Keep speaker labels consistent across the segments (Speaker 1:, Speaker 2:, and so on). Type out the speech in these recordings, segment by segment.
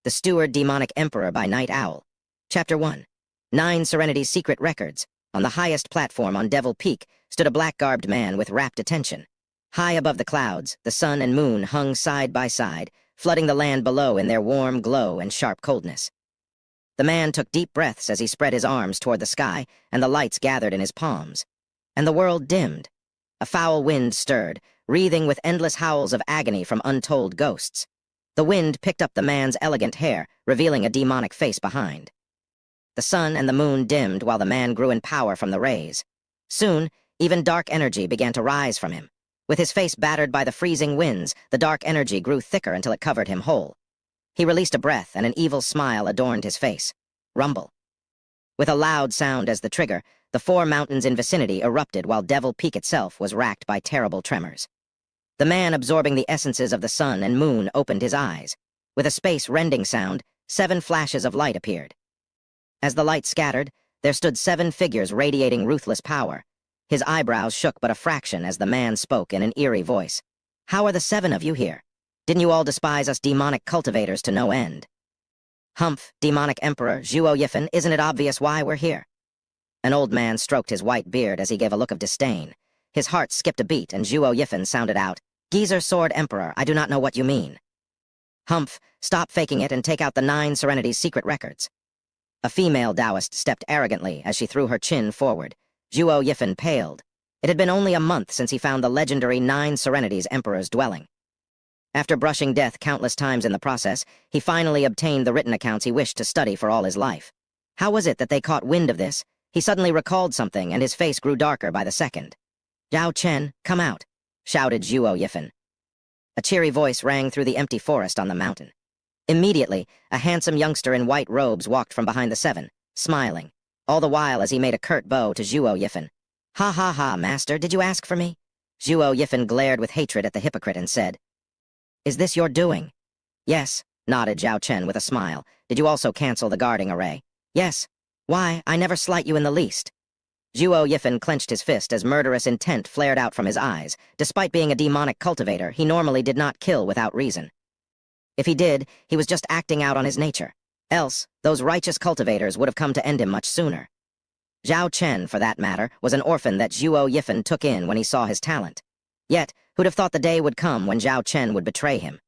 Speaker 1: The Steward Demonic Emperor by Night Owl. Chapter 1. Nine Serenities Secret Records. On the highest platform on Devil Peak stood a black-garbed man with rapt attention. High above the clouds, the sun and moon hung side by side, flooding the land below in their warm glow and sharp coldness. The man took deep breaths as he spread his arms toward the sky, and the lights gathered in his palms. And the world dimmed. A foul wind stirred, wreathing with endless howls of agony from untold ghosts. The wind picked up the man's elegant hair, revealing a demonic face behind. The sun and the moon dimmed while the man grew in power from the rays. Soon, even dark energy began to rise from him. With his face battered by the freezing winds, the dark energy grew thicker until it covered him whole. He released a breath, and an evil smile adorned his face. Rumble. With a loud sound as the trigger, the 4 mountains in vicinity erupted while Devil Peak itself was racked by terrible tremors. The man absorbing the essences of the sun and moon opened his eyes. With a space-rending sound, 7 flashes of light appeared. As the light scattered, there stood 7 figures radiating ruthless power. His eyebrows shook but a fraction as the man spoke in an eerie voice. "How are the 7 of you here? Didn't you all despise us demonic cultivators to no end?" "Humph, demonic emperor, Zhuo Yi-Fan, isn't it obvious why we're here?" An old man stroked his white beard as he gave a look of disdain. His heart skipped a beat, and Zhuo Yi-Fan sounded out, "Geezer Sword Emperor, I do not know what you mean." "Humph, stop faking it and take out the 9 Serenities Secret Records." A female Taoist stepped arrogantly as she threw her chin forward. Zhuo Yi-Fan paled. It had been only a month since he found the legendary 9 Serenities Emperor's dwelling. After brushing death countless times in the process, he finally obtained the written accounts he wished to study for all his life. How was it that they caught wind of this? He suddenly recalled something, and his face grew darker by the second. "Zhao Chen, come out," shouted Zhuo Yi-Fan. A cheery voice rang through the empty forest on the mountain. Immediately, a handsome youngster in white robes walked from behind the 7, smiling, all the while as he made a curt bow to Zhuo Yi-Fan. "Ha ha ha, master, did you ask for me?" Zhuo Yi-Fan glared with hatred at the hypocrite and said, "Is this your doing?" "Yes," nodded Zhao Chen with a smile. "Did you also cancel the guarding array?" "Yes." "Why, I never slight you in the least." Zhuo Yi-Fan clenched his fist as murderous intent flared out from his eyes. Despite being a demonic cultivator, he normally did not kill without reason. If he did, he was just acting out on his nature. Else, those righteous cultivators would have come to end him much sooner. Zhao Chen, for that matter, was an orphan that Zhuo Yi-Fan took in when he saw his talent. Yet, who'd have thought the day would come when Zhao Chen would betray him?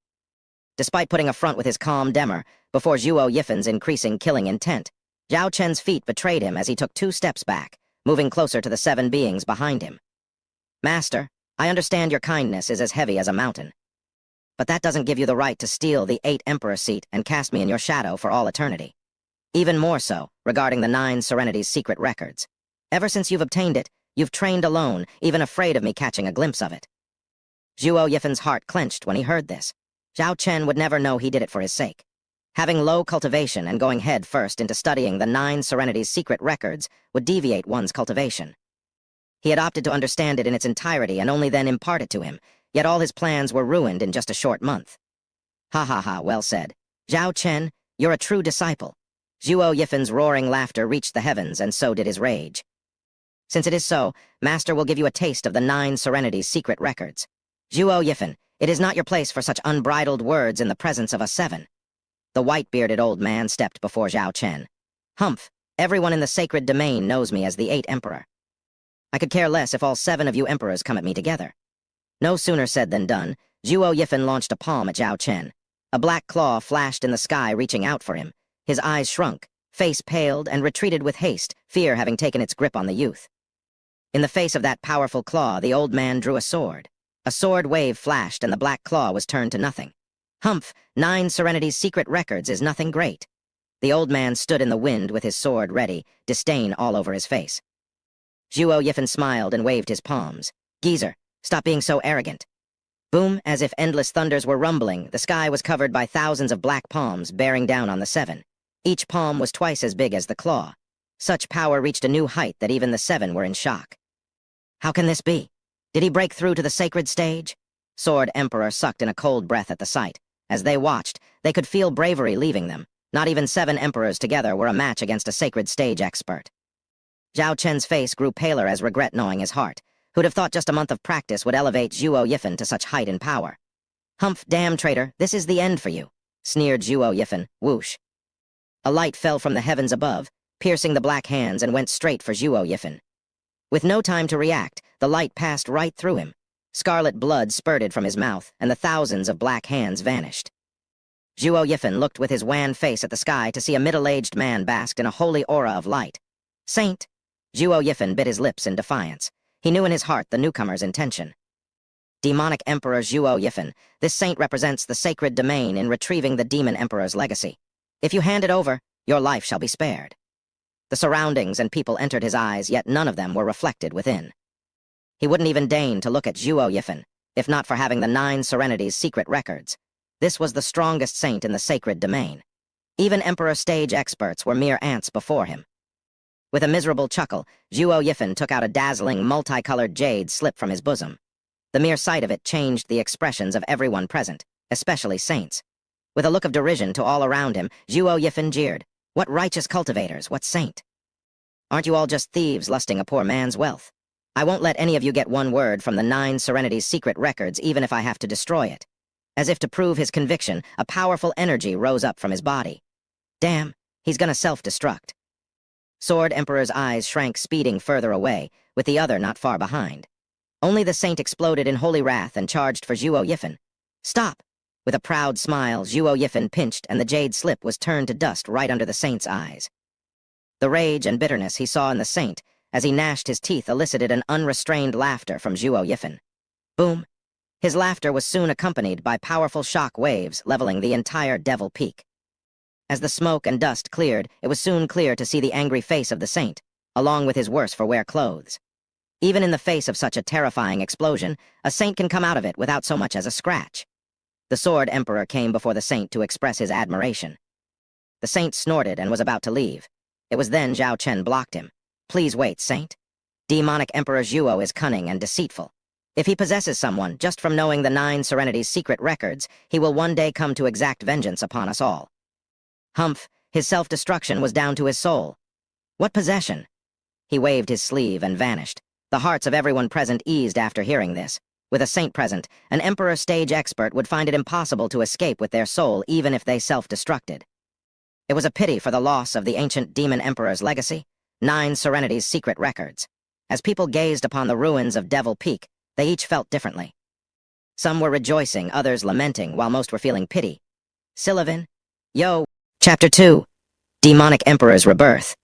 Speaker 1: Despite putting a front with his calm demeanor, before Zhuo Yi-Fan's increasing killing intent, Zhao Chen's feet betrayed him as he took 2 steps back, moving closer to the 7 beings behind him. "Master, I understand your kindness is as heavy as a mountain. But that doesn't give you the right to steal the 8 Emperor seat and cast me in your shadow for all eternity. Even more so, regarding the 9 Serenities Secret Records. Ever since you've obtained it, you've trained alone, even afraid of me catching a glimpse of it." Zhuo Yi-Fan's heart clenched when he heard this. Zhao Chen would never know he did it for his sake. Having low cultivation and going head first into studying the 9 Serenities Secret Records would deviate one's cultivation. He had opted to understand it in its entirety and only then impart it to him, yet all his plans were ruined in just a short month. "Ha ha ha, well said. Zhao Chen, you're a true disciple." Zhuo Yi-Fan's roaring laughter reached the heavens, and so did his rage. "Since it is so, Master will give you a taste of the 9 Serenities Secret Records. Zhuo Yi-Fan, it is not your place for such unbridled words in the presence of a 7. The white-bearded old man stepped before Zhao Chen. "Humph, everyone in the sacred domain knows me as the 8 Emperor. I could care less if all 7 of you emperors come at me together." No sooner said than done. Zhuo Yi-Fan launched a palm at Zhao Chen. A black claw flashed in the sky, reaching out for him. His eyes shrunk, face paled, and retreated with haste, fear having taken its grip on the youth. In the face of that powerful claw, the old man drew a sword. A sword wave flashed, and the black claw was turned to nothing. "Humph, 9 Serenities Secret Records is nothing great." The old man stood in the wind with his sword ready, disdain all over his face. Zhuo Yi-Fan smiled and waved his palms. "Geezer, stop being so arrogant." Boom, as if endless thunders were rumbling, the sky was covered by thousands of black palms bearing down on the 7. Each palm was twice as big as the claw. Such power reached a new height that even the 7 were in shock. How can this be? Did he break through to the sacred stage? Sword Emperor sucked in a cold breath at the sight. As they watched, they could feel bravery leaving them. Not even 7 emperors together were a match against a sacred stage expert. Zhao Chen's face grew paler as regret gnawing his heart. Who'd have thought just a month of practice would elevate Zhuo Yi-Fan to such height and power? "Humph, damn traitor, this is the end for you." sneered Zhuo Yi-Fan, whoosh. A light fell from the heavens above, piercing the black hands and went straight for Zhuo Yi-Fan. With no time to react, the light passed right through him. Scarlet blood spurted from his mouth, and the thousands of black hands vanished. Zhuo Yi-Fan looked with his wan face at the sky to see a middle-aged man basked in a holy aura of light. Saint! Zhuo Yi-Fan bit his lips in defiance. He knew in his heart the newcomer's intention. Demonic Emperor Zhuo Yi-Fan, this saint represents the sacred domain in retrieving the Demon Emperor's legacy. If you hand it over, your life shall be spared. The surroundings and people entered his eyes, yet none of them were reflected within. He wouldn't even deign to look at Zhuo Yi-Fan, if not for having the 9 Serenities Secret Records. This was the strongest saint in the sacred domain. Even Emperor stage experts were mere ants before him. With a miserable chuckle, Zhuo Yi-Fan took out a dazzling, multicolored jade slip from his bosom. The mere sight of it changed the expressions of everyone present, especially saints. With a look of derision to all around him, Zhuo Yi-Fan jeered, "What righteous cultivators, what saint? Aren't you all just thieves lusting a poor man's wealth? I won't let any of you get one word from the 9 Serenities Secret Records, even if I have to destroy it." As if to prove his conviction, a powerful energy rose up from his body. Damn, he's gonna self-destruct. Sword Emperor's eyes shrank, speeding further away, with the other not far behind. Only the saint exploded in holy wrath and charged for Zhuo Yi-Fan. "Stop!" With a proud smile, Zhuo Yi-Fan pinched, and the jade slip was turned to dust right under the saint's eyes. The rage and bitterness he saw in the saint, as he gnashed his teeth, elicited an unrestrained laughter from Zhuo Yi-Fan. Boom! His laughter was soon accompanied by powerful shock waves leveling the entire Devil Peak. As the smoke and dust cleared, it was soon clear to see the angry face of the saint, along with his worse-for-wear clothes. Even in the face of such a terrifying explosion, a saint can come out of it without so much as a scratch. The Sword Emperor came before the saint to express his admiration. The saint snorted and was about to leave. It was then Zhao Chen blocked him. "Please wait, saint. Demonic Emperor Zhuo is cunning and deceitful. If he possesses someone just from knowing the 9 Serenities Secret Records, he will one day come to exact vengeance upon us all." Humph, his self-destruction was down to his soul. What possession? He waved his sleeve and vanished. The hearts of everyone present eased after hearing this. With a saint present, an Emperor stage expert would find it impossible to escape with their soul even if they self-destructed. It was a pity for the loss of the ancient Demon Emperor's legacy, 9 Serenities Secret Records. As people gazed upon the ruins of Devil Peak, they each felt differently. Some were rejoicing, others lamenting, while most were feeling pity. Sylvan? Yo! Chapter 2. Demonic Emperor's Rebirth.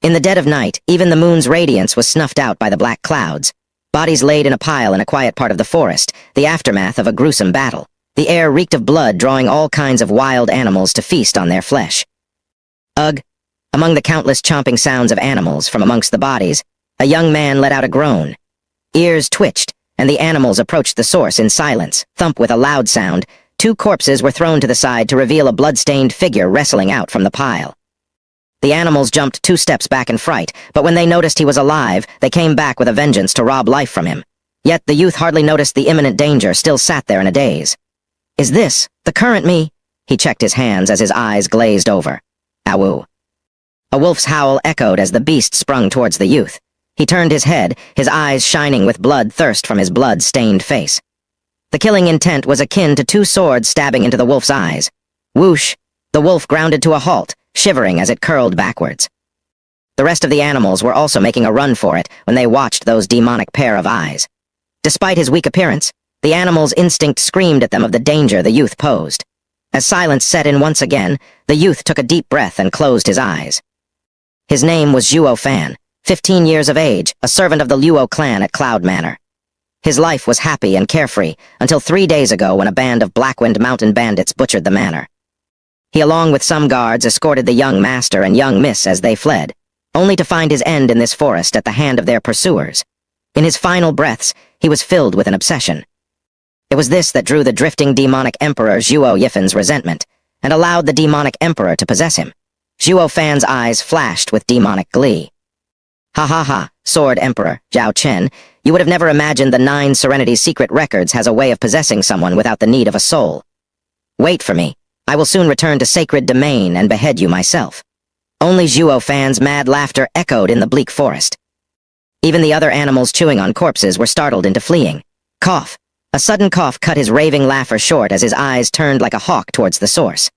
Speaker 1: In the dead of night, even the moon's radiance was snuffed out by the black clouds. Bodies laid in a pile in a quiet part of the forest, the aftermath of a gruesome battle. The air reeked of blood, drawing all kinds of wild animals to feast on their flesh. Ugh! Among the countless chomping sounds of animals from amongst the bodies, a young man let out a groan. Ears twitched, and the animals approached the source in silence. Thump with a loud sound, 2 corpses were thrown to the side to reveal a blood-stained figure wrestling out from the pile. The animals jumped 2 steps back in fright, but when they noticed he was alive, they came back with a vengeance to rob life from him. Yet the youth hardly noticed the imminent danger, still sat there in a daze. "Is this the current me?" He checked his hands as his eyes glazed over. Awoo. A wolf's howl echoed as the beast sprung towards the youth. He turned his head, his eyes shining with blood-thirst from his blood-stained face. The killing intent was akin to 2 swords stabbing into the wolf's eyes. Whoosh! The wolf grounded to a halt, shivering as it curled backwards. The rest of the animals were also making a run for it when they watched those demonic pair of eyes. Despite his weak appearance, the animals' instinct screamed at them of the danger the youth posed. As silence set in once again, the youth took a deep breath and closed his eyes. His name was Zhuo Fan, 15 years of age, a servant of the Luo Clan at Cloud Manor. His life was happy and carefree until 3 days ago when a band of Blackwind mountain bandits butchered the manor. He, along with some guards, escorted the young master and young miss as they fled, only to find his end in this forest at the hand of their pursuers. In his final breaths, he was filled with an obsession. It was this that drew the drifting demonic emperor Zhuo Yi-Fan's resentment, and allowed the demonic emperor to possess him. Zhuo Fan's eyes flashed with demonic glee. "Ha ha ha, Sword Emperor, Zhao Chen, you would have never imagined the 9 Serenities Secret Records has a way of possessing someone without the need of a soul. Wait for me. I will soon return to Sacred Domain and behead you myself." Only Zhuo Fan's mad laughter echoed in the bleak forest. Even the other animals chewing on corpses were startled into fleeing. Cough! A sudden cough cut his raving laugher short as his eyes turned like a hawk towards the source.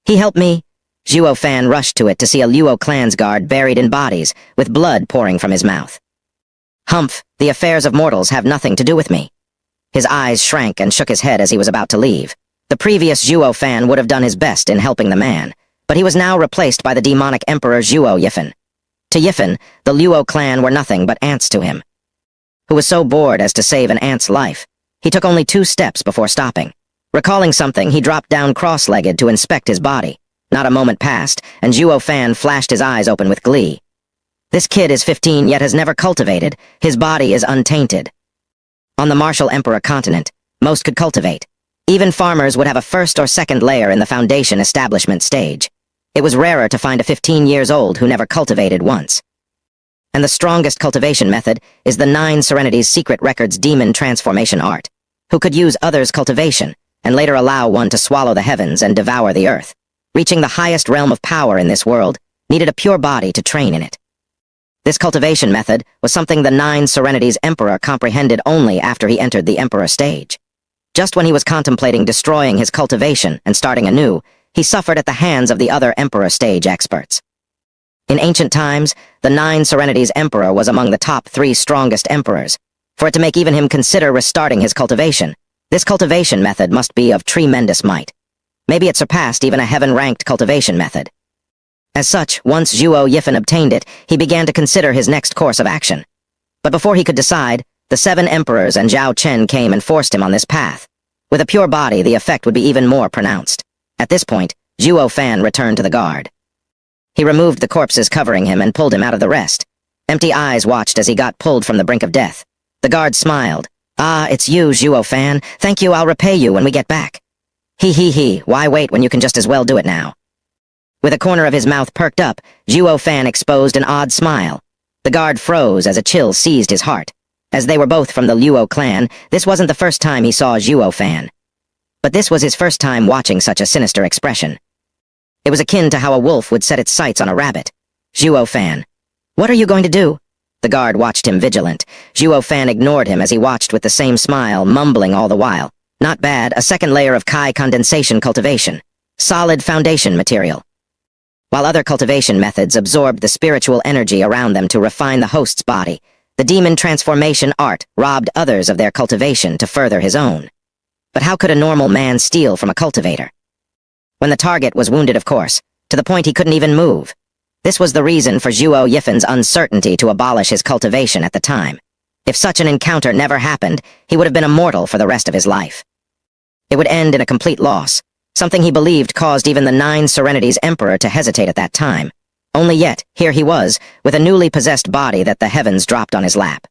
Speaker 1: He helped me. Zhuo Fan rushed to it to see a Luo Clan's guard buried in bodies, with blood pouring from his mouth. Humph, the affairs of mortals have nothing to do with me. His eyes shrank and shook his head as he was about to leave. The previous Zhuo Fan would have done his best in helping the man, but he was now replaced by the demonic emperor Zhuo Yi-Fan. To Yi-Fan, the Luo Clan were nothing but ants to him. Who was so bored as to save an ant's life, he took only 2 steps before stopping. Recalling something, he dropped down cross-legged to inspect his body. Not a moment passed, and Zhuo Fan flashed his eyes open with glee. This kid is 15 yet has never cultivated. His body is untainted. On the Martial Emperor continent, most could cultivate. Even farmers would have a first or second layer in the foundation establishment stage. It was rarer to find a 15 years old who never cultivated once. And the strongest cultivation method is the Nine Serenities Secret Records demon transformation art, who could use others' cultivation, and later allow one to swallow the heavens and devour the earth. Reaching the highest realm of power in this world, needed a pure body to train in it. This cultivation method was something the Nine Serenities Emperor comprehended only after he entered the Emperor stage. Just when he was contemplating destroying his cultivation and starting anew, he suffered at the hands of the other Emperor stage experts. In ancient times, the Nine Serenities Emperor was among the top 3 strongest emperors. For it to make even him consider restarting his cultivation, this cultivation method must be of tremendous might. Maybe it surpassed even a heaven-ranked cultivation method. As such, once Zhuo Yi-Fan obtained it, he began to consider his next course of action. But before he could decide, the 7 emperors and Zhao Chen came and forced him on this path. With a pure body, the effect would be even more pronounced. At this point, Zhuo Fan returned to the guard. He removed the corpses covering him and pulled him out of the rest. Empty eyes watched as he got pulled from the brink of death. The guard smiled. "Ah, it's you, Zhuo Fan. Thank you, I'll repay you when we get back." He, why wait when you can just as well do it now? With a corner of his mouth perked up, Zhuo Fan exposed an odd smile. The guard froze as a chill seized his heart. As they were both from the Luo Clan, this wasn't the first time he saw Zhuo Fan. But this was his first time watching such a sinister expression. It was akin to how a wolf would set its sights on a rabbit. Zhuo Fan. "What are you going to do?" The guard watched him vigilant. Zhuo Fan ignored him as he watched with the same smile, mumbling all the while. Not bad, a second layer of Kai condensation cultivation. Solid foundation material. While other cultivation methods absorbed the spiritual energy around them to refine the host's body, the demon transformation art robbed others of their cultivation to further his own. But how could a normal man steal from a cultivator? When the target was wounded, of course, to the point he couldn't even move. This was the reason for Zhuo Yi-Fan's uncertainty to abolish his cultivation at the time. If such an encounter never happened, he would have been immortal for the rest of his life. It would end in a complete loss, something he believed caused even the Nine Serenities Emperor to hesitate at that time. Only yet, here he was, with a newly possessed body that the heavens dropped on his lap.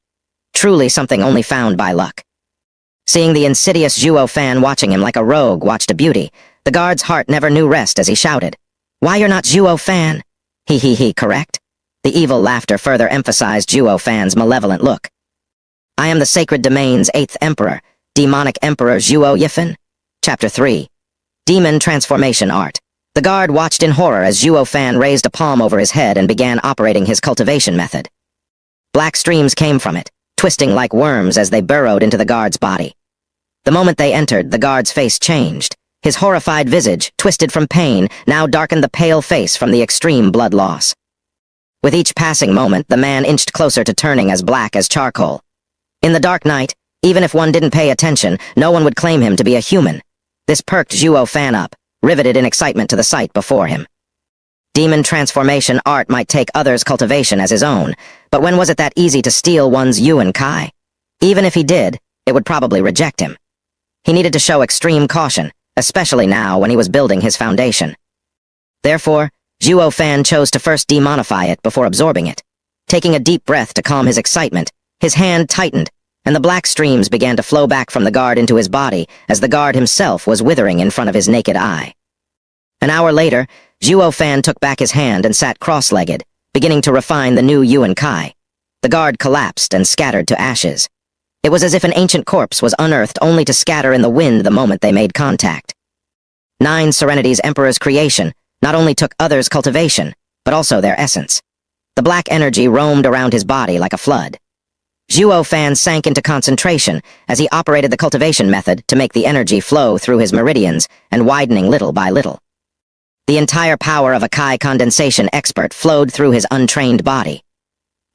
Speaker 1: Truly something only found by luck. Seeing the insidious Zhuo Fan watching him like a rogue watched a beauty, the guard's heart never knew rest as he shouted, "Why, you're not Zhuo Fan?" He, correct? The evil laughter further emphasized Zhuo Fan's malevolent look. "I am the sacred domain's 8th emperor, demonic emperor Zhuo Yi-Fan." Chapter 3. Demon Transformation Art. The guard watched in horror as Zhuo Fan raised a palm over his head and began operating his cultivation method. Black streams came from it, twisting like worms as they burrowed into the guard's body. The moment they entered, the guard's face changed. His horrified visage, twisted from pain, now darkened the pale face from the extreme blood loss. With each passing moment, the man inched closer to turning as black as charcoal. In the dark night, even if one didn't pay attention, no one would claim him to be a human. This perked Zhuo Fan up, riveted in excitement to the sight before him. Demon transformation art might take others' cultivation as his own, but when was it that easy to steal one's Yuan Kai? Even if he did, it would probably reject him. He needed to show extreme caution, especially now when he was building his foundation. Therefore, Zhuo Fan chose to first demonify it before absorbing it. Taking a deep breath to calm his excitement, his hand tightened, and the black streams began to flow back from the guard into his body as the guard himself was withering in front of his naked eye. An hour later, Zhuo Fan took back his hand and sat cross-legged, beginning to refine the new Yuan Kai. The guard collapsed and scattered to ashes. It was as if an ancient corpse was unearthed only to scatter in the wind the moment they made contact. Nine Serenities Emperor's creation not only took others' cultivation, but also their essence. The black energy roamed around his body like a flood. Zhuo Fan sank into concentration as he operated the cultivation method to make the energy flow through his meridians and widening little by little. The entire power of a Kai condensation expert flowed through his untrained body.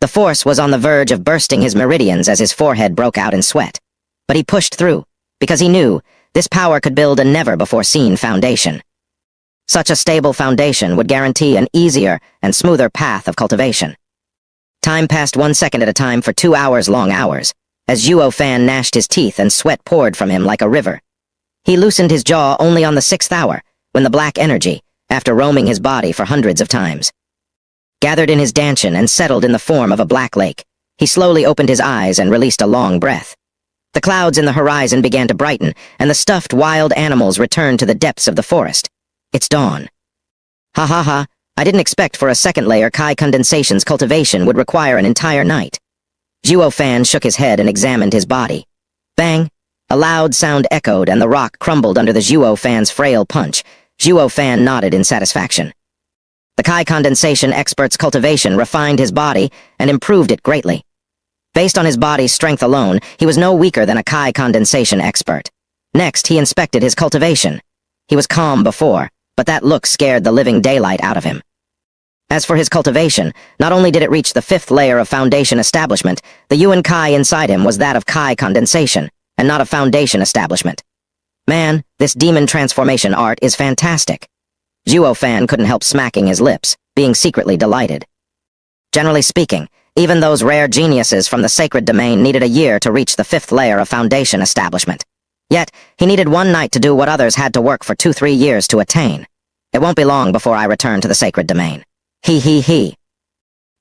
Speaker 1: The force was on the verge of bursting his meridians as his forehead broke out in sweat. But he pushed through, because he knew this power could build a never-before-seen foundation. Such a stable foundation would guarantee an easier and smoother path of cultivation. Time passed 1 second at a time for 2 hours-long hours, as Zhuo Fan gnashed his teeth and sweat poured from him like a river. He loosened his jaw only on the 6th hour, when the black energy, after roaming his body for hundreds of times, gathered in his dantian and settled in the form of a black lake. He slowly opened his eyes and released a long breath. The clouds in the horizon began to brighten, and the stuffed wild animals returned to the depths of the forest. It's dawn. Ha ha ha, I didn't expect for a second layer Kai condensation's cultivation would require an entire night. Zhuo Fan shook his head and examined his body. Bang! A loud sound echoed and the rock crumbled under the Zhuo Fan's frail punch. Zhuo Fan nodded in satisfaction. The Kai condensation expert's cultivation refined his body and improved it greatly. Based on his body's strength alone, he was no weaker than a Kai condensation expert. Next, he inspected his cultivation. He was calm before, but that look scared the living daylight out of him. As for his cultivation, not only did it reach the 5th layer of foundation establishment, the Yuan Kai inside him was that of Kai condensation, and not a foundation establishment. Man, this demon transformation art is fantastic. Zhuo Fan couldn't help smacking his lips, being secretly delighted. Generally speaking, even those rare geniuses from the sacred domain needed a year to reach the 5th layer of foundation establishment. Yet, he needed 1 night to do what others had to work for 2-3 years to attain. It won't be long before I return to the sacred domain. He.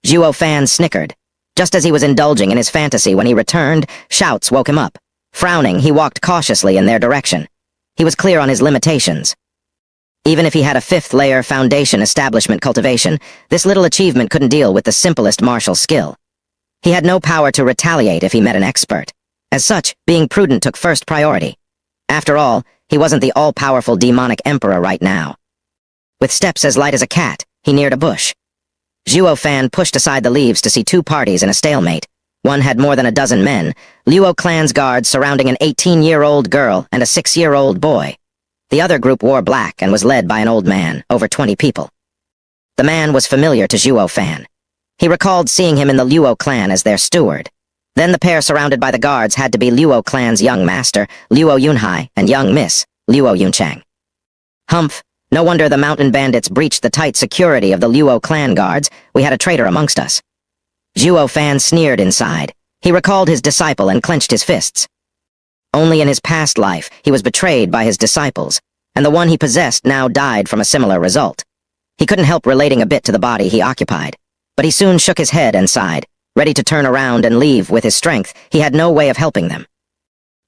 Speaker 1: Zhuo Fan snickered. Just as he was indulging in his fantasy when he returned, shouts woke him up. Frowning, he walked cautiously in their direction. He was clear on his limitations. Even if he had a 5th layer foundation establishment cultivation, this little achievement couldn't deal with the simplest martial skill. He had no power to retaliate if he met an expert. As such, being prudent took first priority. After all, he wasn't the all-powerful demonic emperor right now. With steps as light as a cat, he neared a bush. Zhuo Fan pushed aside the leaves to see 2 parties in a stalemate. One had more than a dozen men, Luo Clan's guards surrounding an 18-year-old girl and a 6-year-old boy. The other group wore black and was led by an old man, over 20 people. The man was familiar to Zhuo Fan. He recalled seeing him in the Luo Clan as their steward. Then the pair surrounded by the guards had to be Luo Clan's young master, Luo Yunhai, and young miss, Luo Yunchang. Humph, no wonder the mountain bandits breached the tight security of the Luo Clan guards. We had a traitor amongst us. Zhuo Fan sneered inside. He recalled his disciple and clenched his fists. Only in his past life, he was betrayed by his disciples, and the one he possessed now died from a similar result. He couldn't help relating a bit to the body he occupied, but he soon shook his head and sighed. Ready to turn around and leave with his strength, he had no way of helping them.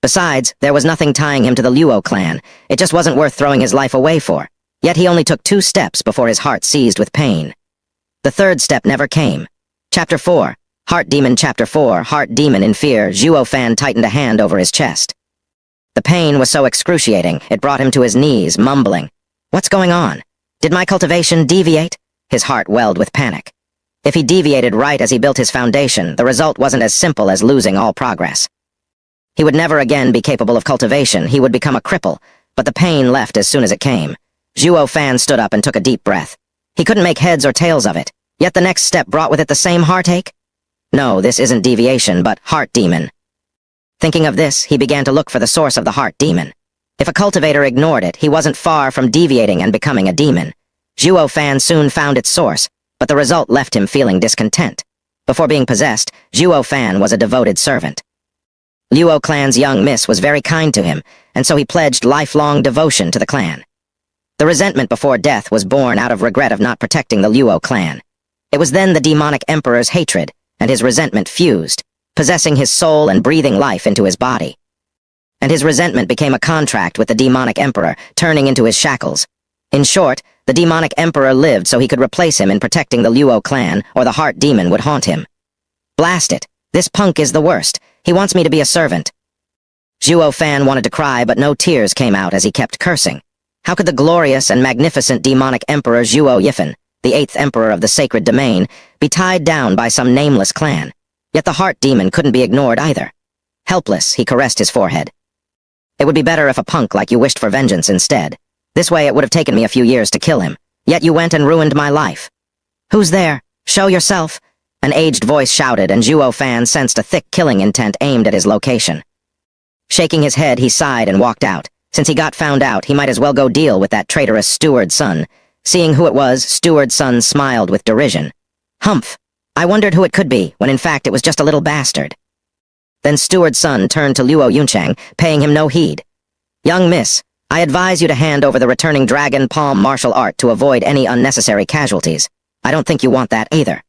Speaker 1: Besides, there was nothing tying him to the Luo Clan. It just wasn't worth throwing his life away for. Yet he only took 2 steps before his heart seized with pain. The 3rd step never came. Chapter 4. Heart Demon. Chapter 4. Heart Demon. In fear, Zhuo Fan tightened a hand over his chest. The pain was so excruciating, it brought him to his knees, mumbling. What's going on? Did my cultivation deviate? His heart welled with panic. If he deviated right as he built his foundation, the result wasn't as simple as losing all progress. He would never again be capable of cultivation. He would become a cripple, but the pain left as soon as it came. Zhuo Fan stood up and took a deep breath. He couldn't make heads or tails of it, yet the next step brought with it the same heartache. No, this isn't deviation, but heart demon. Thinking of this, he began to look for the source of the heart demon. If a cultivator ignored it, he wasn't far from deviating and becoming a demon. Zhuo Fan soon found its source, but the result left him feeling discontent. Before being possessed, Zhuo Fan was a devoted servant. Luo Clan's young miss was very kind to him, and so he pledged lifelong devotion to the clan. The resentment before death was born out of regret of not protecting the Luo Clan. It was then the demonic emperor's hatred, and his resentment fused, possessing his soul and breathing life into his body. And his resentment became a contract with the demonic emperor, turning into his shackles. In short, the demonic emperor lived so he could replace him in protecting the Luo Clan, or the heart demon would haunt him. Blast it! This punk is the worst. He wants me to be a servant. Zhuo Fan wanted to cry, but no tears came out as he kept cursing. How could the glorious and magnificent demonic emperor Zhuo Yi-Fan, the 8th emperor of the sacred domain, be tied down by some nameless clan? Yet the heart demon couldn't be ignored either. Helpless, he caressed his forehead. It would be better if a punk like you wished for vengeance instead. This way it would have taken me a few years to kill him. Yet you went and ruined my life. Who's there? Show yourself. An aged voice shouted, and Zhuo Fan sensed a thick killing intent aimed at his location. Shaking his head, he sighed and walked out. Since he got found out, he might as well go deal with that traitorous steward's son. Seeing who it was, steward's son smiled with derision. Humph! I wondered who it could be, when in fact it was just a little bastard. Then steward's son turned to Luo Yunchang, paying him no heed. Young miss, I advise you to hand over the returning dragon palm martial art to avoid any unnecessary casualties. I don't think you want that either.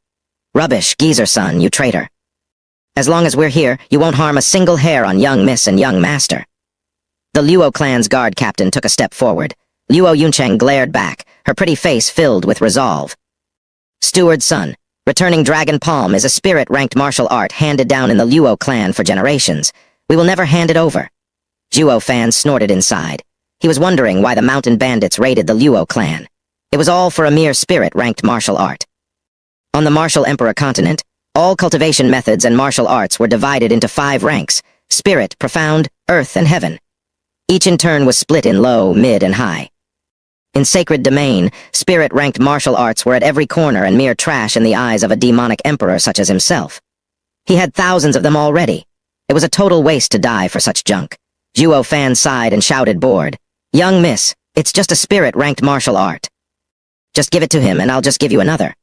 Speaker 1: Rubbish, geezer son, you traitor. As long as we're here, you won't harm a single hair on young miss and young master. The Luo Clan's guard captain took a step forward. Luo Yunchang glared back, her pretty face filled with resolve. Steward's son, returning dragon palm is a spirit-ranked martial art handed down in the Luo Clan for generations. We will never hand it over. Zhuo Fan snorted inside. He was wondering why the mountain bandits raided the Luo Clan. It was all for a mere spirit-ranked martial art. On the Martial Emperor continent, all cultivation methods and martial arts were divided into 5 ranks: spirit, profound, earth, and heaven. Each in turn was split in low, mid, and high. In Sacred Domain, spirit-ranked martial arts were at every corner and mere trash in the eyes of a demonic emperor such as himself. He had thousands of them already. It was a total waste to die for such junk. Zhuo Fan sighed and shouted bored. Young miss, it's just a spirit-ranked martial art. Just give it to him and I'll just give you another.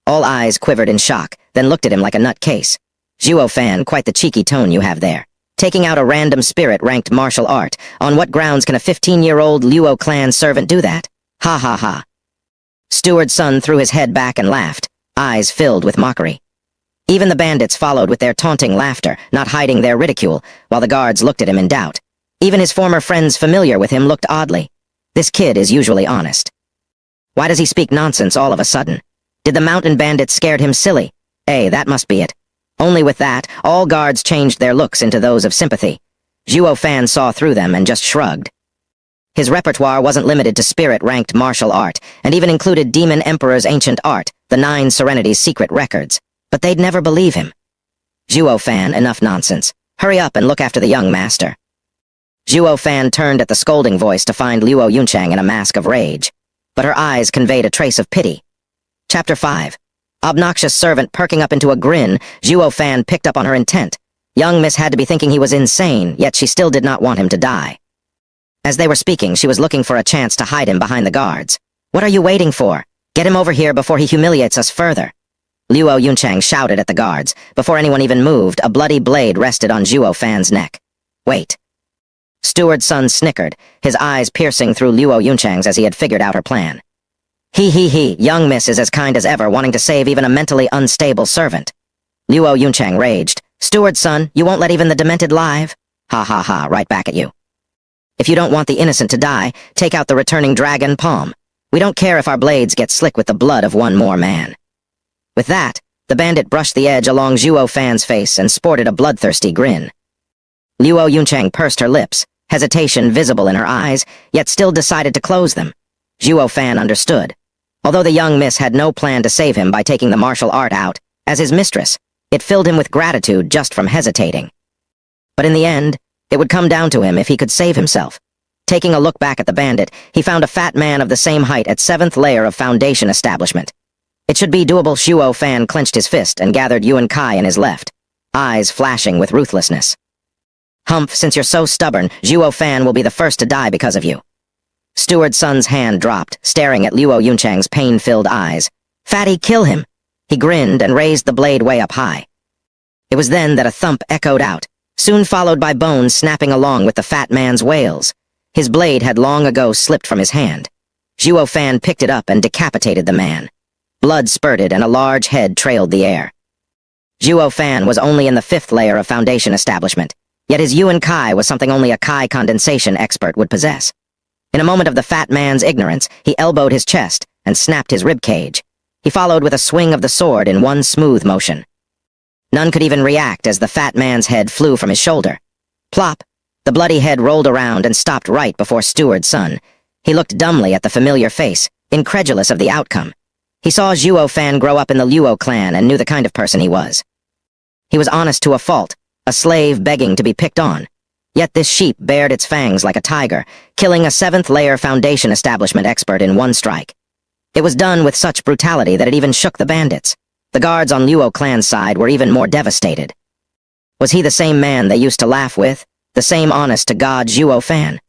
Speaker 1: All eyes quivered in shock, then looked at him like a nutcase. Zhuo Fan, quite the cheeky tone you have there. Taking out a random spirit-ranked martial art. On what grounds can a 15-year-old Luo Clan servant do that? Ha ha ha. Steward's son threw his head back and laughed, eyes filled with mockery. Even the bandits followed with their taunting laughter, not hiding their ridicule, while the guards looked at him in doubt. Even his former friends familiar with him looked oddly. This kid is usually honest. Why does he speak nonsense all of a sudden? Did the mountain bandits scared him silly? That must be it. Only with that, all guards changed their looks into those of sympathy. Zhuo Fan saw through them and just shrugged. His repertoire wasn't limited to spirit-ranked martial art, and even included Demon Emperor's ancient art, the Nine Serenities Secret Records. But they'd never believe him. Zhuo Fan, enough nonsense. Hurry up and look after the young master. Zhuo Fan turned at the scolding voice to find Luo Yunchang in a mask of rage. But her eyes conveyed a trace of pity. Chapter 5. Obnoxious servant perking up into a grin, Zhuo Fan picked up on her intent. Young miss had to be thinking he was insane, yet she still did not want him to die. As they were speaking, she was looking for a chance to hide him behind the guards. What are you waiting for? Get him over here before he humiliates us further. Luo Yunchang shouted at the guards. Before anyone even moved, a bloody blade rested on Zhuo Fan's neck. Wait. Steward's son snickered, his eyes piercing through Luo Yunchang's as he had figured out her plan. He, young miss is as kind as ever, wanting to save even a mentally unstable servant. Luo Yunchang raged. Steward's son, you won't let even the demented live? Ha ha ha, right back at you. If you don't want the innocent to die, take out the returning dragon palm. We don't care if our blades get slick with the blood of one more man. With that, the bandit brushed the edge along Zhuo Fan's face and sported a bloodthirsty grin. Luo Yunchang pursed her lips, hesitation visible in her eyes, yet still decided to close them. Zhuo Fan understood. Although the young miss had no plan to save him by taking the martial art out, as his mistress, it filled him with gratitude just from hesitating. But in the end, it would come down to him if he could save himself. Taking a look back at the bandit, he found a fat man of the same height at 7th layer of Foundation establishment. It should be doable. Zhuo Fan clenched his fist and gathered Yuan Kai in his left, eyes flashing with ruthlessness. Humph, since you're so stubborn, Zhuo Fan will be the first to die because of you. Steward's son's hand dropped, staring at Luo Yunchang's pain-filled eyes. Fatty, kill him! He grinned and raised the blade way up high. It was then that a thump echoed out, soon followed by bones snapping along with the fat man's wails. His blade had long ago slipped from his hand. Zhuo Fan picked it up and decapitated the man. Blood spurted and a large head trailed the air. Zhuo Fan was only in the 5th layer of Foundation establishment, yet his Yuan Kai was something only a Kai condensation expert would possess. In a moment of the fat man's ignorance, he elbowed his chest and snapped his rib cage. He followed with a swing of the sword in one smooth motion. None could even react as the fat man's head flew from his shoulder. Plop! The bloody head rolled around and stopped right before Steward's son. He looked dumbly at the familiar face, incredulous of the outcome. He saw Zhuo Fan grow up in the Luo Clan and knew the kind of person he was. He was honest to a fault, a slave begging to be picked on. Yet this sheep bared its fangs like a tiger, killing a 7th layer Foundation establishment expert in one strike. It was done with such brutality that it even shook the bandits. The guards on Luo Clan's side were even more devastated. Was he the same man they used to laugh with? The same honest-to-God Zhuo Fan?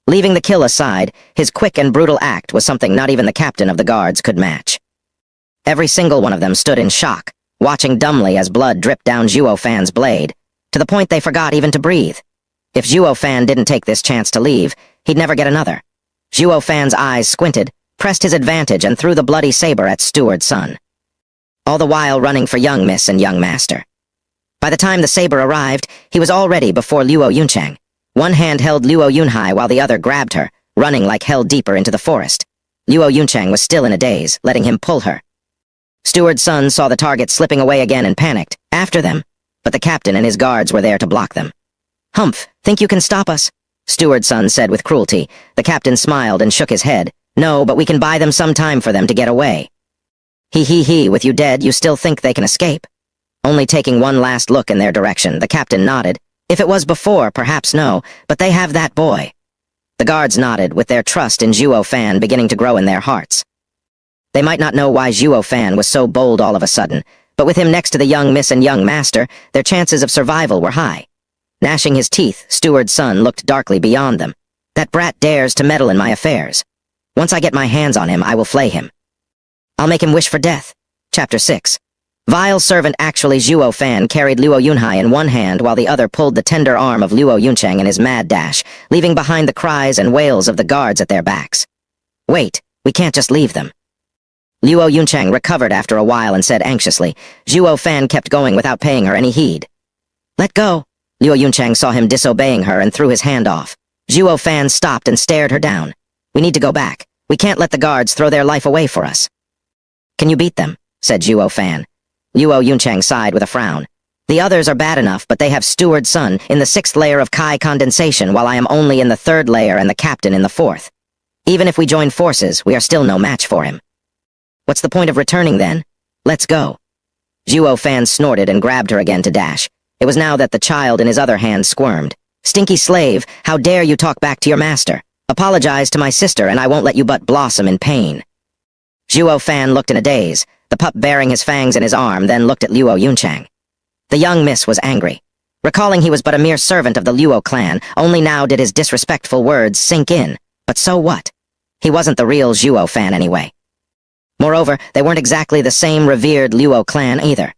Speaker 1: Leaving the kill aside, his quick and brutal act was something not even the captain of the guards could match. Every single one of them stood in shock, watching dumbly as blood dripped down Zhuo Fan's blade, to the point they forgot even to breathe. If Zhuo Fan didn't take this chance to leave, he'd never get another. Zhuo Fan's eyes squinted, pressed his advantage and threw the bloody saber at Steward's son, all the while running for young miss and young master. By the time the saber arrived, he was already before Luo Yunchang. One hand held Luo Yunhai while the other grabbed her, running like hell deeper into the forest. Luo Yunchang was still in a daze, letting him pull her. Steward's son saw the target slipping away again and panicked, after them, but the captain and his guards were there to block them. "Humph, think you can stop us?" Steward's son said with cruelty. The captain smiled and shook his head. "No, but we can buy them some time for them to get away." He, with you dead, you still think they can escape?" Only taking one last look in their direction, the captain nodded. "If it was before, perhaps no, but they have that boy." The guards nodded, with their trust in Zhuo Fan beginning to grow in their hearts. They might not know why Zhuo Fan was so bold all of a sudden, but with him next to the young miss and young master, their chances of survival were high. Gnashing his teeth, Steward's son looked darkly beyond them. "That brat dares to meddle in my affairs. Once I get my hands on him, I will flay him. I'll make him wish for death." Chapter 6. Vile servant actually Zhuo Fan carried Luo Yunhai in one hand while the other pulled the tender arm of Luo Yunchang in his mad dash, leaving behind the cries and wails of the guards at their backs. "Wait, we can't just leave them." Luo Yunchang recovered after a while and said anxiously. Zhuo Fan kept going without paying her any heed. "Let go." Luo Yunchang saw him disobeying her and threw his hand off. Zhuo Fan stopped and stared her down. "We need to go back. We can't let the guards throw their life away for us." "Can you beat them?" said Zhuo Fan. Luo Yunchang sighed with a frown. "The others are bad enough, but they have Steward's son in the 6th layer of Kai condensation, while I am only in the 3rd layer and the captain in the 4th. Even if we join forces, we are still no match for him." "What's the point of returning then? Let's go." Zhuo Fan snorted and grabbed her again to dash. It was now that the child in his other hand squirmed. "Stinky slave, how dare you talk back to your master? Apologize to my sister and I won't let you but blossom in pain." Zhuo Fan looked in a daze, the pup bearing his fangs in his arm, then looked at Luo Yunchang. The young miss was angry. Recalling he was but a mere servant of the Luo Clan, only now did his disrespectful words sink in. But so what? He wasn't the real Zhuo Fan anyway. Moreover, they weren't exactly the same revered Luo Clan either.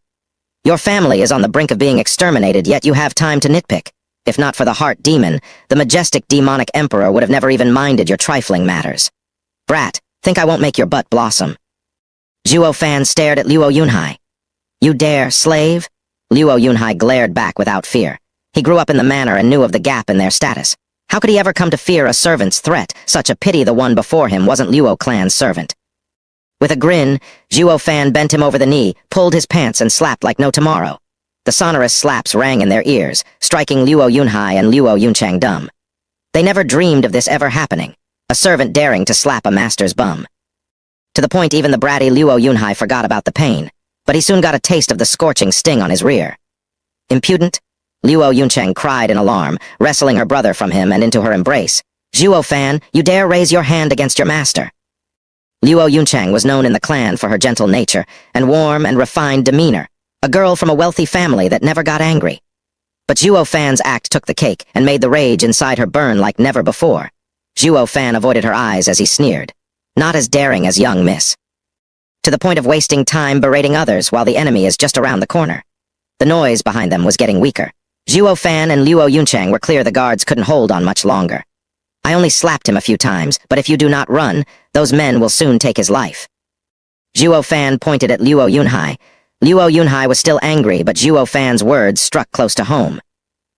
Speaker 1: Your family is on the brink of being exterminated, yet you have time to nitpick. If not for the heart demon, the majestic demonic emperor would have never even minded your trifling matters. Brat, think I won't make your butt blossom? Zhuo Fan stared at Luo Yunhai. "You dare, slave?" Luo Yunhai glared back without fear. He grew up in the manor and knew of the gap in their status. How could he ever come to fear a servant's threat? Such a pity the one before him wasn't Luo Clan's servant. With a grin, Zhuo Fan bent him over the knee, pulled his pants and slapped like no tomorrow. The sonorous slaps rang in their ears, striking Luo Yunhai and Luo Yunchang dumb. They never dreamed of this ever happening, a servant daring to slap a master's bum. To the point even the bratty Luo Yunhai forgot about the pain, but he soon got a taste of the scorching sting on his rear. "Impudent?" Luo Yunchang cried in alarm, wrestling her brother from him and into her embrace. "Zhuo Fan, you dare raise your hand against your master?" Luo Yunchang was known in the clan for her gentle nature and warm and refined demeanor, a girl from a wealthy family that never got angry. But Zhuo Fan's act took the cake and made the rage inside her burn like never before. Zhuo Fan avoided her eyes as he sneered. "Not as daring as young miss. To the point of wasting time berating others while the enemy is just around the corner." The noise behind them was getting weaker. Zhuo Fan and Luo Yunchang were clear the guards couldn't hold on much longer. "I only slapped him a few times, but if you do not run, those men will soon take his life." Zhuo Fan pointed at Luo Yunhai. Luo Yunhai was still angry, but Zhuo Fan's words struck close to home.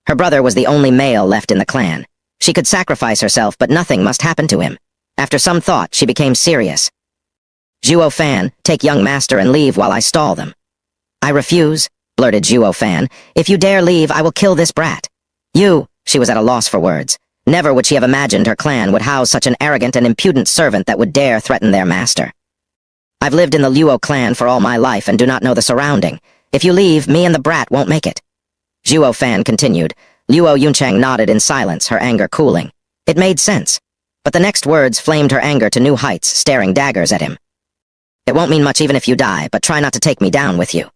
Speaker 1: Her brother was the only male left in the clan. She could sacrifice herself, but nothing must happen to him. After some thought, she became serious. "Zhuo Fan, take young master and leave while I stall them." "I refuse," blurted Zhuo Fan. "If you dare leave, I will kill this brat." "You," she was at a loss for words. Never would she have imagined her clan would house such an arrogant and impudent servant that would dare threaten their master. "I've lived in the Luo Clan for all my life and do not know the surrounding. If you leave, me and the brat won't make it." Zhuo Fan continued. Luo Yunchang nodded in silence, her anger cooling. It made sense. But the next words flamed her anger to new heights, staring daggers at him. It won't mean much even if you die, but try not to take me down with you.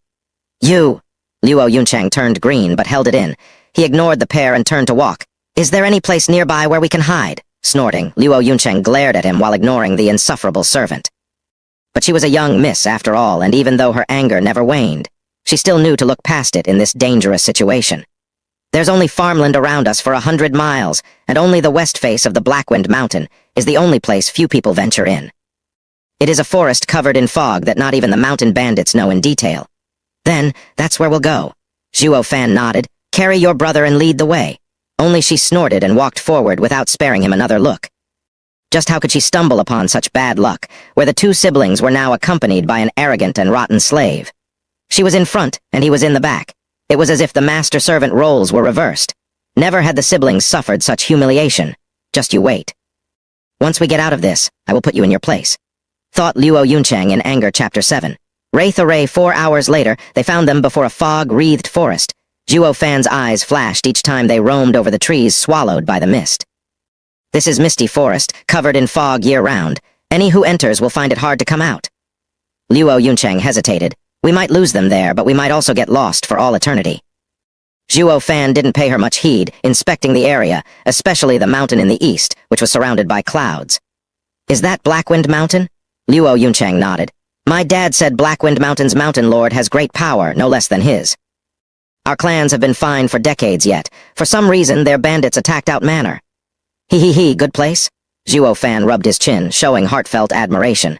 Speaker 1: You! Luo Yunchang turned green but held it in. He ignored the pair and turned to walk. Is there any place nearby where we can hide? Snorting, Luo Yunchang glared at him while ignoring the insufferable servant. But she was a young miss after all, and even though her anger never waned, she still knew to look past it in this dangerous situation. There's only farmland around us for 100 miles, and only the west face of the Blackwind Mountain is the only place few people venture in. It is a forest covered in fog that not even the mountain bandits know in detail. Then, that's where we'll go. Zhuo Fan nodded. Carry your brother and lead the way. Only she snorted and walked forward without sparing him another look. Just how could she stumble upon such bad luck, where the two siblings were now accompanied by an arrogant and rotten slave? She was in front, and he was in the back. It was as if the master-servant roles were reversed. Never had the siblings suffered such humiliation. Just you wait. Once we get out of this, I will put you in your place. Thought Luo Yunchang in Anger Chapter 7. Wraith Array 4 hours later, they found them before a fog-wreathed forest. Zhuo Fan's eyes flashed each time they roamed over the trees swallowed by the mist. This is misty forest, covered in fog year-round. Any who enters will find it hard to come out. Luo Yunchang hesitated. We might lose them there, but we might also get lost for all eternity. Zhuo Fan didn't pay her much heed, inspecting the area, especially the mountain in the east, which was surrounded by clouds. Is that Blackwind Mountain? Luo Yunchang nodded. My dad said Blackwind Mountain's mountain lord has great power, no less than his. Our clans have been fine for decades yet. For some reason, their bandits attacked out manor. He, good place? Zhuo Fan rubbed his chin, showing heartfelt admiration.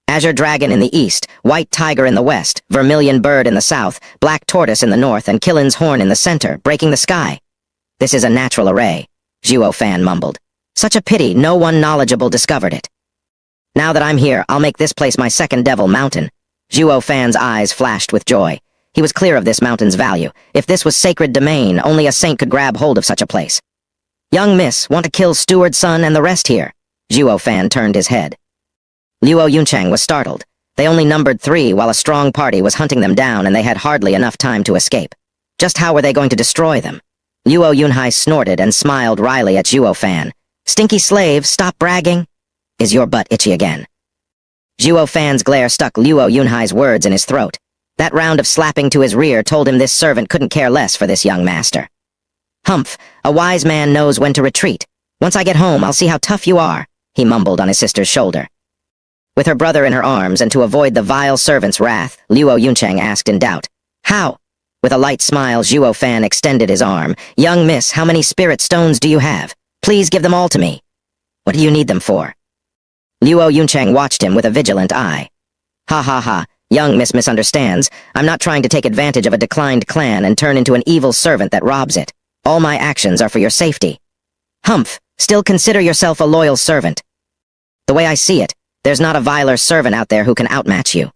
Speaker 1: Azure Dragon in the east, White Tiger in the west, Vermilion Bird in the south, Black Tortoise in the north, and Killin's Horn in the center, breaking the sky. This is a natural array, Zhuo Fan mumbled. Such a pity no one knowledgeable discovered it. Now that I'm here, I'll make this place my second Devil Mountain. Zhuo Fan's eyes flashed with joy. He was clear of this mountain's value. If this was sacred domain, only a saint could grab hold of such a place. Young miss, want to kill Steward's son and the rest here? Zhuo Fan turned his head. Luo Yunchang was startled. They only numbered 3 while a strong party was hunting them down and they had hardly enough time to escape. Just how were they going to destroy them? Luo Yunhai snorted and smiled wryly at Zhuo Fan. Stinky slave, stop bragging. Is your butt itchy again? Zhuo Fan's glare stuck Luo Yunhai's words in his throat. That round of slapping to his rear told him this servant couldn't care less for this young master. Humph, a wise man knows when to retreat. Once I get home, I'll see how tough you are, he mumbled on his sister's shoulder. With her brother in her arms and to avoid the vile servant's wrath, Luo Yunchang asked in doubt. How? With a light smile, Zhuo Fan extended his arm. Young miss, how many spirit stones do you have? Please give them all to me. What do you need them for? Luo Yunchang watched him with a vigilant eye. Ha ha ha, young miss misunderstands. I'm not trying to take advantage of a declined clan and turn into an evil servant that robs it. All my actions are for your safety. Humph, still consider yourself a loyal servant. The way I see it, there's not a viler servant out there who can outmatch you.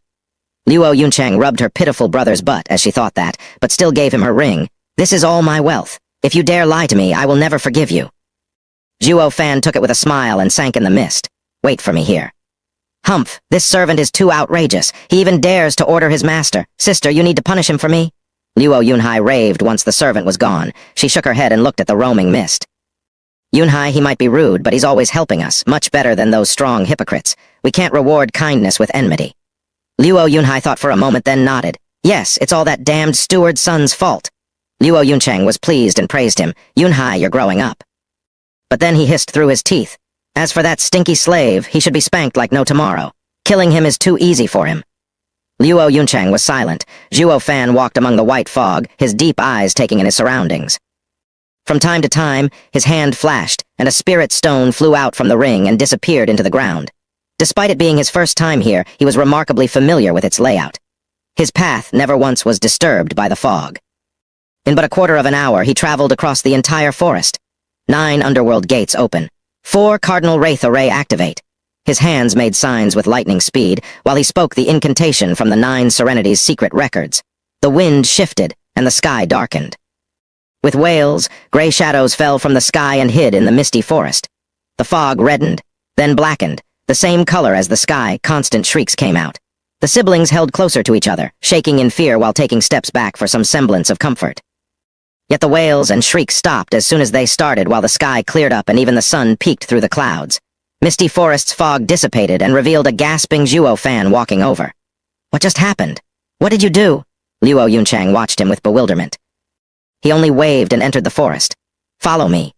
Speaker 1: Luo Yunchang rubbed her pitiful brother's butt as she thought that, but still gave him her ring. This is all my wealth. If you dare lie to me, I will never forgive you. Zhuo Fan took it with a smile and sank in the mist. Wait for me here. Humph, this servant is too outrageous. He even dares to order his master. Sister, you need to punish him for me? Luo Yunhai raved once the servant was gone. She shook her head and looked at the roaming mist. Yunhai, he might be rude, but he's always helping us, much better than those strong hypocrites. We can't reward kindness with enmity. Luo Yunhai thought for a moment, then nodded. Yes, it's all that damned steward's son's fault. Luo Yunchang was pleased and praised him. Yunhai, you're growing up. But then he hissed through his teeth. As for that stinky slave, he should be spanked like no tomorrow. Killing him is too easy for him. Luo Yunchang was silent. Zhuo Fan walked among the white fog, his deep eyes taking in his surroundings. From time to time, his hand flashed, and a spirit stone flew out from the ring and disappeared into the ground. Despite it being his first time here, he was remarkably familiar with its layout. His path never once was disturbed by the fog. In but a quarter of an hour, he traveled across the entire forest. 9 underworld gates open. 4 cardinal wraith array activate. His hands made signs with lightning speed, while he spoke the incantation from the 9 Serenities Secret Records. The wind shifted, and the sky darkened. With wails, gray shadows fell from the sky and hid in the misty forest. The fog reddened, then blackened. The same color as the sky, constant shrieks came out. The siblings held closer to each other, shaking in fear while taking steps back for some semblance of comfort. Yet the wails and shrieks stopped as soon as they started while the sky cleared up and even the sun peeked through the clouds. Misty Forest's fog dissipated and revealed a gasping Zhuo Fan walking over. What just happened? What did you do? Luo Yunchang watched him with bewilderment. He only waved and entered the forest. Follow me.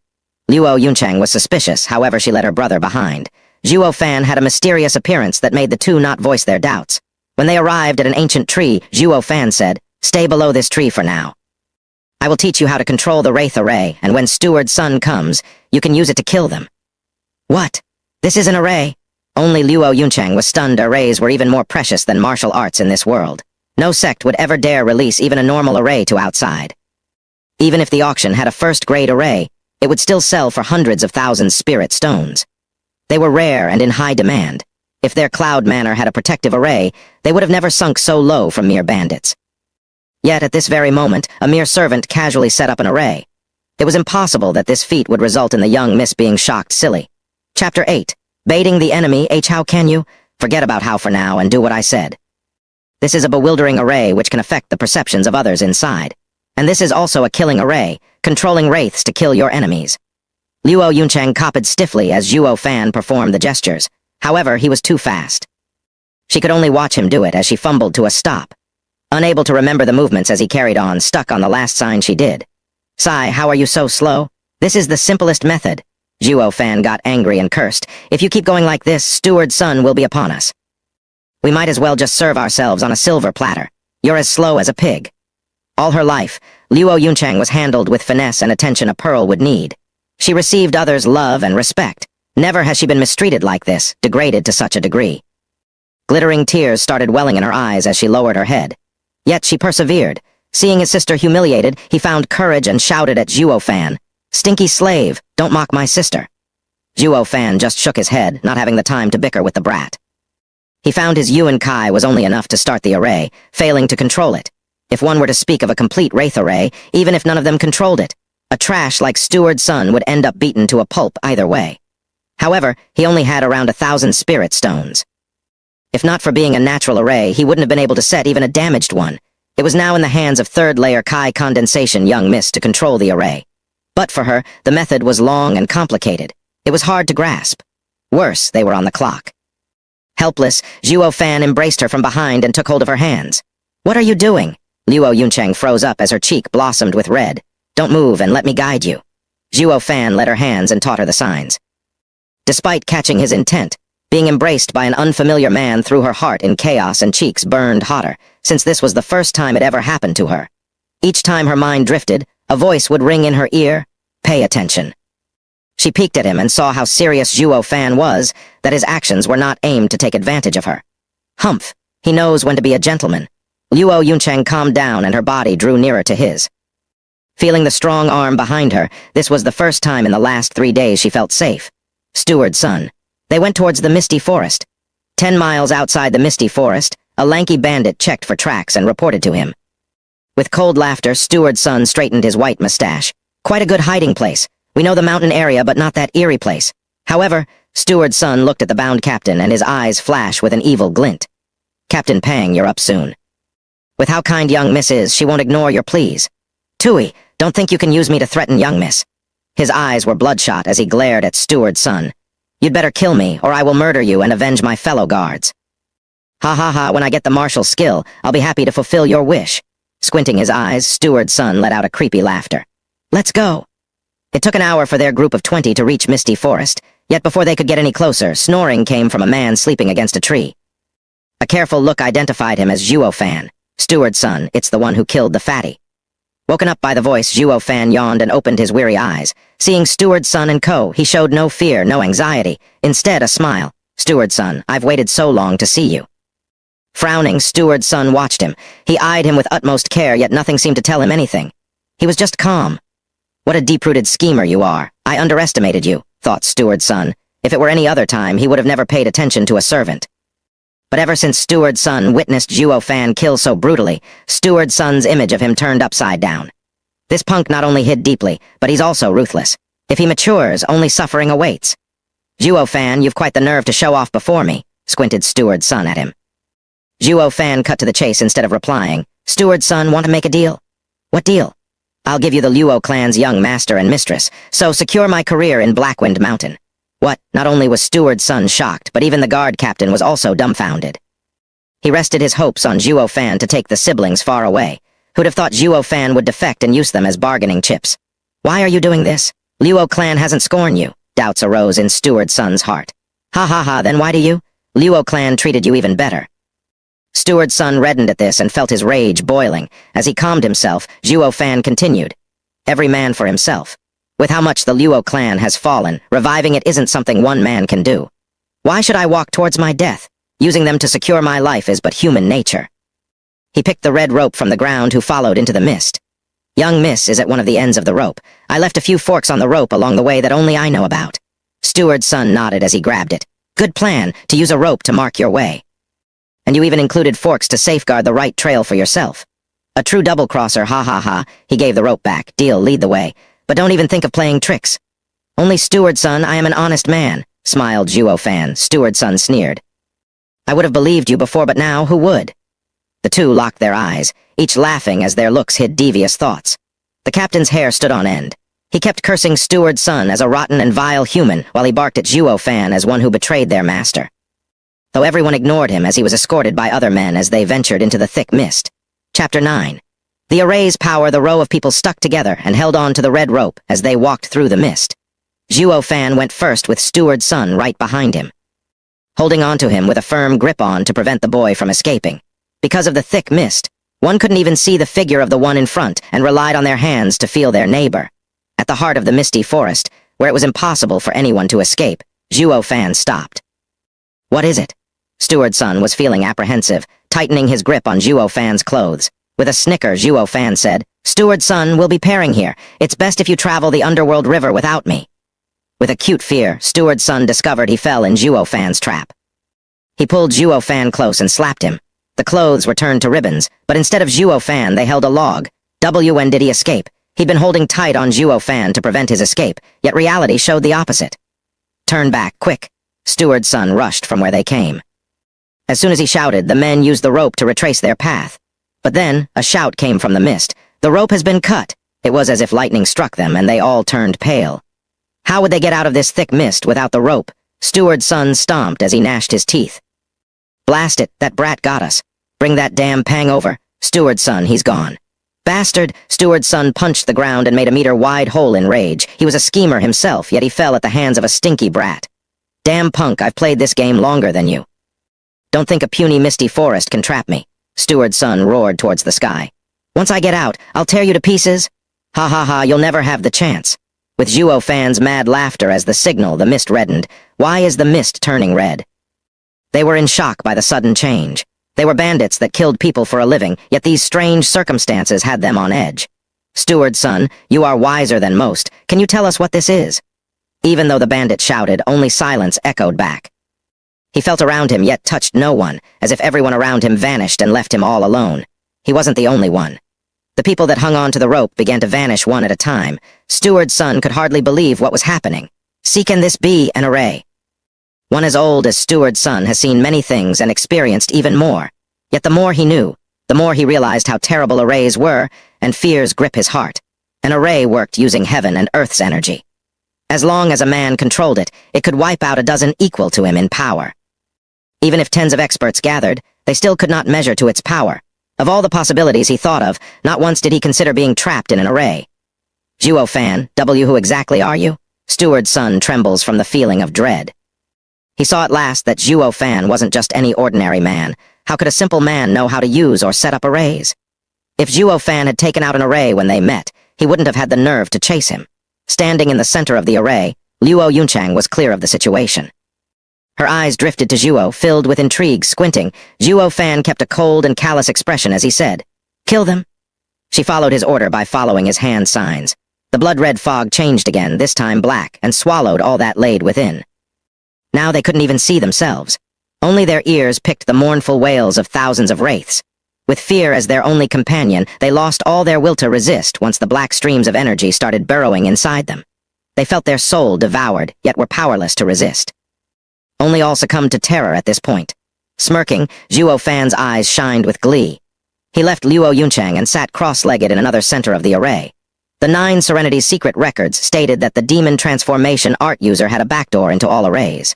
Speaker 1: Luo Yunchang was suspicious, however she let her brother behind. Zhuo Fan had a mysterious appearance that made the two not voice their doubts. When they arrived at an ancient tree, Zhuo Fan said, "Stay below this tree for now. I will teach you how to control the Wraith Array, and when Steward's son comes, you can use it to kill them." What? This is an array? Only Luo Yunchang was stunned. Arrays were even more precious than martial arts in this world. No sect would ever dare release even a normal array to outside. Even if the auction had a first-grade array, it would still sell for hundreds of thousands spirit stones. They were rare and in high demand. If their Cloud Manor had a protective array, they would have never sunk so low from mere bandits. Yet at this very moment, a mere servant casually set up an array. It was impossible that this feat would result in the young miss being shocked silly. Chapter 8. Baiting the enemy. How can you? Forget about how for now and do what I said. This is a bewildering array which can affect the perceptions of others inside. And this is also a killing array, controlling wraiths to kill your enemies. Luo Yunchang copied stiffly as Zhuo Fan performed the gestures. However, he was too fast. She could only watch him do it as she fumbled to a stop. Unable to remember the movements as he carried on, stuck on the last sign she did. "Sai, how are you so slow? This is the simplest method." Zhuo Fan got angry and cursed. "If you keep going like this, Steward's son will be upon us. We might as well just serve ourselves on a silver platter. You're as slow as a pig." All her life, Luo Yunchang was handled with finesse and attention a pearl would need. She received others' love and respect. Never has she been mistreated like this, degraded to such a degree. Glittering tears started welling in her eyes as she lowered her head. Yet she persevered. Seeing his sister humiliated, he found courage and shouted at Zhuo Fan, "Stinky slave, don't mock my sister." Zhuo Fan just shook his head, not having the time to bicker with the brat. He found his Yuan Kai was only enough to start the array, failing to control it. If one were to speak of a complete wraith array, even if none of them controlled it, a trash like Steward's son would end up beaten to a pulp either way. However, he only had around 1,000 spirit stones. If not for being a natural array, he wouldn't have been able to set even a damaged one. It was now in the hands of third-layer Kai condensation young miss to control the array. But for her, the method was long and complicated. It was hard to grasp. Worse, they were on the clock. Helpless, Zhuo Fan embraced her from behind and took hold of her hands. "What are you doing?" Luo Yunchang froze up as her cheek blossomed with red. "Don't move and let me guide you." Zhuo Fan led her hands and taught her the signs. Despite catching his intent, being embraced by an unfamiliar man threw her heart in chaos and cheeks burned hotter, since this was the first time it ever happened to her. Each time her mind drifted, a voice would ring in her ear, "Pay attention." She peeked at him and saw how serious Zhuo Fan was, that his actions were not aimed to take advantage of her. Humph, he knows when to be a gentleman. Luo Yunchang calmed down and her body drew nearer to his. Feeling the strong arm behind her, this was the first time in the last 3 days she felt safe. Steward's son. They went towards the Misty Forest. 10 miles outside the Misty Forest, a lanky bandit checked for tracks and reported to him. With cold laughter, Steward's son straightened his white mustache. "Quite a good hiding place. We know the mountain area, but not that eerie place." However, Steward's son looked at the bound captain and his eyes flashed with an evil glint. "Captain Pang, you're up soon. With how kind young miss is, she won't ignore your pleas. Tui, don't think you can use me to threaten young miss." His eyes were bloodshot as he glared at Steward's son. "You'd better kill me, or I will murder you and avenge my fellow guards." "Ha ha ha, when I get the martial skill, I'll be happy to fulfill your wish." Squinting his eyes, Steward's son let out a creepy laughter. "Let's go." It took an hour for their group of 20 to reach Misty Forest, yet before they could get any closer, snoring came from a man sleeping against a tree. A careful look identified him as Zhuo Fan. "Steward's son, it's the one who killed the fatty." Woken up by the voice, Zhuo Fan yawned and opened his weary eyes. Seeing Steward's son and co, he showed no fear, no anxiety, instead a smile. "Steward's son, I've waited so long to see you." Frowning, Steward's son watched him. He eyed him with utmost care, yet nothing seemed to tell him anything. He was just calm. "What a deep-rooted schemer you are. I underestimated you," thought Steward's son. If it were any other time, he would have never paid attention to a servant. But ever since Steward's son witnessed Zhuo Fan kill so brutally, Steward's son's image of him turned upside down. This punk not only hid deeply, but he's also ruthless. If he matures, only suffering awaits. "Zhuo Fan, you've quite the nerve to show off before me," squinted Steward's son at him. Zhuo Fan cut to the chase instead of replying. "Steward's son, want to make a deal?" "What deal?" "I'll give you the Luo Clan's young master and mistress, so secure my career in Blackwind Mountain. What? Not only was Steward's son shocked, but even the guard captain was also dumbfounded. He rested his hopes on Zhuo Fan to take the siblings far away. Who'd have thought Zhuo Fan would defect and use them as bargaining chips? Why are you doing this? Luo Clan hasn't scorned you. Doubts arose in Steward's son's heart. Ha ha ha, then why do you? Luo Clan treated you even better. Steward's son reddened at this and felt his rage boiling. As he calmed himself, Zhuo Fan continued. Every man for himself. With how much the Luo Clan has fallen, reviving it isn't something one man can do. Why should I walk towards my death? Using them to secure my life is but human nature. He picked the red rope from the ground, who followed into the mist. Young Miss is at one of the ends of the rope. I left a few forks on the rope along the way that only I know about. Steward's son nodded as he grabbed it. Good plan, to use a rope to mark your way. And you even included forks to safeguard the right trail for yourself. A true double-crosser, ha ha ha. He gave the rope back. Deal, lead the way. But don't even think of playing tricks. Only Steward's son, I am an honest man, smiled Zhuo Fan. Steward's son sneered. I would have believed you before, but now who would? The two locked their eyes, each laughing as their looks hid devious thoughts. The captain's hair stood on end. He kept cursing Steward's son as a rotten and vile human, while he barked at Zhuo Fan as one who betrayed their master. Though everyone ignored him as he was escorted by other men as they ventured into the thick mist. Chapter 9. The array's power, the row of people stuck together and held on to the red rope as they walked through the mist. Zhuo Fan went first with Steward's son right behind him, holding on to him with a firm grip on to prevent the boy from escaping. Because of the thick mist, one couldn't even see the figure of the one in front and relied on their hands to feel their neighbor. At the heart of the misty forest, where it was impossible for anyone to escape, Zhuo Fan stopped. What is it? Steward's son was feeling apprehensive, tightening his grip on Zhuo Fan's clothes. With a snicker, Zhuo Fan said, Steward's son, we'll be pairing here. It's best if you travel the underworld river without me. With acute fear, Steward's son discovered he fell in Zhuo Fan's trap. He pulled Zhuo Fan close and slapped him. The clothes were turned to ribbons, but instead of Zhuo Fan, they held a log. When did he escape? He'd been holding tight on Zhuo Fan to prevent his escape, yet reality showed the opposite. Turn back, quick. Steward's son rushed from where they came. As soon as he shouted, the men used the rope to retrace their path. But then, a shout came from the mist. The rope has been cut. It was as if lightning struck them, and they all turned pale. How would they get out of this thick mist without the rope? Steward's son stomped as he gnashed his teeth. Blast it, that brat got us. Bring that damn Pang over. Steward's son, he's gone. Bastard! Steward's son punched the ground and made a meter-wide hole in rage. He was a schemer himself, yet he fell at the hands of a stinky brat. Damn punk, I've played this game longer than you. Don't think a puny misty forest can trap me. Steward's son roared towards the sky. Once I get out, I'll tear you to pieces. Ha ha ha, you'll never have the chance. With Zhuo Fan's mad laughter as the signal, the mist reddened. Why is the mist turning red? They were in shock by the sudden change. They were bandits that killed people for a living, yet these strange circumstances had them on edge. Steward's son, you are wiser than most. Can you tell us what this is? Even though the bandit shouted, only silence echoed back. He felt around him, yet touched no one, as if everyone around him vanished and left him all alone. He wasn't the only one. The people that hung on to the rope began to vanish one at a time. Steward's son could hardly believe what was happening. See, can this be an array? One as old as Steward's son has seen many things and experienced even more. Yet the more he knew, the more he realized how terrible arrays were, and fears grip his heart. An array worked using heaven and earth's energy. As long as a man controlled it, it could wipe out a dozen equal to him in power. Even if tens of experts gathered, they still could not measure to its power. Of all the possibilities he thought of, not once did he consider being trapped in an array. Zhuo Fan, who exactly are you? Steward's son trembles from the feeling of dread. He saw at last that Zhuo Fan wasn't just any ordinary man. How could a simple man know how to use or set up arrays? If Zhuo Fan had taken out an array when they met, he wouldn't have had the nerve to chase him. Standing in the center of the array, Luo Yunchang was clear of the situation. Her eyes drifted to Zhuo, filled with intrigue, squinting. Zhuo Fan kept a cold and callous expression as he said, "Kill them." She followed his order by following his hand signs. The blood-red fog changed again, this time black, and swallowed all that laid within. Now they couldn't even see themselves. Only their ears picked the mournful wails of thousands of wraiths. With fear as their only companion, they lost all their will to resist once the black streams of energy started burrowing inside them. They felt their soul devoured, yet were powerless to resist. Only all succumbed to terror at this point. Smirking, Zhuo Fan's eyes shined with glee. He left Luo Yunchang and sat cross-legged in another center of the array. The Nine Serenities Secret Records stated that the demon transformation art user had a backdoor into all arrays.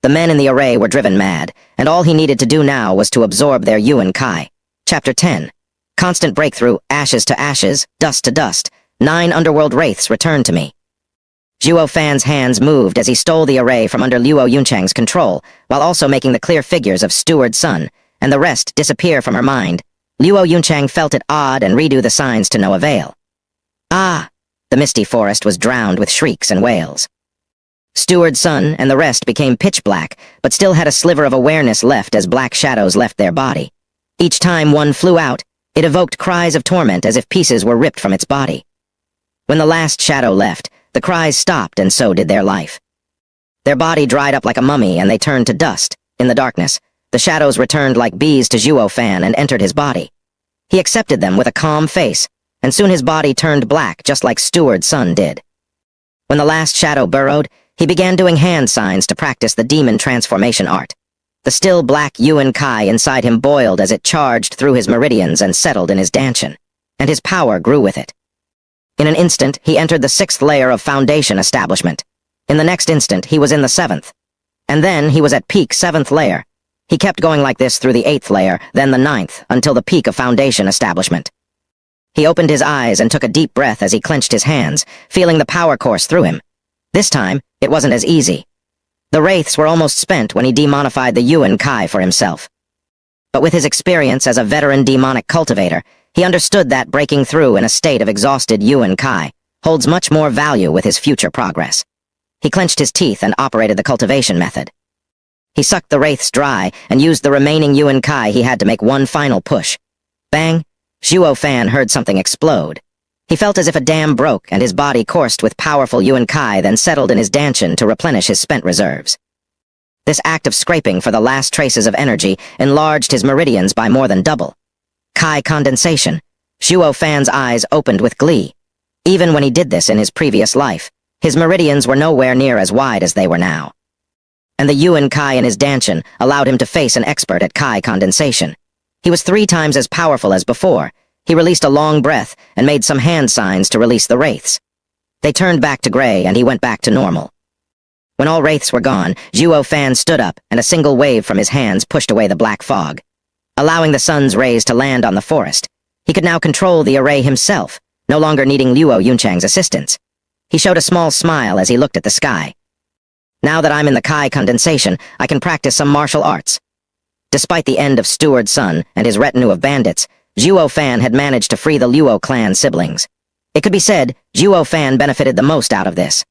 Speaker 1: The men in the array were driven mad, and all he needed to do now was to absorb their Yuan Kai. Chapter 10. Constant breakthrough, ashes to ashes, dust to dust. 9 underworld wraiths returned to me. Zhuo Fan's hands moved as he stole the array from under Luo Yunchang's control, while also making the clear figures of Steward Sun, and the rest disappear from her mind. Luo Yunchang felt it odd and redo the signs to no avail. Ah! The misty forest was drowned with shrieks and wails. Steward Sun and the rest became pitch black, but still had a sliver of awareness left as black shadows left their body. Each time one flew out, it evoked cries of torment as if pieces were ripped from its body. When the last shadow left, the cries stopped and so did their life. Their body dried up like a mummy and they turned to dust. In the darkness, the shadows returned like bees to Zhuo Fan and entered his body. He accepted them with a calm face, and soon his body turned black just like Steward Sun did. When the last shadow burrowed, he began doing hand signs to practice the demon transformation art. The still black Yuan Kai inside him boiled as it charged through his meridians and settled in his dantian, and his power grew with it. In an instant, he entered the 6th layer of foundation establishment. In the next instant, he was in the 7th. And then he was at peak 7th layer. He kept going like this through the 8th layer, then the 9th, until the peak of foundation establishment. He opened his eyes and took a deep breath as he clenched his hands, feeling the power course through him. This time, it wasn't as easy. The wraiths were almost spent when he demonified the Yuan Kai for himself. But with his experience as a veteran demonic cultivator, he understood that breaking through in a state of exhausted Yuan Kai holds much more value with his future progress. He clenched his teeth and operated the cultivation method. He sucked the wraiths dry and used the remaining Yuan Kai he had to make one final push. Bang! Zhuo Fan heard something explode. He felt as if a dam broke and his body coursed with powerful Yuan Kai, then settled in his dantian to replenish his spent reserves. This act of scraping for the last traces of energy enlarged his meridians by more than double. Kai condensation. Zhuo Fan's eyes opened with glee. Even when he did this in his previous life, his meridians were nowhere near as wide as they were now. And the Yuan Kai in his dantian allowed him to face an expert at Kai condensation. He was 3 times as powerful as before. He released a long breath and made some hand signs to release the wraiths. They turned back to gray and he went back to normal. When all wraiths were gone, Zhuo Fan stood up and a single wave from his hands pushed away the black fog, allowing the sun's rays to land on the forest. He could now control the array himself, no longer needing Luo Yunchang's assistance. He showed a small smile as he looked at the sky. Now that I'm in the Kai condensation, I can practice some martial arts. Despite the end of Steward Sun and his retinue of bandits, Zhuo Fan had managed to free the Luo Clan siblings. It could be said, Zhuo Fan benefited the most out of this.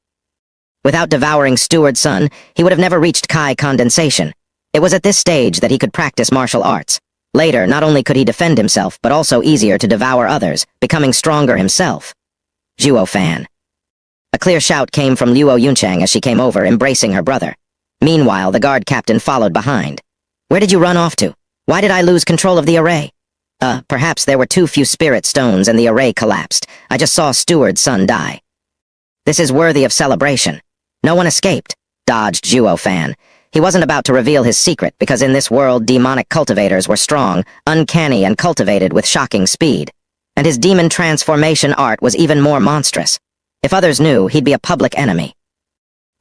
Speaker 1: Without devouring Steward Sun, he would have never reached Kai condensation. It was at this stage that he could practice martial arts. Later, not only could he defend himself, but also easier to devour others, becoming stronger himself. Zhuo Fan. A clear shout came from Luo Yunchang as she came over, embracing her brother. Meanwhile, the guard captain followed behind. Where did you run off to? Why did I lose control of the array? Perhaps there were too few spirit stones and the array collapsed. I just saw Steward Sun die. This is worthy of celebration. No one escaped, dodged Zhuo Fan. He wasn't about to reveal his secret because in this world demonic cultivators were strong, uncanny, and cultivated with shocking speed. And his demon transformation art was even more monstrous. If others knew, he'd be a public enemy.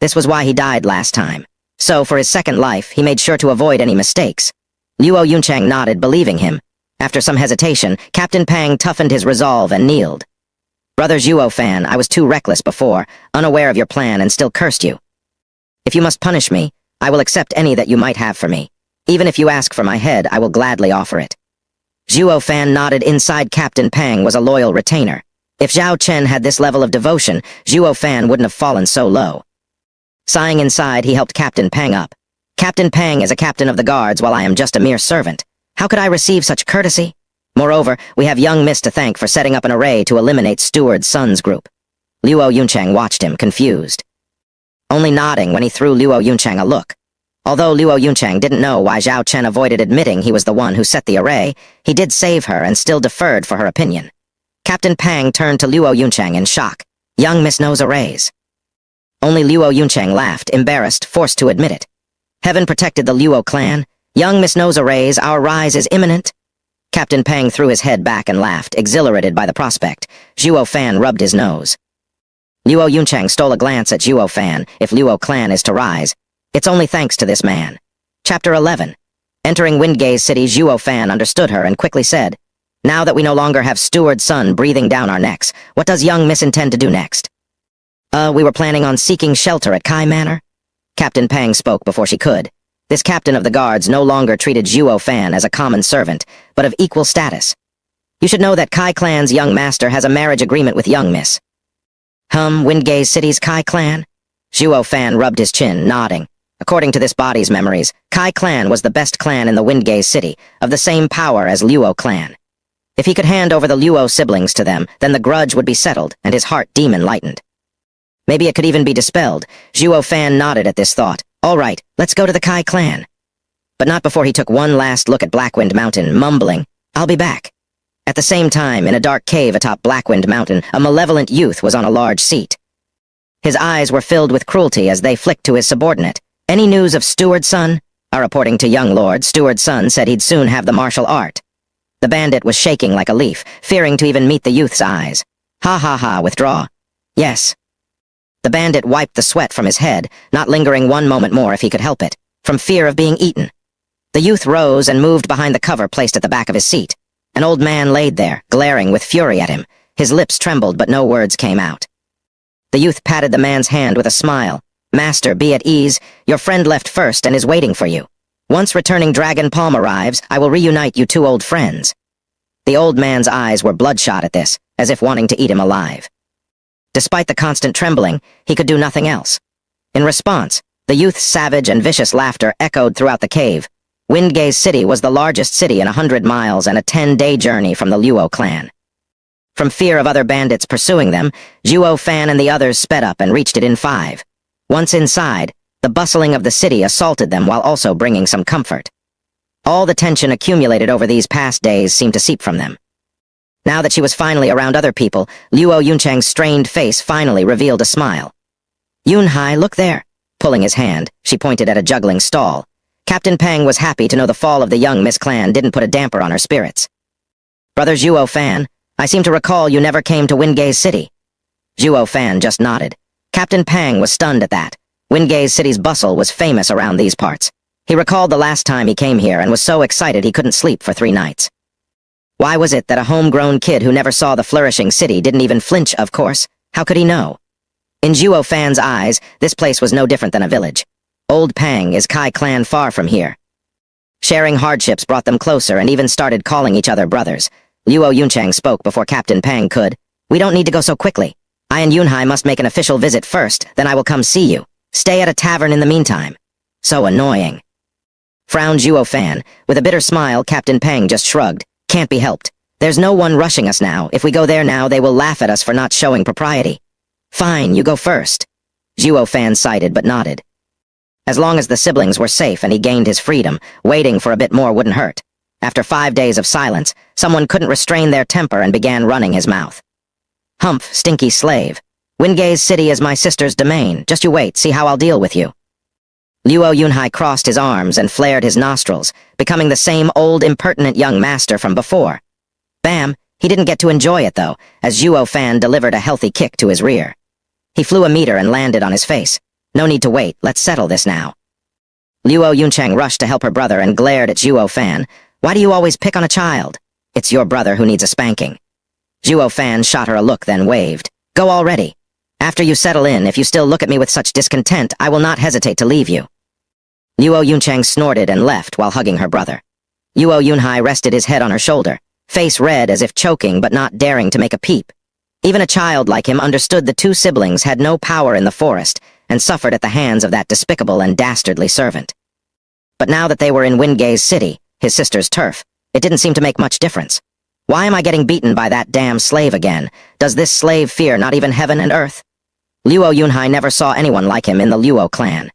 Speaker 1: This was why he died last time. So, for his second life, he made sure to avoid any mistakes. Luo Yunchang nodded, believing him. After some hesitation, Captain Pang toughened his resolve and kneeled. Brother Zhuo Fan, I was too reckless before, unaware of your plan, and still cursed you. If you must punish me, I will accept any that you might have for me. Even if you ask for my head, I will gladly offer it. Zhuo Fan nodded. Inside Captain Pang was a loyal retainer. If Zhao Chen had this level of devotion, Zhuo Fan wouldn't have fallen so low. Sighing inside, he helped Captain Pang up. Captain Pang is a captain of the guards while I am just a mere servant. How could I receive such courtesy? Moreover, we have young Miss to thank for setting up an array to eliminate Steward Sun's group. Luo Yunchang watched him, confused, only nodding when he threw Luo Yunchang a look. Although Luo Yunchang didn't know why Zhao Chen avoided admitting he was the one who set the array, he did save her and still deferred for her opinion. Captain Pang turned to Luo Yunchang in shock. Young Miss knows arrays. Only Luo Yunchang laughed, embarrassed, forced to admit it. Heaven protected the Luo Clan. Young Miss knows arrays, our rise is imminent. Captain Peng threw his head back and laughed, exhilarated by the prospect. Zhuo Fan rubbed his nose. Luo Yuncheng stole a glance at Zhuo Fan. If Luo Clan is to rise, it's only thanks to this man. Chapter 11. Entering Windgaze City, Zhuo Fan understood her and quickly said, "Now that we no longer have Steward Sun breathing down our necks, what does young Miss intend to do next?" We were planning on seeking shelter at Kai Manor." Captain Peng spoke before she could. This captain of the guards no longer treated Zhuo Fan as a common servant, but of equal status. "You should know that Kai Clan's young master has a marriage agreement with young Miss." Windgaze City's Kai Clan? Zhuo Fan rubbed his chin, nodding. According to this body's memories, Kai Clan was the best clan in the Windgaze City, of the same power as Luo Clan. If he could hand over the Luo siblings to them, then the grudge would be settled, and his heart demon lightened. Maybe it could even be dispelled. Zhuo Fan nodded at this thought. "All right, let's go to the Kai Clan." But not before he took one last look at Blackwind Mountain, mumbling, "I'll be back." At the same time, in a dark cave atop Blackwind Mountain, a malevolent youth was on a large seat. His eyes were filled with cruelty as they flicked to his subordinate. "Any news of Steward Sun?" Reporting to young Lord, Steward Sun said he'd soon have the martial art. The bandit was shaking like a leaf, fearing to even meet the youth's eyes. "Ha ha ha, withdraw." "Yes." The bandit wiped the sweat from his head, not lingering one moment more if he could help it, from fear of being eaten. The youth rose and moved behind the cover placed at the back of his seat. An old man laid there, glaring with fury at him. His lips trembled, but no words came out. The youth patted the man's hand with a smile. "Master, be at ease. Your friend left first and is waiting for you. Once returning Dragon Palm arrives, I will reunite you two old friends." The old man's eyes were bloodshot at this, as if wanting to eat him alive. Despite the constant trembling, he could do nothing else. In response, the youth's savage and vicious laughter echoed throughout the cave. Windgaze City was the largest city in 100 miles and a 10-day journey from the Luo Clan. From fear of other bandits pursuing them, Zhuo Fan and the others sped up and reached it in 5. Once inside, the bustling of the city assaulted them while also bringing some comfort. All the tension accumulated over these past days seemed to seep from them. Now that she was finally around other people, Luo Yuncheng's strained face finally revealed a smile. "Yunhai, look there." Pulling his hand, she pointed at a juggling stall. Captain Peng was happy to know the fall of the young Miss Clan didn't put a damper on her spirits. "Brother Zhuo Fan, I seem to recall you never came to Windgaze City." Zhuo Fan just nodded. Captain Peng was stunned at that. Windgaze City's bustle was famous around these parts. He recalled the last time he came here and was so excited he couldn't sleep for 3 nights. Why was it that a homegrown kid who never saw the flourishing city didn't even flinch, of course? How could he know? In Zhuo Fan's eyes, this place was no different than a village. Old Pang is Kai Clan far from here. Sharing hardships brought them closer and even started calling each other brothers. Luo Yuncheng spoke before Captain Pang could. "We don't need to go so quickly. I and Yunhai must make an official visit first, then I will come see you. Stay at a tavern in the meantime." "So annoying." Frowned Zhuo Fan. With a bitter smile, Captain Pang just shrugged. "Can't be helped. There's no one rushing us now. If we go there now, they will laugh at us for not showing propriety." "Fine, you go first." Zhuo Fan sighed but nodded. As long as the siblings were safe and he gained his freedom, waiting for a bit more wouldn't hurt. After 5 days of silence, someone couldn't restrain their temper and began running his mouth. "Humph, stinky slave. Windgaze City is my sister's domain. Just you wait, see how I'll deal with you." Luo Yunhai crossed his arms and flared his nostrils, becoming the same old impertinent young master from before. Bam! He didn't get to enjoy it, though, as Zhuo Fan delivered a healthy kick to his rear. He flew a meter and landed on his face. "No need to wait, let's settle this now." Luo Yuncheng rushed to help her brother and glared at Zhuo Fan. "Why do you always pick on a child? It's your brother who needs a spanking." Zhuo Fan shot her a look, then waved. "Go already. After you settle in, if you still look at me with such discontent, I will not hesitate to leave you." Luo Yuncheng snorted and left while hugging her brother. Luo Yunhai rested his head on her shoulder, face red as if choking but not daring to make a peep. Even a child like him understood the two siblings had no power in the forest and suffered at the hands of that despicable and dastardly servant. But now that they were in Windgaze City, his sister's turf, it didn't seem to make much difference. Why am I getting beaten by that damn slave again? Does this slave fear not even heaven and earth? Luo Yunhai never saw anyone like him in the Luo Clan.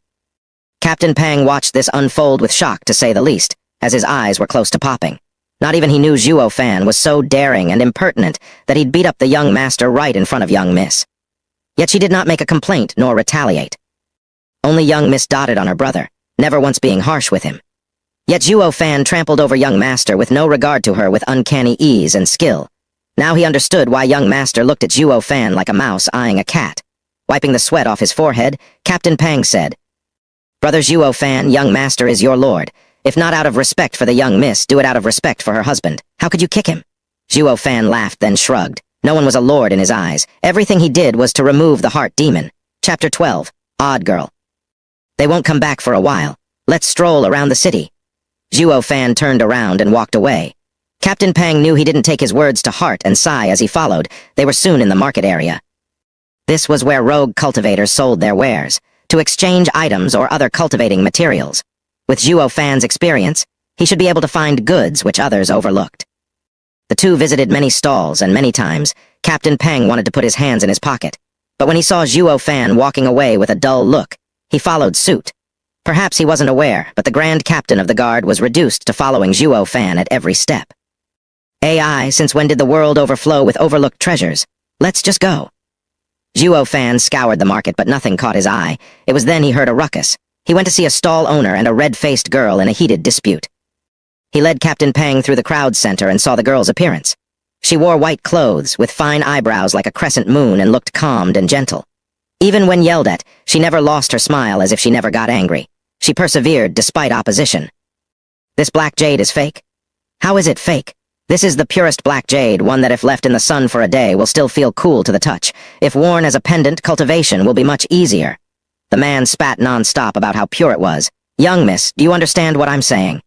Speaker 1: Captain Pang watched this unfold with shock, to say the least, as his eyes were close to popping. Not even he knew Zhuo Fan was so daring and impertinent that he'd beat up the young master right in front of young Miss. Yet she did not make a complaint nor retaliate. Only young Miss dotted on her brother, never once being harsh with him. Yet Zhuo Fan trampled over young master with no regard to her with uncanny ease and skill. Now he understood why young master looked at Zhuo Fan like a mouse eyeing a cat. Wiping the sweat off his forehead, Captain Pang said, "Brother Zhuo Fan, young master is your lord. If not out of respect for the young miss, do it out of respect for her husband. How could you kick him?" Zhuo Fan laughed, then shrugged. No one was a lord in his eyes. Everything he did was to remove the heart demon. Chapter 12. Odd Girl. They won't come back for a while. Let's stroll around the city. Zhuo Fan turned around and walked away. Captain Pang knew he didn't take his words to heart and sigh as he followed. They were soon in the market area. This was where rogue cultivators sold their wares, to exchange items or other cultivating materials. With Zhuo Fan's experience, he should be able to find goods which others overlooked. The two visited many stalls, and many times, Captain Pang wanted to put his hands in his pocket. But when he saw Zhuo Fan walking away with a dull look, he followed suit. Perhaps he wasn't aware, but the Grand Captain of the Guard was reduced to following Zhuo Fan at every step. AI, since when did the world overflow with overlooked treasures? Let's just go. Zhuo Fan scoured the market, but nothing caught his eye. It was then he heard a ruckus. He went to see a stall owner and a red-faced girl in a heated dispute. He led Captain Pang through the crowd center and saw the girl's appearance. She wore white clothes, with fine eyebrows like a crescent moon, and looked calmed and gentle. Even when yelled at, she never lost her smile, as if she never got angry. She persevered despite opposition. "This black jade is fake?" "How is it fake? This is the purest black jade, one that if left in the sun for a day will still feel cool to the touch. If worn as a pendant, cultivation will be much easier." The man spat non-stop about how pure it was. "Young miss, do you understand what I'm saying?"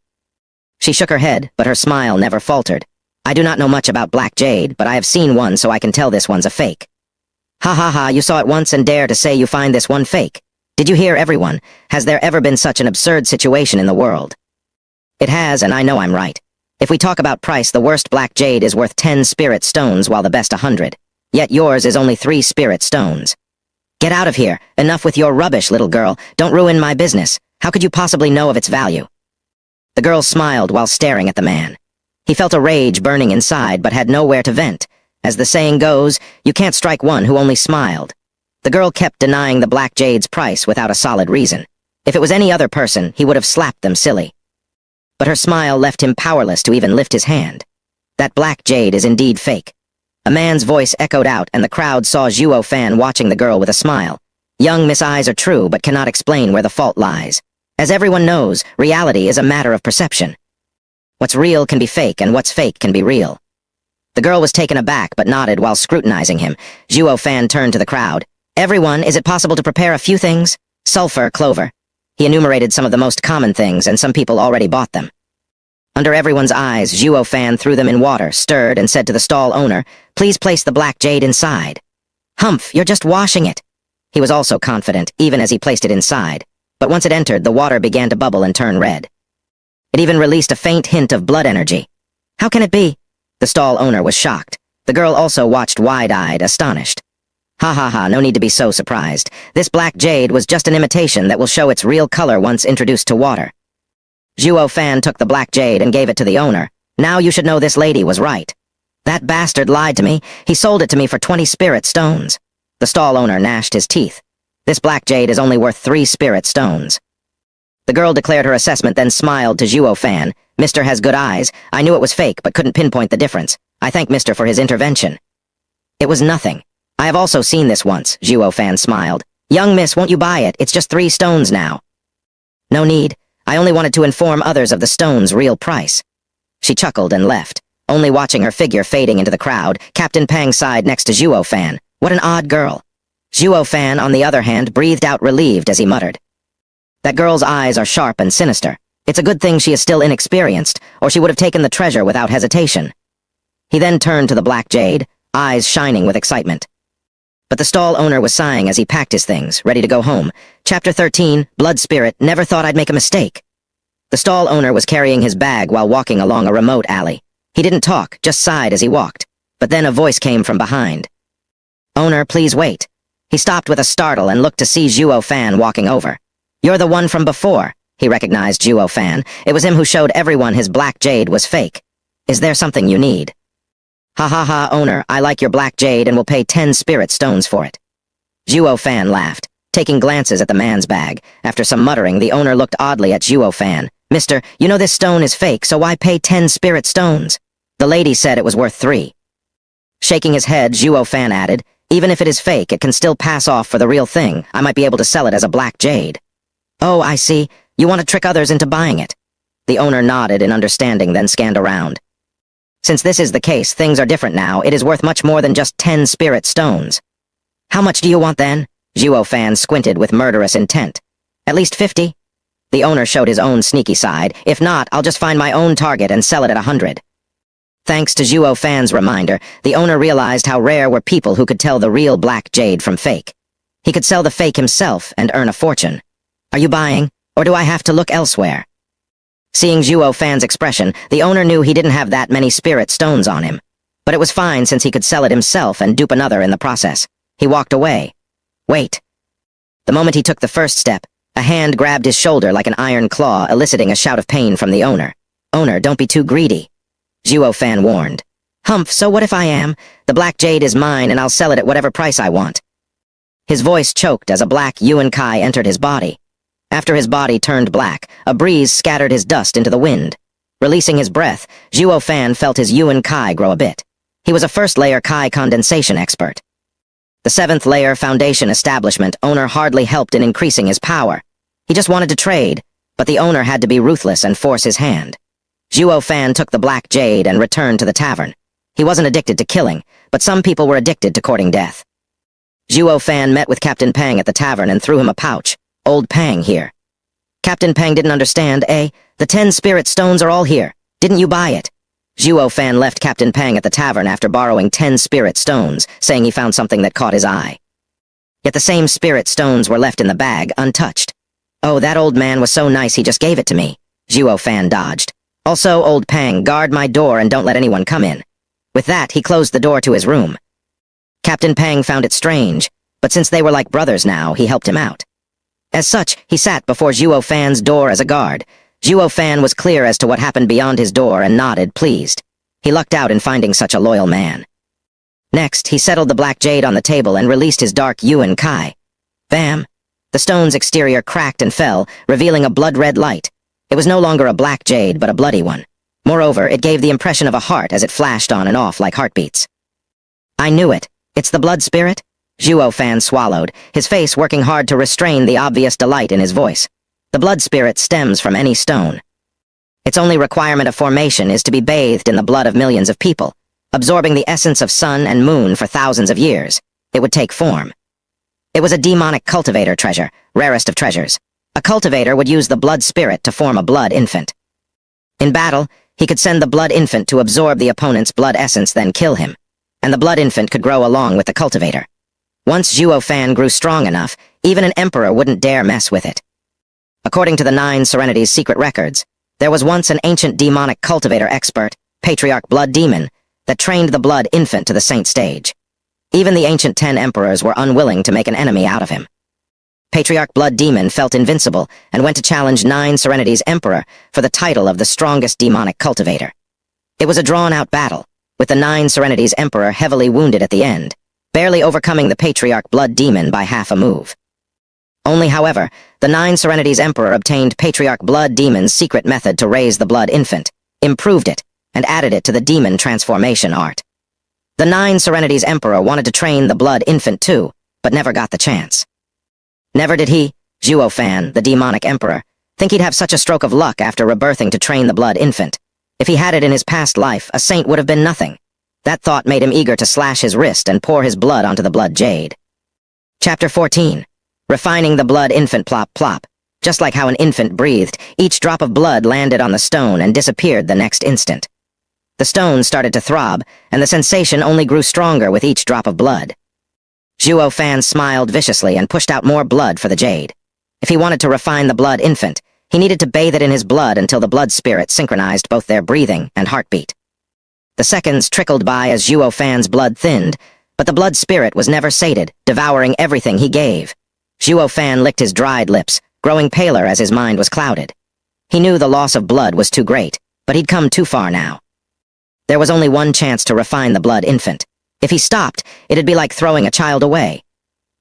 Speaker 1: She shook her head, but her smile never faltered. "I do not know much about black jade, but I have seen one, so I can tell this one's a fake." "Ha ha ha, you saw it once and dare to say you find this one fake? Did you hear, everyone? Has there ever been such an absurd situation in the world?" "It has, and I know I'm right. If we talk about price, the worst black jade is worth 10 spirit stones, while the best 100. Yet yours is only 3 spirit stones. Get out of here. Enough with your rubbish, little girl. Don't ruin my business. How could you possibly know of its value?" The girl smiled while staring at the man. He felt a rage burning inside, but had nowhere to vent. As the saying goes, you can't strike one who only smiled. The girl kept denying the black jade's price without a solid reason. If it was any other person, he would have slapped them silly. But her smile left him powerless to even lift his hand. "That black jade is indeed fake." A man's voice echoed out, and the crowd saw Zhuo Fan watching the girl with a smile. Young Miss eyes are true, but cannot explain where the fault lies. As everyone knows, reality is a matter of perception. What's real can be fake, and what's fake can be real. The girl was taken aback, but nodded while scrutinizing him. Zhuo Fan turned to the crowd. "Everyone, is it possible to prepare a few things? Sulfur, clover." He enumerated some of the most common things, and some people already bought them. Under everyone's eyes, Zhuo Fan threw them in water, stirred, and said to the stall owner, "Please place the black jade inside." "Humph, you're just washing it." He was also confident, even as he placed it inside. But once it entered, the water began to bubble and turn red. It even released a faint hint of blood energy. "How can it be?" The stall owner was shocked. The girl also watched wide-eyed, astonished. "Ha ha ha, no need to be so surprised. This black jade was just an imitation that will show its real color once introduced to water." Zhuo Fan took the black jade and gave it to the owner. "Now you should know this lady was right. That bastard lied to me. He sold it to me for 20 spirit stones." The stall owner gnashed his teeth. "This black jade is only worth 3 spirit stones." The girl declared her assessment, then smiled to Zhuo Fan. "Mister has good eyes. I knew it was fake, but couldn't pinpoint the difference. I thank Mister for his intervention." "It was nothing. I have also seen this once," Zhuo Fan smiled. "Young miss, won't you buy it? It's just 3 stones now." "No need. I only wanted to inform others of the stone's real price." She chuckled and left. Only watching her figure fading into the crowd, Captain Pang sighed next to Zhuo Fan. What an odd girl. Zhuo Fan, on the other hand, breathed out relieved as he muttered, "That girl's eyes are sharp and sinister. It's a good thing she is still inexperienced, or she would have taken the treasure without hesitation." He then turned to the black jade, eyes shining with excitement. But the stall owner was sighing as he packed his things, ready to go home. Chapter 13, Blood Spirit, never thought I'd make a mistake. The stall owner was carrying his bag while walking along a remote alley. He didn't talk, just sighed as he walked. But then a voice came from behind. "Owner, please wait." He stopped with a startle and looked to see Zhuo Fan walking over. "You're the one from before." He recognized Zhuo Fan. It was him who showed everyone his black jade was fake. "Is there something you need?" "Ha ha ha, owner, I like your black jade and will pay 10 spirit stones for it." Zhuo Fan laughed, taking glances at the man's bag. After some muttering, the owner looked oddly at Zhuo Fan. "Mister, you know this stone is fake, so why pay 10 spirit stones?" The lady said it was worth 3. Shaking his head, Zhuo Fan added, "Even if it is fake, it can still pass off for the real thing. I might be able to sell it as a black jade." "Oh, I see. You want to trick others into buying it." The owner nodded in understanding, then scanned around. "Since this is the case, things are different now. It is worth much more than just 10 spirit stones." "How much do you want then?" Zhuo Fan squinted with murderous intent. "At least 50? The owner showed his own sneaky side. "If not, I'll just find my own target and sell it at 100. Thanks to Zhuo Fan's reminder, the owner realized how rare were people who could tell the real black jade from fake. He could sell the fake himself and earn a fortune. "Are you buying, or do I have to look elsewhere?" Seeing Zhuo Fan's expression, the owner knew he didn't have that many spirit stones on him. But it was fine since he could sell it himself and dupe another in the process. He walked away. "Wait." The moment he took the first step, a hand grabbed his shoulder like an iron claw, eliciting a shout of pain from the owner. "Owner, don't be too greedy," Zhuo Fan warned. "Humph, so what if I am? The black jade is mine and I'll sell it at whatever price I want." His voice choked as a black Yuan Kai entered his body. After his body turned black, a breeze scattered his dust into the wind. Releasing his breath, Zhuo Fan felt his Yuan Kai grow a bit. He was a first-layer Kai condensation expert. The 7th-layer foundation establishment owner hardly helped in increasing his power. He just wanted to trade, but the owner had to be ruthless and force his hand. Zhuo Fan took the black jade and returned to the tavern. He wasn't addicted to killing, but some people were addicted to courting death. Zhuo Fan met with Captain Peng at the tavern and threw him a pouch. "Old Peng here." Captain Peng didn't understand. The 10 spirit stones are all here. Didn't you buy it?" Zhuo Fan left Captain Peng at the tavern after borrowing 10 spirit stones, saying he found something that caught his eye. Yet the same spirit stones were left in the bag, untouched. "Oh, that old man was so nice he just gave it to me." Zhuo Fan dodged. "Also, Old Peng, guard my door and don't let anyone come in." With that, he closed the door to his room. Captain Peng found it strange, but since they were like brothers now, he helped him out. As such, he sat before Zhuo Fan's door as a guard. Zhuo Fan was clear as to what happened beyond his door and nodded, pleased. He lucked out in finding such a loyal man. Next, he settled the black jade on the table and released his dark Yuan Kai. Bam! The stone's exterior cracked and fell, revealing a blood-red light. It was no longer a black jade, but a bloody one. Moreover, it gave the impression of a heart as it flashed on and off like heartbeats. "I knew it. It's the blood spirit?" Zhuo Fan swallowed, his face working hard to restrain the obvious delight in his voice. The blood spirit stems from any stone. Its only requirement of formation is to be bathed in the blood of millions of people, absorbing the essence of sun and moon for thousands of years. It would take form. It was a demonic cultivator treasure, rarest of treasures. A cultivator would use the blood spirit to form a blood infant. In battle, he could send the blood infant to absorb the opponent's blood essence, then kill him, and the blood infant could grow along with the cultivator. Once Zhuo Fan grew strong enough, even an emperor wouldn't dare mess with it. According to the Nine Serenities Secret Records, there was once an ancient demonic cultivator expert, Patriarch Blood Demon, that trained the blood infant to the saint stage. Even the ancient 10 emperors were unwilling to make an enemy out of him. Patriarch Blood Demon felt invincible and went to challenge Nine Serenities Emperor for the title of the strongest demonic cultivator. It was a drawn-out battle, with the Nine Serenities Emperor heavily wounded at the end, barely overcoming the Patriarch Blood Demon by half a move. Only, however, the Nine Serenities Emperor obtained Patriarch Blood Demon's secret method to raise the blood infant, improved it, and added it to the demon transformation art. The Nine Serenities Emperor wanted to train the blood infant too, but never got the chance. Never did he, Zhuo Fan, the demonic emperor, think he'd have such a stroke of luck after rebirthing to train the blood infant. If he had it in his past life, a saint would have been nothing. That thought made him eager to slash his wrist and pour his blood onto the blood jade. Chapter 14. Refining the blood infant. Plop plop. Just like how an infant breathed, each drop of blood landed on the stone and disappeared the next instant. The stone started to throb, and the sensation only grew stronger with each drop of blood. Zhuo Fan smiled viciously and pushed out more blood for the jade. If he wanted to refine the blood infant, he needed to bathe it in his blood until the blood spirit synchronized both their breathing and heartbeat. The seconds trickled by as Zhuo Fan's blood thinned, but the blood spirit was never sated, devouring everything he gave. Zhuo Fan licked his dried lips, growing paler as his mind was clouded. He knew the loss of blood was too great, but he'd come too far now. There was only one chance to refine the blood infant. If he stopped, it'd be like throwing a child away.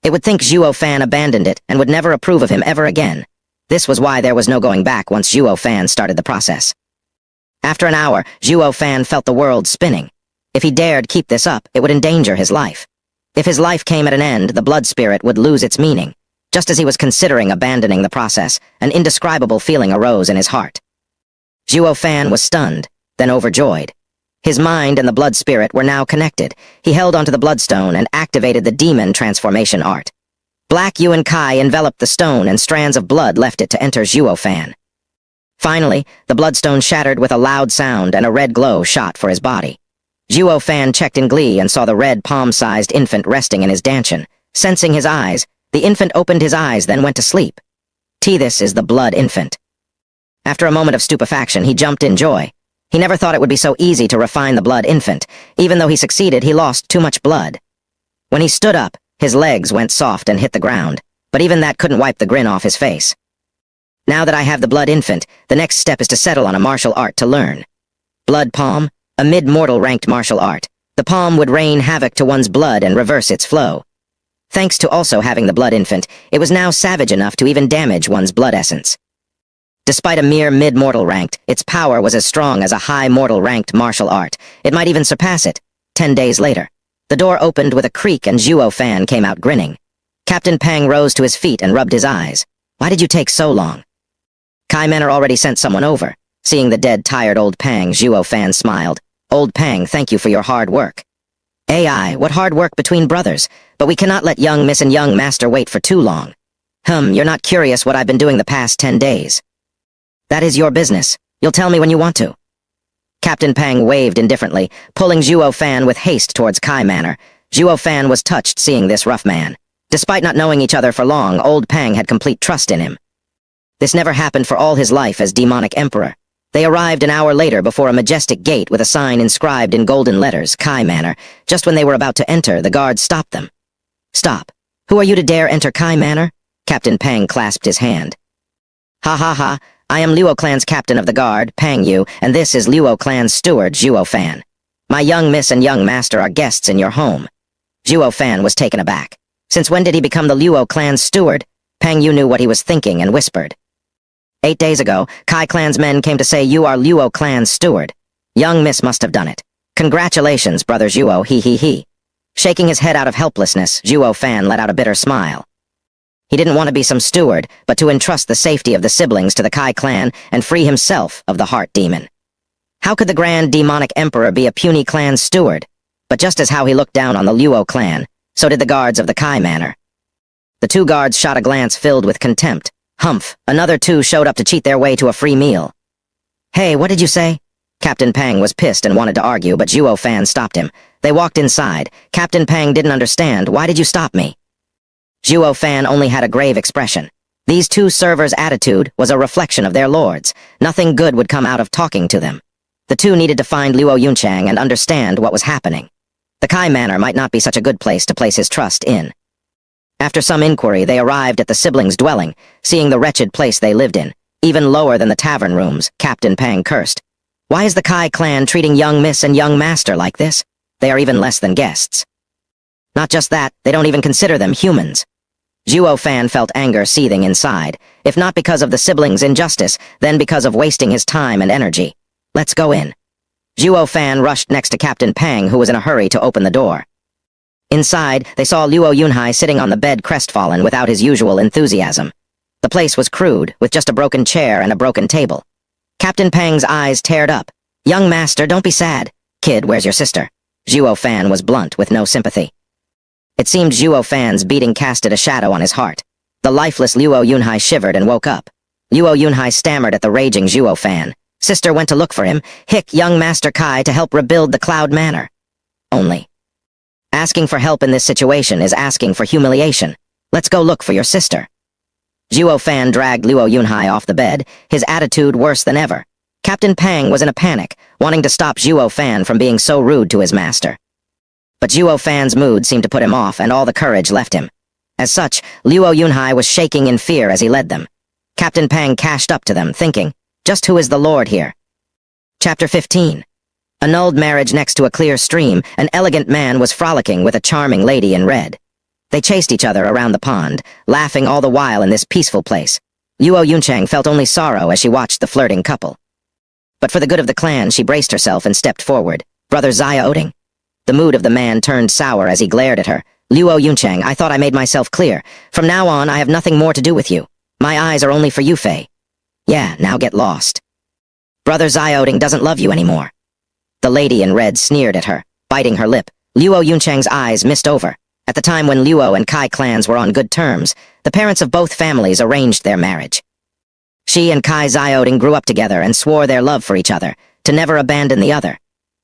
Speaker 1: It would think Zhuo Fan abandoned it and would never approve of him ever again. This was why there was no going back once Zhuo Fan started the process. After an hour, Zhuo Fan felt the world spinning. If he dared keep this up, it would endanger his life. If his life came at an end, the blood spirit would lose its meaning. Just as he was considering abandoning the process, an indescribable feeling arose in his heart. Zhuo Fan was stunned, then overjoyed. His mind and the blood spirit were now connected. He held onto the bloodstone and activated the demon transformation art. Black Yuan Kai enveloped the stone and strands of blood left it to enter Zhuo Fan. Finally, the bloodstone shattered with a loud sound and a red glow shot for his body. Zhuo Fan checked in glee and saw the red palm-sized infant resting in his dantian. Sensing his eyes, the infant opened his eyes then went to sleep. This is the blood infant. After a moment of stupefaction, he jumped in joy. He never thought it would be so easy to refine the blood infant. Even though he succeeded, he lost too much blood. When he stood up, his legs went soft and hit the ground, but even that couldn't wipe the grin off his face. Now that I have the blood infant, the next step is to settle on a martial art to learn. Blood palm, a mid-mortal ranked martial art. The palm would rain havoc to one's blood and reverse its flow. Thanks to also having the blood infant, it was now savage enough to even damage one's blood essence. Despite a mere mid-mortal ranked, its power was as strong as a high mortal ranked martial art. It might even surpass it. 10 days later, the door opened with a creak and Zhuo Fan came out grinning. Captain Pang rose to his feet and rubbed his eyes. Why did you take so long? Kai Manor already sent someone over. Seeing the dead, tired old Pang, Zhuo Fan smiled. Old Pang, thank you for your hard work. AI, what hard work between brothers, but we cannot let young miss and young master wait for too long. You're not curious what I've been doing the past 10 days. That is your business. You'll tell me when you want to. Captain Pang waved indifferently, pulling Zhuo Fan with haste towards Kai Manor. Zhuo Fan was touched seeing this rough man. Despite not knowing each other for long, old Pang had complete trust in him. This never happened for all his life as demonic emperor. They arrived an hour later before a majestic gate with a sign inscribed in golden letters, Kai Manor. Just when they were about to enter, the guards stopped them. Stop. Who are you to dare enter Kai Manor? Captain Pang clasped his hand. Ha ha ha. I am Luo Clan's captain of the guard, Pang Yu, and this is Luo Clan's steward, Zhuo Fan. My young miss and young master are guests in your home. Zhuo Fan was taken aback. Since when did he become the Luo Clan's steward? Pang Yu knew what he was thinking and whispered. 8 days ago, Kai Clan's men came to say you are Luo Clan's steward. Young miss must have done it. Congratulations, brother Zhuo, he. Shaking his head out of helplessness, Zhuo Fan let out a bitter smile. He didn't want to be some steward, but to entrust the safety of the siblings to the Kai clan and free himself of the heart demon. How could the grand demonic emperor be a puny clan steward? But just as how he looked down on the Luo clan, so did the guards of the Kai Manor. The two guards shot a glance filled with contempt. Humph, another two showed up to cheat their way to a free meal. Hey, what did you say? Captain Pang was pissed and wanted to argue, but Zhuo Fan stopped him. They walked inside. Captain Pang didn't understand. Why did you stop me? Zhuo Fan only had a grave expression. These two servers' attitude was a reflection of their lords. Nothing good would come out of talking to them. The two needed to find Luo Yunchang and understand what was happening. The Kai Manor might not be such a good place to place his trust in. After some inquiry, they arrived at the siblings' dwelling. Seeing the wretched place they lived in, even lower than the tavern rooms, Captain Pang cursed. Why is the Kai clan treating young miss and young master like this? They are even less than guests. Not just that, they don't even consider them humans. Zhuo Fan felt anger seething inside, if not because of the siblings' injustice, then because of wasting his time and energy. Let's go in. Zhuo Fan rushed next to Captain Pang, who was in a hurry to open the door. Inside, they saw Luo Yunhai sitting on the bed crestfallen without his usual enthusiasm. The place was crude, with just a broken chair and a broken table. Captain Pang's eyes teared up. Young master, don't be sad. Kid, where's your sister? Zhuo Fan was blunt, with no sympathy. It seemed Zhuo Fan's beating casted a shadow on his heart. The lifeless Luo Yunhai shivered and woke up. Luo Yunhai stammered at the raging Zhuo Fan. Sister went to look for him, young Master Kai to help rebuild the Cloud Manor. Only. Asking for help in this situation is asking for humiliation. Let's go look for your sister. Zhuo Fan dragged Luo Yunhai off the bed, his attitude worse than ever. Captain Pang was in a panic, wanting to stop Zhuo Fan from being so rude to his master. But Zhuo Fan's mood seemed to put him off and all the courage left him. As such, Luo Yunhai was shaking in fear as he led them. Captain Pang cashed up to them, thinking, just who is the lord here? Chapter 15. Annulled marriage next to a clear stream, an elegant man was frolicking with a charming lady in red. They chased each other around the pond, laughing all the while in this peaceful place. Luo Yunchang felt only sorrow as she watched the flirting couple. But for the good of the clan, she braced herself and stepped forward. Brother Zaya-Oding. The mood of the man turned sour as he glared at her. Luo Yunchang, I thought I made myself clear. From now on, I have nothing more to do with you. My eyes are only for you, Fei. Yeah, now get lost. Brother Zaya-Oding doesn't love you anymore. The lady in red sneered at her, biting her lip. Luo Yunchang's eyes mist over. At the time when Luo and Kai clans were on good terms, the parents of both families arranged their marriage. She and Kai Zaya-Oding grew up together and swore their love for each other, to never abandon the other.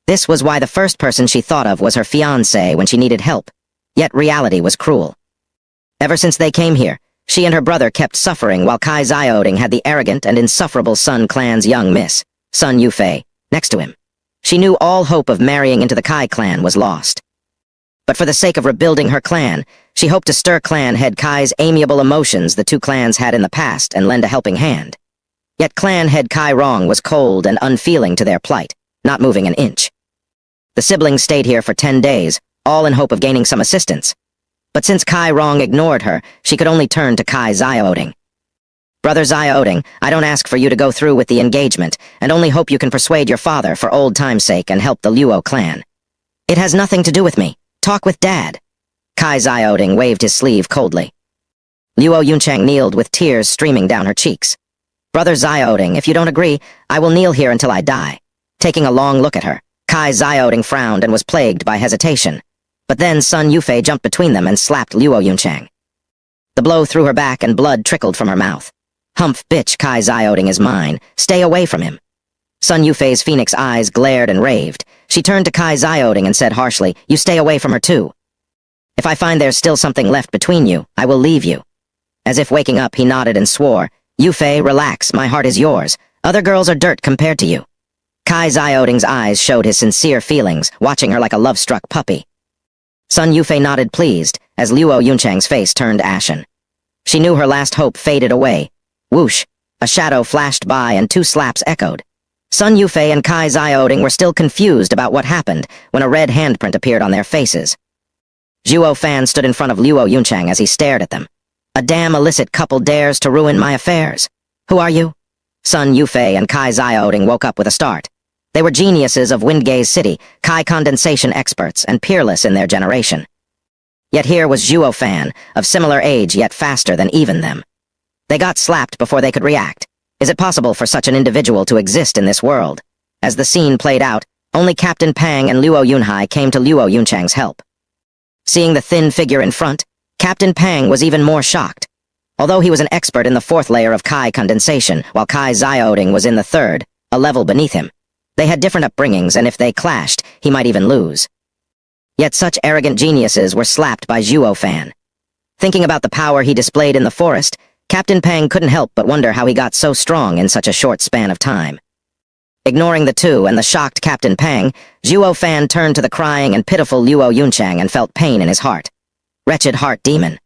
Speaker 1: This was why the first person she thought of was her fiancé when she needed help. Yet reality was cruel. Ever since they came here, she and her brother kept suffering while Kai Zaya-Oding had the arrogant and insufferable Sun Clan's young miss, Sun Yufei, next to him. She knew all hope of marrying into the Kai clan was lost. But for the sake of rebuilding her clan, she hoped to stir clan head Kai's amiable emotions the two clans had in the past and lend a helping hand. Yet clan head Kai Rong was cold and unfeeling to their plight, not moving an inch. The siblings stayed here for 10 days, all in hope of gaining some assistance. But since Kai Rong ignored her, she could only turn to Kai Zaya-Oding. Brother Zaya-Oding, I don't ask for you to go through with the engagement, and only hope you can persuade your father for old time's sake and help the Luo clan. It has nothing to do with me. Talk with Dad. Kai Zaya-Oding waved his sleeve coldly. Luo Yunchang kneeled with tears streaming down her cheeks. Brother Zaya-Oding, if you don't agree, I will kneel here until I die. Taking a long look at her, Kai Zaya-Oding frowned and was plagued by hesitation. But then Sun Yufei jumped between them and slapped Luo Yunchang. The blow threw her back and blood trickled from her mouth. Humph, bitch, Kai Zaya-Oding is mine. Stay away from him. Sun Yufei's phoenix eyes glared and raved. She turned to Kai Zaya-Oding and said harshly, you stay away from her too. If I find there's still something left between you, I will leave you. As if waking up, he nodded and swore, Yufei, relax, my heart is yours. Other girls are dirt compared to you. Kai Zaya-Oding's eyes showed his sincere feelings, watching her like a love-struck puppy. Sun Yufei nodded pleased, as Luo Yunchang's face turned ashen. She knew her last hope faded away. Whoosh! A shadow flashed by and 2 slaps echoed. Sun Yufei and Kai Zaya-Oding were still confused about what happened when a red handprint appeared on their faces. Zhuo Fan stood in front of Luo Yunchang as he stared at them. A damn illicit couple dares to ruin my affairs. Who are you? Sun Yufei and Kai Zaya-Oding woke up with a start. They were geniuses of Windgaze City, Kai condensation experts, and peerless in their generation. Yet here was Zhuo Fan, of similar age yet faster than even them. They got slapped before they could react. Is it possible for such an individual to exist in this world? As the scene played out, only Captain Pang and Luo Yunhai came to Luo Yunchang's help. Seeing the thin figure in front, Captain Pang was even more shocked. Although he was an expert in the 4th layer of Kai condensation, while Kai Zaya-Oding was in the 3rd, a level beneath him. They had different upbringings, and if they clashed, he might even lose. Yet such arrogant geniuses were slapped by Zhuo Fan. Thinking about the power he displayed in the forest, Captain Pang couldn't help but wonder how he got so strong in such a short span of time. Ignoring the two and the shocked Captain Pang, Zhuo Fan turned to the crying and pitiful Luo Yunchang and felt pain in his heart. Wretched heart demon.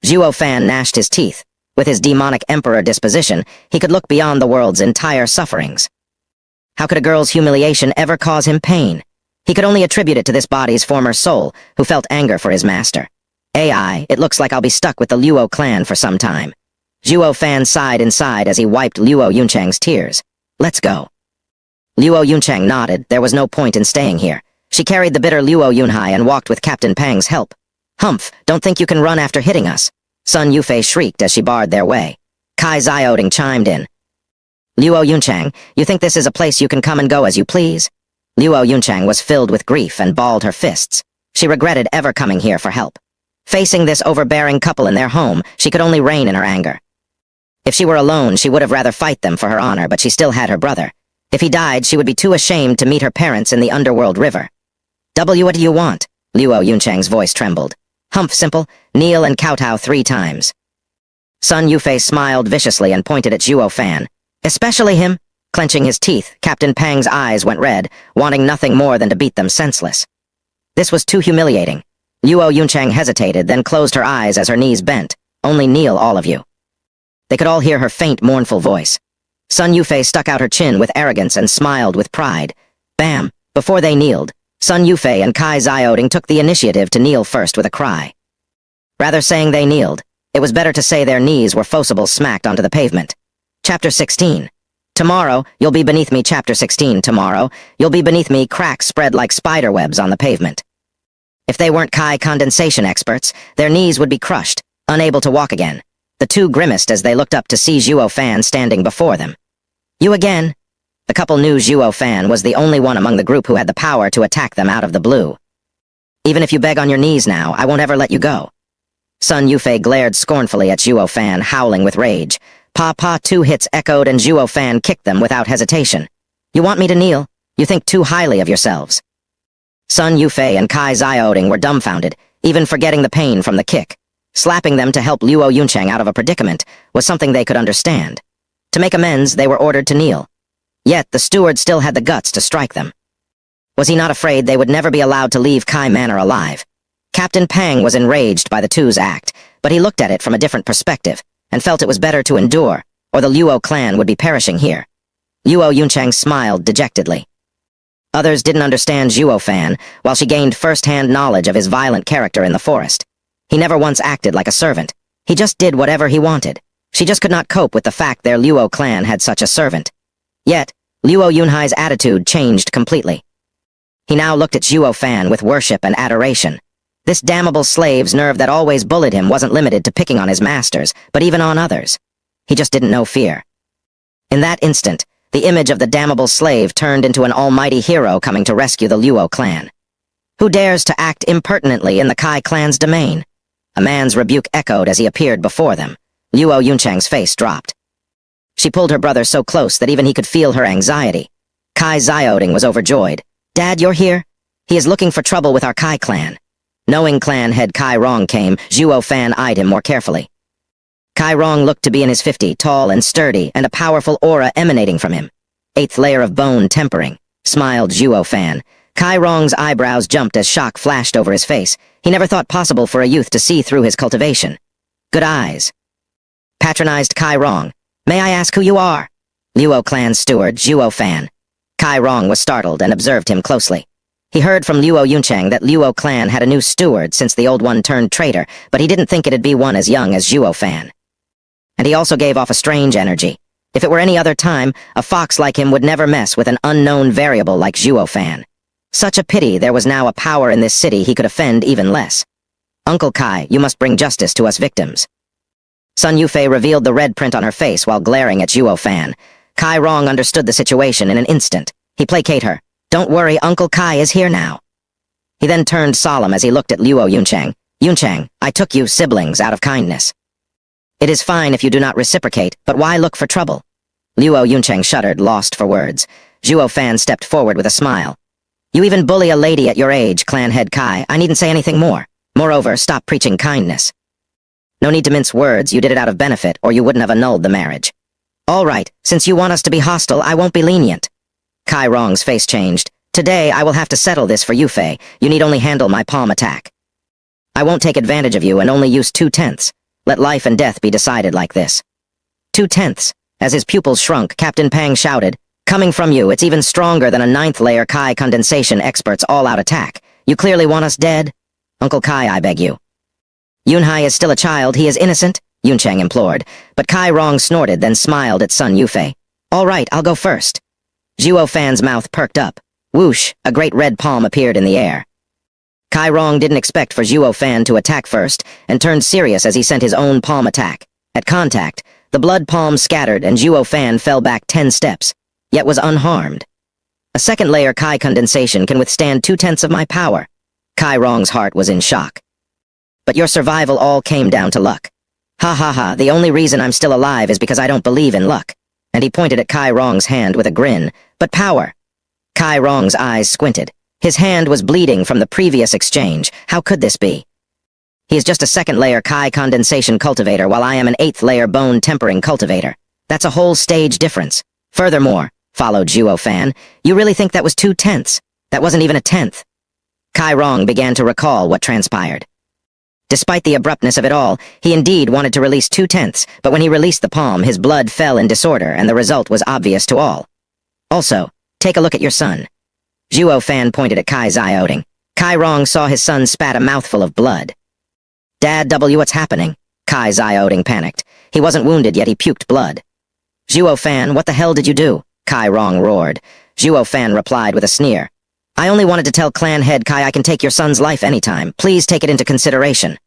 Speaker 1: Zhuo Fan gnashed his teeth. With his demonic emperor disposition, he could look beyond the world's entire sufferings. How could a girl's humiliation ever cause him pain? He could only attribute it to this body's former soul, who felt anger for his master. AI, it looks like I'll be stuck with the Luo clan for some time. Zhuo Fan sighed inside as he wiped Luo Yunchang's tears. Let's go. Luo Yunchang nodded. There was no point in staying here. She carried the bitter Luo Yunhai and walked with Captain Pang's help. Humph, don't think you can run after hitting us. Sun Yufei shrieked as she barred their way. Kai Zaya-Oding chimed in. Luo Yunchang, you think this is a place you can come and go as you please? Luo Yunchang was filled with grief and balled her fists. She regretted ever coming here for help. Facing this overbearing couple in their home, she could only rein in her anger. If she were alone, she would have rather fight them for her honor, but she still had her brother. If he died, she would be too ashamed to meet her parents in the underworld river. What do you want? Luo Yunchang's voice trembled. Humph, simple, kneel and kowtow 3 times. Sun Yufei smiled viciously and pointed at Zhuo Fan. Especially him? Clenching his teeth, Captain Pang's eyes went red, wanting nothing more than to beat them senseless. This was too humiliating. Luo Yunchang hesitated, then closed her eyes as her knees bent. Only kneel, all of you. They could all hear her faint, mournful voice. Sun Yufei stuck out her chin with arrogance and smiled with pride. Bam! Before they kneeled, Sun Yufei and Kai Zaya-Oding took the initiative to kneel first with a cry. Rather saying they kneeled, It was better to say their knees were forcibly smacked onto the pavement. Chapter 16. Tomorrow, you'll be beneath me. Chapter 16. Tomorrow, you'll be beneath me. Cracks spread like spider webs on the pavement. If they weren't Kai condensation experts, their knees would be crushed, unable to walk again. The two grimaced as they looked up to see Zhuo Fan standing before them. You again? The couple knew Zhuo Fan was the only one among the group who had the power to attack them out of the blue. Even if you beg on your knees now, I won't ever let you go. Sun Yufei glared scornfully at Zhuo Fan, howling with rage. Pa, 2 hits echoed and Zhuo Fan kicked them without hesitation. You want me to kneel? You think too highly of yourselves. Sun Yufei and Kai Xiaoding were dumbfounded, even forgetting the pain from the kick. Slapping them to help Luo Yuncheng out of a predicament was something they could understand. To make amends, they were ordered to kneel. Yet the steward still had the guts to strike them. Was he not afraid they would never be allowed to leave Kai Manor alive? Captain Pang was enraged by the two's act, but he looked at it from a different perspective, and felt it was better to endure, or the Luo Clan would be perishing here. Luo Yuncheng smiled dejectedly. Others didn't understand Zhuo Fan, while she gained first-hand knowledge of his violent character in the forest. He never once acted like a servant. He just did whatever he wanted. She just could not cope with the fact their Luo Clan had such a servant. Yet, Luo Yunhai's attitude changed completely. He now looked at Zhuo Fan with worship and adoration. This damnable slave's nerve that always bullied him wasn't limited to picking on his masters, but even on others. He just didn't know fear. In that instant, the image of the damnable slave turned into an almighty hero coming to rescue the Luo Clan. Who dares to act impertinently in the Kai clan's domain? A man's rebuke echoed as he appeared before them. Luo Yuncheng's face dropped. She pulled her brother so close that even he could feel her anxiety. Kai Xiaoding was overjoyed. Dad, you're here? He is looking for trouble with our Kai clan. Knowing clan head Kai Rong came, Zhuo Fan eyed him more carefully. Kai Rong looked to be in his 50s, tall and sturdy, and a powerful aura emanating from him. 8th layer of bone tempering, smiled Zhuo Fan. Kai Rong's eyebrows jumped as shock flashed over his face. He never thought possible for a youth to see through his cultivation. Good eyes. Patronized Kai Rong. May I ask who you are? Luo Clan steward, Zhuo Fan. Kai Rong was startled and observed him closely. He heard from Luo Yuncheng that Luo Clan had a new steward since the old one turned traitor, but he didn't think it'd be one as young as Zhuo Fan. And he also gave off a strange energy. If it were any other time, a fox like him would never mess with an unknown variable like Zhuo Fan. Such a pity there was now a power in this city he could offend even less. Uncle Kai, you must bring justice to us victims. Sun Yufei revealed the red print on her face while glaring at Zhuo Fan. Kai Rong understood the situation in an instant. He placated her. Don't worry, Uncle Kai is here now. He then turned solemn as he looked at Luo Yuncheng. Yuncheng, I took you siblings out of kindness. It is fine if you do not reciprocate, but why look for trouble? Luo Yuncheng shuddered, lost for words. Zhuo Fan stepped forward with a smile. You even bully a lady at your age, clan head Kai. I needn't say anything more. Moreover, stop preaching kindness. No need to mince words, you did it out of benefit, or you wouldn't have annulled the marriage. All right, since you want us to be hostile, I won't be lenient. Kai Rong's face changed. Today, I will have to settle this for Yufei. You need only handle my palm attack. I won't take advantage of you and only use 2/10. Let life and death be decided like this. 2/10. As his pupils shrunk, Captain Pang shouted, Coming from you, it's even stronger than a 9th layer Kai condensation expert's all-out attack. You clearly want us dead? Uncle Kai, I beg you. Yunhai is still a child, he is innocent, Yuncheng implored, but Kai Rong snorted, then smiled at Sun Yufei. All right, I'll go first. Zhuo Fan's mouth perked up. Whoosh, a great red palm appeared in the air. Kai Rong didn't expect for Zhuo Fan to attack first, and turned serious as he sent his own palm attack. At contact, the blood palm scattered and Zhuo Fan fell back 10 steps, yet was unharmed. A 2nd layer Kai condensation can withstand 2/10 of my power. Kai Rong's heart was in shock. But your survival all came down to luck. Ha ha ha, the only reason I'm still alive is because I don't believe in luck. And he pointed at Kai Rong's hand with a grin. But power. Kai Rong's eyes squinted. His hand was bleeding from the previous exchange. How could this be? He is just a 2nd layer Kai condensation cultivator while I am an 8th layer bone tempering cultivator. That's a whole stage difference. Furthermore, followed Zhuo Fan, you really think that was 2/10? That wasn't even a 10th. Kai Rong began to recall what transpired. Despite the abruptness of it all, he indeed wanted to release 2/10, but when he released the palm, his blood fell in disorder and the result was obvious to all. Also, take a look at your son. Zhuo Fan pointed at Kai Xiaoding. Kai Rong saw his son spat a mouthful of blood. Dad W, what's happening? Kai Xiaoding panicked. He wasn't wounded, yet he puked blood. Zhuo Fan, what the hell did you do? Kai Rong roared. Zhuo Fan replied with a sneer. I only wanted to tell clan head Kai I can take your son's life anytime. Please take it into consideration.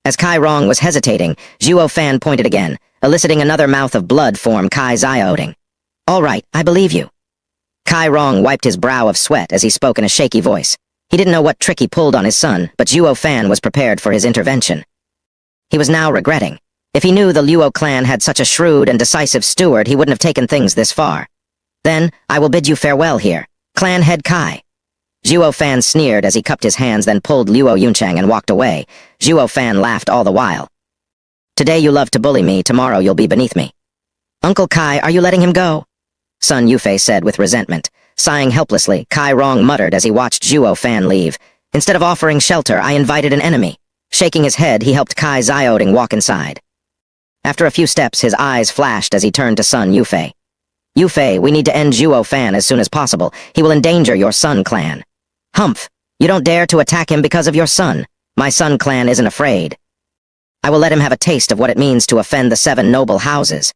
Speaker 1: As Kai Rong was hesitating, Zhuo Fan pointed again, eliciting another mouth of blood form Kai Xiaoding. All right, I believe you. Kai Rong wiped his brow of sweat as he spoke in a shaky voice. He didn't know what trick he pulled on his son, but Zhuo Fan was prepared for his intervention. He was now regretting. If he knew the Luo Clan had such a shrewd and decisive steward, he wouldn't have taken things this far. Then, I will bid you farewell here. Clan head Kai. Zhuo Fan sneered as he cupped his hands, then pulled Luo Yunchang and walked away. Zhuo Fan laughed all the while. Today you love to bully me, tomorrow you'll be beneath me. Uncle Kai, are you letting him go? Sun Yufei said with resentment. Sighing helplessly, Kai Rong muttered as he watched Zhuo Fan leave. Instead of offering shelter, I invited an enemy. Shaking his head, he helped Kai Xiaoding walk inside. After a few steps, his eyes flashed as he turned to Sun Yufei. Yufei, we need to end Zhuo Fan as soon as possible. He will endanger your Sun clan. Humph, you don't dare to attack him because of your son. My Sun clan isn't afraid. I will let him have a taste of what it means to offend the 7 noble houses.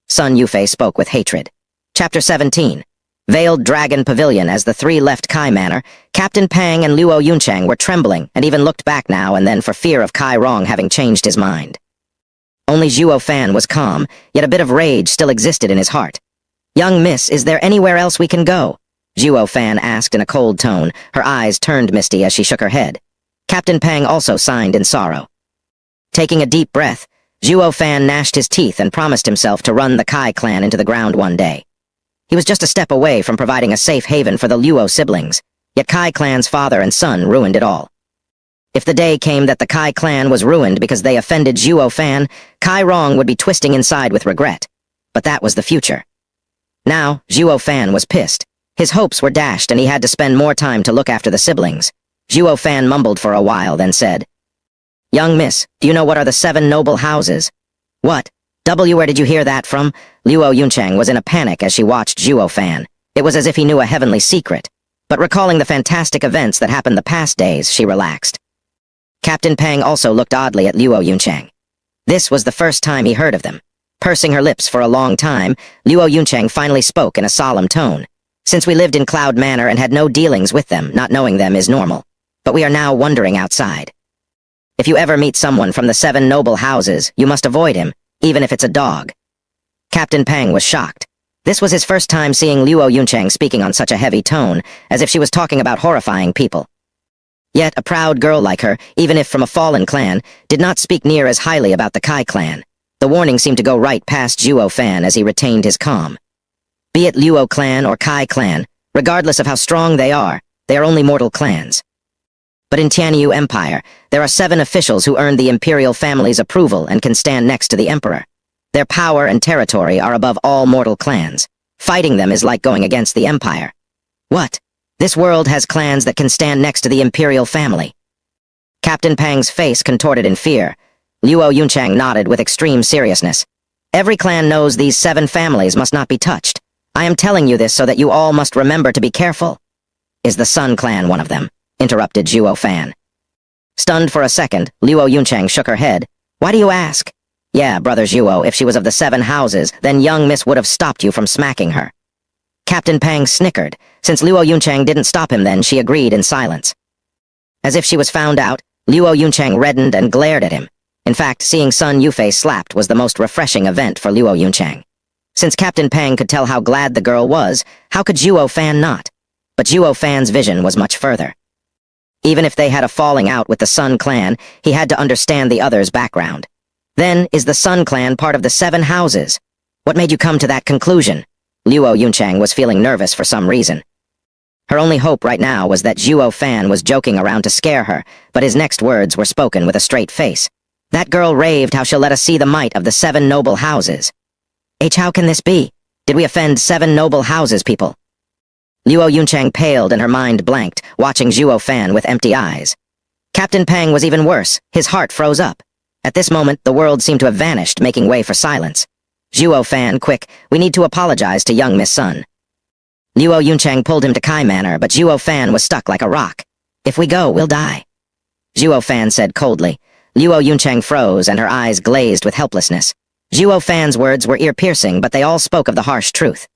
Speaker 1: Sun Yufei spoke with hatred. Chapter 17. Veiled Dragon Pavilion. As the 3 left Kai Manor, Captain Pang and Luo Yunchang were trembling and even looked back now and then for fear of Kai Rong having changed his mind. Only Zhuo Fan was calm, yet a bit of rage still existed in his heart. Young miss, is there anywhere else we can go? Zhuo Fan asked in a cold tone, her eyes turned misty as she shook her head. Captain Pang also signed in sorrow. Taking a deep breath, Zhuo Fan gnashed his teeth and promised himself to run the Kai clan into the ground one day. He was just a step away from providing a safe haven for the Luo siblings, yet Kai clan's father and son ruined it all. If the day came that the Kai clan was ruined because they offended Zhuo Fan, Kai Rong would be twisting inside with regret. But that was the future. Now, Zhuo Fan was pissed. His hopes were dashed and he had to spend more time to look after the siblings. Zhuo Fan mumbled for a while, then said, Young miss, do you know what are the 7 noble houses? What? Where did you hear that from? Luo Yunchang was in a panic as she watched Zhuo Fan. It was as if he knew a heavenly secret. But recalling the fantastic events that happened the past days, she relaxed. Captain Pang also looked oddly at Luo Yunchang. This was the first time he heard of them. Pursing her lips for a long time, Luo Yunchang finally spoke in a solemn tone. Since we lived in Cloud Manor and had no dealings with them, not knowing them is normal. But we are now wandering outside. If you ever meet someone from the 7 noble houses, you must avoid him, even if it's a dog. Captain Pang was shocked. This was his first time seeing Luo Yunchang speaking on such a heavy tone, as if she was talking about horrifying people. Yet a proud girl like her, even if from a fallen clan, did not speak near as highly about the Kai clan. The warning seemed to go right past Zhuo Fan as he retained his calm. Be it Luo Clan or Kai clan, regardless of how strong they are only mortal clans. But in Tianyu Empire, there are 7 officials who earned the imperial family's approval and can stand next to the emperor. Their power and territory are above all mortal clans. Fighting them is like going against the empire. What? This world has clans that can stand next to the imperial family. Captain Pang's face contorted in fear. Luo Yunchang nodded with extreme seriousness. Every clan knows these 7 families must not be touched. I am telling you this so that you all must remember to be careful. Is the Sun clan one of them? Interrupted Zhuo Fan. Stunned for a second, Luo Yunchang shook her head. Why do you ask? Yeah, brother Zhuo, if she was of the 7 houses, then young miss would have stopped you from smacking her. Captain Pang snickered. Since Luo Yunchang didn't stop him then, she agreed in silence. As if she was found out, Luo Yunchang reddened and glared at him. In fact, seeing Sun Yufei slapped was the most refreshing event for Luo Yunchang. Since Captain Pang could tell how glad the girl was, how could Zhuo Fan not? But Zhuo Fan's vision was much further. Even if they had a falling out with the Sun clan, he had to understand the other's background. Then, is the Sun clan part of the 7 houses? What made you come to that conclusion? Luo Yunchang was feeling nervous for some reason. Her only hope right now was that Zhuo Fan was joking around to scare her, but his next words were spoken with a straight face. That girl raved how she'll let us see the might of the 7 noble houses. How can this be? Did we offend 7 noble houses, people? Luo Yunchang paled and her mind blanked, watching Zhuo Fan with empty eyes. Captain Pang was even worse. His heart froze up. At this moment, the world seemed to have vanished, making way for silence. Zhuo Fan, quick, we need to apologize to young Miss Sun. Luo Yunchang pulled him to Kai Manor, but Zhuo Fan was stuck like a rock. If we go, we'll die. Zhuo Fan said coldly. Luo Yuncheng froze and her eyes glazed with helplessness. Zhuo Fan's words were ear-piercing, but they all spoke of the harsh truth.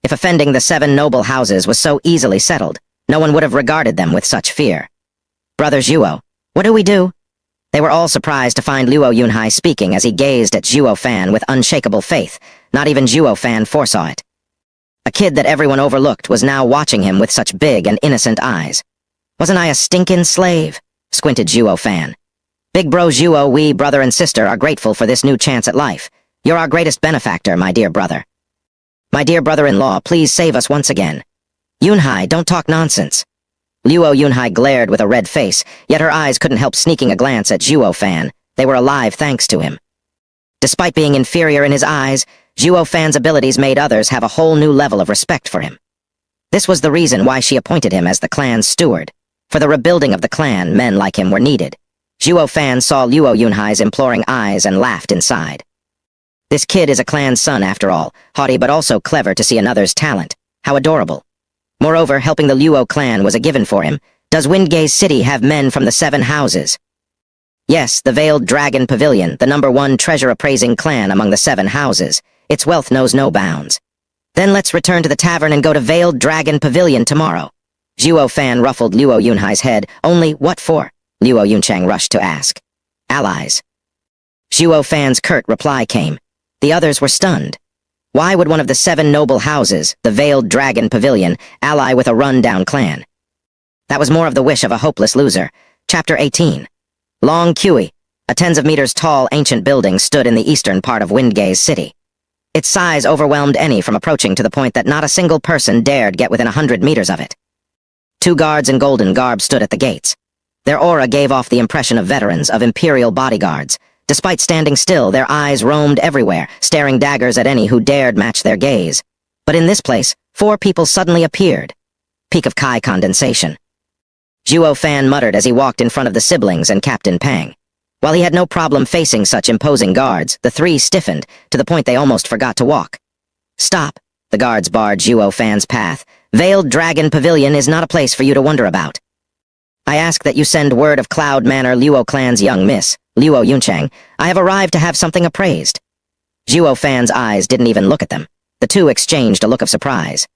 Speaker 1: If offending the 7 noble houses was so easily settled, no one would have regarded them with such fear. Brother Zhuo, what do we do? They were all surprised to find Luo Yunhai speaking as he gazed at Zhuo Fan with unshakable faith. Not even Zhuo Fan foresaw it. A kid that everyone overlooked was now watching him with such big and innocent eyes. Wasn't I a stinkin' slave? Squinted Zhuo Fan. Big bro Zhuo, we, brother and sister, are grateful for this new chance at life. You're our greatest benefactor, my dear brother. My dear brother-in-law, please save us once again. Yunhai, don't talk nonsense. Luo Yunhai glared with a red face, yet her eyes couldn't help sneaking a glance at Zhuo Fan. They were alive thanks to him. Despite being inferior in his eyes, Zhuo Fan's abilities made others have a whole new level of respect for him. This was the reason why she appointed him as the clan's steward. For the rebuilding of the clan, men like him were needed. Zhuo Fan saw Luo Yunhai's imploring eyes and laughed inside. This kid is a clan's son after all, haughty but also clever to see another's talent. How adorable. Moreover, helping the Luo clan was a given for him. Does Windgaze City have men from the 7 houses? Yes, the Veiled Dragon Pavilion, the #1 treasure-appraising clan among the 7 houses. Its wealth knows no bounds. Then let's return to the tavern and go to Veiled Dragon Pavilion tomorrow. Zhuo Fan ruffled Luo Yunhai's head. Only what for? Luo Yuncheng rushed to ask. Allies. Zhuo Fan's curt reply came. The others were stunned. Why would one of the 7 noble houses, the Veiled Dragon Pavilion, ally with a run-down clan? That was more of the wish of a hopeless loser. Chapter 18. Long Kui, a tens of meters tall ancient building, stood in the eastern part of Windgaze City. Its size overwhelmed any from approaching to the point that not a single person dared get within 100 meters of it. 2 guards in golden garb stood at the gates. Their aura gave off the impression of veterans, of imperial bodyguards. Despite standing still, their eyes roamed everywhere, staring daggers at any who dared match their gaze. But in this place, 4 people suddenly appeared. Peak of Kai condensation. Zhuo Fan muttered as he walked in front of the siblings and Captain Pang. While he had no problem facing such imposing guards, the 3 stiffened, to the point they almost forgot to walk. Stop, the guards barred Zhuo Fan's path. Veiled Dragon Pavilion is not a place for you to wonder about. I ask that you send word of Cloud Manor Luo Clan's young miss, Luo Yuncheng. I have arrived to have something appraised. Zhuo Fan's eyes didn't even look at them. The 2 exchanged a look of surprise.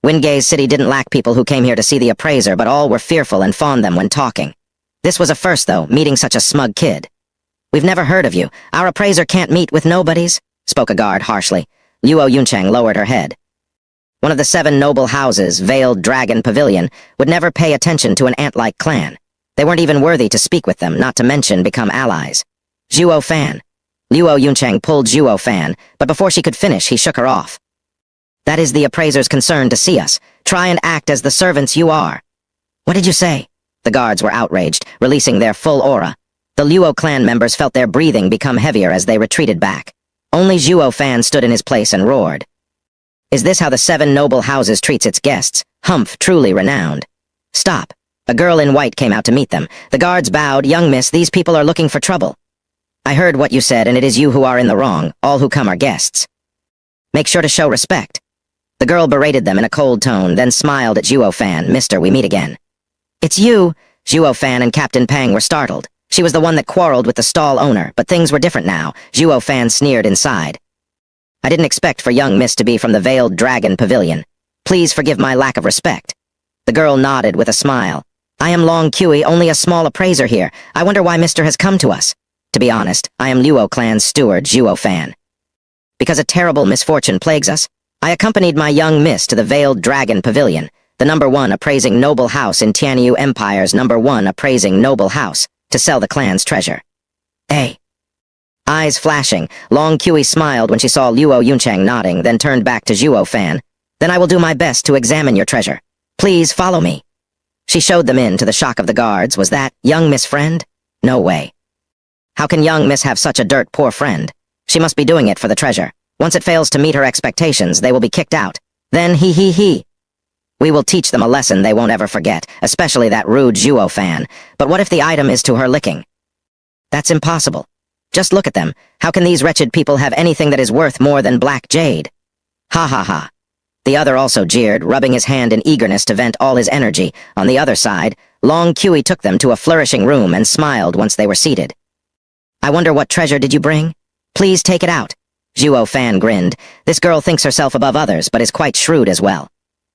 Speaker 1: Windgaze City didn't lack people who came here to see the appraiser, but all were fearful and fawned them when talking. This was a first, though, meeting such a smug kid. We've never heard of you. Our appraiser can't meet with nobodies, spoke a guard harshly. Luo Yuncheng lowered her head. One of the 7 noble houses, Veiled Dragon Pavilion, would never pay attention to an ant-like clan. They weren't even worthy to speak with them, not to mention become allies. Zhuo Fan. Luo Yuncheng pulled Zhuo Fan, but before she could finish, he shook her off. That is the appraiser's concern to see us. Try and act as the servants you are. What did you say? The guards were outraged, releasing their full aura. The Luo clan members felt their breathing become heavier as they retreated back. Only Zhuo Fan stood in his place and roared. Is this how the 7 noble houses treats its guests? Humph, truly renowned. Stop. A girl in white came out to meet them. The guards bowed. Young miss, these people are looking for trouble. I heard what you said, and it is you who are in the wrong. All who come are guests. Make sure to show respect. The girl berated them in a cold tone, then smiled at Zhuo Fan. Mister, we meet again. It's you. Zhuo Fan and Captain Pang were startled. She was the one that quarreled with the stall owner, but things were different now. Zhuo Fan sneered inside. I didn't expect for young miss to be from the Veiled Dragon Pavilion. Please forgive my lack of respect. The girl nodded with a smile. I am Long Kui, only a small appraiser here. I wonder why Mister has come to us. To be honest, I am Luo Clan's steward, Zhuo Fan. Because a terrible misfortune plagues us, I accompanied my young miss to the Veiled Dragon Pavilion, the #1 appraising noble house in Tianyu Empire's #1 appraising noble house, to sell the clan's treasure. Eyes flashing, Long Kui smiled when she saw Luo Yuncheng nodding, then turned back to Zhuo Fan. Then I will do my best to examine your treasure. Please follow me. She showed them in, to the shock of the guards. Was that young miss friend? No way. How can young miss have such a dirt poor friend? She must be doing it for the treasure. Once it fails to meet her expectations, they will be kicked out. Then he. We will teach them a lesson they won't ever forget, especially that rude Zhuo Fan. But what if the item is to her licking? That's impossible. Just look at them. How can these wretched people have anything that is worth more than black jade? Ha ha ha. The other also jeered, rubbing his hand in eagerness to vent all his energy. On the other side, Long Kui took them to a flourishing room and smiled once they were seated. "I wonder what treasure did you bring? Please take it out." Zhuo Fan grinned. This girl thinks herself above others, but is quite shrewd as well.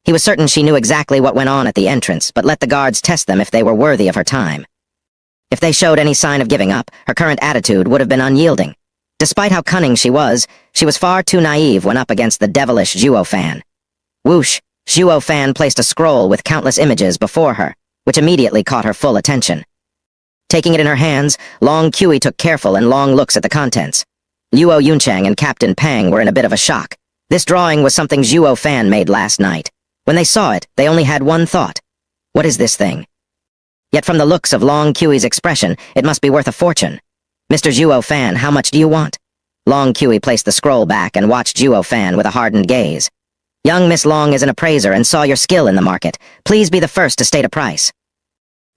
Speaker 1: He was certain she knew exactly what went on at the entrance, but let the guards test them if they were worthy of her time. If they showed any sign of giving up, her current attitude would have been unyielding. Despite how cunning she was far too naive when up against the devilish Zhuo Fan. Whoosh! Zhuo Fan placed a scroll with countless images before her, which immediately caught her full attention. Taking it in her hands, Long Kui took careful and long looks at the contents. Luo Yunchang and Captain Pang were in a bit of a shock. This drawing was something Zhuo Fan made last night. When they saw it, they only had one thought. What is this thing? Yet from the looks of Long Kui's expression, it must be worth a fortune. "Mr. Zhuo Fan, how much do you want?" Long Kui placed the scroll back and watched Zhuo Fan with a hardened gaze. "Young Miss Long is an appraiser and saw your skill in the market. Please be the first to state a price."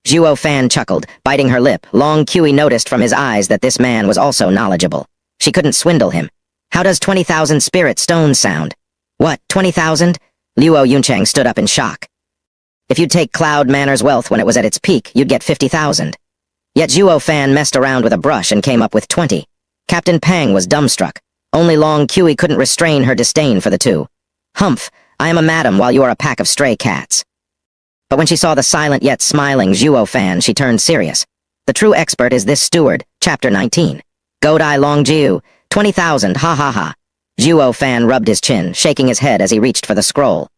Speaker 1: Zhuo Fan chuckled, biting her lip. Long Kui noticed from his eyes that this man was also knowledgeable. She couldn't swindle him. "How does 20,000 spirit stones sound?" "What, 20,000? Luo Yunchang stood up in shock. "If you'd take Cloud Manor's wealth when it was at its peak, you'd get 50,000. Yet Zhuo Fan messed around with a brush and came up with 20. Captain Pang was dumbstruck. Only Long Kui couldn't restrain her disdain for the two. "Humph, I am a madam while you are a pack of stray cats." But when she saw the silent yet smiling Zhuo Fan, she turned serious. "The true expert is this steward, Chapter 19. Godai Long Jiu, 20,000, ha ha ha." Zhuo Fan rubbed his chin, shaking his head as he reached for the scroll.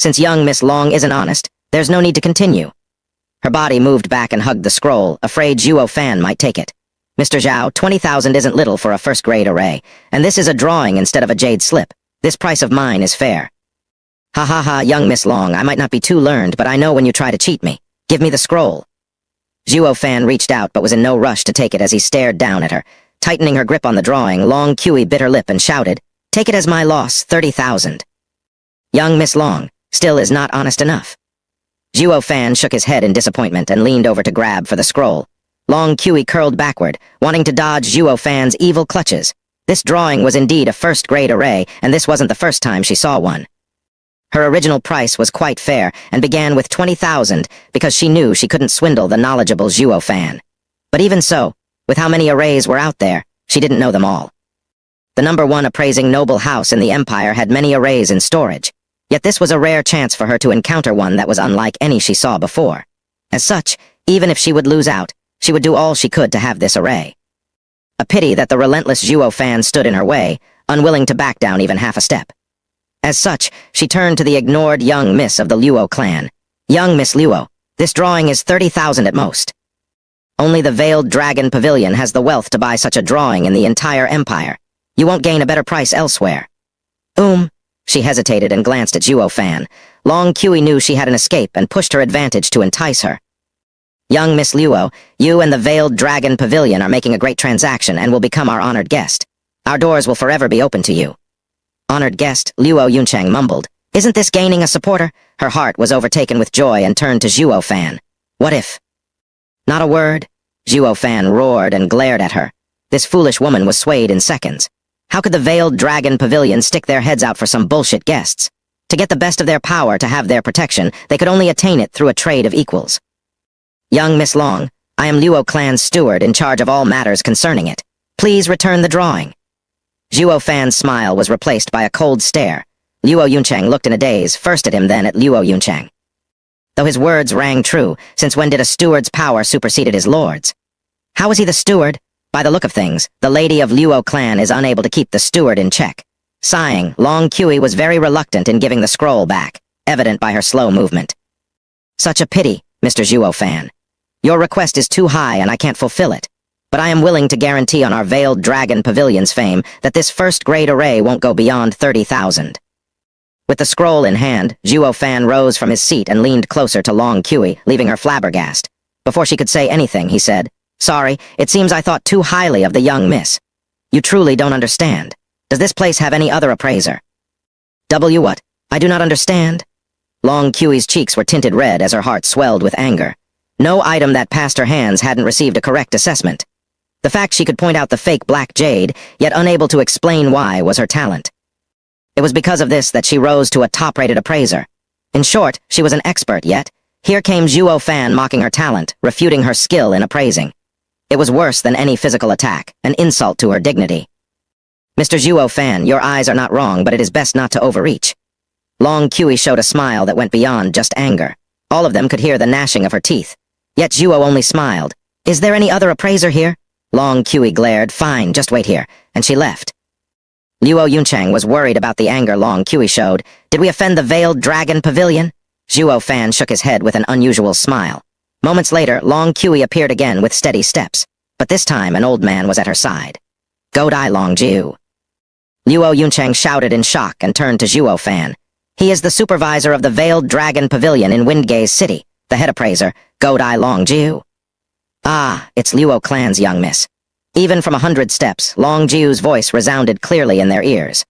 Speaker 1: Since young Miss Long isn't honest, there's no need to continue. Her body moved back and hugged the scroll, afraid Zhuo Fan might take it. "Mr. Zhao, 20,000 isn't little for a first-grade array, and this is a drawing instead of a jade slip. This price of mine is fair." "Ha ha ha, young Miss Long, I might not be too learned, but I know when you try to cheat me. Give me the scroll." Zhuo Fan reached out but was in no rush to take it as he stared down at her. Tightening her grip on the drawing, Long Kui bit her lip and shouted, "Take it as my loss, 30,000. Young Miss Long still is not honest enough." Zhuo Fan shook his head in disappointment and leaned over to grab for the scroll. Long Kui curled backward, wanting to dodge Zhuo Fan's evil clutches. This drawing was indeed a first-grade array, and this wasn't the first time she saw one. Her original price was quite fair and began with 20,000 because she knew she couldn't swindle the knowledgeable Zhuo Fan. But even so, with how many arrays were out there, she didn't know them all. The #1 appraising noble house in the empire had many arrays in storage, yet this was a rare chance for her to encounter one that was unlike any she saw before. As such, even if she would lose out, she would do all she could to have this array. A pity that the relentless Zhuo Fan stood in her way, unwilling to back down even half a step. As such, she turned to the ignored young miss of the Luo Clan. "Young Miss Luo, this drawing is 30,000 at most. Only the Veiled Dragon Pavilion has the wealth to buy such a drawing in the entire empire. You won't gain a better price elsewhere." She hesitated and glanced at Zhuo Fan. Long Kui knew she had an escape and pushed her advantage to entice her. "Young Miss Luo, you and the Veiled Dragon Pavilion are making a great transaction and will become our honored guest. Our doors will forever be open to you." "Honored guest," Luo Yunchang mumbled. "Isn't this gaining a supporter?" Her heart was overtaken with joy and turned to Zhuo Fan. "What if?" "Not a word." Zhuo Fan roared and glared at her. This foolish woman was swayed in seconds. How could the Veiled Dragon Pavilion stick their heads out for some bullshit guests? To get the best of their power to have their protection, they could only attain it through a trade of equals. "Young Miss Long, I am Luo Clan's steward in charge of all matters concerning it. Please return the drawing." Zhuo Fan's smile was replaced by a cold stare. Luo Yunchang looked in a daze, first at him then at Luo Yunchang. Though his words rang true, since when did a steward's power superseded his lord's? How was he the steward? By the look of things, the lady of Luo Clan is unable to keep the steward in check. Sighing, Long Kui was very reluctant in giving the scroll back, evident by her slow movement. "Such a pity, Mr. Zhuo Fan. Your request is too high and I can't fulfill it. But I am willing to guarantee on our Veiled Dragon Pavilion's fame that this first-grade array won't go beyond 30,000. With the scroll in hand, Zhuo Fan rose from his seat and leaned closer to Long Kui, leaving her flabbergasted. Before she could say anything, he said, "Sorry, it seems I thought too highly of the young miss. You truly don't understand. Does this place have any other appraiser?" What? I do not understand." Long Kui's cheeks were tinted red as her heart swelled with anger. No item that passed her hands hadn't received a correct assessment. The fact she could point out the fake black jade, yet unable to explain why, was her talent. It was because of this that she rose to a top-rated appraiser. In short, she was an expert, yet here came Zhuo Fan mocking her talent, refuting her skill in appraising. It was worse than any physical attack, an insult to her dignity. Mr. Zhuo Fan, your eyes are not wrong, but it is best not to overreach. Long Kui showed a smile that went beyond just anger. All of them could hear the gnashing of her teeth. Yet Zhuo only smiled. Is there any other appraiser here? Long Kui glared. Fine, just wait here, and she left. Luo Yunchang was worried about the anger Long Kui showed. Did we offend the Veiled Dragon Pavilion? Zhuo Fan shook his head with an unusual smile. Moments later, Long Kui appeared again with steady steps, but this time an old man was at her side. Godai Long Jiu. Luo Yunchang shouted in shock and turned to Zhuo Fan. He is the supervisor of the Veiled Dragon Pavilion in Windgaze City, the head appraiser, Godai Long Jiu. Ah, it's Luo Clan's young miss. Even from 100 steps, Long Jiu's voice resounded clearly in their ears.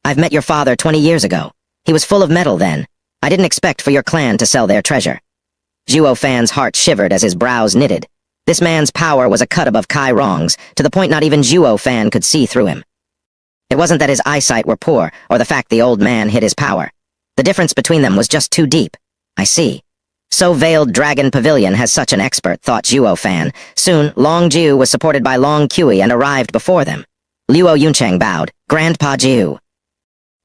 Speaker 1: I've met your father 20 years ago. He was full of metal then. I didn't expect for your clan to sell their treasure. Zhuo Fan's heart shivered as his brows knitted. This man's power was a cut above Kai Rong's, to the point not even Zhuo Fan could see through him. It wasn't that his eyesight were poor, or the fact the old man hid his power. The difference between them was just too deep. I see. So Veiled Dragon Pavilion has such an expert, thought Zhuo Fan. Soon, Long Jiu was supported by Long Kui and arrived before them. Luo Yunchang bowed. Grandpa Jiu.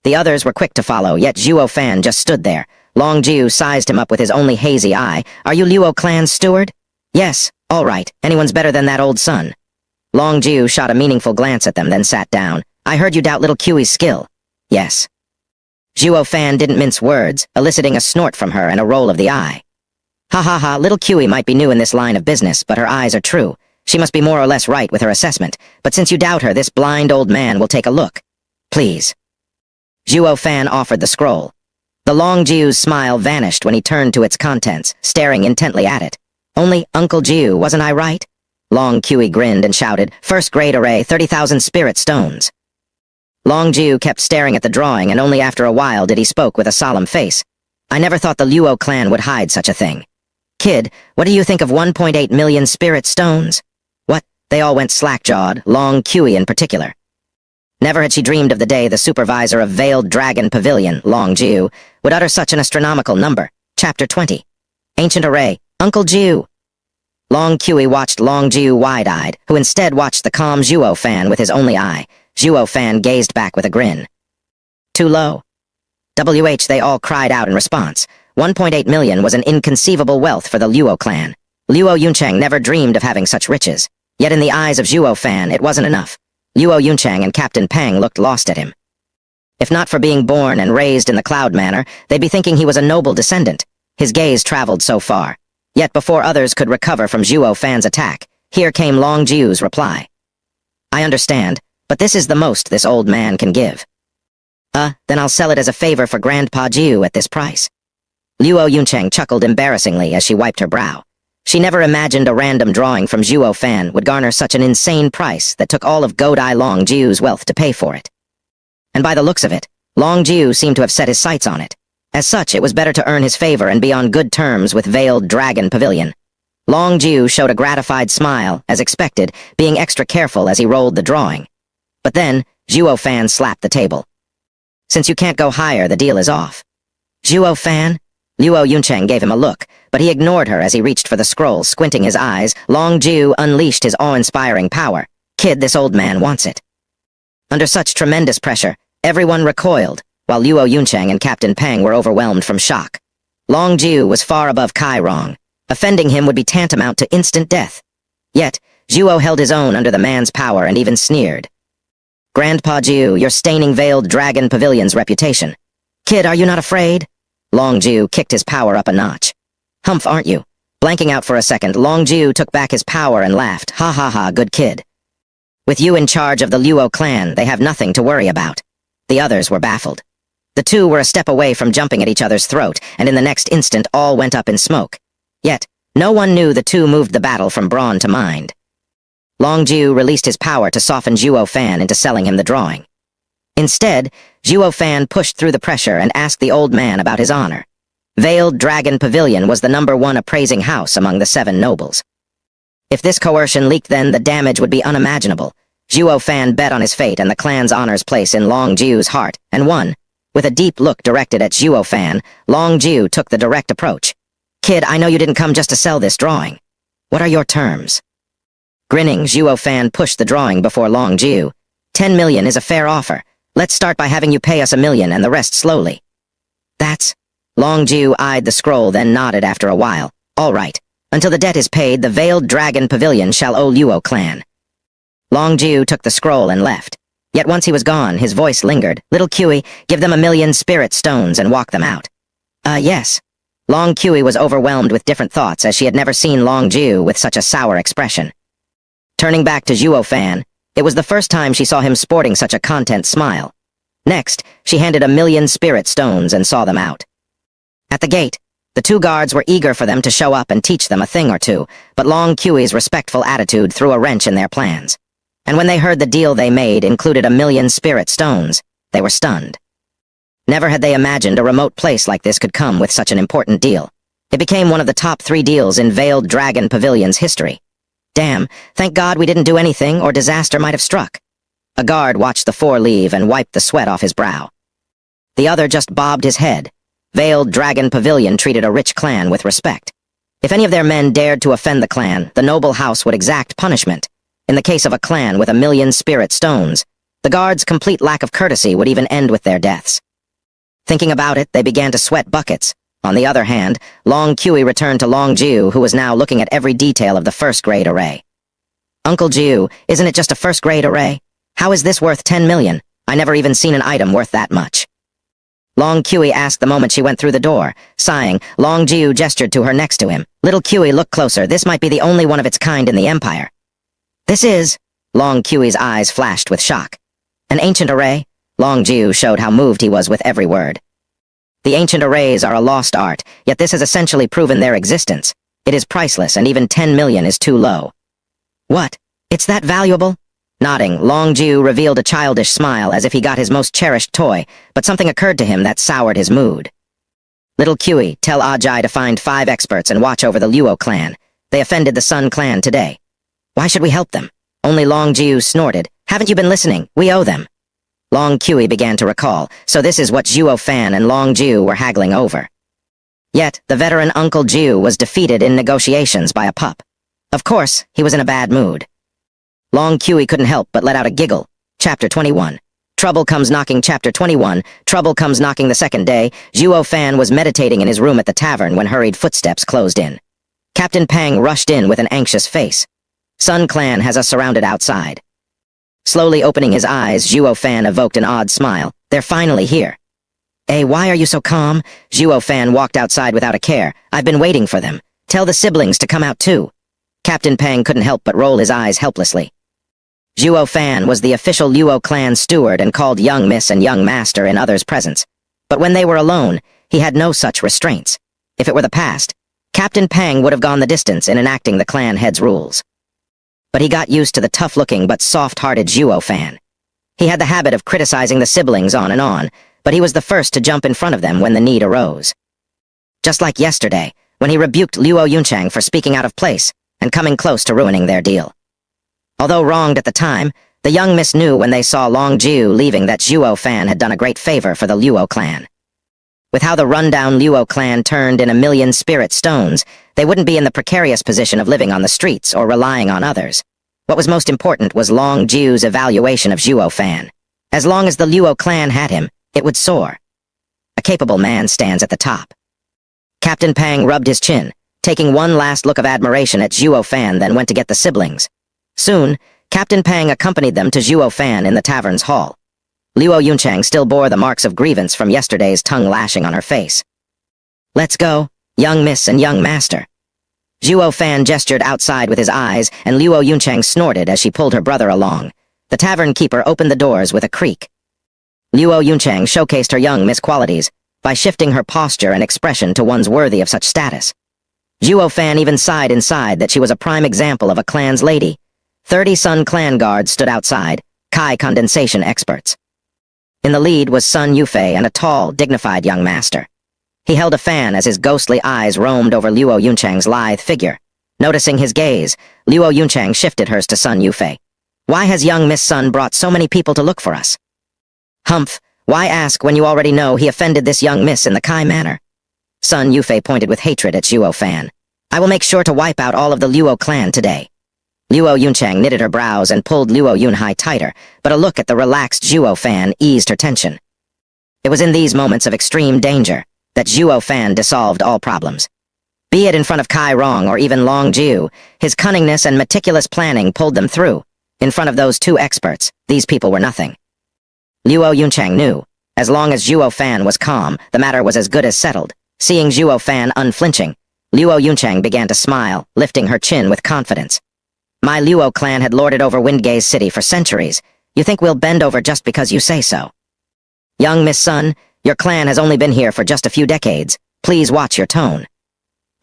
Speaker 1: The others were quick to follow, yet Zhuo Fan just stood there. Long Jiu sized him up with his only hazy eye. Are you Luo Clan's steward? Yes. All right. Anyone's better than that old son. Long Jiu shot a meaningful glance at them, then sat down. I heard you doubt little Kui's skill. Yes. Zhuo Fan didn't mince words, eliciting a snort from her and a roll of the eye. Ha ha ha, little Kui might be new in this line of business, but her eyes are true. She must be more or less right with her assessment, but since you doubt her, this blind old man will take a look. Please. Zhuo Fan offered the scroll. The Long Jiu's smile vanished when he turned to its contents, staring intently at it. Only, Uncle Jiu, wasn't I right? Long Kui grinned and shouted, First grade array, 30,000 spirit stones. Long Jiu kept staring at the drawing, and only after a while did he spoke with a solemn face. I never thought the Luo clan would hide such a thing. Kid, what do you think of 1.8 million spirit stones? What? They all went slack-jawed, Long Kui in particular. Never had she dreamed of the day the supervisor of Veiled Dragon Pavilion, Long Jiu, would utter such an astronomical number. Chapter 20. Ancient Array, Uncle Jiu. Long Kui watched Long Jiu wide-eyed, who instead watched the calm Zhuo Fan with his only eye. Zhuo Fan gazed back with a grin. Too low. They all cried out in response. 1.8 million was an inconceivable wealth for the Luo clan. Luo Yunchang never dreamed of having such riches. Yet in the eyes of Zhuo Fan, it wasn't enough. Luo Yunchang and Captain Peng looked lost at him. If not for being born and raised in the Cloud Manor, they'd be thinking he was a noble descendant. His gaze traveled so far. Yet before others could recover from Zhuo Fan's attack, here came Long Jiu's reply. I understand, but this is the most this old man can give. Then I'll sell it as a favor for Grandpa Jiu at this price. Luo Yunchang chuckled embarrassingly as she wiped her brow. She never imagined a random drawing from Zhuo Fan would garner such an insane price that took all of Godai Long Jiu's wealth to pay for it. And by the looks of it, Long Jiu seemed to have set his sights on it. As such, it was better to earn his favor and be on good terms with Veiled Dragon Pavilion. Long Jiu showed a gratified smile, as expected, being extra careful as he rolled the drawing. But then, Zhuo Fan slapped the table. Since you can't go higher, the deal is off. Zhuo Fan? Luo Yunchang gave him a look, but he ignored her as he reached for the scroll, squinting his eyes. Long Jiu unleashed his awe-inspiring power. Kid, this old man wants it. Under such tremendous pressure, everyone recoiled, while Luo Yunchang and Captain Peng were overwhelmed from shock. Long Jiu was far above Kai Rong. Offending him would be tantamount to instant death. Yet, Zhuo held his own under the man's power and even sneered. Grandpa Jiu, you're staining Veiled Dragon Pavilion's reputation. Kid, are you not afraid? Long Jiu kicked his power up a notch. Humph, aren't you? Blanking out for a second, Long Jiu took back his power and laughed. Ha ha ha, good kid. With you in charge of the Luo clan, they have nothing to worry about. The others were baffled. The two were a step away from jumping at each other's throat, and in the next instant all went up in smoke. Yet, no one knew the two moved the battle from brawn to mind. Long Jiu released his power to soften Zhuo Fan into selling him the drawing. Instead, Zhuo Fan pushed through the pressure and asked the old man about his honor. Veiled Dragon Pavilion was the #1 appraising house among the 7 nobles. If this coercion leaked then, the damage would be unimaginable. Zhuo Fan bet on his fate and the clan's honor's place in Long Jiu's heart, and won. With a deep look directed at Zhuo Fan, Long Jiu took the direct approach. "Kid, I know you didn't come just to sell this drawing. What are your terms?" Grinning, Zhuo Fan pushed the drawing before Long Jiu. 10 million is a fair offer. Let's start by having you pay us 1 million and the rest slowly." "That's—" Long Jiu eyed the scroll, then nodded after a while. "All right. Until the debt is paid, the Veiled Dragon Pavilion shall owe Luo Clan." Long Jiu took the scroll and left. Yet once he was gone, his voice lingered. "Little Cui, give them 1 million spirit stones and walk them out." Yes." Long Cui was overwhelmed with different thoughts, as she had never seen Long Jiu with such a sour expression. Turning back to Zhuo Fan, it was the first time she saw him sporting such a content smile. Next, she handed 1 million spirit stones and saw them out. At the gate, the 2 guards were eager for them to show up and teach them a thing or two, but Long Cui's respectful attitude threw a wrench in their plans. And when they heard the deal they made included 1 million spirit stones, they were stunned. Never had they imagined a remote place like this could come with such an important deal. It became one of the top 3 deals in Veiled Dragon Pavilion's history. Damn, thank God we didn't do anything or disaster might have struck. A guard watched the 4 leave and wiped the sweat off his brow. The other just bobbed his head. Veiled Dragon Pavilion treated a rich clan with respect. If any of their men dared to offend the clan, the noble house would exact punishment. In the case of a clan with 1 million spirit stones, the guards' complete lack of courtesy would even end with their deaths. Thinking about it, they began to sweat buckets. On the other hand, Long Cui returned to Long Jiu, who was now looking at every detail of the first-grade array. "Uncle Jiu, isn't it just a first-grade array? How is this worth 10 million? I never even seen an item worth that much." Long Cui asked the moment she went through the door. Sighing, Long Jiu gestured to her next to him. "Little Cui, look closer. This might be the only one of its kind in the Empire." "This is—" Long Cui's eyes flashed with shock. "An ancient array?" Long Jiu showed how moved he was with every word. "The ancient arrays are a lost art, yet this has essentially proven their existence. It is priceless, and even 10 million is too low." "What? It's that valuable?" Nodding, Long Jiu revealed a childish smile as if he got his most cherished toy, but something occurred to him that soured his mood. "Little Cui, tell Ajai to find 5 experts and watch over the Luo Clan. They offended the Sun Clan today." "Why should we help them?" Only Long Jiu snorted. "Haven't you been listening? We owe them." Long Cui began to recall, so this is what Zhuo Fan and Long Jiu were haggling over. Yet, the veteran Uncle Jiu was defeated in negotiations by a pup. Of course, he was in a bad mood. Long Cui couldn't help but let out a giggle. Chapter 21. Trouble Comes Knocking. Chapter 21. Trouble Comes Knocking. The second day, Zhuo Fan was meditating in his room at the tavern when hurried footsteps closed in. Captain Pang rushed in with an anxious face. "Sun Clan has us surrounded outside." Slowly opening his eyes, Zhuo Fan evoked an odd smile. "They're finally here." Why are you so calm?" Zhuo Fan walked outside without a care. "I've been waiting for them. Tell the siblings to come out too." Captain Pang couldn't help but roll his eyes helplessly. Zhuo Fan was the official Luo Clan steward and called young miss and young master in others' presence. But when they were alone, he had no such restraints. If it were the past, Captain Pang would have gone the distance in enacting the clan head's rules. But he got used to the tough-looking but soft-hearted Zhuo Fan. He had the habit of criticizing the siblings on and on, but he was the first to jump in front of them when the need arose. Just like yesterday, when he rebuked Luo Yunchang for speaking out of place and coming close to ruining their deal. Although wronged at the time, the young miss knew when they saw Long Jiu leaving that Zhuo Fan had done a great favor for the Luo Clan. With how the rundown Luo Clan turned in 1 million spirit stones, they wouldn't be in the precarious position of living on the streets or relying on others. What was most important was Long Jiu's evaluation of Zhuo Fan. As long as the Luo Clan had him, it would soar. A capable man stands at the top. Captain Pang rubbed his chin, taking one last look of admiration at Zhuo Fan, then went to get the siblings. Soon, Captain Pang accompanied them to Zhuo Fan in the tavern's hall. Luo Yunchang still bore the marks of grievance from yesterday's tongue lashing on her face. "Let's go, young miss and young master." Zhuo Fan gestured outside with his eyes, and Luo Yunchang snorted as she pulled her brother along. The tavern keeper opened the doors with a creak. Luo Yunchang showcased her young miss qualities by shifting her posture and expression to ones worthy of such status. Zhuo Fan even sighed inside that she was a prime example of a clan's lady. 30 Sun Clan guards stood outside, Kai condensation experts. In the lead was Sun Yufei and a tall, dignified young master. He held a fan as his ghostly eyes roamed over Luo Yunchang's lithe figure. Noticing his gaze, Luo Yunchang shifted hers to Sun Yufei. Why has young Miss Sun brought so many people to look for us? Humph, why ask when you already know he offended this young miss in the Kai manner? Sun Yufei pointed with hatred at Zhuo Fan. I will make sure to wipe out all of the Luo Clan today. Luo Yunchang knitted her brows and pulled Luo Yunhai tighter, but a look at the relaxed Zhuo Fan eased her tension. It was in these moments of extreme danger that Zhuo Fan dissolved all problems. Be it in front of Kai Rong or even Long Jiu, his cunningness and meticulous planning pulled them through. In front of those two experts, these people were nothing. Luo Yunchang knew, as long as Zhuo Fan was calm, the matter was as good as settled. Seeing Zhuo Fan unflinching, Luo Yunchang began to smile, lifting her chin with confidence. My Luo clan had lorded over Windgaze City for centuries. You think we'll bend over just because you say so? Young Miss Sun, your clan has only been here for just a few decades. Please watch your tone.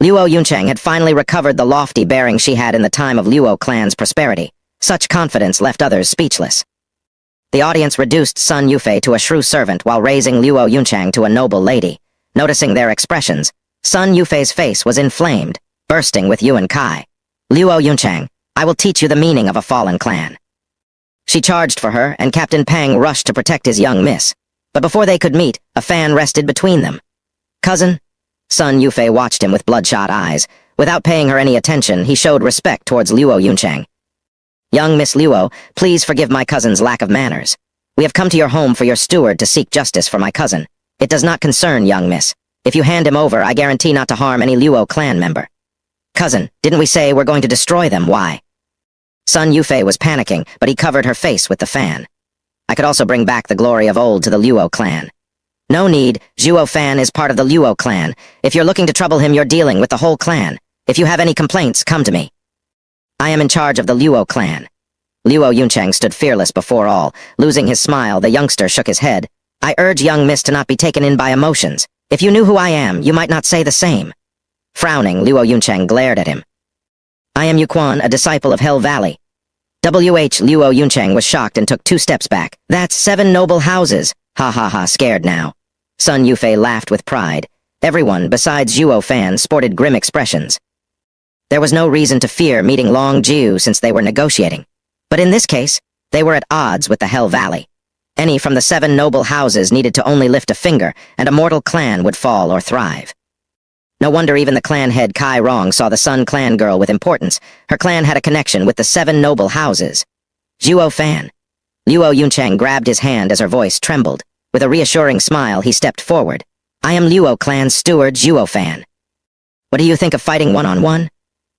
Speaker 1: Luo Yunchang had finally recovered the lofty bearing she had in the time of Luo clan's prosperity. Such confidence left others speechless. The audience reduced Sun Yufei to a shrew servant while raising Luo Yunchang to a noble lady. Noticing their expressions, Sun Yufei's face was inflamed, bursting with Yuan Kai. Luo Yunchang, I will teach you the meaning of a fallen clan. She charged for her, and Captain Pang rushed to protect his young miss. But before they could meet, a fan rested between them. Cousin? Sun Yufei watched him with bloodshot eyes. Without paying her any attention, he showed respect towards Luo Yunchang. Young Miss Luo, please forgive my cousin's lack of manners. We have come to your home for your steward to seek justice for my cousin. It does not concern young miss. If you hand him over, I guarantee not to harm any Luo clan member. Cousin, didn't we say we're going to destroy them? Why? Sun Yufei was panicking, but he covered her face with the fan. I could also bring back the glory of old to the Luo clan. No need, Zhuo Fan is part of the Luo clan. If you're looking to trouble him, you're dealing with the whole clan. If you have any complaints, come to me. I am in charge of the Luo clan. Luo Yunchang stood fearless before all. Losing his smile, the youngster shook his head. I urge young miss to not be taken in by emotions. If you knew who I am, you might not say the same. Frowning, Luo Yunchang glared at him. I am Yuquan, a disciple of Hell Valley. Luo Yunchang was shocked and took 2 steps back. That's 7 noble houses. Ha ha ha, scared now. Sun Yufei laughed with pride. Everyone, besides Zhuo Fan, sported grim expressions. There was no reason to fear meeting Long Jiu since they were negotiating. But in this case, they were at odds with the Hell Valley. Any from the 7 noble houses needed to only lift a finger, and a mortal clan would fall or thrive. No wonder even the clan head Kai Rong saw the Sun clan girl with importance. Her clan had a connection with the 7 noble houses. Zhuo Fan. Luo Yunchang grabbed his hand as her voice trembled. With a reassuring smile, he stepped forward. I am Luo clan's steward, Zhuo Fan. What do you think of fighting one-on-one?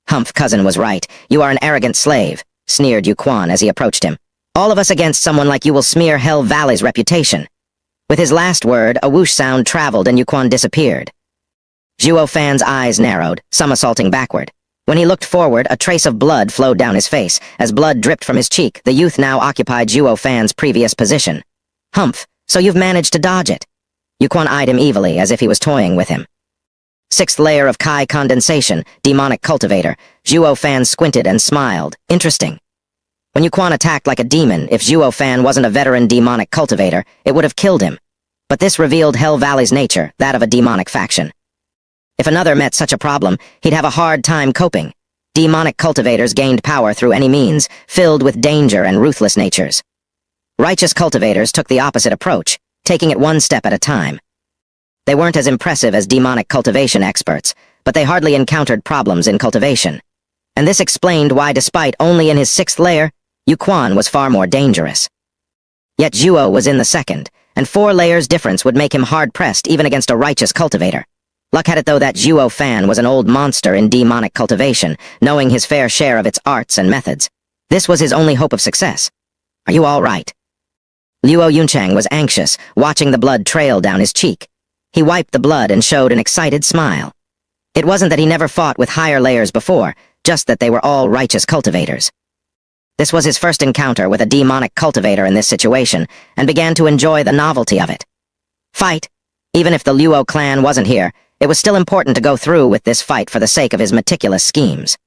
Speaker 1: Humph, cousin was right. You are an arrogant slave, sneered Yuquan as he approached him. All of us against someone like you will smear Hell Valley's reputation. With his last word, a whoosh sound traveled and Yuquan disappeared. Zhuo Fan's eyes narrowed, somersaulting backward. When he looked forward, a trace of blood flowed down his face. As blood dripped from his cheek, the youth now occupied Zhuo Fan's previous position. Humph, so you've managed to dodge it. Yuquan eyed him evilly, as if he was toying with him. 6th layer of Kai condensation, demonic cultivator. Zhuo Fan squinted and smiled. Interesting. When Yuquan attacked like a demon, if Zhuo Fan wasn't a veteran demonic cultivator, it would have killed him. But this revealed Hell Valley's nature, that of a demonic faction. If another met such a problem, he'd have a hard time coping. Demonic cultivators gained power through any means, filled with danger and ruthless natures. Righteous cultivators took the opposite approach, taking it one step at a time. They weren't as impressive as demonic cultivation experts, but they hardly encountered problems in cultivation. And this explained why, despite only in his 6th layer, Yuquan was far more dangerous. Yet Zhuo was in the 2nd, and 4 layers difference would make him hard-pressed even against a righteous cultivator. Luck had it though that Zhuo Fan was an old monster in demonic cultivation, knowing his fair share of its arts and methods. This was his only hope of success. Are you all right? Luo Yunchang was anxious, watching the blood trail down his cheek. He wiped the blood and showed an excited smile. It wasn't that he never fought with higher layers before, just that they were all righteous cultivators. This was his first encounter with a demonic cultivator in this situation, and began to enjoy the novelty of it. Fight. Even if the Luo clan wasn't here, it was still important to go through with this fight for the sake of his meticulous schemes.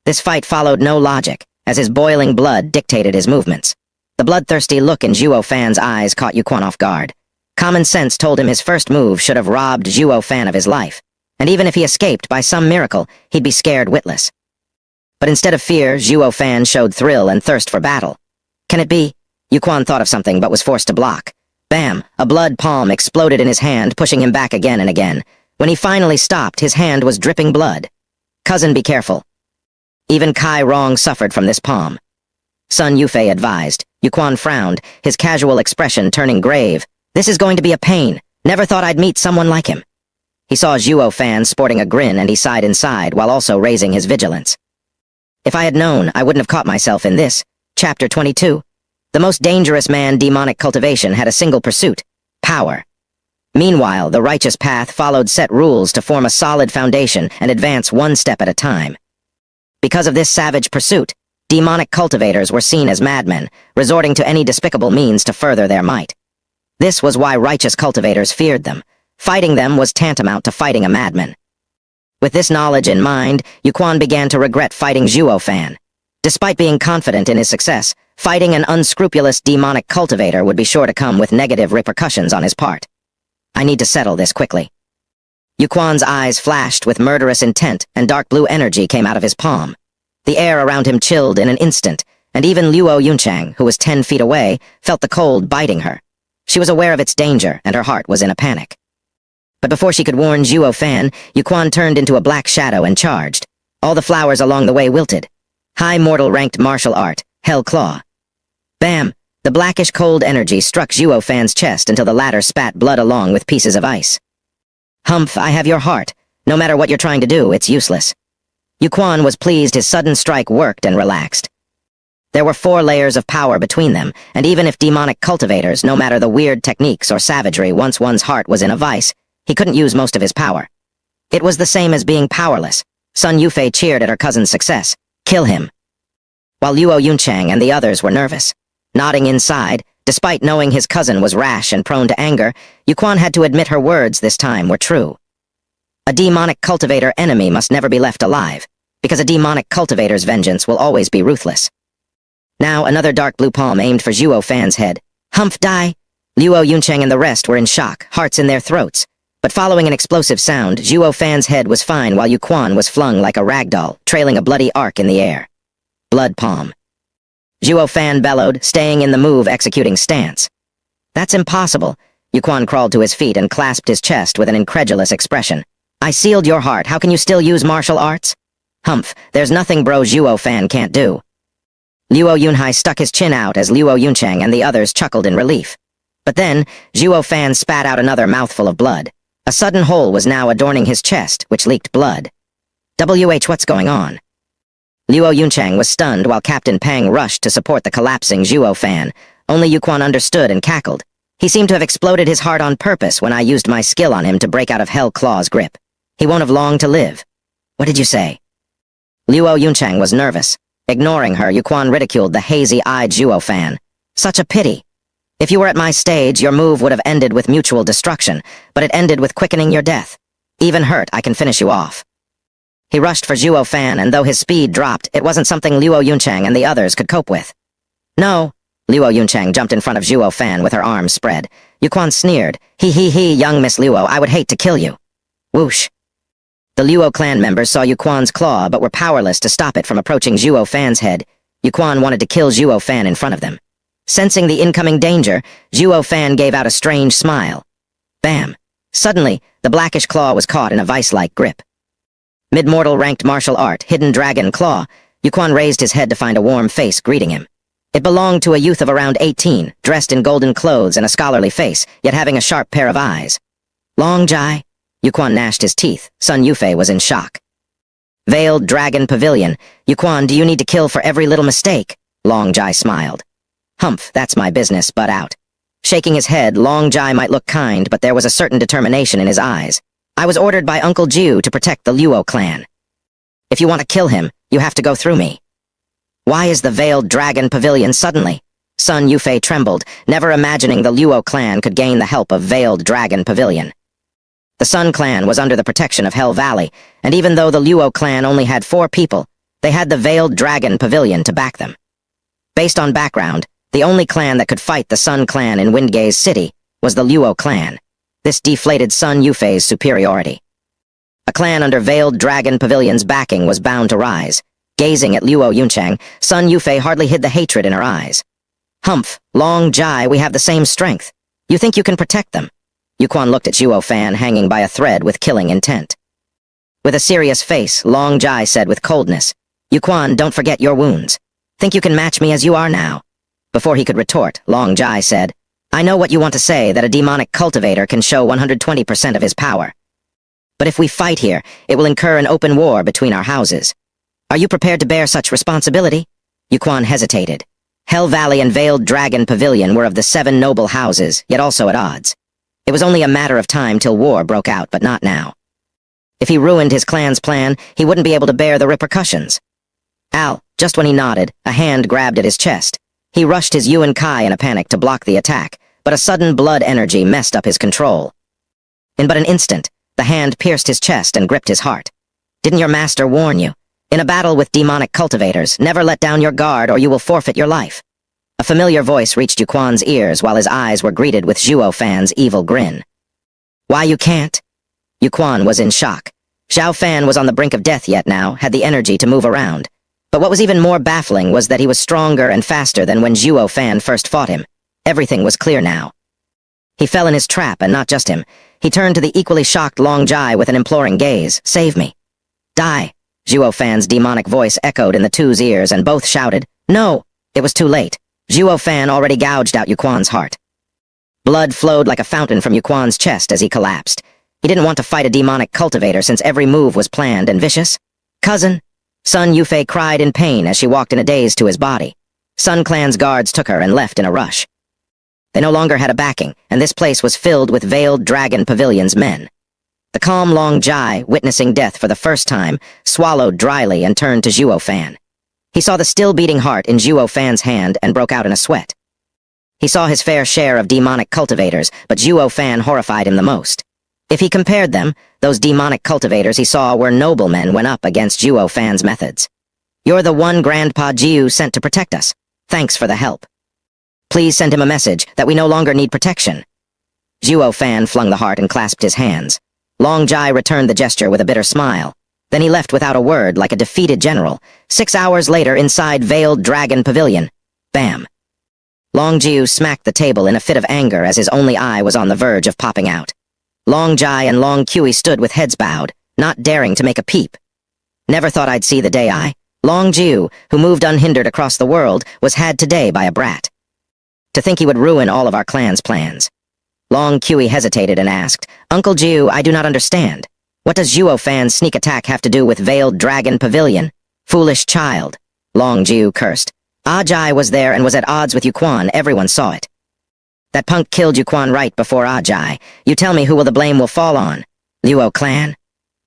Speaker 1: This fight followed no logic, as his boiling blood dictated his movements. The bloodthirsty look in Zhuo Fan's eyes caught Yuquan off guard. Common sense told him his first move should have robbed Zhuo Fan of his life, and even if he escaped by some miracle, he'd be scared witless. But instead of fear, Zhuo Fan showed thrill and thirst for battle. Can it be? Yuquan thought of something but was forced to block. Bam! A blood palm exploded in his hand, pushing him back again and again. When he finally stopped, his hand was dripping blood. Cousin, be careful. Even Kai Rong suffered from this palm. Sun Yufei advised. Yuquan frowned, his casual expression turning grave. This is going to be a pain. Never thought I'd meet someone like him. He saw Zhuo Fan sporting a grin and he sighed inside while also raising his vigilance. If I had known, I wouldn't have caught myself in this. Chapter 22. The most dangerous man demonic cultivation had a single pursuit: power. Meanwhile, the righteous path followed set rules to form a solid foundation and advance one step at a time. Because of this savage pursuit, demonic cultivators were seen as madmen, resorting to any despicable means to further their might. This was why righteous cultivators feared them. Fighting them was tantamount to fighting a madman. With this knowledge in mind, Yuquan began to regret fighting Zhuo Fan. Despite being confident in his success, fighting an unscrupulous demonic cultivator would be sure to come with negative repercussions on his part. I need to settle this quickly. Yuquan's eyes flashed with murderous intent, and dark blue energy came out of his palm. The air around him chilled in an instant, and even Luo Yunchang, who was 10 feet away, felt the cold biting her. She was aware of its danger, and her heart was in a panic. But before she could warn Zhuo Fan, Yuquan turned into a black shadow and charged. All the flowers along the way wilted. High mortal ranked martial art, Hell Claw. Bam! The blackish cold energy struck Zhuo Fan's chest until the latter spat blood along with pieces of ice. Humph, I have your heart. No matter what you're trying to do, it's useless. Yuquan was pleased his sudden strike worked and relaxed. There were 4 layers of power between them, and even if demonic cultivators, no matter the weird techniques or savagery, once one's heart was in a vice, he couldn't use most of his power. It was the same as being powerless. Sun Yufei cheered at her cousin's success. Kill him. While Luo Yunchang and the others were nervous. Nodding inside, despite knowing his cousin was rash and prone to anger, Yuquan had to admit her words this time were true. A demonic cultivator enemy must never be left alive, because a demonic cultivator's vengeance will always be ruthless. Now another dark blue palm aimed for Zhuo Fan's head. Humph, die! Luo Yunchang and the rest were in shock, hearts in their throats. But following an explosive sound, Zhuo Fan's head was fine while Yuquan was flung like a ragdoll, trailing a bloody arc in the air. Blood palm. Zhuo Fan bellowed, staying in the move executing stance. That's impossible. Yuquan crawled to his feet and clasped his chest with an incredulous expression. I sealed your heart, how can you still use martial arts? Humph, there's nothing bro Zhuo Fan can't do. Luo Yunhai stuck his chin out as Luo Yunchang and the others chuckled in relief. But then, Zhuo Fan spat out another mouthful of blood. A sudden hole was now adorning his chest, which leaked blood. What's going on? Luo Yunchang was stunned while Captain Peng rushed to support the collapsing Zhuo Fan. Only Yuquan understood and cackled. He seemed to have exploded his heart on purpose when I used my skill on him to break out of Hell Claw's grip. He won't have long to live. What did you say? Luo Yunchang was nervous. Ignoring her, Yuquan ridiculed the hazy-eyed Zhuo Fan. Such a pity. If you were at my stage, your move would have ended with mutual destruction, but it ended with quickening your death. Even hurt, I can finish you off. He rushed for Zhuo Fan, and though his speed dropped, it wasn't something Luo Yunchang and the others could cope with. No. Luo Yunchang jumped in front of Zhuo Fan with her arms spread. Yuquan sneered. He, young Miss Luo, I would hate to kill you. Whoosh. The Luo Clan members saw Yuquan's claw, but were powerless to stop it from approaching Zhuo Fan's head. Yuquan wanted to kill Zhuo Fan in front of them. Sensing the incoming danger, Zhuo Fan gave out a strange smile. Bam! Suddenly, the blackish claw was caught in a vice-like grip. Mid-mortal ranked martial art, Hidden Dragon Claw, Yuquan raised his head to find a warm face greeting him. It belonged to a youth of around 18, dressed in golden clothes and a scholarly face, yet having a sharp pair of eyes. Long Jai? Yuquan gnashed his teeth. Sun Yufei was in shock. Veiled Dragon Pavilion. Yuquan, do you need to kill for every little mistake? Long Jai smiled. Humph, that's my business, butt out. Shaking his head, Long Jai might look kind, but there was a certain determination in his eyes. I was ordered by Uncle Jiu to protect the Luo Clan. If you want to kill him, you have to go through me. Why is the Veiled Dragon Pavilion suddenly? Sun Yufei trembled, never imagining the Luo Clan could gain the help of Veiled Dragon Pavilion. The Sun Clan was under the protection of Hell Valley, and even though the Luo Clan only had 4 people, they had the Veiled Dragon Pavilion to back them. Based on background, the only clan that could fight the Sun Clan in Windgaze City was the Luo Clan. This deflated Sun Yufei's superiority. A clan under Veiled Dragon Pavilion's backing was bound to rise. Gazing at Luo Yunchang, Sun Yufei hardly hid the hatred in her eyes. Humph, Long Jai, we have the same strength. You think you can protect them? Yuquan looked at Zhuo Fan hanging by a thread with killing intent. With a serious face, Long Jai said with coldness, Yuquan, don't forget your wounds. Think you can match me as you are now? Before he could retort, Long Jai said, I know what you want to say, that a demonic cultivator can show 120% of his power. But if we fight here, it will incur an open war between our houses. Are you prepared to bear such responsibility? Yuquan hesitated. Hell Valley and Veiled Dragon Pavilion were of the 7 noble houses, yet also at odds. It was only a matter of time till war broke out, but not now. If he ruined his clan's plan, he wouldn't be able to bear the repercussions. Just when he nodded, a hand grabbed at his chest. He rushed his Yuan Kai in a panic to block the attack, but a sudden blood energy messed up his control. In but an instant, the hand pierced his chest and gripped his heart. Didn't your master warn you? In a battle with demonic cultivators, never let down your guard or you will forfeit your life. A familiar voice reached Yuquan's ears while his eyes were greeted with Zhuo Fan's evil grin. Why you can't? Yuquan was in shock. Zhuo Fan was on the brink of death yet now, had the energy to move around. But what was even more baffling was that he was stronger and faster than when Zhuo Fan first fought him. Everything was clear now. He fell in his trap, and not just him. He turned to the equally shocked Long Jai with an imploring gaze. Save me. Die. Zhuo Fan's demonic voice echoed in the two's ears, and both shouted, No! It was too late. Zhuo Fan already gouged out Yuquan's heart. Blood flowed like a fountain from Yuquan's chest as he collapsed. He didn't want to fight a demonic cultivator since every move was planned and vicious. Cousin! Sun Yufei cried in pain as she walked in a daze to his body. Sun Clan's guards took her and left in a rush. They no longer had a backing, and this place was filled with Veiled Dragon Pavilion's men. The calm Long Jai, witnessing death for the first time, swallowed dryly and turned to Zhuo Fan. He saw the still-beating heart in Zhuo Fan's hand and broke out in a sweat. He saw his fair share of demonic cultivators, but Zhuo Fan horrified him the most. If he compared them, those demonic cultivators he saw were noblemen when up against Zhuo Fan's methods. You're the one Grandpa Jiu sent to protect us. Thanks for the help. Please send him a message that we no longer need protection. Zhuo Fan flung the heart and clasped his hands. Long Jai returned the gesture with a bitter smile. Then he left without a word like a defeated general. 6 hours later inside Veiled Dragon Pavilion. Bam. Long Jiu smacked the table in a fit of anger as his only eye was on the verge of popping out. Long Jai and Long Kui stood with heads bowed, not daring to make a peep. Never thought I'd see the day Long Jiu, who moved unhindered across the world, was had today by a brat. To think he would ruin all of our clan's plans. Long Kui hesitated and asked, Uncle Jiu, I do not understand. What does Zhuo Fan's sneak attack have to do with Veiled Dragon Pavilion? Foolish child. Long Jiu cursed. Ajai was there and was at odds with Yuquan, everyone saw it. That punk killed Yuquan right before Ajai. You tell me who the blame will fall on? Luo Clan?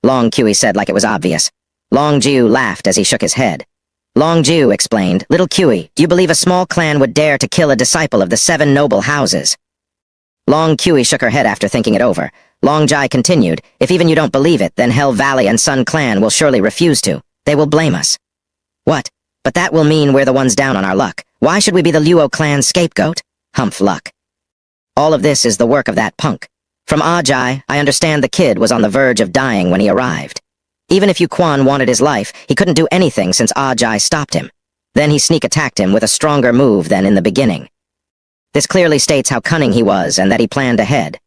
Speaker 1: Long Kui said like it was obvious. Long Jiu laughed as he shook his head. Long Jiu explained, Little Kui, do you believe a small clan would dare to kill a disciple of the 7 noble houses? Long Kui shook her head after thinking it over. Long Jai continued, if even you don't believe it, then Hell Valley and Sun Clan will surely refuse to. They will blame us. What? But that will mean we're the ones down on our luck. Why should we be the Luo Clan scapegoat? Humph luck. All of this is the work of that punk. From Ajai, I understand the kid was on the verge of dying when he arrived. Even if Yuquan wanted his life, he couldn't do anything since Ajai stopped him. Then he sneak attacked him with a stronger move than in the beginning. This clearly states how cunning he was and that he planned ahead.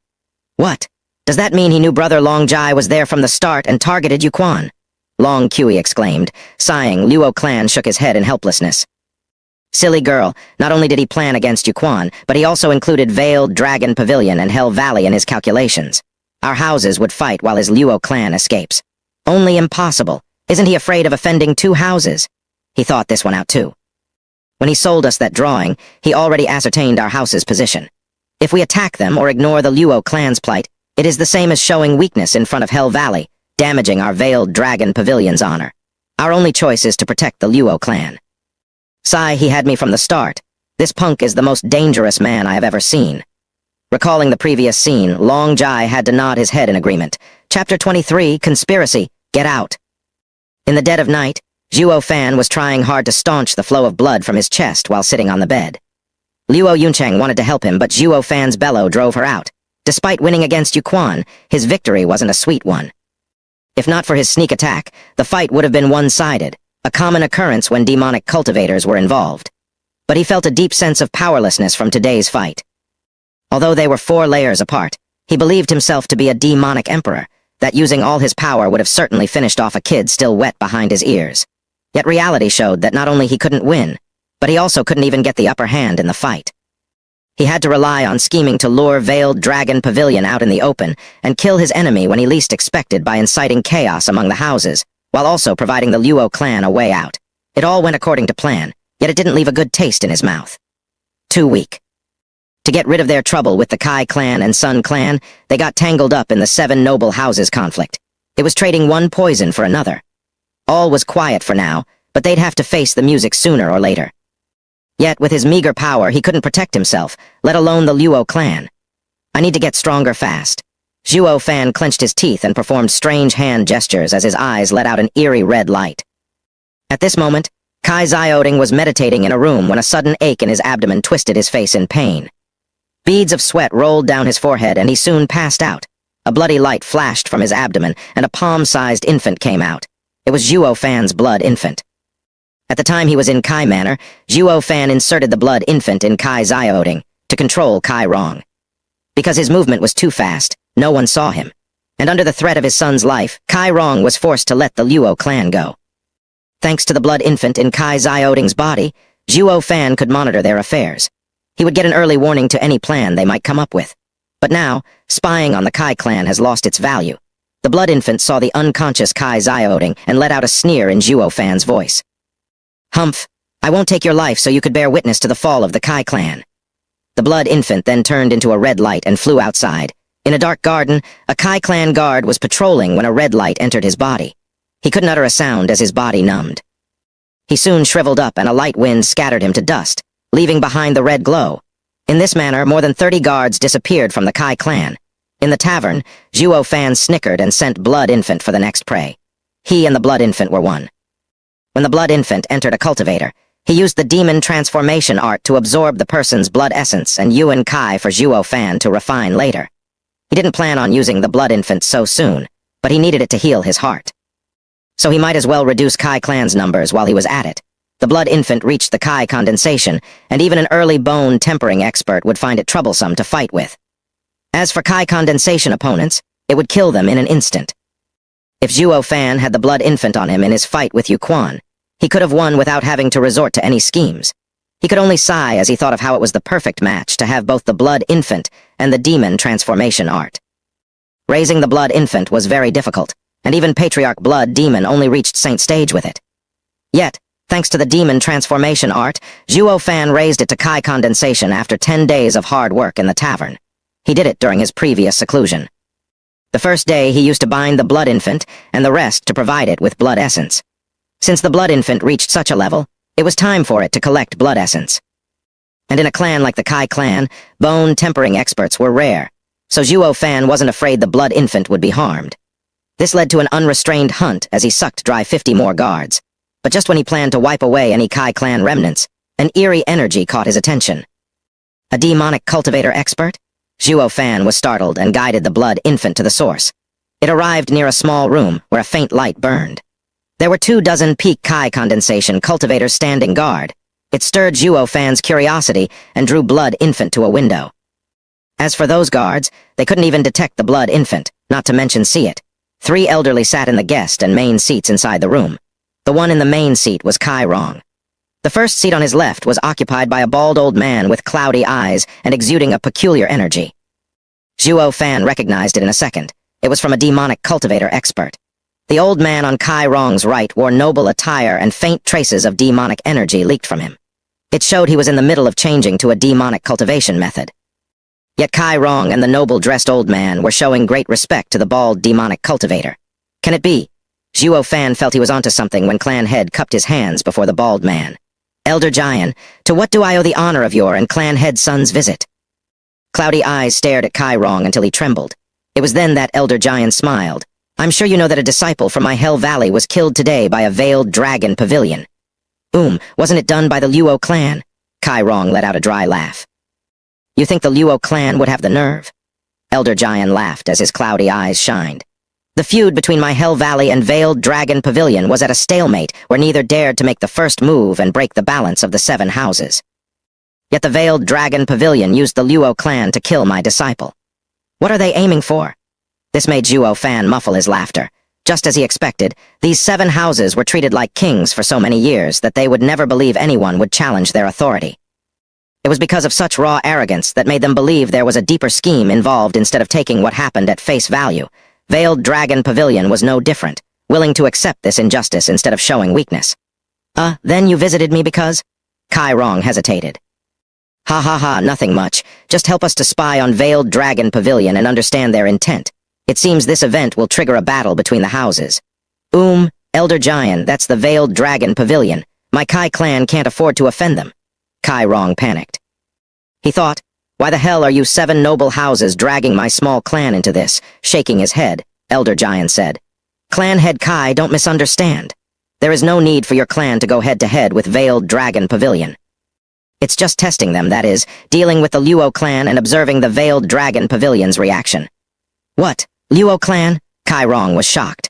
Speaker 1: What? Does that mean he knew Brother Long Jai was there from the start and targeted Yuquan? Long Kui exclaimed. Sighing, Luo Clan shook his head in helplessness. Silly girl, not only did he plan against Yuquan, but he also included Veiled Dragon Pavilion and Hell Valley in his calculations. Our houses would fight while his Luo Clan escapes. Only impossible. Isn't he afraid of offending 2 houses? He thought this one out too. When he sold us that drawing, he already ascertained our house's position. If we attack them or ignore the Luo Clan's plight, it is the same as showing weakness in front of Hell Valley, damaging our Veiled Dragon Pavilion's honor. Our only choice is to protect the Luo Clan. Sigh, he had me from the start. This punk is the most dangerous man I have ever seen. Recalling the previous scene, Long Jai had to nod his head in agreement. Chapter 23, Conspiracy, Get Out. In the dead of night, Zhuo Fan was trying hard to staunch the flow of blood from his chest while sitting on the bed. Luo Yuncheng wanted to help him, but Zhuo Fan's bellow drove her out. Despite winning against Yuquan, his victory wasn't a sweet one. If not for his sneak attack, the fight would have been one-sided. a common occurrence when demonic cultivators were involved. But he felt a deep sense of powerlessness from today's fight. Although they were 4 layers apart, he believed himself to be a demonic emperor, that using all his power would have certainly finished off a kid still wet behind his ears. Yet reality showed that not only he couldn't win, but he also couldn't even get the upper hand in the fight. He had to rely on scheming to lure Veiled Dragon Pavilion out in the open and kill his enemy when he least expected by inciting chaos among the houses, while also providing the Luo Clan a way out. It all went according to plan, yet it didn't leave a good taste in his mouth. Too weak. To get rid of their trouble with the Kai clan and Sun clan, they got tangled up in the 7 noble houses conflict. It was trading one poison for another. All was quiet for now, but they'd have to face the music sooner or later. Yet, with his meager power, he couldn't protect himself, let alone the Luo clan. I need to get stronger fast. Zhuo Fan clenched his teeth and performed strange hand gestures as his eyes let out an eerie red light. At this moment, Kai Xiaoding was meditating in a room when a sudden ache in his abdomen twisted his face in pain. Beads of sweat rolled down his forehead and he soon passed out. A bloody light flashed from his abdomen and a palm-sized infant came out. It was Zhuo Fan's blood infant. At the time he was in Kai Manor, Zhuo Fan inserted the blood infant in Kai Xiaoding to control Kai Rong. Because his movement was too fast, no one saw him, and under the threat of his son's life, Kai Rong was forced to let the Luo clan go. Thanks to the blood infant in Kai Xiaoding's body, Zhuo Fan could monitor their affairs. He would get an early warning to any plan they might come up with. But now, spying on the Kai clan has lost its value. The blood infant saw the unconscious Kai Xiaoding and let out a sneer in Zhuo Fan's voice. "Humph, I won't take your life so you could bear witness to the fall of the Kai clan." The blood infant then turned into a red light and flew outside. In a dark garden, a Kai clan guard was patrolling when a red light entered his body. He couldn't utter a sound as his body numbed. He soon shriveled up and a light wind scattered him to dust, leaving behind the red glow. In this manner, more than 30 guards disappeared from the Kai clan. In the tavern, Zhuo Fan snickered and sent Blood Infant for the next prey. He and the Blood Infant were one. When the Blood Infant entered a cultivator, he used the demon transformation art to absorb the person's blood essence and Yuan Kai for Zhuo Fan to refine later. He didn't plan on using the Blood Infant so soon, but he needed it to heal his heart. So he might as well reduce Kai clan's numbers while he was at it. The Blood Infant reached the Kai condensation, and even an early bone tempering expert would find it troublesome to fight with. As for Kai condensation opponents, it would kill them in an instant. If Zhuo Fan had the Blood Infant on him in his fight with Yu Quan, he could have won without having to resort to any schemes. He could only sigh as he thought of how it was the perfect match to have both the Blood Infant and the demon transformation art. Raising the Blood Infant was very difficult, and even Patriarch Blood Demon only reached Saint Stage with it. Yet, thanks to the demon transformation art, Zhuo Fan raised it to Kai condensation after 10 days of hard work in the tavern. He did it during his previous seclusion. The first day he used to bind the Blood Infant, and the rest to provide it with blood essence. Since the Blood Infant reached such a level, it was time for it to collect blood essence. And in a clan like the Kai clan, bone tempering experts were rare, so Zhuo Fan wasn't afraid the Blood Infant would be harmed. This led to an unrestrained hunt as he sucked dry 50 more guards. But just when he planned to wipe away any Kai clan remnants, an eerie energy caught his attention. A demonic cultivator expert? Zhuo Fan was startled and guided the Blood Infant to the source. It arrived near a small room where a faint light burned. There were 24 peak Kai condensation cultivators standing guard. It stirred Zhuo Fan's curiosity and drew Blood Infant to a window. As for those guards, they couldn't even detect the Blood Infant, not to mention see it. 3 elderly sat in the guest and main seats inside the room. The one in the main seat was Kai Rong. The first seat on his left was occupied by a bald old man with cloudy eyes and exuding a peculiar energy. Zhuo Fan recognized it in a second. It was from a demonic cultivator expert. The old man on Kai Rong's right wore noble attire and faint traces of demonic energy leaked from him. It showed he was in the middle of changing to a demonic cultivation method. Yet Kai Rong and the noble-dressed old man were showing great respect to the bald demonic cultivator. Can it be? Zhuo Fan felt he was onto something when clan head cupped his hands before the bald man. "Elder Jian, to what do I owe the honor of your and clan head son's visit?" Cloudy eyes stared at Kai Rong until he trembled. It was then that Elder Jian smiled. "I'm sure you know that a disciple from my Hell Valley was killed today by a veiled dragon pavilion." Wasn't it done by the Luo Clan?" Kai Rong let out a dry laugh. "You think the Luo Clan would have the nerve?" Elder Jian laughed as his cloudy eyes shined. The feud between my Hell Valley and Veiled Dragon Pavilion was at a stalemate where neither dared to make the first move and break the balance of the 7 houses. Yet the Veiled Dragon Pavilion used the Luo Clan to kill my disciple. What are they aiming for? This made Zhuo Fan muffle his laughter. Just as he expected, these 7 houses were treated like kings for so many years that they would never believe anyone would challenge their authority. It was because of such raw arrogance that made them believe there was a deeper scheme involved instead of taking what happened at face value. Veiled Dragon Pavilion was no different, willing to accept this injustice instead of showing weakness. Then you visited me because? Kai Rong hesitated. Ha, nothing much. Just help us to spy on Veiled Dragon Pavilion and understand their intent. It seems this event will trigger a battle between the houses. Elder Giant, that's the Veiled Dragon Pavilion. My Kai clan can't afford to offend them. Kai Rong panicked. He thought, why the hell are you 7 noble houses dragging my small clan into this? Shaking his head, Elder Giant said. Clan head Kai, don't misunderstand. There is no need for your clan to go head-to-head with Veiled Dragon Pavilion. It's just testing them, that is, dealing with the Luo Clan and observing the Veiled Dragon Pavilion's reaction. What? Luo Clan? Kai Rong was shocked.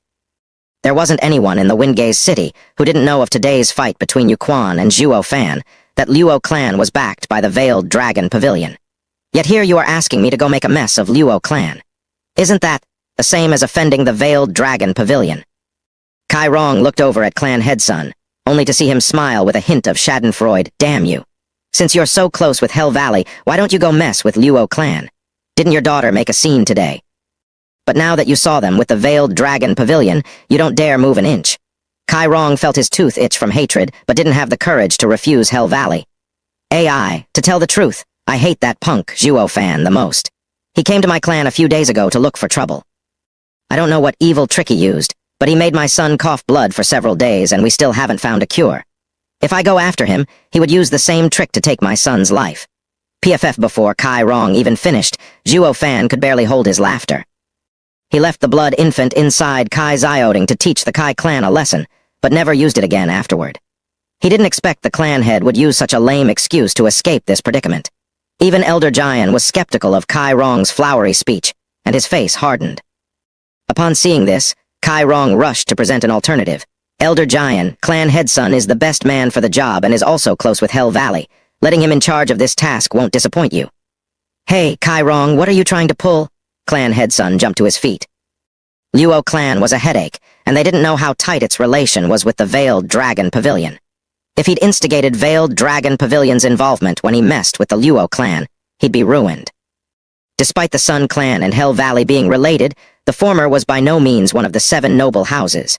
Speaker 1: There wasn't anyone in the Windgaze city who didn't know of today's fight between Yuquan and Zhuo Fan, that Luo Clan was backed by the Veiled Dragon Pavilion. Yet here you are asking me to go make a mess of Luo Clan. Isn't that the same as offending the Veiled Dragon Pavilion? Kai Rong looked over at Clan Headson, only to see him smile with a hint of schadenfreude. Damn you. Since you're so close with Hell Valley, why don't you go mess with Luo Clan? Didn't your daughter make a scene today? But now that you saw them with the Veiled Dragon Pavilion, you don't dare move an inch. Kai Rong felt his tooth itch from hatred, but didn't have the courage to refuse Hell Valley. AI, to tell the truth, I hate that punk, Zhuo Fan, the most. He came to my clan a few days ago to look for trouble. I don't know what evil trick he used, but he made my son cough blood for several days and we still haven't found a cure. If I go after him, he would use the same trick to take my son's life. PFF before Kai Rong even finished, Zhuo Fan could barely hold his laughter. He left the blood infant inside Kai Xiaoding to teach the Kai clan a lesson, but never used it again afterward. He didn't expect the clan head would use such a lame excuse to escape this predicament. Even Elder Giant was skeptical of Kai Rong's flowery speech, and his face hardened. Upon seeing this, Kai Rong rushed to present an alternative. Elder Giant, Clan Headson, is the best man for the job and is also close with Hell Valley. Letting him in charge of this task won't disappoint you. Hey, Kai Rong, what are you trying to pull? Clan Headson jumped to his feet. Luo Clan was a headache, and they didn't know how tight its relation was with the Veiled Dragon Pavilion. If he'd instigated Veiled Dragon Pavilion's involvement when he messed with the Luo Clan, he'd be ruined. Despite the Sun Clan and Hell Valley being related, the former was by no means one of the 7 noble houses.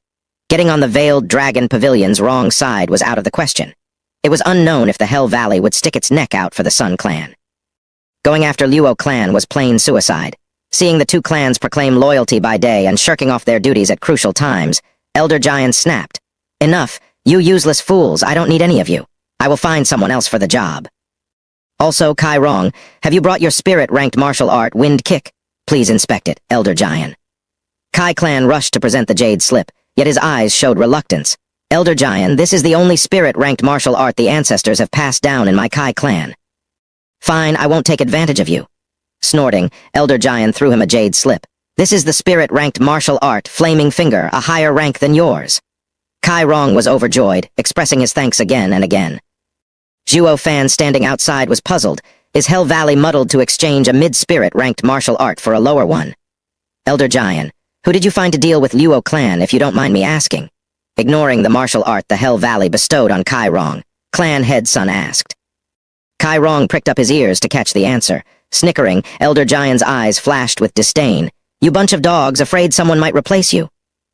Speaker 1: Getting on the Veiled Dragon Pavilion's wrong side was out of the question. It was unknown if the Hell Valley would stick its neck out for the Sun Clan. Going after Luo Clan was plain suicide. Seeing the 2 clans proclaim loyalty by day and shirking off their duties at crucial times, Elder Giant snapped. Enough, you useless fools, I don't need any of you. I will find someone else for the job. Also, Kai Rong, have you brought your spirit-ranked martial art Wind Kick? Please inspect it, Elder Giant. Kai Clan rushed to present the jade slip, yet his eyes showed reluctance. Elder Giant, this is the only spirit-ranked martial art the ancestors have passed down in my Kai Clan. Fine, I won't take advantage of you. Snorting, Elder Giant threw him a jade slip. This is the spirit-ranked martial art, Flaming Finger, a higher rank than yours. Kai Rong was overjoyed, expressing his thanks again and again. Zhuo Fan standing outside was puzzled, his Hell Valley muddled to exchange a mid-spirit-ranked martial art for a lower one. Elder Giant, who did you find to deal with Luo Clan, if you don't mind me asking? Ignoring the martial art the Hell Valley bestowed on Kai Rong, Clan Headson asked. Kai Rong pricked up his ears to catch the answer. Snickering, Elder Giant's eyes flashed with disdain. You bunch of dogs, afraid someone might replace you?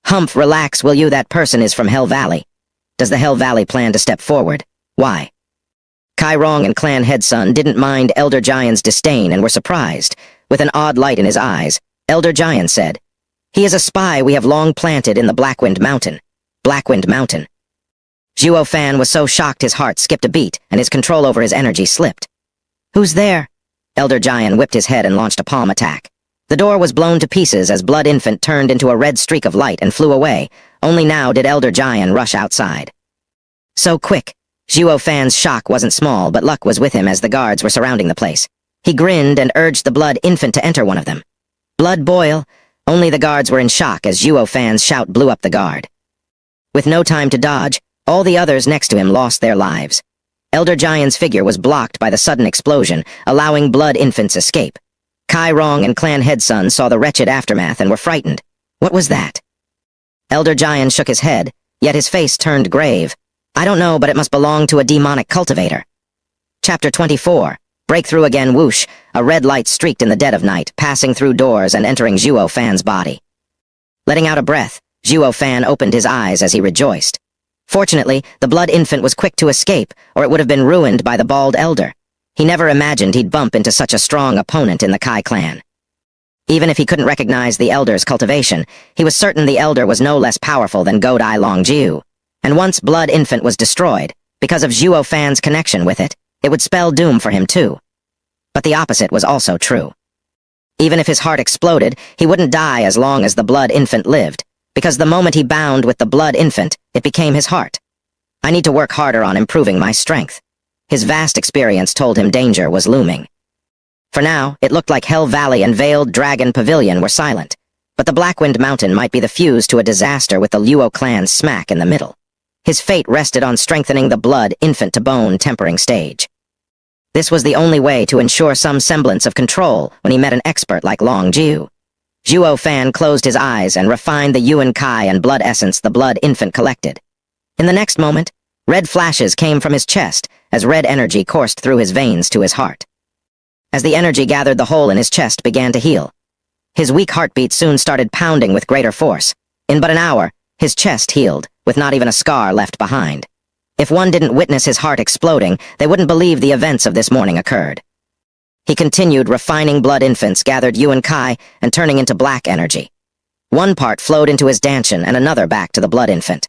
Speaker 1: Humph, relax, will you? That person is from Hell Valley. Does the Hell Valley plan to step forward? Why? Kai Rong and Clan Headson didn't mind Elder Giant's disdain and were surprised. With an odd light in his eyes, Elder Giant said, He is a spy we have long planted in the Blackwind Mountain. Blackwind Mountain. Zhuo Fan was so shocked his heart skipped a beat and his control over his energy slipped. Who's there? Elder Giant whipped his head and launched a palm attack. The door was blown to pieces as Blood Infant turned into a red streak of light and flew away. Only now did Elder Giant rush outside. So quick. Zhuo Fan's shock wasn't small, but luck was with him as the guards were surrounding the place. He grinned and urged the Blood Infant to enter one of them. Blood boil? Only the guards were in shock as Zhuo Fan's shout blew up the guard. With no time to dodge, all the others next to him lost their lives. Elder Jian's figure was blocked by the sudden explosion, allowing Blood Infant's escape. Kai Rong and Clan Headsun saw the wretched aftermath and were frightened. What was that? Elder Jian shook his head, yet his face turned grave. I don't know, but it must belong to a demonic cultivator. Chapter 24. Breakthrough again. Whoosh, a red light streaked in the dead of night, passing through doors and entering Zhuo Fan's body. Letting out a breath, Zhuo Fan opened his eyes as he rejoiced. Fortunately, the Blood Infant was quick to escape, or it would have been ruined by the bald elder. He never imagined he'd bump into such a strong opponent in the Kai clan. Even if he couldn't recognize the elder's cultivation, he was certain the elder was no less powerful than Godai Longjiu. And once Blood Infant was destroyed, because of Zhuo Fan's connection with it, it would spell doom for him too. But the opposite was also true. Even if his heart exploded, he wouldn't die as long as the Blood Infant lived, because the moment he bound with the Blood Infant, it became his heart. I need to work harder on improving my strength. His vast experience told him danger was looming. For now, it looked like Hell Valley and Veiled Dragon Pavilion were silent, but the Blackwind Mountain might be the fuse to a disaster with the Luo Clan smack in the middle. His fate rested on strengthening the Blood Infant to bone tempering stage. This was the only way to ensure some semblance of control when he met an expert like Longjiu. Zhuo Fan closed his eyes and refined the Yuan Kai and blood essence the Blood Infant collected. In the next moment, red flashes came from his chest as red energy coursed through his veins to his heart. As the energy gathered, the hole in his chest began to heal. His weak heartbeat soon started pounding with greater force. In but an hour, his chest healed, with not even a scar left behind. If one didn't witness his heart exploding, they wouldn't believe the events of this morning occurred. He continued refining Blood Infants gathered Yuan Kai and turning into black energy. One part flowed into his Danshan and another back to the Blood Infant.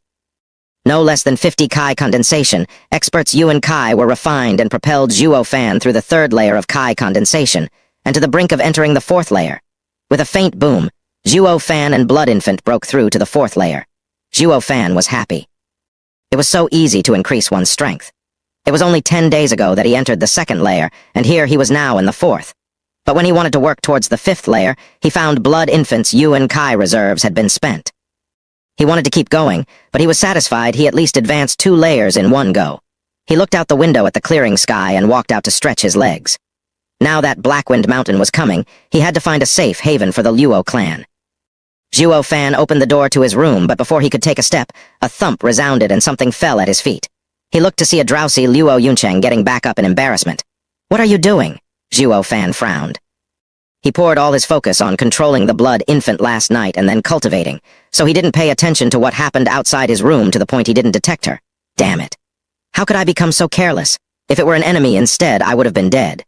Speaker 1: No less than 50 Kai condensation, experts Yuan Kai were refined and propelled Zhuo Fan through the third layer of Kai condensation, and to the brink of entering the fourth layer. With a faint boom, Zhuo Fan and Blood Infant broke through to the fourth layer. Zhuo Fan was happy. It was so easy to increase one's strength. It was only 10 days ago that he entered the second layer, and here he was now in the fourth. But when he wanted to work towards the fifth layer, he found Blood Infant's Yuan Kai reserves had been spent. He wanted to keep going, but he was satisfied he at least advanced 2 layers in one go. He looked out the window at the clearing sky and walked out to stretch his legs. Now that Blackwind Mountain was coming, he had to find a safe haven for the Luo Clan. Zhuo Fan opened the door to his room, but before he could take a step, a thump resounded and something fell at his feet. He looked to see a drowsy Luo Yuncheng getting back up in embarrassment. "What are you doing?" Zhuo Fan frowned. He poured all his focus on controlling the Blood Infant last night and then cultivating, so he didn't pay attention to what happened outside his room to the point he didn't detect her. Damn it. How could I become so careless? If it were an enemy instead, I would have been dead.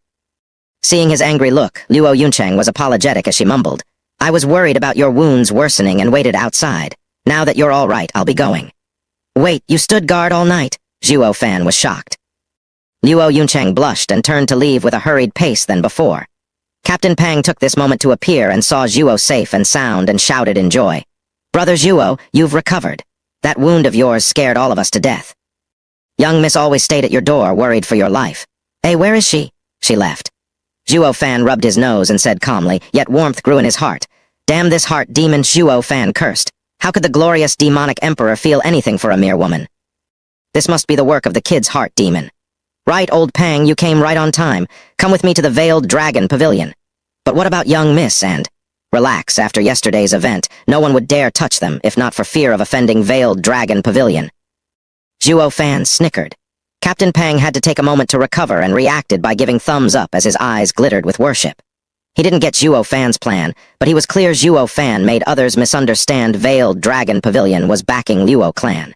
Speaker 1: Seeing his angry look, Luo Yuncheng was apologetic as she mumbled, "I was worried about your wounds worsening and waited outside. Now that you're all right, I'll be going." "Wait, you stood guard all night?" Zhuo Fan was shocked. Luo Yuncheng blushed and turned to leave with a hurried pace than before. Captain Pang took this moment to appear and saw Zhuo safe and sound and shouted in joy. "Brother Zhuo, you've recovered. That wound of yours scared all of us to death. Young Miss always stayed at your door, worried for your life. Hey, where is she?" She left. Zhuo Fan rubbed his nose and said calmly, yet warmth grew in his heart. "Damn this heart demon," Zhuo Fan cursed. "How could the glorious demonic emperor feel anything for a mere woman? This must be the work of the kid's heart demon. Right, old Pang, you came right on time. Come with me to the Veiled Dragon Pavilion. But what about young Miss and—" "Relax, after yesterday's event, no one would dare touch them, if not for fear of offending Veiled Dragon Pavilion." Zhuo Fan snickered. Captain Pang had to take a moment to recover and reacted by giving thumbs up as his eyes glittered with worship. He didn't get Zhuo Fan's plan, but he was clear Zhuo Fan made others misunderstand Veiled Dragon Pavilion was backing Luo Clan.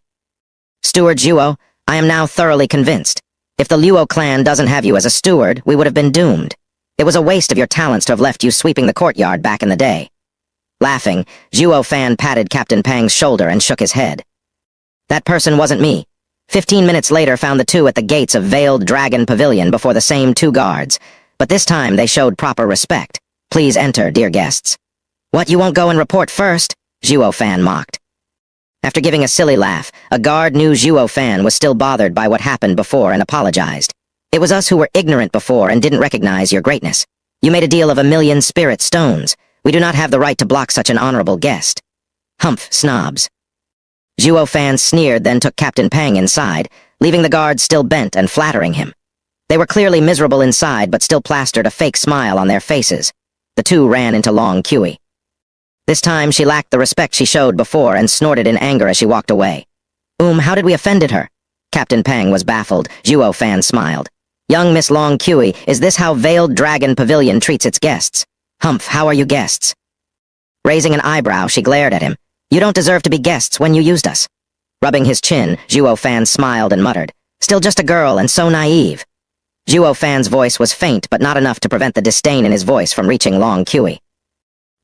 Speaker 1: "Steward Zhuo, I am now thoroughly convinced. If the Luo Clan doesn't have you as a steward, we would have been doomed. It was a waste of your talents to have left you sweeping the courtyard back in the day." Laughing, Zhuo Fan patted Captain Pang's shoulder and shook his head. "That person wasn't me. 15 minutes later found the two at the gates of Veiled Dragon Pavilion before the same 2 guards, but this time they showed proper respect. Please enter, dear guests." "What, you won't go and report first?" Zhuo Fan mocked. After giving a silly laugh, a guard knew Zhuo Fan was still bothered by what happened before and apologized. "It was us who were ignorant before and didn't recognize your greatness. You made a deal of 1,000,000 spirit stones. We do not have the right to block such an honorable guest. Humph, snobs. Zhuo Fan sneered, then took Captain Pang inside, leaving the guards still bent and flattering him. They were clearly miserable inside, but still plastered a fake smile on their faces. The two ran into Long Kui. This time she lacked the respect she showed before and snorted in anger as she walked away. How did we offended her? Captain Pang was baffled. Zhuo Fan smiled. Young Miss Long Kui, is this how Veiled Dragon Pavilion treats its guests? Humph, how are you guests? Raising an eyebrow, she glared at him. You don't deserve to be guests when you used us. Rubbing his chin, Zhuo Fan smiled and muttered, still just a girl and so naive. Zhuo Fan's voice was faint, but not enough to prevent the disdain in his voice from reaching Long Kui.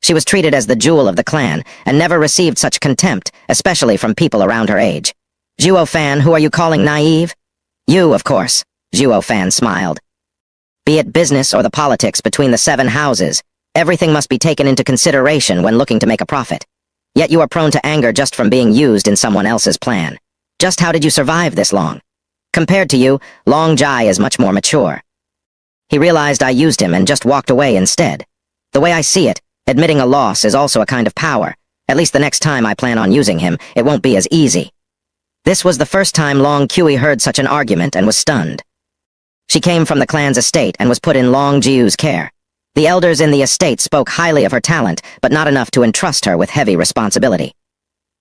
Speaker 1: She was treated as the jewel of the clan, and never received such contempt, especially from people around her age. Zhuo Fan, who are you calling naive? You, of course. Zhuo Fan smiled. Be it business or the politics between the 7 houses, everything must be taken into consideration when looking to make a profit. Yet you are prone to anger just from being used in someone else's plan. Just how did you survive this long? Compared to you, Long Jai is much more mature. He realized I used him and just walked away instead. The way I see it, admitting a loss is also a kind of power. At least the next time I plan on using him, it won't be as easy. This was the first time Long Kui heard such an argument and was stunned. She came from the clan's estate and was put in Long Jiu's care. The elders in the estate spoke highly of her talent, but not enough to entrust her with heavy responsibility.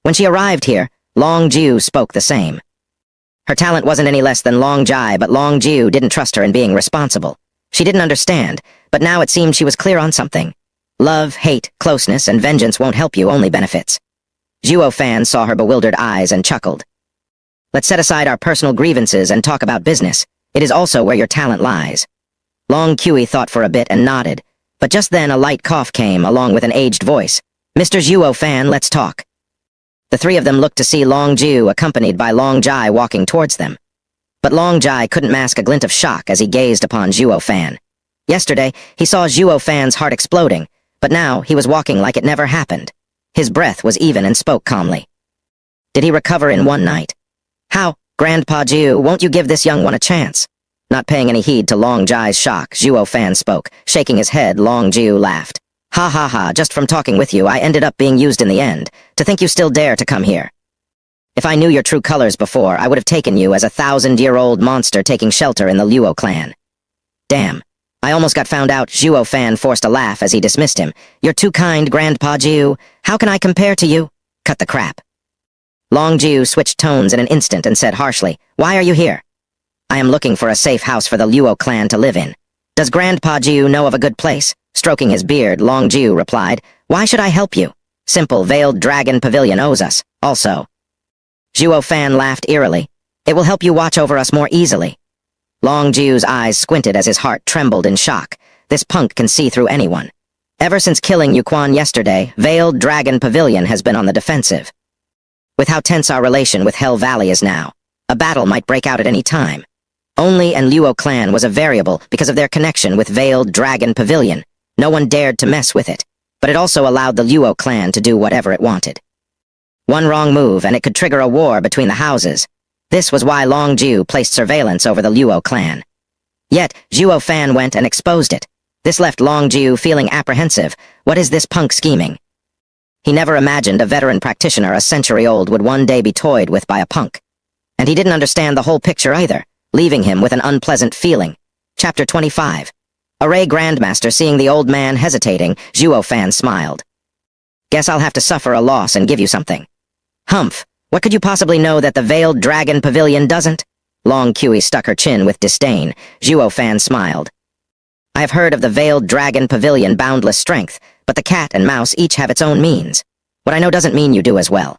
Speaker 1: When she arrived here, Long Jiu spoke the same. Her talent wasn't any less than Long Jai, but Long Jiu didn't trust her in being responsible. She didn't understand, but now it seemed she was clear on something. Love, hate, closeness, and vengeance won't help you, only benefits. Zhuo Fan saw her bewildered eyes and chuckled. Let's set aside our personal grievances and talk about business. It is also where your talent lies. Long Kui thought for a bit and nodded, but just then a light cough came, along with an aged voice. Mr. Zhuo Fan, let's talk. The 3 of them looked to see Long Jiu accompanied by Long Jai walking towards them. But Long Jai couldn't mask a glint of shock as he gazed upon Zhuo Fan. Yesterday, he saw Zhuo Fan's heart exploding, but now he was walking like it never happened. His breath was even and spoke calmly. Did he recover in one night? How, Grandpa Jiu, won't you give this young one a chance? Not paying any heed to Long Jai's shock, Zhuo Fan spoke. Shaking his head, Long Jiu laughed. Ha ha ha, just from talking with you, I ended up being used in the end. To think you still dare to come here. If I knew your true colors before, I would have taken you as a 1,000-year-old monster taking shelter in the Luo Clan. Damn. I almost got found out. Zhuo Fan forced a laugh as he dismissed him. You're too kind, Grandpa Jiu. How can I compare to you? Cut the crap. Long Jiu switched tones in an instant and said harshly, Why are you here? I am looking for a safe house for the Luo Clan to live in. Does Grandpa Jiu know of a good place? Stroking his beard, Long Jiu replied, Why should I help you? Simple, Veiled Dragon Pavilion owes us, also. Zhuo Fan laughed eerily. It will help you watch over us more easily. Long Jiu's eyes squinted as his heart trembled in shock. This punk can see through anyone. Ever since killing Yuquan yesterday, Veiled Dragon Pavilion has been on the defensive. With how tense our relation with Hell Valley is now, a battle might break out at any time. Only and Luo Clan was a variable because of their connection with Veiled Dragon Pavilion. No one dared to mess with it, but it also allowed the Luo Clan to do whatever it wanted. One wrong move and it could trigger a war between the houses. This was why Long Jiu placed surveillance over the Luo Clan. Yet, Zhuo Fan went and exposed it. This left Long Jiu feeling apprehensive. What is this punk scheming? He never imagined a veteran practitioner a century old would one day be toyed with by a punk. And he didn't understand the whole picture either, leaving him with an unpleasant feeling. Chapter 25. Array Grandmaster seeing the old man hesitating, Zhuo Fan smiled. Guess I'll have to suffer a loss and give you something. Humph, what could you possibly know that the Veiled Dragon Pavilion doesn't? Long Kui stuck her chin with disdain. Zhuo Fan smiled. I have heard of the Veiled Dragon Pavilion boundless strength, but the cat and mouse each have its own means. What I know doesn't mean you do as well.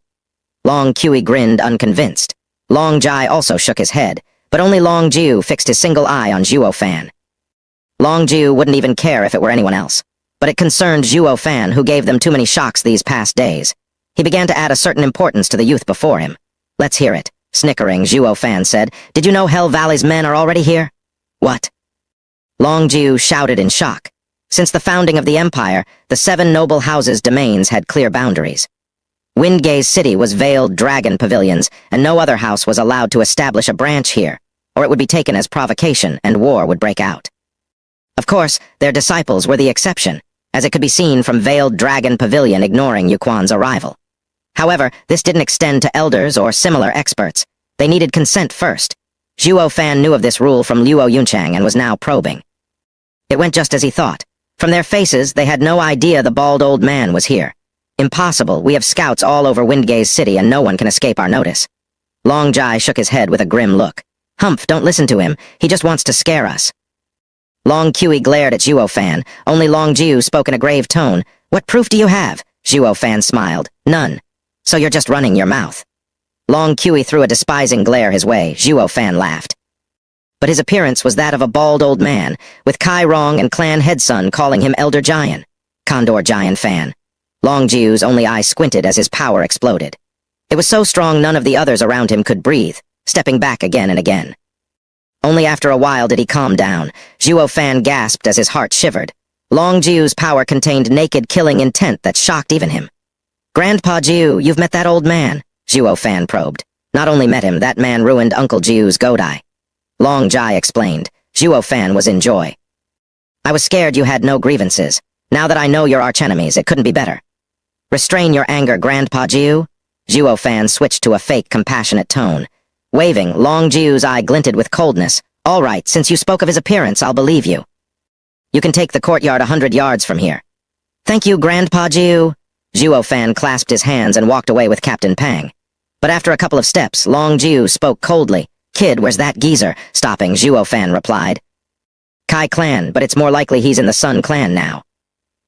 Speaker 1: Long Kui grinned unconvinced. Long Jai also shook his head, but only Long Jiu fixed his single eye on Zhuo Fan. Long Jiu wouldn't even care if it were anyone else, but it concerned Zhuo Fan, who gave them too many shocks these past days. He began to add a certain importance to the youth before him. Let's hear it. Snickering, Zhuo Fan said, Did you know Hell Valley's men are already here? What? Long Jiu shouted in shock. Since the founding of the Empire, the 7 noble houses' domains had clear boundaries. Windgaze City was Veiled Dragon Pavilions, and no other house was allowed to establish a branch here, or it would be taken as provocation and war would break out. Of course, their disciples were the exception. as it could be seen from Veiled Dragon Pavilion ignoring Yuquan's arrival. However, this didn't extend to elders or similar experts. They needed consent first. Zhuo Fan knew of this rule from Luo Yunchang and was now probing. It went just as he thought. From their faces, they had no idea the bald old man was here. Impossible, we have scouts all over Windgaze City and no one can escape our notice. Long Jai shook his head with a grim look. Humph, don't listen to him, he just wants to scare us. Long Kui glared at Zhuo Fan. Only Long Jiu spoke in a grave tone. What proof do you have? Zhuo Fan smiled. None. So you're just running your mouth. Long Kui threw a despising glare his way. Zhuo Fan laughed. But his appearance was that of a bald old man, with Kai Rong and clan headson calling him Elder Giant. Condor Giant Fan. Long Jiu's only eye squinted as his power exploded. It was so strong none of the others around him could breathe, stepping back again and again. Only after a while did he calm down. Zhuo Fan gasped as his heart shivered. Long Jiu's power contained naked killing intent that shocked even him. Grandpa Jiu, you've met that old man? Zhuo Fan probed. Not only met him, that man ruined Uncle Jiu's Godai. Long Jai explained. Zhuo Fan was in joy. I was scared you had no grievances. Now that I know you're archenemies, it couldn't be better. Restrain your anger, Grandpa Jiu. Zhuo Fan switched to a fake, compassionate tone. Waving, Long Jiu's eye glinted with coldness. All right, since you spoke of his appearance, I'll believe you. You can take the courtyard 100 yards from here. Thank you, Grandpa Jiu. Zhuo Fan clasped his hands and walked away with Captain Pang. But after a couple of steps, Long Jiu spoke coldly. Kid, where's that geezer? Stopping, Zhuo Fan replied. Kai Clan, but it's more likely he's in the Sun Clan now.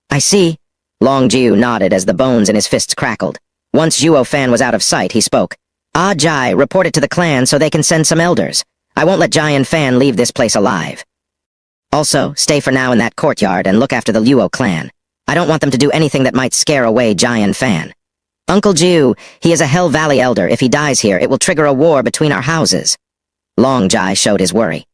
Speaker 1: I see. Long Jiu nodded as the bones in his fists crackled. Once Zhuo Fan was out of sight, he spoke. Ah Jai, report it to the clan so they can send some elders. I won't let Jai and Fan leave this place alive. Also, stay for now in that courtyard and look after the Luo Clan. I don't want them to do anything that might scare away Jai and Fan. Uncle Jiu, he is a Hell Valley elder. If he dies here, it will trigger a war between our houses. Long Jai showed his worry.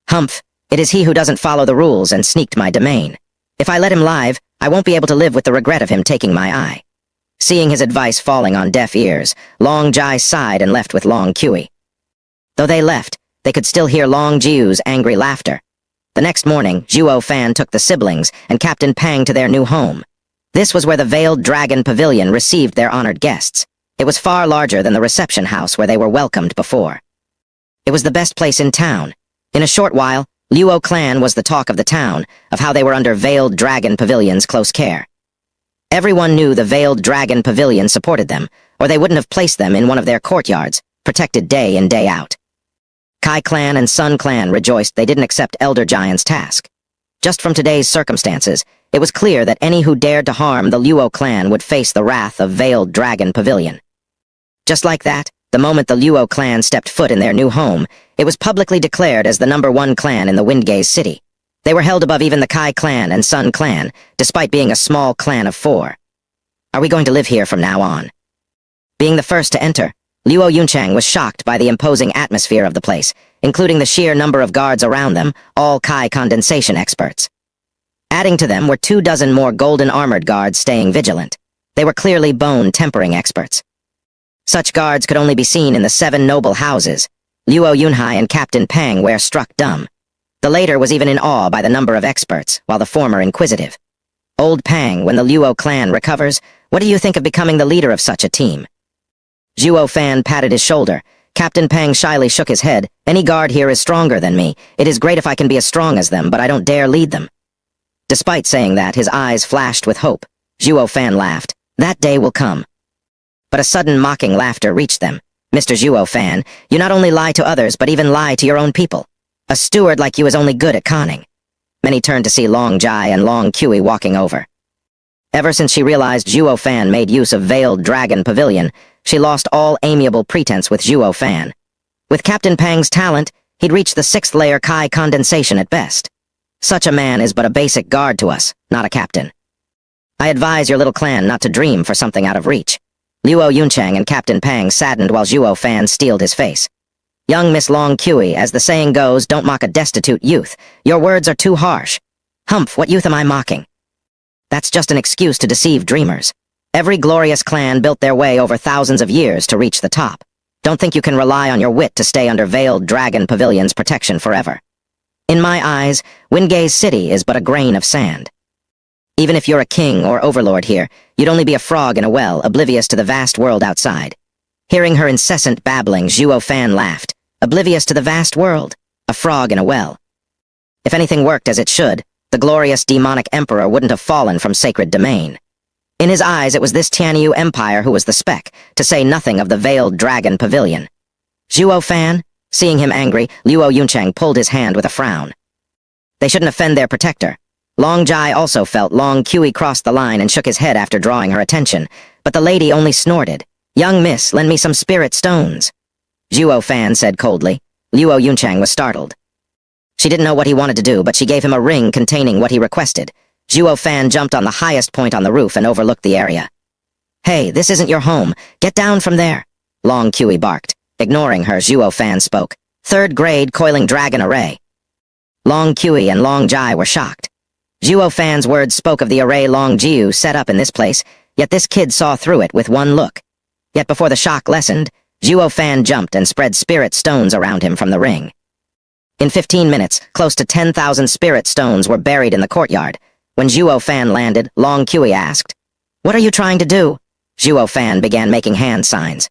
Speaker 1: Humph, it is he who doesn't follow the rules and sneaked my domain. If I let him live, I won't be able to live with the regret of him taking my eye. Seeing his advice falling on deaf ears, Long Jai sighed and left with Long Kui. Though they left, they could still hear Long Jiu's angry laughter. The next morning, Zhuo Fan took the siblings and Captain Pang to their new home. This was where the Veiled Dragon Pavilion received their honored guests. It was far larger than the reception house where they were welcomed before. It was the best place in town. In a short while, Luo Clan was the talk of the town, of how they were under Veiled Dragon Pavilion's close care. Everyone knew the Veiled Dragon Pavilion supported them, or they wouldn't have placed them in one of their courtyards, protected day in day out. Kai Clan and Sun Clan rejoiced they didn't accept Elder Giant's task. Just from today's circumstances, it was clear that any who dared to harm the Luo Clan would face the wrath of Veiled Dragon Pavilion. Just like that, the moment the Luo Clan stepped foot in their new home, it was publicly declared as the #1 clan in the Windgaze City. They were held above even the Kai Clan and Sun Clan, despite being a small clan of 4. Are we going to live here from now on? Being the first to enter, Luo Yunchang was shocked by the imposing atmosphere of the place, including the sheer number of guards around them, all Kai condensation experts. Adding to them were 24 more golden-armored guards staying vigilant. They were clearly bone-tempering experts. Such guards could only be seen in the 7 noble houses. Luo Yunhai and Captain Pang were struck dumb. The latter was even in awe by the number of experts, while the former inquisitive. Old Pang, when the Luo Clan recovers, what do you think of becoming the leader of such a team? Zhuo Fan patted his shoulder. Captain Pang shyly shook his head. Any guard here is stronger than me. It is great if I can be as strong as them, but I don't dare lead them. Despite saying that, his eyes flashed with hope. Zhuo Fan laughed. That day will come. But a sudden mocking laughter reached them. Mr. Zhuo Fan, you not only lie to others, but even lie to your own people. A steward like you is only good at conning. Many turned to see Long Jai and Long Kui walking over. Ever since she realized Zhuo Fan made use of Veiled Dragon Pavilion, she lost all amiable pretense with Zhuo Fan. With Captain Pang's talent, he'd reached the 6th layer Kai condensation at best. Such a man is but a basic guard to us, not a captain. I advise your little clan not to dream for something out of reach. Luo Yunchang and Captain Pang saddened while Zhuo Fan steeled his face. Young Miss Long Kui, as the saying goes, don't mock a destitute youth. Your words are too harsh. Humph, what youth am I mocking? That's just an excuse to deceive dreamers. Every glorious clan built their way over thousands of years to reach the top. Don't think you can rely on your wit to stay under Veiled Dragon Pavilion's protection forever. In my eyes, Windgaze City is but a grain of sand. Even if you're a king or overlord here, you'd only be a frog in a well, oblivious to the vast world outside. Hearing her incessant babbling, Zhuo Fan laughed. Oblivious to the vast world? A frog in a well. If anything worked as it should, the glorious demonic emperor wouldn't have fallen from sacred domain. In his eyes, it was this Tianyu Empire who was the speck, to say nothing of the veiled dragon pavilion. Zhuo Fan? Seeing him angry, Luo Yuncheng pulled his hand with a frown. They shouldn't offend their protector. Long Jai also felt Long Kui crossed the line and shook his head after drawing her attention, but the lady only snorted. "Young miss, lend me some spirit stones." Zhuo Fan said coldly. Luo Yuncheng was startled. She didn't know what he wanted to do, but she gave him a ring containing what he requested. Zhuo Fan jumped on the highest point on the roof and overlooked the area. "Hey, this isn't your home. Get down from there," Long Kui barked. Ignoring her, Zhuo Fan spoke. "Third grade coiling dragon array." Long Kui and Long Jai were shocked. Zhuo Fan's words spoke of the array Long Jiu set up in this place, yet this kid saw through it with one look. Yet before the shock lessened, Zhuo Fan jumped and spread spirit stones around him from the ring. In 15 minutes, close to 10,000 spirit stones were buried in the courtyard. When Zhuo Fan landed, Long Kui asked, "What are you trying to do?" Zhuo Fan began making hand signs.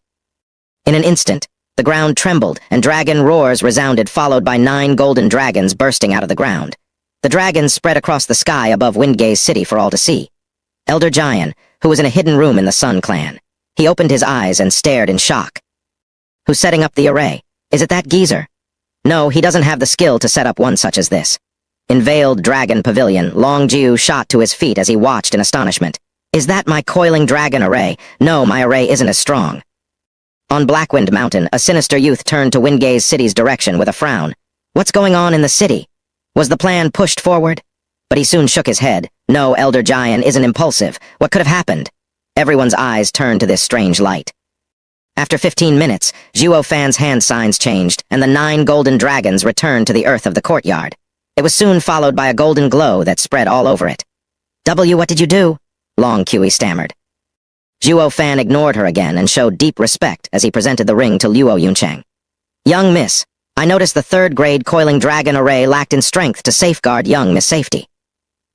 Speaker 1: In an instant, the ground trembled and dragon roars resounded, followed by 9 golden dragons bursting out of the ground. The dragons spread across the sky above Windgaze City for all to see. Elder Jian, who was in a hidden room in the Sun Clan. He opened his eyes and stared in shock. "Who's setting up the array? Is it that geezer?" "No, he doesn't have the skill to set up one such as this." In veiled dragon pavilion, Long Jiu shot to his feet as he watched in astonishment. "Is that my coiling dragon array? No, my array isn't as strong." On Blackwind Mountain, a sinister youth turned to Windgaze City's direction with a frown. What's going on in the city? Was the plan pushed forward? But he soon shook his head. No, Elder Jian isn't impulsive. What could have happened? Everyone's eyes turned to this strange light. After 15 minutes, Zhuo Fan's hand signs changed, and the 9 golden dragons returned to the earth of the courtyard. It was soon followed by a golden glow that spread all over it. What did you do?" Long Kui stammered. Zhuo Fan ignored her again and showed deep respect as he presented the ring to Luo Yuncheng. "Young miss, I noticed the 3rd grade coiling dragon array lacked in strength to safeguard young miss safety.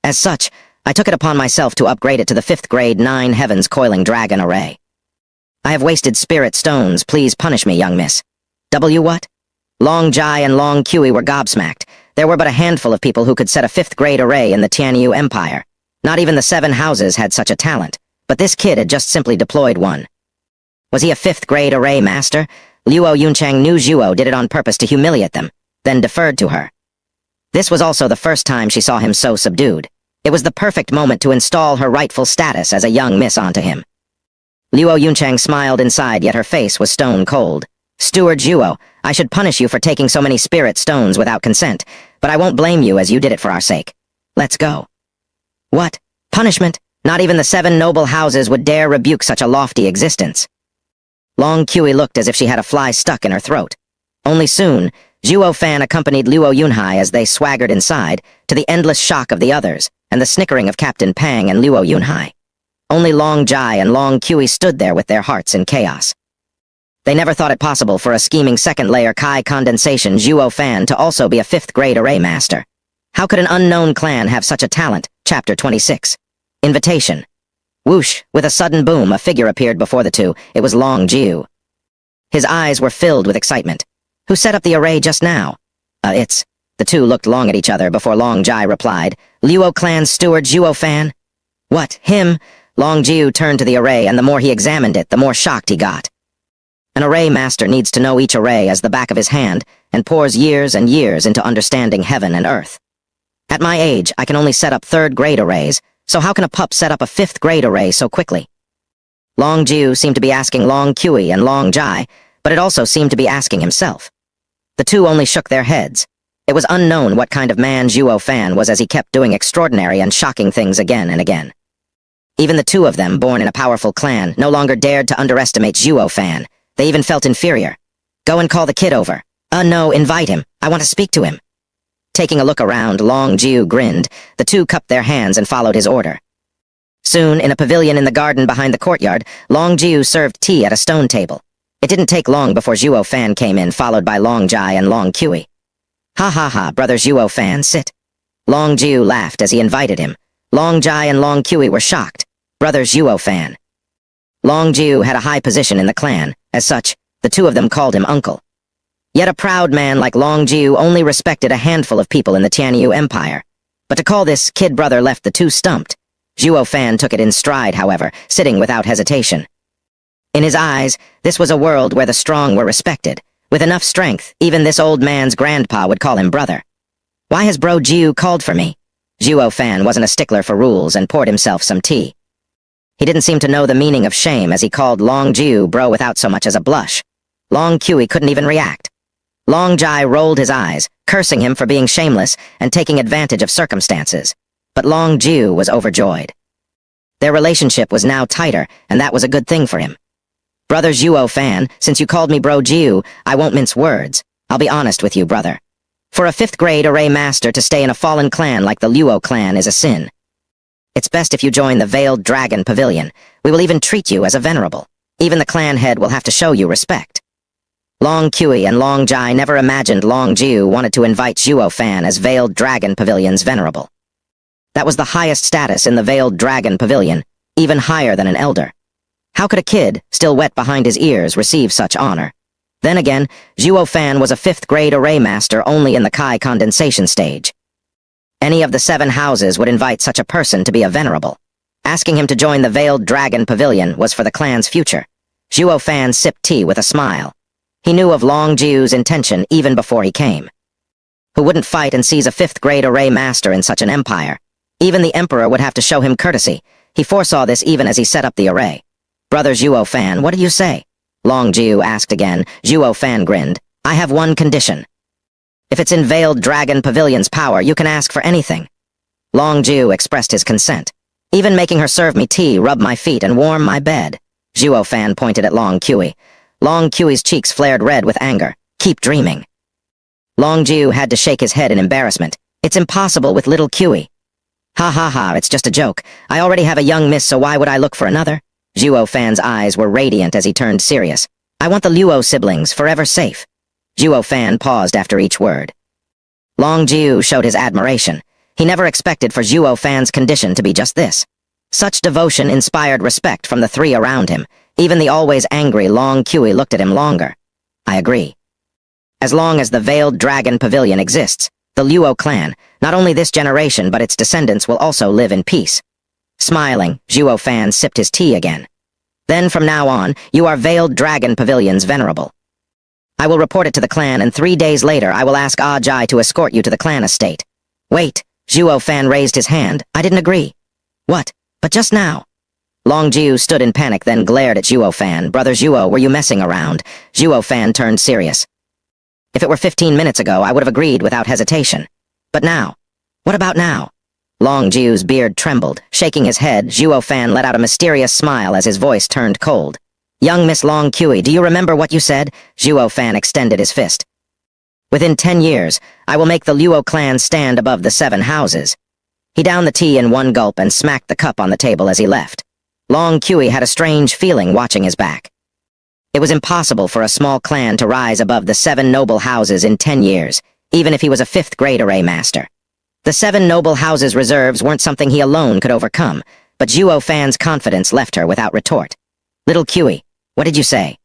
Speaker 1: As such, I took it upon myself to upgrade it to the 5th grade 9 heavens coiling dragon array. I have wasted spirit stones, please punish me, young miss." What? Long Jai and Long Kui were gobsmacked. There were but a handful of people who could set a 5th grade array in the Tianyu Empire. Not even the 7 houses had such a talent, but this kid had just simply deployed one. Was he a 5th grade array master? Luo Yuncheng knew Zhuo did it on purpose to humiliate them, then deferred to her. This was also the first time she saw him so subdued. It was the perfect moment to install her rightful status as a young miss onto him. Luo Yuncheng smiled inside, yet her face was stone cold. "Steward Zhuo, I should punish you for taking so many spirit stones without consent, but I won't blame you as you did it for our sake. Let's go." "What? Punishment? Not even the 7 noble houses would dare rebuke such a lofty existence." Long Kui looked as if she had a fly stuck in her throat. Only soon, Zhuo Fan accompanied Luo Yunhai as they swaggered inside, to the endless shock of the others, and the snickering of Captain Pang and Luo Yunhai. Only Long Jai and Long Kui stood there with their hearts in chaos. They never thought it possible for a scheming second-layer Kai condensation Zhuo Fan to also be a 5th grade array master. How could an unknown clan have such a talent? Chapter 26. Invitation. Whoosh, with a sudden boom, a figure appeared before the two. It was Long Jiu. His eyes were filled with excitement. "Who set up the array just now?" It's..." The two looked long at each other before Long Jai replied. "Luo Clan steward Zhuo Fan." "What, him?" Long Jiu turned to the array, and the more he examined it, the more shocked he got. An array master needs to know each array as the back of his hand, and pours years and years into understanding heaven and earth. At my age, I can only set up 3rd grade arrays, so how can a pup set up a 5th grade array so quickly? Long Jiu seemed to be asking Long Kui and Long Jai, but it also seemed to be asking himself. The two only shook their heads. It was unknown what kind of man Zhuo Fan was, as he kept doing extraordinary and shocking things again and again. Even the two of them, born in a powerful clan, no longer dared to underestimate Zhuo Fan. They even felt inferior. "Go and call the kid over." No, invite him. I want to speak to him." Taking a look around, Long Jiu grinned. The two cupped their hands and followed his order. Soon, in a pavilion in the garden behind the courtyard, Long Jiu served tea at a stone table. It didn't take long before Zhuo Fan came in, followed by Long Jai and Long Kui. "Ha ha ha, brother Zhuo Fan, sit." Long Jiu laughed as he invited him. Long Jai and Long Kui were shocked. Brothers Zhuo Fan. Long Jiu had a high position in the clan. As such, the two of them called him uncle. Yet a proud man like Long Jiu only respected a handful of people in the Tianyu Empire. But to call this kid brother left the two stumped. Zhuo Fan took it in stride, however, sitting without hesitation. In his eyes, this was a world where the strong were respected. With enough strength, even this old man's grandpa would call him brother. Why has Bro Jiu called for me? Zhuo Fan wasn't a stickler for rules and poured himself some tea. He didn't seem to know the meaning of shame as he called Long Jiu bro without so much as a blush. Long Kui couldn't even react. Long Jai rolled his eyes, cursing him for being shameless and taking advantage of circumstances. But Long Jiu was overjoyed. Their relationship was now tighter, and that was a good thing for him. Brother Zhuo Fan, since you called me Bro Jiu, I won't mince words. I'll be honest with you, brother. For a 5th grade array master to stay in a fallen clan like the Luo Clan is a sin. It's best if you join the Veiled Dragon Pavilion. We will even treat you as a venerable. Even the clan head will have to show you respect. Long Kui and Long Jai never imagined Long Jiu wanted to invite Zhuo Fan as Veiled Dragon Pavilion's venerable. That was the highest status in the Veiled Dragon Pavilion, even higher than an elder. How could a kid, still wet behind his ears, receive such honor? Then again, Zhuo Fan was a 5th grade array master only in the Kai condensation stage. Any of the 7 houses would invite such a person to be a venerable. Asking him to join the Veiled Dragon Pavilion was for the clan's future. Zhuo Fan sipped tea with a smile. He knew of Long Jiu's intention even before he came. Who wouldn't fight and seize a 5th grade array master in such an empire? Even the emperor would have to show him courtesy. He foresaw this even as he set up the array. Brother Zhuo Fan, what do you say? Long Jiu asked again. Zhuo Fan grinned. I have one condition. If it's in Veiled Dragon Pavilion's power, you can ask for anything. Long Jiu expressed his consent. Even making her serve me tea, rub my feet, and warm my bed. Zhuo Fan pointed at Long Kui. Long Kui's cheeks flared red with anger. Keep dreaming. Long Jiu had to shake his head in embarrassment. It's impossible with little Kui. Ha ha ha, it's just a joke. I already have a young miss, so why would I look for another? Zhuo Fan's eyes were radiant as he turned serious. I want the Luo siblings forever safe. Zhuo Fan paused after each word. Long Jiu showed his admiration. He never expected for Zhuo Fan's condition to be just this. Such devotion inspired respect from the 3 around him. Even the always angry Long Kui looked at him longer. I agree. As long as the Veiled Dragon Pavilion exists, the Luo Clan, not only this generation but its descendants will also live in peace. Smiling, Zhuo Fan sipped his tea again. Then from now on, you are Veiled Dragon Pavilion's venerable. I will report it to the clan, and 3 days later I will ask Ah Jai to escort you to the clan estate. Wait, Zhuo Fan raised his hand. I didn't agree. What? But just now. Long Jiu stood in panic, then glared at Zhuo Fan. Brother Zhuo, were you messing around? Zhuo Fan turned serious. If it were 15 minutes ago, I would have agreed without hesitation. But now? What about now? Long Jiu's beard trembled. Shaking his head, Zhuo Fan let out a mysterious smile as his voice turned cold. Young Miss Long Kui, do you remember what you said? Zhuo Fan extended his fist. Within 10 years, I will make the Luo clan stand above the 7 houses. He downed the tea in one gulp and smacked the cup on the table as he left. Long Kui had a strange feeling watching his back. It was impossible for a small clan to rise above the 7 noble houses in 10 years, even if he was a 5th grade array master. The 7 noble houses' reserves weren't something he alone could overcome, but Zhuo Fan's confidence left her without retort. Little Kui, what did you say?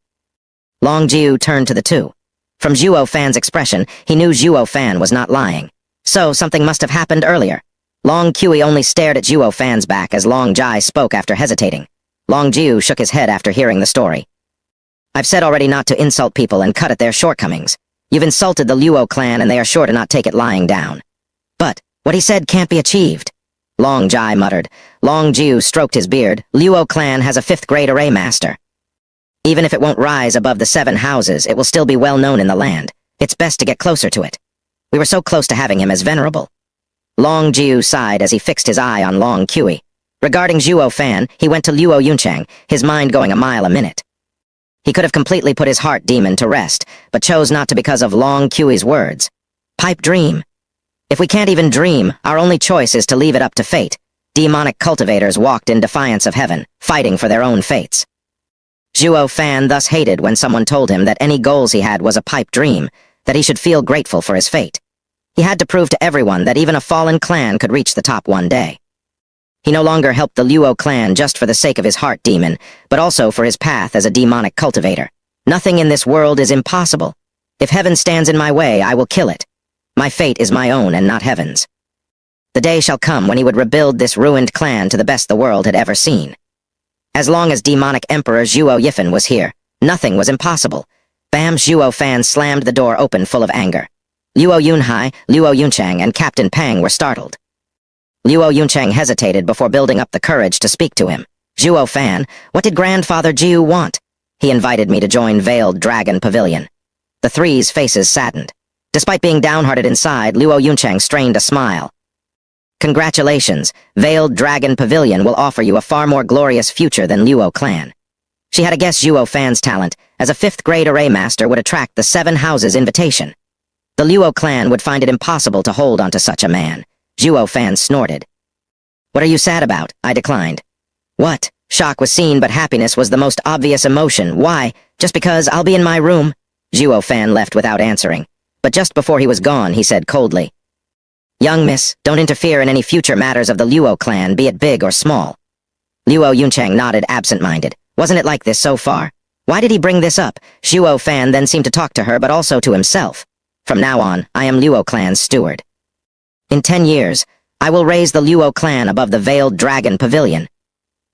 Speaker 1: Long Jiu turned to the 2. From Zhuo Fan's expression, he knew Zhuo Fan was not lying. So something must have happened earlier. Long Kui only stared at Zhuo Fan's back as Long Jai spoke after hesitating. Long Jiu shook his head after hearing the story. I've said already not to insult people and cut at their shortcomings. You've insulted the Luo clan and they are sure to not take it lying down. But what he said can't be achieved. Long Jai muttered. Long Jiu stroked his beard. Luo clan has a 5th grade array master. Even if it won't rise above the 7 houses, it will still be well known in the land. It's best to get closer to it. We were so close to having him as venerable. Long Jiu sighed as he fixed his eye on Long Kui. Regarding Zhuo Fan, he went to Luo Yunchang, his mind going a mile a minute. He could have completely put his heart demon to rest, but chose not to because of Long Kui's words. Pipe dream. If we can't even dream, our only choice is to leave it up to fate. Demonic cultivators walked in defiance of heaven, fighting for their own fates. Zhuo Fan thus hated when someone told him that any goals he had was a pipe dream, that he should feel grateful for his fate. He had to prove to everyone that even a fallen clan could reach the top one day. He no longer helped the Luo clan just for the sake of his heart demon, but also for his path as a demonic cultivator. Nothing in this world is impossible. If heaven stands in my way, I will kill it. My fate is my own and not heaven's. The day shall come when he would rebuild this ruined clan to the best the world had ever seen. As long as demonic Emperor Zhuo Yi-Fan was here, nothing was impossible. Bam! Zhuo Fan slammed the door open full of anger. Luo Yunhai, Luo Yunchang, and Captain Pang were startled. Luo Yunchang hesitated before building up the courage to speak to him. Zhuo Fan, what did Grandfather Jiu want? He invited me to join Veiled Dragon Pavilion. The three's faces saddened. Despite being downhearted inside, Luo Yunchang strained a smile. Congratulations, Veiled Dragon Pavilion will offer you a far more glorious future than Luo Clan. She had to guess Zhuo Fan's talent, as a 5th grade array master would attract the 7 houses invitation. The Luo Clan would find it impossible to hold onto such a man. Zhuo Fan snorted. What are you sad about? I declined. What? Shock was seen, but happiness was the most obvious emotion. Why? Just because I'll be in my room? Zhuo Fan left without answering. But just before he was gone, he said coldly, Young miss, don't interfere in any future matters of the Luo clan, be it big or small. Luo Yunchang nodded absent-minded. Wasn't it like this so far? Why did he bring this up? Zhuo Fan then seemed to talk to her, but also to himself. From now on, I am Luo Clan's steward. In 10 years, I will raise the Luo clan above the Veiled Dragon Pavilion.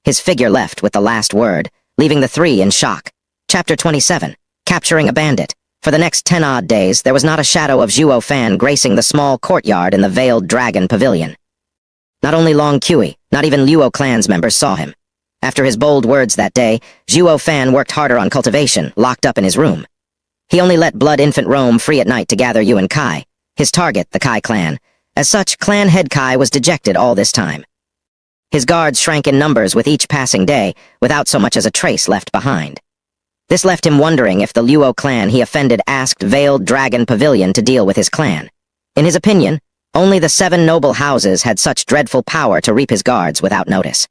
Speaker 1: His figure left with the last word, leaving the three in shock. Chapter 27. Capturing a Bandit. For the next 10 odd days, there was not a shadow of Zhuo Fan gracing the small courtyard in the Veiled Dragon Pavilion. Not only Long Kui, not even Luo Clan's members saw him. After his bold words that day, Zhuo Fan worked harder on cultivation, locked up in his room. He only let Blood Infant roam free at night to gather Yuan Kai, his target, the Kai clan. As such, clan head Kai was dejected all this time. His guards shrank in numbers with each passing day, without so much as a trace left behind. This left him wondering if the Luo clan he offended asked Veiled Dragon Pavilion to deal with his clan. In his opinion, only the 7 noble houses had such dreadful power to reap his guards without notice.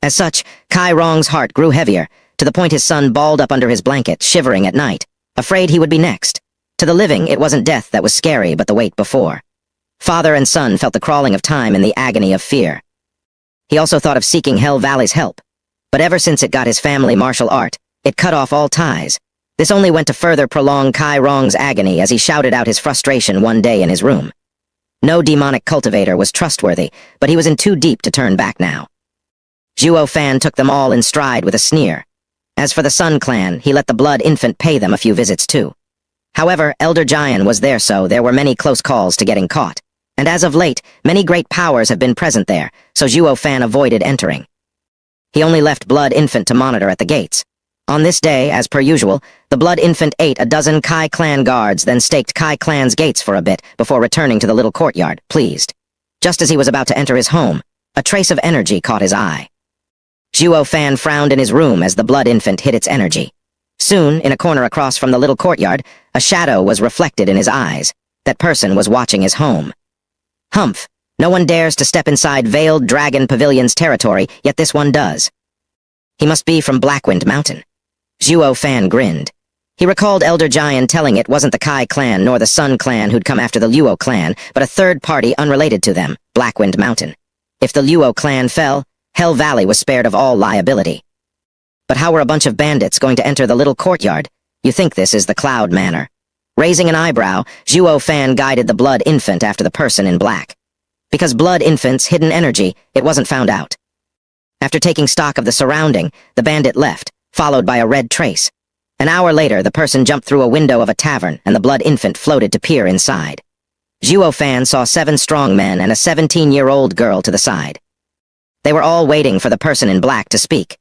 Speaker 1: As such, Kai Rong's heart grew heavier, to the point his son balled up under his blanket, shivering at night, afraid he would be next. To the living, it wasn't death that was scary, but the wait before. Father and son felt the crawling of time and the agony of fear. He also thought of seeking Hell Valley's help. But ever since it got his family martial art, it cut off all ties. This only went to further prolong Kai Rong's agony as he shouted out his frustration one day in his room. No demonic cultivator was trustworthy, but he was in too deep to turn back now. Zhuo Fan took them all in stride with a sneer. As for the Sun clan, he let the Blood Infant pay them a few visits too. However, Elder Jian was there, so there were many close calls to getting caught. And as of late, many great powers have been present there, so Zhuo Fan avoided entering. He only left Blood Infant to monitor at the gates. On this day, as per usual, the Blood Infant ate a dozen Kai clan guards, then staked Kai clan's gates for a bit before returning to the little courtyard, pleased. Just as he was about to enter his home, a trace of energy caught his eye. Zhuo Fan frowned in his room as the Blood Infant hit its energy. Soon, in a corner across from the little courtyard, a shadow was reflected in his eyes. That person was watching his home. Humph! No one dares to step inside Veiled Dragon Pavilion's territory, yet this one does. He must be from Blackwind Mountain. Zhuo Fan grinned. He recalled Elder Jian telling it wasn't the Kai clan nor the Sun clan who'd come after the Luo clan, but a third party unrelated to them, Blackwind Mountain. If the Luo clan fell, Hell Valley was spared of all liability. But how were a bunch of bandits going to enter the little courtyard? You think this is the Cloud Manor. Raising an eyebrow, Zhuo Fan guided the Blood Infant after the person in black. Because Blood Infant's hidden energy, it wasn't found out. After taking stock of the surrounding, the bandit left, followed by a red trace. An hour later, the person jumped through a window of a tavern, and the Blood Infant floated to peer inside. Zhuo Fan saw 7 strong men and a 17-year-old girl to the side. They were all waiting for the person in black to speak.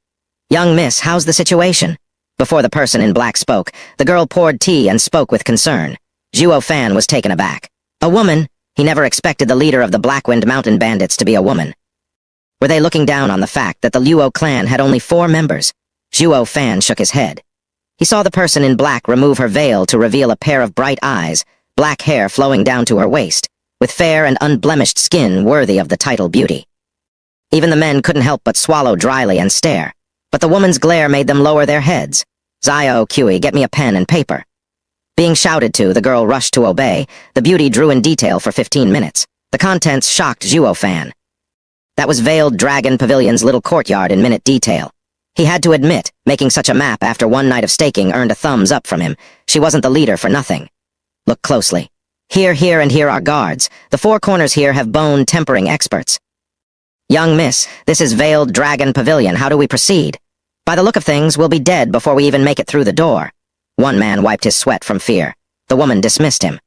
Speaker 1: "Young miss, how's the situation?" Before the person in black spoke, the girl poured tea and spoke with concern. Zhuo Fan was taken aback. A woman? He never expected the leader of the Blackwind Mountain Bandits to be a woman. Were they looking down on the fact that the Luo clan had only 4 members? Zhuo Fan shook his head. He saw the person in black remove her veil to reveal a pair of bright eyes, black hair flowing down to her waist, with fair and unblemished skin worthy of the title beauty. Even the men couldn't help but swallow dryly and stare, but the woman's glare made them lower their heads. "Zio Kui, get me a pen and paper." Being shouted to, the girl rushed to obey. The beauty drew in detail for 15 minutes. The contents shocked Zhuo Fan. That was Veiled Dragon Pavilion's little courtyard in minute detail. He had to admit, making such a map after one night of staking earned a thumbs up from him. She wasn't the leader for nothing. Look closely. Here, and here are guards. The four corners here have bone tempering experts. Young miss, this is Veiled Dragon Pavilion. How do we proceed? By the look of things, we'll be dead before we even make it through the door. One man wiped his sweat from fear. The woman dismissed him.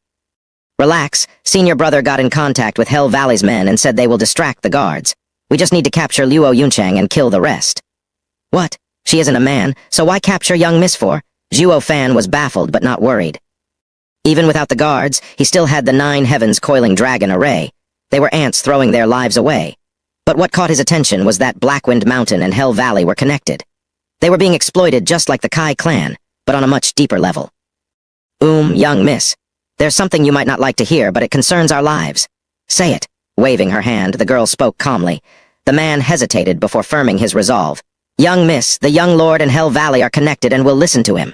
Speaker 1: Relax. Senior brother got in contact with Hell Valley's men and said they will distract the guards. We just need to capture Luo Yunchang and kill the rest. What? She isn't a man, so why capture young miss for? Zhuo Fan was baffled but not worried. Even without the guards, he still had the 9 heavens coiling dragon array. They were ants throwing their lives away. But what caught his attention was that Blackwind Mountain and Hell Valley were connected. They were being exploited just like the Kai clan, but on a much deeper level. Young miss. There's something you might not like to hear, but it concerns our lives. Say it. Waving her hand, the girl spoke calmly. The man hesitated before firming his resolve. Young miss, the young lord and Hell Valley are connected and will listen to him.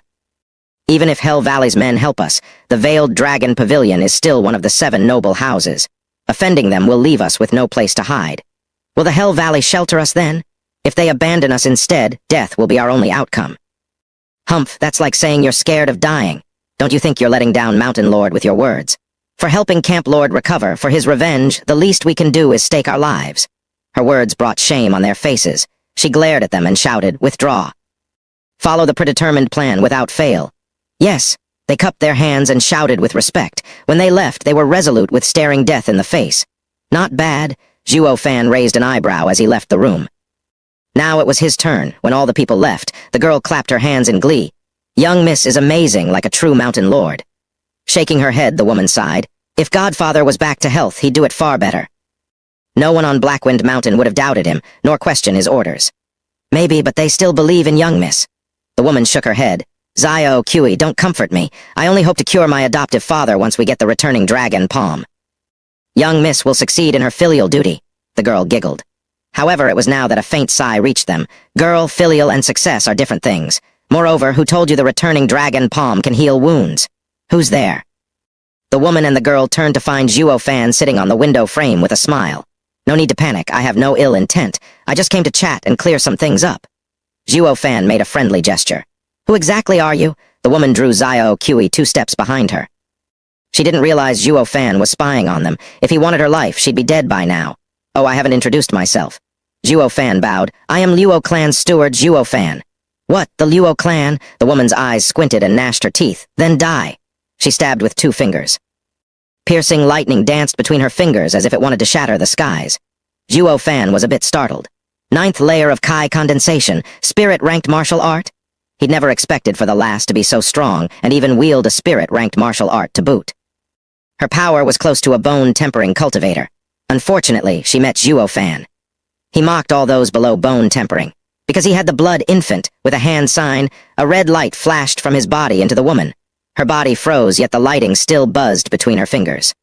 Speaker 1: Even if Hell Valley's men help us, the Veiled Dragon Pavilion is still one of the 7 noble houses. Offending them will leave us with no place to hide. Will the Hell Valley shelter us then? If they abandon us instead, death will be our only outcome. Humph, that's like saying you're scared of dying. Don't you think you're letting down Mountain Lord with your words? For helping Camp Lord recover, for his revenge, the least we can do is stake our lives. Her words brought shame on their faces. She glared at them and shouted, withdraw. Follow the predetermined plan without fail. Yes, they cupped their hands and shouted with respect. When they left, they were resolute with staring death in the face. Not bad. Zhuo Fan raised an eyebrow as he left the room. Now it was his turn. When all the people left, the girl clapped her hands in glee. Young miss is amazing, like a true mountain lord. Shaking her head, the woman sighed. If Godfather was back to health, he'd do it far better. No one on Blackwind Mountain would have doubted him, nor questioned his orders. Maybe, but they still believe in young miss. The woman shook her head. Zio, Kui, don't comfort me. I only hope to cure my adoptive father once we get the returning dragon palm. Young miss will succeed in her filial duty. The girl giggled. However, it was now that a faint sigh reached them. Girl, filial, and success are different things. Moreover, who told you the returning dragon palm can heal wounds? Who's there? The woman and the girl turned to find Zhuo Fan sitting on the window frame with a smile. No need to panic, I have no ill intent. I just came to chat and clear some things up. Zhuo Fan made a friendly gesture. Who exactly are you? The woman drew Zio Kui 2 steps behind her. She didn't realize Zhuo Fan was spying on them. If he wanted her life, she'd be dead by now. Oh, I haven't introduced myself. Zhuo Fan bowed. I am Luo Clan's steward, Zhuo Fan. What, the Luo Clan? The woman's eyes squinted and gnashed her teeth. Then die. She stabbed with 2 fingers. Piercing lightning danced between her fingers as if it wanted to shatter the skies. Zhuo Fan was a bit startled. 9th layer of Kai condensation, spirit-ranked martial art? He'd never expected for the last to be so strong, and even wield a spirit-ranked martial art to boot. Her power was close to a bone-tempering cultivator. Unfortunately, she met Zhuo Fan. He mocked all those below bone-tempering. Because he had the blood infant, with a hand sign, a red light flashed from his body into the woman. Her body froze, yet the lighting still buzzed between her fingers.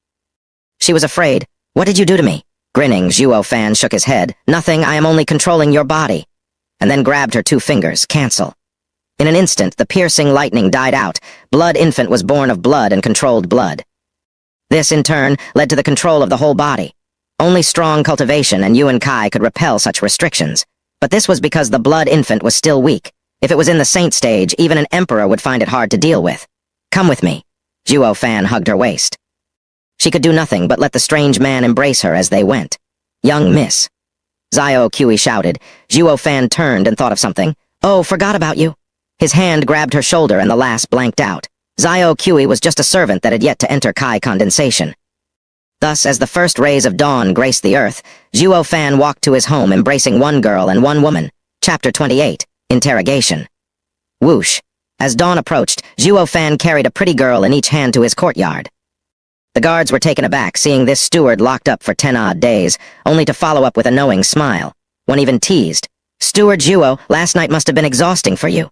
Speaker 1: She was afraid. What did you do to me? Grinning, Zhuo Fan shook his head. Nothing, I am only controlling your body. And then grabbed her 2 fingers. Cancel. In an instant, the piercing lightning died out. Blood infant was born of blood and controlled blood. This, in turn, led to the control of the whole body. Only strong cultivation and Yuan Kai could repel such restrictions. But this was because the blood infant was still weak. If it was in the saint stage, even an emperor would find it hard to deal with. Come with me. Zhuo Fan hugged her waist. She could do nothing but let the strange man embrace her as they went. Young miss. Zio Kui shouted. Zhuo Fan turned and thought of something. Oh, forgot about you. His hand grabbed her shoulder and the lass blanked out. Zio Kui was just a servant that had yet to enter Kai condensation. Thus, as the first rays of dawn graced the earth, Zhuo Fan walked to his home embracing 1 girl and 1 woman. Chapter 28. Interrogation. Whoosh. As dawn approached, Zhuo Fan carried a pretty girl in each hand to his courtyard. The guards were taken aback seeing this steward locked up for 10-odd days, only to follow up with a knowing smile. One even teased. Steward Zhuo, last night must have been exhausting for you.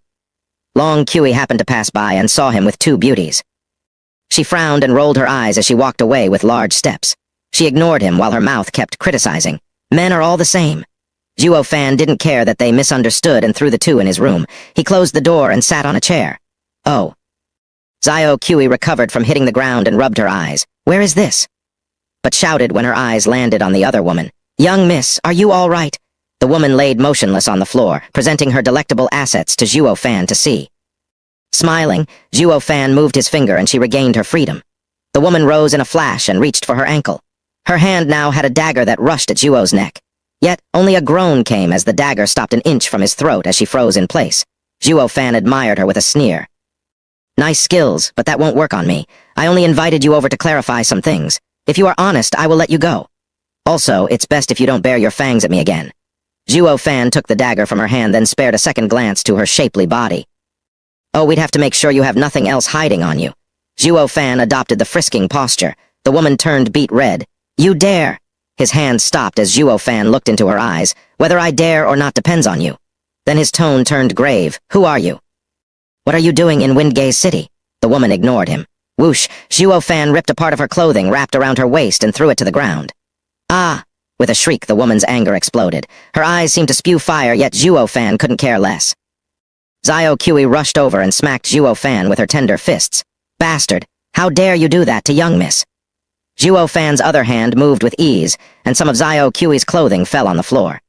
Speaker 1: Long Kui happened to pass by and saw him with 2 beauties. She frowned and rolled her eyes as she walked away with large steps. She ignored him while her mouth kept criticizing. Men are all the same. Zhuo Fan didn't care that they misunderstood and threw the 2 in his room. He closed the door and sat on a chair. Oh. Zio Kui recovered from hitting the ground and rubbed her eyes. Where is this? But shouted when her eyes landed on the other woman. Young miss, are you all right? The woman laid motionless on the floor, presenting her delectable assets to Zhuo Fan to see. Smiling, Zhuo Fan moved his finger and she regained her freedom. The woman rose in a flash and reached for her ankle. Her hand now had a dagger that rushed at Zhuo's neck. Yet, only a groan came as the dagger stopped an inch from his throat as she froze in place. Zhuo Fan admired her with a sneer. Nice skills, but that won't work on me. I only invited you over to clarify some things. If you are honest, I will let you go. Also, it's best if you don't bare your fangs at me again. Zhuo Fan took the dagger from her hand, then spared a second glance to her shapely body. Oh, we'd have to make sure you have nothing else hiding on you. Zhuo Fan adopted the frisking posture. The woman turned beet red. You dare! His hand stopped as Zhuo Fan looked into her eyes. Whether I dare or not depends on you. Then his tone turned grave. Who are you? What are you doing in Windgaze City? The woman ignored him. Whoosh, Zhuo Fan ripped a part of her clothing wrapped around her waist and threw it to the ground. Ah! With a shriek, the woman's anger exploded. Her eyes seemed to spew fire, yet Zhuo Fan couldn't care less. Zhuo Qi rushed over and smacked Zhuo Fan with her tender fists. Bastard! How dare you do that to young miss? Zhuo Fan's other hand moved with ease, and some of Zhuo Qi's clothing fell on the floor.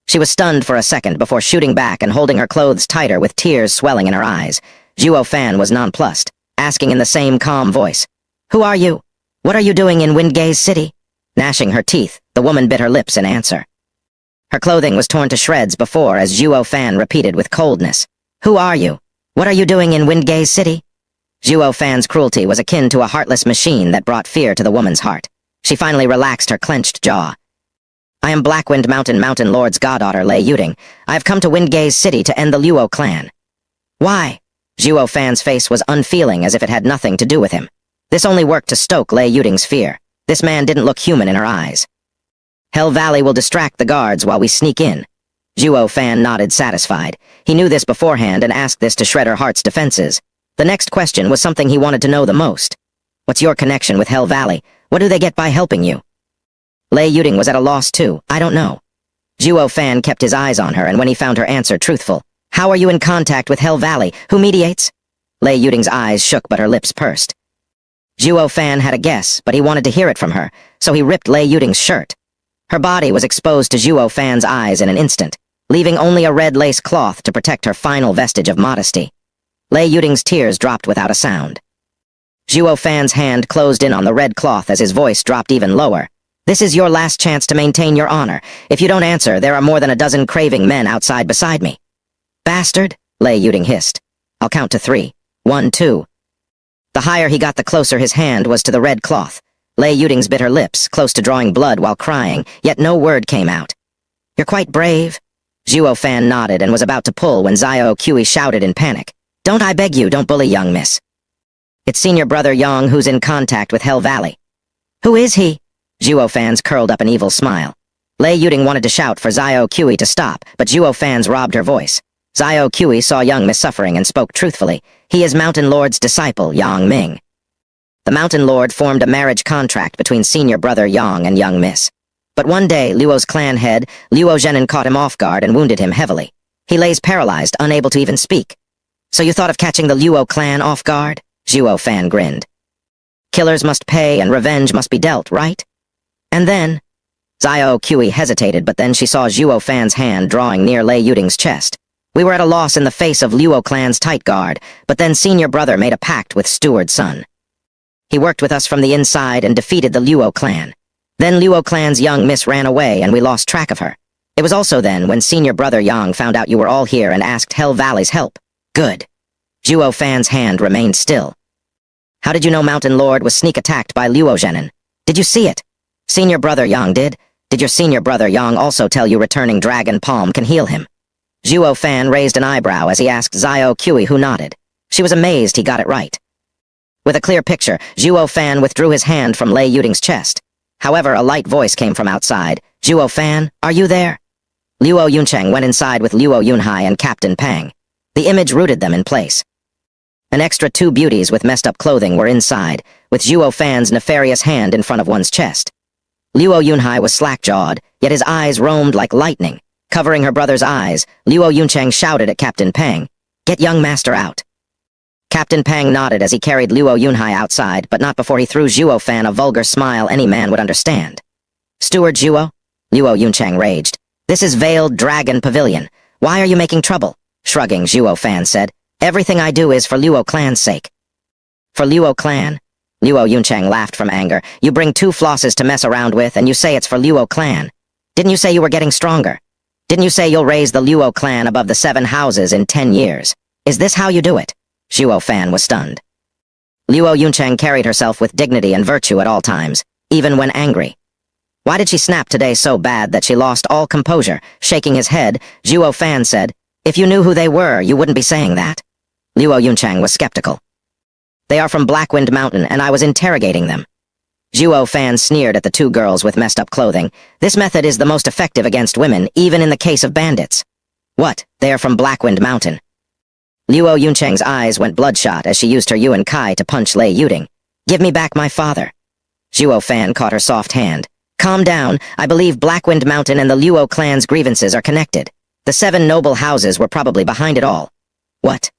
Speaker 1: She was stunned for a second before shooting back and holding her clothes tighter with tears swelling in her eyes. Zhuo Fan was nonplussed, asking in the same calm voice, Who are you? What are you doing in Windgaze City? Gnashing her teeth, the woman bit her lips in answer. Her clothing was torn to shreds before as Zhuo Fan repeated with coldness, Who are you? What are you doing in Windgaze City? Zhuo Fan's cruelty was akin to a heartless machine that brought fear to the woman's heart. She finally relaxed her clenched jaw. I am Blackwind Mountain Lord's goddaughter, Lei Yuding. I have come to Windgaze City to end the Luo Clan. Why? Zhuo Fan's face was unfeeling as if it had nothing to do with him. This only worked to stoke Lei Yuding's fear. This man didn't look human in her eyes. Hell Valley will distract the guards while we sneak in. Zhuo Fan nodded satisfied. He knew this beforehand and asked this to shred her heart's defenses. The next question was something he wanted to know the most. What's your connection with Hell Valley? What do they get by helping you? Lei Yuding was at a loss too. I don't know. Zhuo Fan kept his eyes on her, and when he found her answer truthful, How are you in contact with Hell Valley? Who mediates? Lei Yuding's eyes shook, but her lips pursed. Zhuo Fan had a guess, but he wanted to hear it from her, so he ripped Lei Yuding's shirt. Her body was exposed to Zhuo Fan's eyes in an instant, leaving only a red lace cloth to protect her final vestige of modesty. Lei Yuding's tears dropped without a sound. Zhuo Fan's hand closed in on the red cloth as his voice dropped even lower. This is your last chance to maintain your honor. If you don't answer, there are more than a dozen craving men outside beside me. Bastard, Lei Yuding hissed. I'll count to 3. 1, 2. The higher he got, the closer his hand was to the red cloth. Lei Yuding's bit her lips, close to drawing blood while crying, yet no word came out. You're quite brave. Zhuo Fan nodded and was about to pull when Zhuo Qi shouted in panic. Don't, I beg you, don't bully young miss. It's senior brother Yang who's in contact with Hell Valley. Who is he? Zhuo Fan's curled up an evil smile. Lei Yuding wanted to shout for Zhuo Qi to stop, but Zhuo Fan's robbed her voice. Zhuo Qi saw young miss suffering and spoke truthfully. He is Mountain Lord's disciple, Yang Ming. The Mountain Lord formed a marriage contract between senior brother Yang and young miss. But one day, Luo's clan head, Luo Zhenin, caught him off guard and wounded him heavily. He lays paralyzed, unable to even speak. So you thought of catching the Luo clan off guard? Zhuo Fan grinned. Killers must pay and revenge must be dealt, right? And then... Zhuo Qi hesitated, but then she saw Zhuo Fan's hand drawing near Lei Yuding's chest. We were at a loss in the face of Luo Clan's tight guard, but then senior brother made a pact with steward son. He worked with us from the inside and defeated the Luo Clan. Then Luo Clan's young miss ran away and we lost track of her. It was also then when senior brother Yang found out you were all here and asked Hell Valley's help. Good. Zhuo Fan's hand remained still. How did you know Mountain Lord was sneak attacked by Luo Zhenin? Did you see it? Senior brother Yang did. Did your senior brother Yang also tell you returning Dragon Palm can heal him? Zhuo Fan raised an eyebrow as he asked Zhuo Qi, who nodded. She was amazed he got it right. With a clear picture, Zhuo Fan withdrew his hand from Lei Yuding's chest. However, a light voice came from outside. Zhuo Fan, are you there? Luo Yuncheng went inside with Luo Yunhai and Captain Pang. The image rooted them in place. An extra 2 beauties with messed up clothing were inside, with Zhuo Fan's nefarious hand in front of one's chest. Luo Yunhai was slack-jawed, yet his eyes roamed like lightning. Covering her brother's eyes, Luo Yuncheng shouted at Captain Pang, "Get young master out." Captain Pang nodded as he carried Luo Yunhai outside, but not before he threw Zhuo Fan a vulgar smile any man would understand. Steward Zhuo? Luo Yunchang raged. This is Veiled Dragon Pavilion. Why are you making trouble? Shrugging, Zhuo Fan said. Everything I do is for Luo Clan's sake. For Luo Clan? Luo Yunchang laughed from anger. You bring two flosses to mess around with, and you say it's for Luo Clan. Didn't you say you were getting stronger? Didn't you say you'll raise the Luo Clan above the 7 houses in 10 years? Is this how you do it? Zhuo Fan was stunned. Luo Yunchang carried herself with dignity and virtue at all times, even when angry. Why did she snap today so bad that she lost all composure? Shaking his head, Zhuo Fan said, If you knew who they were, you wouldn't be saying that. Luo Yunchang was skeptical. They are from Blackwind Mountain, and I was interrogating them. Zhuo Fan sneered at the two girls with messed-up clothing. This method is the most effective against women, even in the case of bandits. What? They are from Blackwind Mountain. Luo Yunchang's eyes went bloodshot as she used her Yuan Kai to punch Lei Yuding. Give me back my father. Zhuo Fan caught her soft hand. Calm down. I believe Blackwind Mountain and the Luo clan's grievances are connected. The 7 noble houses were probably behind it all. What?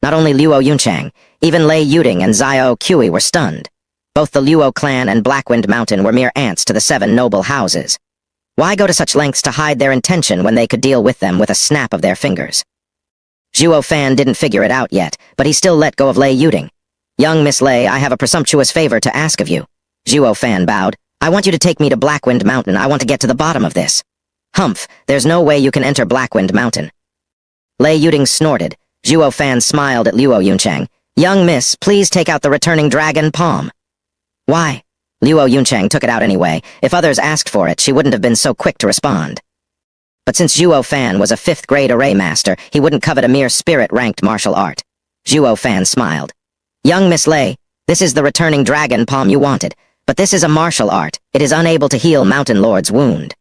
Speaker 1: Not only Luo Yunchang, even Lei Yuding and Zhuo Yi-Fan were stunned. Both the Luo clan and Blackwind Mountain were mere ants to the 7 noble houses. Why go to such lengths to hide their intention when they could deal with them with a snap of their fingers? Zhuo Fan didn't figure it out yet, but he still let go of Lei Yuding. Young Miss Lei, I have a presumptuous favor to ask of you. Zhuo Fan bowed. I want you to take me to Blackwind Mountain. I want to get to the bottom of this. Humph, there's no way you can enter Blackwind Mountain. Lei Yuding snorted. Zhuo Fan smiled at Luo Yunchang. Young miss, please take out the returning dragon palm. Why? Luo Yunchang took it out anyway. If others asked for it, she wouldn't have been so quick to respond. But since Zhuo Fan was a 5th grade array master, he wouldn't covet a mere spirit-ranked martial art. Zhuo Fan smiled. Young Miss Lei, this is the returning dragon palm you wanted, but this is a martial art. It is unable to heal Mountain Lord's wound.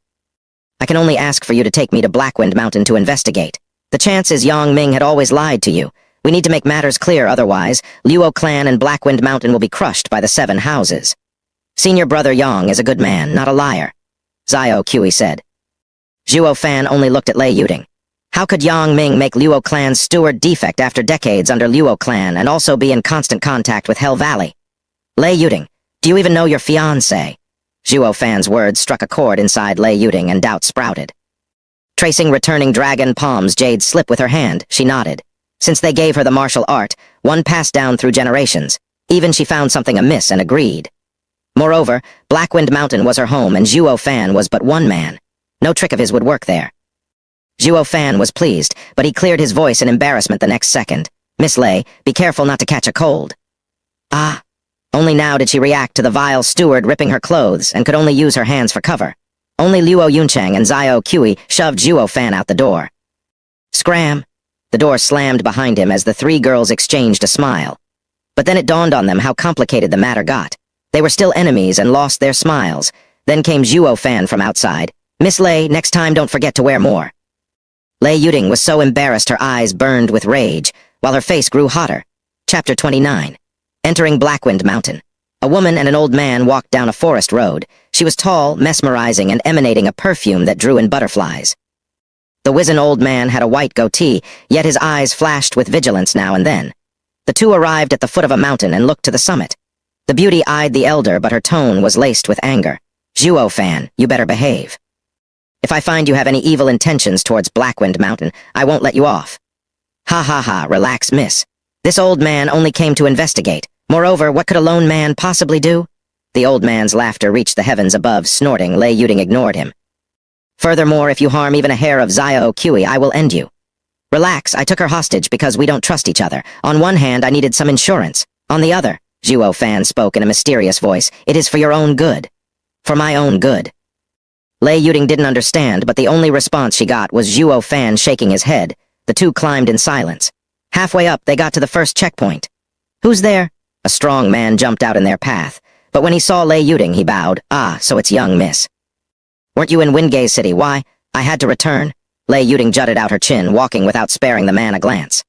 Speaker 1: I can only ask for you to take me to Blackwind Mountain to investigate. The chance is Yang Ming had always lied to you. We need to make matters clear, otherwise, Luo Clan and Blackwind Mountain will be crushed by the 7 houses. Senior brother Yang is a good man, not a liar, Zhuo Yi-Fan said. Zhuo Fan only looked at Lei Yuding. How could Yang Ming make Luo Clan's steward defect after decades under Luo Clan and also be in constant contact with Hell Valley? Lei Yuding, do you even know your fiancé? Zhuo Fan's words struck a chord inside Lei Yuding and doubt sprouted. Tracing returning dragon palms Jade slip with her hand, she nodded. Since they gave her the martial art, one passed down through generations. Even she found something amiss and agreed. Moreover, Blackwind Mountain was her home and Zhuo Fan was but one man. No trick of his would work there. Zhuo Fan was pleased, but he cleared his voice in embarrassment the next second. Miss Lei, be careful not to catch a cold. Ah. Only now did she react to the vile steward ripping her clothes and could only use her hands for cover. Only Luo Yunchang and Zhuo Yi-Fan shoved Zhuo Fan out the door. Scram! The door slammed behind him as the 3 girls exchanged a smile. But then it dawned on them how complicated the matter got. They were still enemies and lost their smiles. Then came Zhuo Fan from outside. Miss Lei, next time don't forget to wear more. Lei Yuding was so embarrassed her eyes burned with rage, while her face grew hotter. Chapter 29. Entering Blackwind Mountain. A woman and an old man walked down a forest road. She was tall, mesmerizing, and emanating a perfume that drew in butterflies. The wizened old man had a white goatee, yet his eyes flashed with vigilance now and then. The two arrived at the foot of a mountain and looked to the summit. The beauty eyed the elder, but her tone was laced with anger. Zhuo Fan, you better behave. If I find you have any evil intentions towards Blackwind Mountain, I won't let you off. Ha ha ha, relax, miss. This old man only came to investigate. Moreover, what could a lone man possibly do? The old man's laughter reached the heavens above, snorting. Lei Yuding ignored him. Furthermore, if you harm even a hair of Zhuo Yi-Fan, I will end you. Relax, I took her hostage because we don't trust each other. On one hand, I needed some insurance. On the other, Zhuo Fan spoke in a mysterious voice, it is for your own good. For my own good. Lei Yuding didn't understand, but the only response she got was Zhuo Fan shaking his head. The two climbed in silence. Halfway up, they got to the first checkpoint. Who's there? A strong man jumped out in their path, but when he saw Lei Yuding, he bowed. Ah, so it's young miss. Weren't you in Windgaze City? Why? I had to return. Lei Yuding jutted out her chin, walking without sparing the man a glance.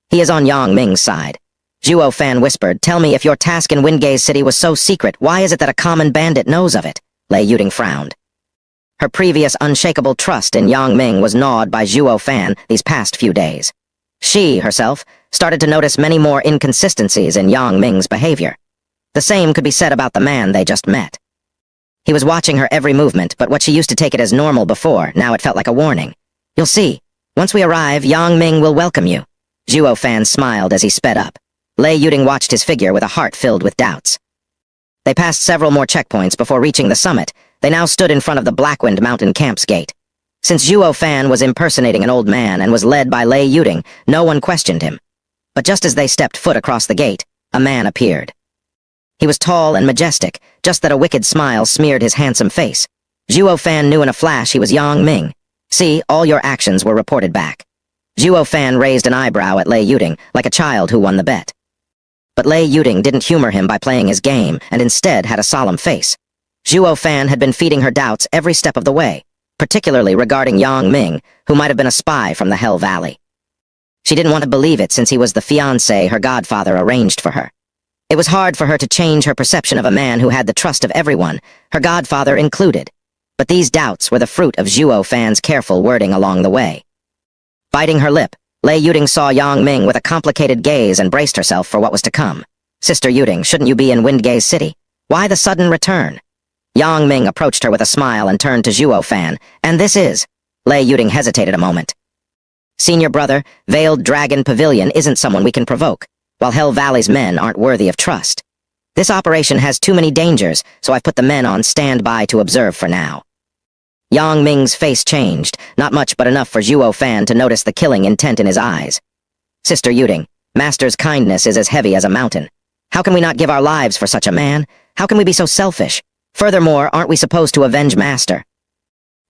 Speaker 1: He is on Yang Ming's side. Zhuo Fan whispered, tell me if your task in Windgaze City was so secret, why is it that a common bandit knows of it? Lei Yuding frowned. Her previous unshakable trust in Yang Ming was gnawed by Zhuo Fan these past few days. She, herself, started to notice many more inconsistencies in Yang Ming's behavior. The same could be said about the man they just met. He was watching her every movement, but what she used to take it as normal before, now it felt like a warning. You'll see. Once we arrive, Yang Ming will welcome you. Zhuo Fan smiled as he sped up. Lei Yuding watched his figure with a heart filled with doubts. They passed several more checkpoints before reaching the summit. They now stood in front of the Blackwind Mountain Camp's gate. Since Zhuo Fan was impersonating an old man and was led by Lei Yuding, no one questioned him. But just as they stepped foot across the gate, a man appeared. He was tall and majestic, just that a wicked smile smeared his handsome face. Zhuo Fan knew in a flash he was Yang Ming. See, all your actions were reported back. Zhuo Fan raised an eyebrow at Lei Yuding, like a child who won the bet. But Lei Yuding didn't humor him by playing his game, and instead had a solemn face. Zhuo Fan had been feeding her doubts every step of the way, particularly regarding Yang Ming, who might have been a spy from the Hell Valley. She didn't want to believe it since he was the fiancé her godfather arranged for her. It was hard for her to change her perception of a man who had the trust of everyone, her godfather included. But these doubts were the fruit of Zhuo Fan's careful wording along the way. Biting her lip, Lei Yuding saw Yang Ming with a complicated gaze and braced herself for what was to come. Sister Yuding, shouldn't you be in Windgaze City? Why the sudden return? Yang Ming approached her with a smile and turned to Zhuo Fan. And this is... Lei Yuding hesitated a moment. Senior brother, Veiled Dragon Pavilion isn't someone we can provoke, while Hell Valley's men aren't worthy of trust. This operation has too many dangers, so I've put the men on standby to observe for now. Yang Ming's face changed, not much but enough for Zhuo Fan to notice the killing intent in his eyes. Sister Yuding, Master's kindness is as heavy as a mountain. How can we not give our lives for such a man? How can we be so selfish? Furthermore, aren't we supposed to avenge Master?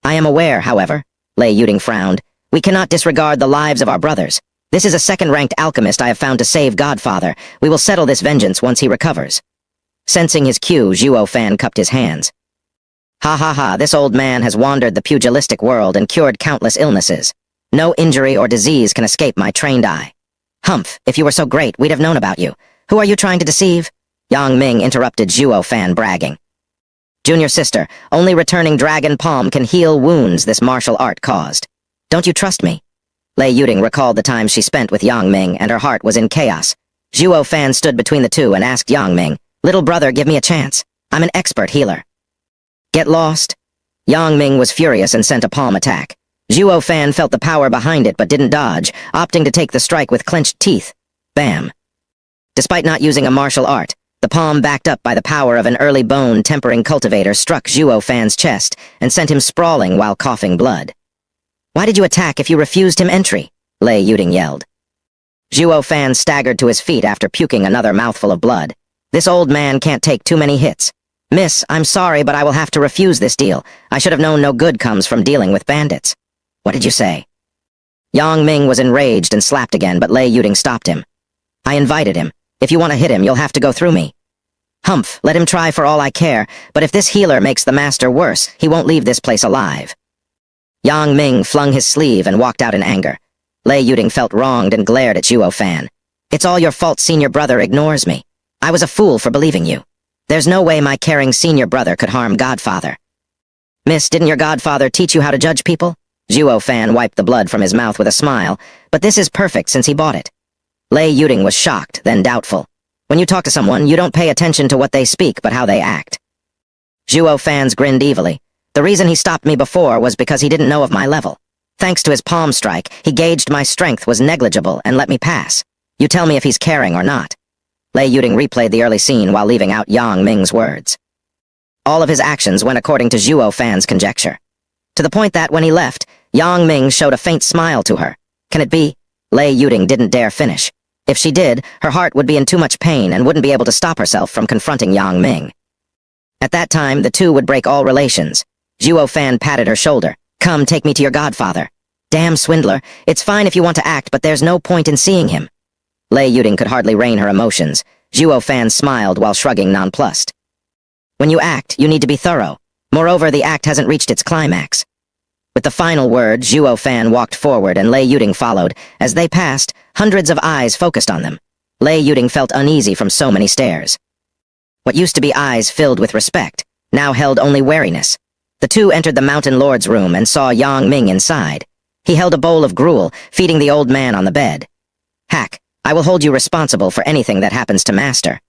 Speaker 1: I am aware, however, Lei Yuding frowned, we cannot disregard the lives of our brothers. This is a second-ranked alchemist I have found to save Godfather. We will settle this vengeance once he recovers. Sensing his cue, Zhuo Fan cupped his hands. Ha ha ha, this old man has wandered the pugilistic world and cured countless illnesses. No injury or disease can escape my trained eye. Humph, if you were so great, we'd have known about you. Who are you trying to deceive? Yang Ming interrupted Zhuo Fan, bragging. Junior sister, only returning dragon palm can heal wounds this martial art caused. Don't you trust me? Lei Yuding recalled the time she spent with Yang Ming, and her heart was in chaos. Zhuo Fan stood between the two and asked Yang Ming, little brother, give me a chance. I'm an expert healer. Get lost? Yang Ming was furious and sent a palm attack. Zhuo Fan felt the power behind it but didn't dodge, opting to take the strike with clenched teeth. Bam. Despite not using a martial art, the palm backed up by the power of an early bone-tempering cultivator struck Zhuo Fan's chest and sent him sprawling while coughing blood. Why did you attack if you refused him entry? Lei Yuding yelled. Zhuo Fan staggered to his feet after puking another mouthful of blood. This old man can't take too many hits. Miss, I'm sorry, but I will have to refuse this deal. I should have known no good comes from dealing with bandits. What did you say? Yang Ming was enraged and slapped again, but Lei Yuding stopped him. I invited him. If you want to hit him, you'll have to go through me. Humph, let him try for all I care, but if this healer makes the master worse, he won't leave this place alive. Yang Ming flung his sleeve and walked out in anger. Lei Yuding felt wronged and glared at Zhuo Fan. It's all your fault senior brother ignores me. I was a fool for believing you. There's no way my caring senior brother could harm Godfather. Miss, didn't your godfather teach you how to judge people? Zhuo Fan wiped the blood from his mouth with a smile, but this is perfect since he bought it. Lei Yuding was shocked, then doubtful. When you talk to someone, you don't pay attention to what they speak, but how they act. Zhuo Fan grinned evilly. The reason he stopped me before was because he didn't know of my level. Thanks to his palm strike, he gauged my strength was negligible and let me pass. You tell me if he's caring or not. Lei Yuding replayed the early scene while leaving out Yang Ming's words. All of his actions went according to Zhuo Fan's conjecture. To the point that, when he left, Yang Ming showed a faint smile to her. Can it be? Lei Yuding didn't dare finish. If she did, her heart would be in too much pain and wouldn't be able to stop herself from confronting Yang Ming. At that time, the two would break all relations. Zhuo Fan patted her shoulder. Come, take me to your godfather. Damn swindler, it's fine if you want to act, but there's no point in seeing him. Lei Yuding could hardly rein her emotions. Zhuo Fan smiled while shrugging nonplussed. When you act, you need to be thorough. Moreover, the act hasn't reached its climax. With the final word, Zhuo Fan walked forward and Lei Yuding followed. As they passed, hundreds of eyes focused on them. Lei Yuding felt uneasy from so many stares. What used to be eyes filled with respect, now held only wariness. The two entered the Mountain Lord's room and saw Yang Ming inside. He held a bowl of gruel, feeding the old man on the bed. Hack, I will hold you responsible for anything that happens to Master.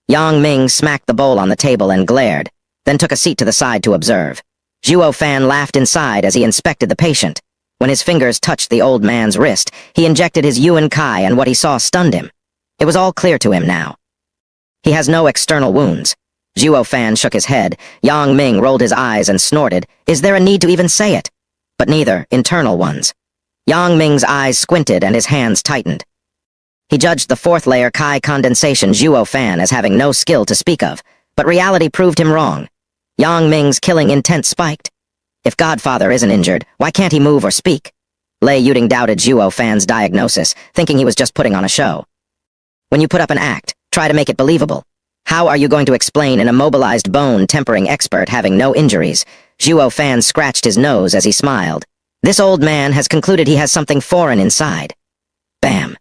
Speaker 1: Yang Ming smacked the bowl on the table and glared. then took a seat to the side to observe. Zhuo Fan laughed inside as he inspected the patient. When his fingers touched the old man's wrist, he injected his Yuan Kai and what he saw stunned him. It was all clear to him now. He has no external wounds. Zhuo Fan shook his head. Yang Ming rolled his eyes and snorted. Is there a need to even say it? But neither, internal ones. Yang Ming's eyes squinted and his hands tightened. He judged the fourth layer Kai condensation Zhuo Fan as having no skill to speak of, but reality proved him wrong. Yang Ming's killing intent spiked. If Godfather isn't injured, why can't he move or speak? Lei Yuding doubted Zhuo Fan's diagnosis, thinking he was just putting on a show. When you put up an act, try to make it believable. How are you going to explain an immobilized bone-tempering expert having no injuries? Zhuo Fan scratched his nose as he smiled. This old man has concluded he has something foreign inside. Bam.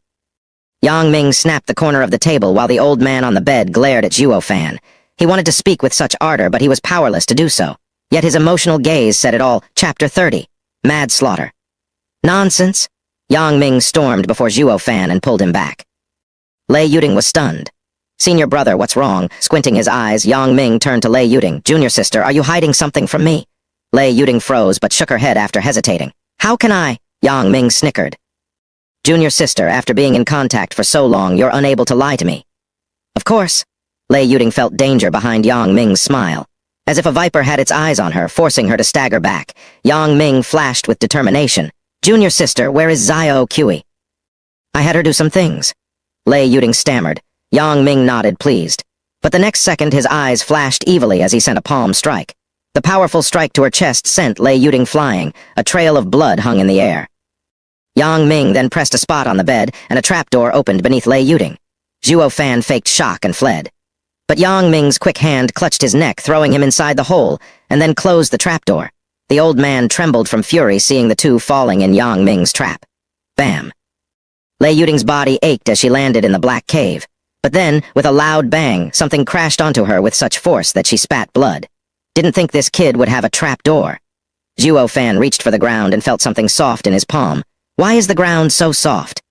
Speaker 1: Yang Ming snapped the corner of the table while the old man on the bed glared at Zhuo Fan. He wanted to speak with such ardor, but he was powerless to do so. Yet his emotional gaze said it all. Chapter 30. Mad Slaughter. Nonsense. Yang Ming stormed before Zhuo Fan and pulled him back. Lei Yuding was stunned. Senior brother, what's wrong? Squinting his eyes, Yang Ming turned to Lei Yuding. Junior sister, are you hiding something from me? Lei Yuding froze but shook her head after hesitating. How can I? Yang Ming snickered. Junior sister, after being in contact for so long, you're unable to lie to me. Of course. Lei Yuding felt danger behind Yang Ming's smile. As if a viper had its eyes on her, forcing her to stagger back. Yang Ming flashed with determination. Junior sister, where is Zio Kui? I had her do some things. Lei Yuding stammered. Yang Ming nodded, pleased. But the next second his eyes flashed evilly as he sent a palm strike. The powerful strike to her chest sent Lei Yuding flying. A trail of blood hung in the air. Yang Ming then pressed a spot on the bed, and a trapdoor opened beneath Lei Yuding. Zhuo Fan faked shock and fled. But Yang Ming's quick hand clutched his neck, throwing him inside the hole, and then closed the trapdoor. The old man trembled from fury seeing the two falling in Yang Ming's trap. Bam. Lei Yuding's body ached as she landed in the black cave. But then, with a loud bang, something crashed onto her with such force that she spat blood. Didn't think this kid would have a trap door. Zhuo Fan reached for the ground and felt something soft in his palm. Why is the ground so soft?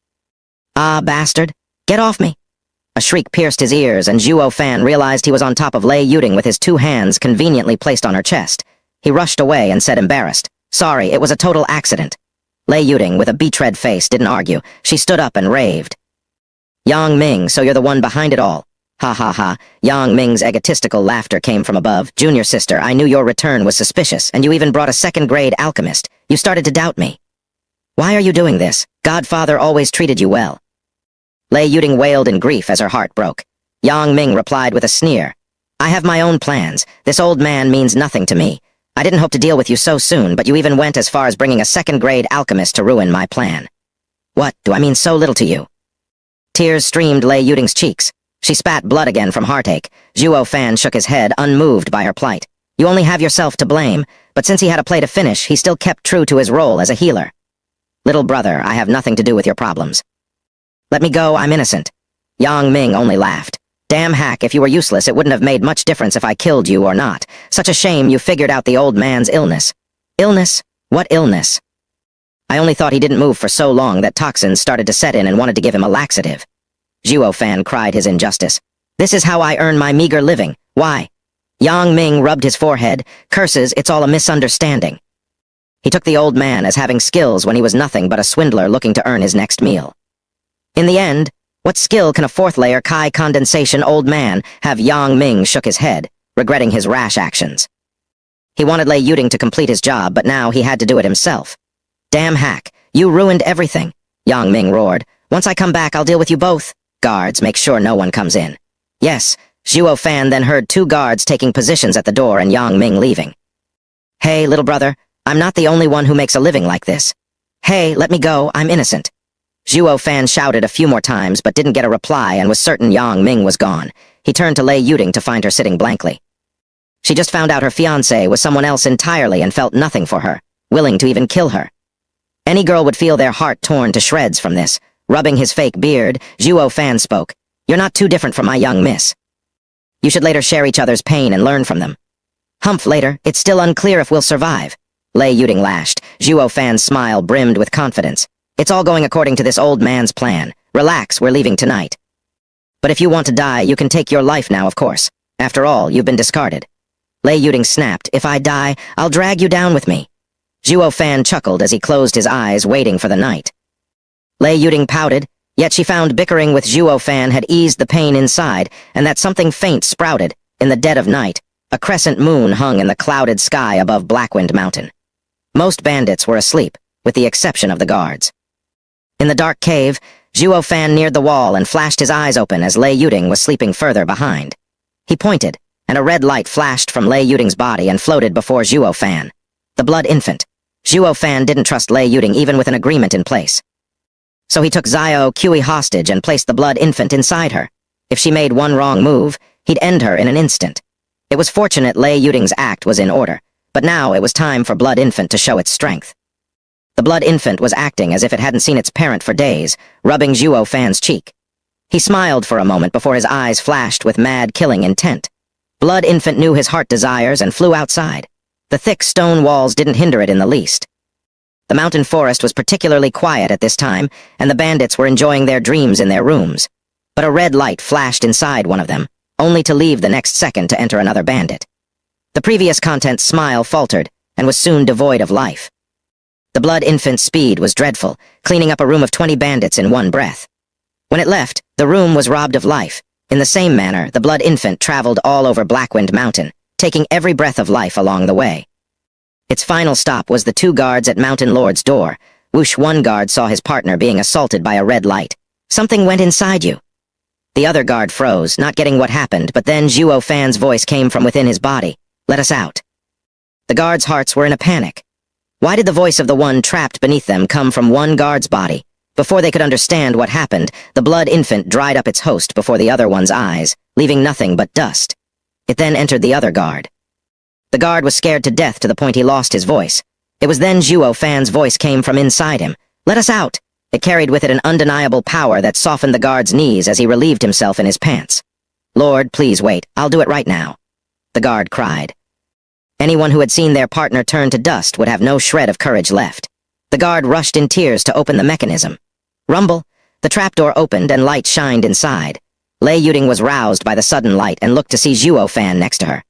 Speaker 1: Ah, bastard! Get off me! A shriek pierced his ears, and Zhuo Fan realized he was on top of Lei Yuding with his two hands conveniently placed on her chest. He rushed away and said embarrassed, Sorry, it was a total accident. Lei Yuding, with a betrayed face, didn't argue. She stood up and raved. Yang Ming, so you're the one behind it all. Ha ha ha. Yang Ming's egotistical laughter came from above. Junior sister, I knew your return was suspicious, and you even brought a second-grade alchemist. You started to doubt me. Why are you doing this? Godfather always treated you well. Lei Yuding wailed in grief as her heart broke. Yang Ming replied with a sneer. I have my own plans. This old man means nothing to me. I didn't hope to deal with you so soon, but you even went as far as bringing a second-grade alchemist to ruin my plan. What, do I mean so little to you? Tears streamed Lei Yuding's cheeks. She spat blood again from heartache. Zhuo Fan shook his head, unmoved by her plight. You only have yourself to blame, but since he had a play to finish, he still kept true to his role as a healer. Little brother, I have nothing to do with your problems. Let me go, I'm innocent. Yang Ming only laughed. Damn hack, if you were useless, it wouldn't have made much difference if I killed you or not. Such a shame you figured out the old man's illness. Illness? What illness? I only thought he didn't move for so long that toxins started to set in and wanted to give him a laxative. Zhuo Fan cried his injustice. This is how I earn my meager living. Why? Yang Ming rubbed his forehead. Curses, it's all a misunderstanding. He took the old man as having skills when he was nothing but a swindler looking to earn his next meal. In the end, what skill can a fourth-layer Kai condensation old man have? Yang Ming shook his head, regretting his rash actions. He wanted Lei Yuding to complete his job, but now he had to do it himself. Damn hack, you ruined everything, Yang Ming roared. Once I come back, I'll deal with you both. Guards, make sure no one comes in. Yes, Zhuo Fan then heard two guards taking positions at the door and Yang Ming leaving. Hey, little brother, I'm not the only one who makes a living like this. Hey, let me go, I'm innocent. Zhuo Fan shouted a few more times but didn't get a reply and was certain Yang Ming was gone. He turned to Lei Yuding to find her sitting blankly. She just found out her fiancé was someone else entirely and felt nothing for her, willing to even kill her. Any girl would feel their heart torn to shreds from this. Rubbing his fake beard, Zhuo Fan spoke. You're not too different from my young miss. You should later share each other's pain and learn from them. Humph later, it's still unclear if we'll survive. Lei Yuding lashed. Zhuo Fan's smile brimmed with confidence. It's all going according to this old man's plan. Relax, we're leaving tonight. But if you want to die, you can take your life now, of course. After all, you've been discarded. Lei Yuding snapped, "If I die, I'll drag you down with me." Zhuo Fan chuckled as he closed his eyes, waiting for the night. Lei Yuding pouted, yet she found bickering with Zhuo Fan had eased the pain inside, and that something faint sprouted. In the dead of night, a crescent moon hung in the clouded sky above Blackwind Mountain. Most bandits were asleep, with the exception of the guards. In the dark cave, Zhuo Fan neared the wall and flashed his eyes open as Lei Yuding was sleeping further behind. He pointed, and a red light flashed from Lei Yuding's body and floated before Zhuo Fan. The blood infant. Zhuo Fan didn't trust Lei Yuding even with an agreement in place. So he took Xiao Kui hostage and placed the blood infant inside her. If she made one wrong move, he'd end her in an instant. It was fortunate Lei Yuding's act was in order, but now it was time for blood infant to show its strength. The blood infant was acting as if it hadn't seen its parent for days, rubbing Zhuo Fan's cheek. He smiled for a moment before his eyes flashed with mad killing intent. Blood infant knew his heart desires and flew outside. The thick stone walls didn't hinder it in the least. The mountain forest was particularly quiet at this time, and the bandits were enjoying their dreams in their rooms. But a red light flashed inside one of them, only to leave the next second to enter another bandit. The previous content's smile faltered, and was soon devoid of life. The blood infant's speed was dreadful, cleaning up a room of 20 bandits in one breath. When it left, the room was robbed of life. In the same manner, the blood infant traveled all over Blackwind Mountain, taking every breath of life along the way. Its final stop was the 2 guards at Mountain Lord's door. Whoosh, one guard saw his partner being assaulted by a red light. "Something went inside you." The other guard froze, not getting what happened, but then Zhuo Fan's voice came from within his body. "Let us out." The guards' hearts were in a panic. Why did the voice of the one trapped beneath them come from one guard's body? Before they could understand what happened, the blood infant dried up its host before the other one's eyes, leaving nothing but dust. It then entered the other guard. The guard was scared to death to the point he lost his voice. It was then Zhuo Fan's voice came from inside him. "Let us out!" It carried with it an undeniable power that softened the guard's knees as he relieved himself in his pants. "Lord, please wait. I'll do it right now," the guard cried. Anyone who had seen their partner turn to dust would have no shred of courage left. The guard rushed in tears to open the mechanism. Rumble! The trapdoor opened and light shined inside. Lei Yuding was roused by the sudden light and looked to see Zhuo Fan next to her.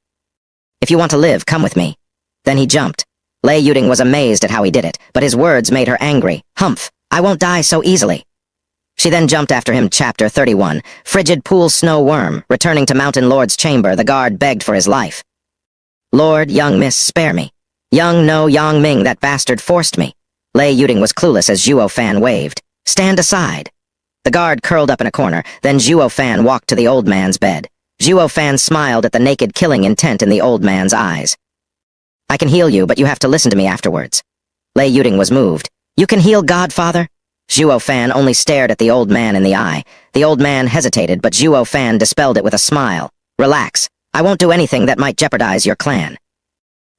Speaker 1: "If you want to live, come with me." Then he jumped. Lei Yuding was amazed at how he did it, but his words made her angry. "Humph! I won't die so easily." She then jumped after him. Chapter 31. Frigid Pool Snow Worm. Returning to Mountain Lord's chamber, the guard begged for his life. "Lord, young miss, spare me. Yang Ming, that bastard forced me." Lei Yuding was clueless as Zhuo Fan waved. "Stand aside." The guard curled up in a corner, then Zhuo Fan walked to the old man's bed. Zhuo Fan smiled at the naked killing intent in the old man's eyes. "I can heal you, but you have to listen to me afterwards." Lei Yuding was moved. "You can heal Godfather?" Zhuo Fan only stared at the old man in the eye. The old man hesitated, but Zhuo Fan dispelled it with a smile. "Relax. I won't do anything that might jeopardize your clan.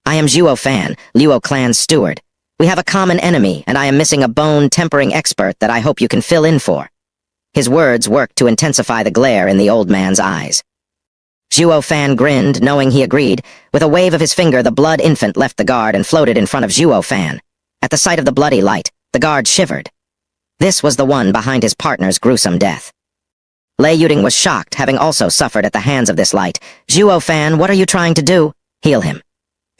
Speaker 1: I am Zhuo Fan, Luo Clan's steward. We have a common enemy, and I am missing a bone-tempering expert that I hope you can fill in for." His words worked to intensify the glare in the old man's eyes. Zhuo Fan grinned, knowing he agreed. With a wave of his finger, the blood infant left the guard and floated in front of Zhuo Fan. At the sight of the bloody light, the guard shivered. This was the one behind his partner's gruesome death. Lei Yuding was shocked, having also suffered at the hands of this light. "Zhuo Fan, what are you trying to do?" "Heal him."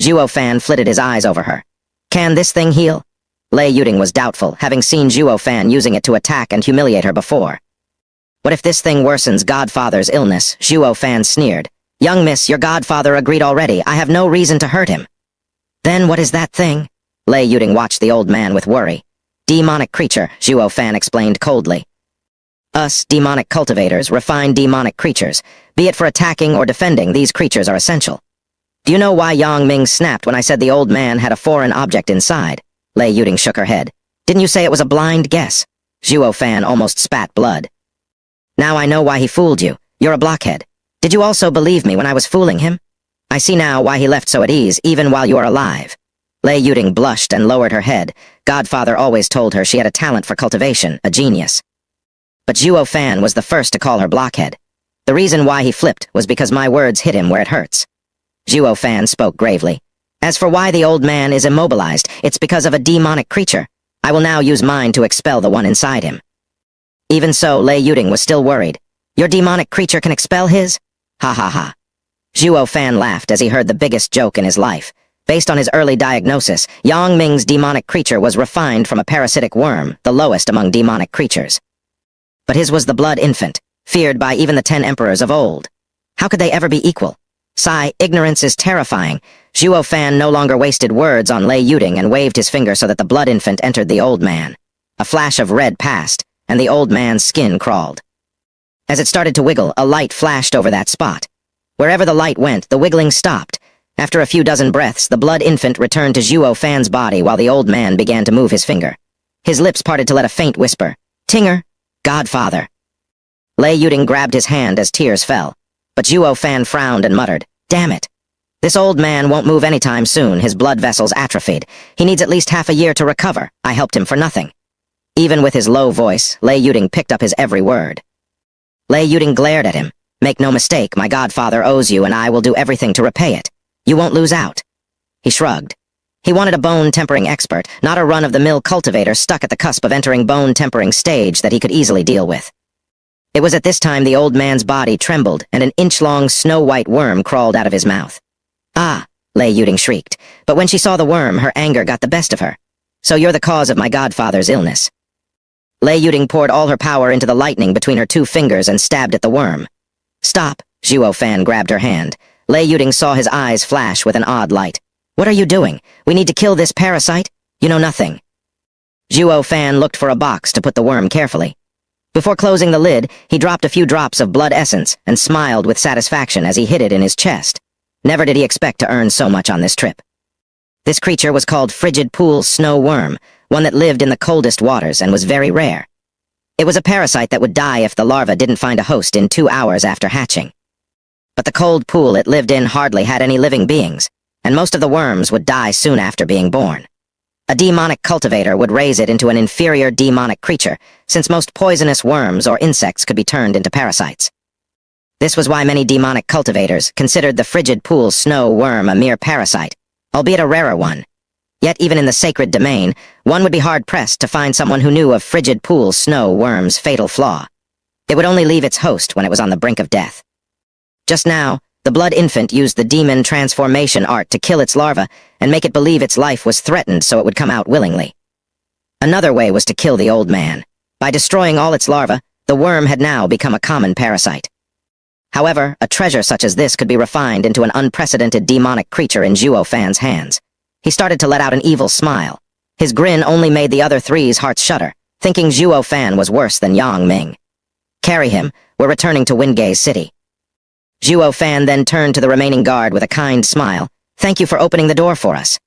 Speaker 1: Zhuo Fan flitted his eyes over her. "Can this thing heal?" Lei Yuding was doubtful, having seen Zhuo Fan using it to attack and humiliate her before. "What if this thing worsens Godfather's illness?" Zhuo Fan sneered. "Young miss, your Godfather agreed already. I have no reason to hurt him." "Then what is that thing?" Lei Yuding watched the old man with worry. "Demonic creature," Zhuo Fan explained coldly. "Us, demonic cultivators, refine demonic creatures. Be it for attacking or defending, these creatures are essential." "Do you know why Yang Ming snapped when I said the old man had a foreign object inside?" Lei Yuding shook her head. "Didn't you say it was a blind guess?" Zhuo Fan almost spat blood. "Now I know why he fooled you. You're a blockhead. Did you also believe me when I was fooling him? I see now why he left so at ease, even while you are alive." Lei Yuding blushed and lowered her head. Godfather always told her she had a talent for cultivation, a genius. But Zhuo Fan was the first to call her blockhead. The reason why he flipped was because my words hit him where it hurts. Zhuo Fan spoke gravely. "As for why the old man is immobilized, it's because of a demonic creature. I will now use mine to expel the one inside him." Even so, Lei Yuding was still worried. "Your demonic creature can expel his?" "Ha ha ha." Zhuo Fan laughed as he heard the biggest joke in his life. Based on his early diagnosis, Yang Ming's demonic creature was refined from a parasitic worm, the lowest among demonic creatures. But his was the blood infant, feared by even the 10 emperors of old. How could they ever be equal? Sigh, ignorance is terrifying. Zhuo Fan no longer wasted words on Lei Yuding and waved his finger so that the blood infant entered the old man. A flash of red passed, and the old man's skin crawled. As it started to wiggle, a light flashed over that spot. Wherever the light went, the wiggling stopped. After a few dozen breaths, the blood infant returned to Zhuo Fan's body while the old man began to move his finger. His lips parted to let a faint whisper. Tinger, Godfather. Lei Yuding grabbed his hand as tears fell. But Zhuo Fan frowned and muttered, Damn it. This old man won't move anytime soon. His blood vessels atrophied. He needs at least half a year to recover. I helped him for nothing. Even with his low voice, Lei Yuding picked up his every word. Lei Yuding glared at him. Make no mistake, my godfather owes you and I will do everything to repay it. You won't lose out. He shrugged. He wanted a bone-tempering expert, not a run-of-the-mill cultivator stuck at the cusp of entering bone-tempering stage that he could easily deal with. It was at this time the old man's body trembled and an inch-long snow-white worm crawled out of his mouth. Ah, Lei Yuding shrieked, but when she saw the worm, her anger got the best of her. So you're the cause of my godfather's illness. Lei Yuding poured all her power into the lightning between her 2 fingers and stabbed at the worm. Stop, Zhuo Fan grabbed her hand. Lei Yuding saw his eyes flash with an odd light. What are you doing? We need to kill this parasite? You know nothing. Zhuo Fan looked for a box to put the worm carefully. Before closing the lid, he dropped a few drops of blood essence and smiled with satisfaction as he hid it in his chest. Never did he expect to earn so much on this trip. This creature was called frigid pool snow worm, one that lived in the coldest waters and was very rare. It was a parasite that would die if the larva didn't find a host in 2 hours after hatching. But the cold pool it lived in hardly had any living beings, and most of the worms would die soon after being born. A demonic cultivator would raise it into an inferior demonic creature, since most poisonous worms or insects could be turned into parasites. This was why many demonic cultivators considered the frigid pool snow worm a mere parasite, albeit a rarer one. Yet even in the sacred domain, one would be hard-pressed to find someone who knew of frigid pool snow worm's fatal flaw. It would only leave its host when it was on the brink of death. Just now, the blood infant used the demon transformation art to kill its larva and make it believe its life was threatened so it would come out willingly. Another way was to kill the old man. By destroying all its larvae, the worm had now become a common parasite. However, a treasure such as this could be refined into an unprecedented demonic creature in Zhuo Fan's hands. He started to let out an evil smile. His grin only made the other 3's hearts shudder, thinking Zhuo Fan was worse than Yang Ming. Carry him, we're returning to Windgaze City. Zhuo Fan then turned to the remaining guard with a kind smile. Thank you for opening the door for us.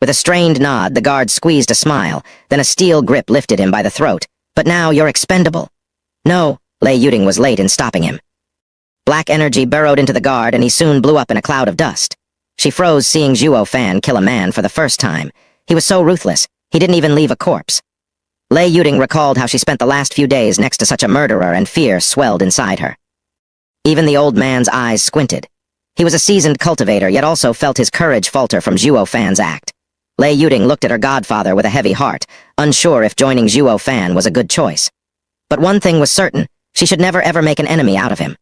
Speaker 1: With a strained nod, the guard squeezed a smile, then a steel grip lifted him by the throat. But now you're expendable. No, Lei Yuding was late in stopping him. Black energy burrowed into the guard and he soon blew up in a cloud of dust. She froze seeing Zhuo Fan kill a man for the first time. He was so ruthless, he didn't even leave a corpse. Lei Yuding recalled how she spent the last few days next to such a murderer and fear swelled inside her. Even the old man's eyes squinted. He was a seasoned cultivator, yet also felt his courage falter from Zhuo Fan's act. Lei Yuding looked at her godfather with a heavy heart, unsure if joining Zhuo Fan was a good choice. But one thing was certain, she should never ever make an enemy out of him.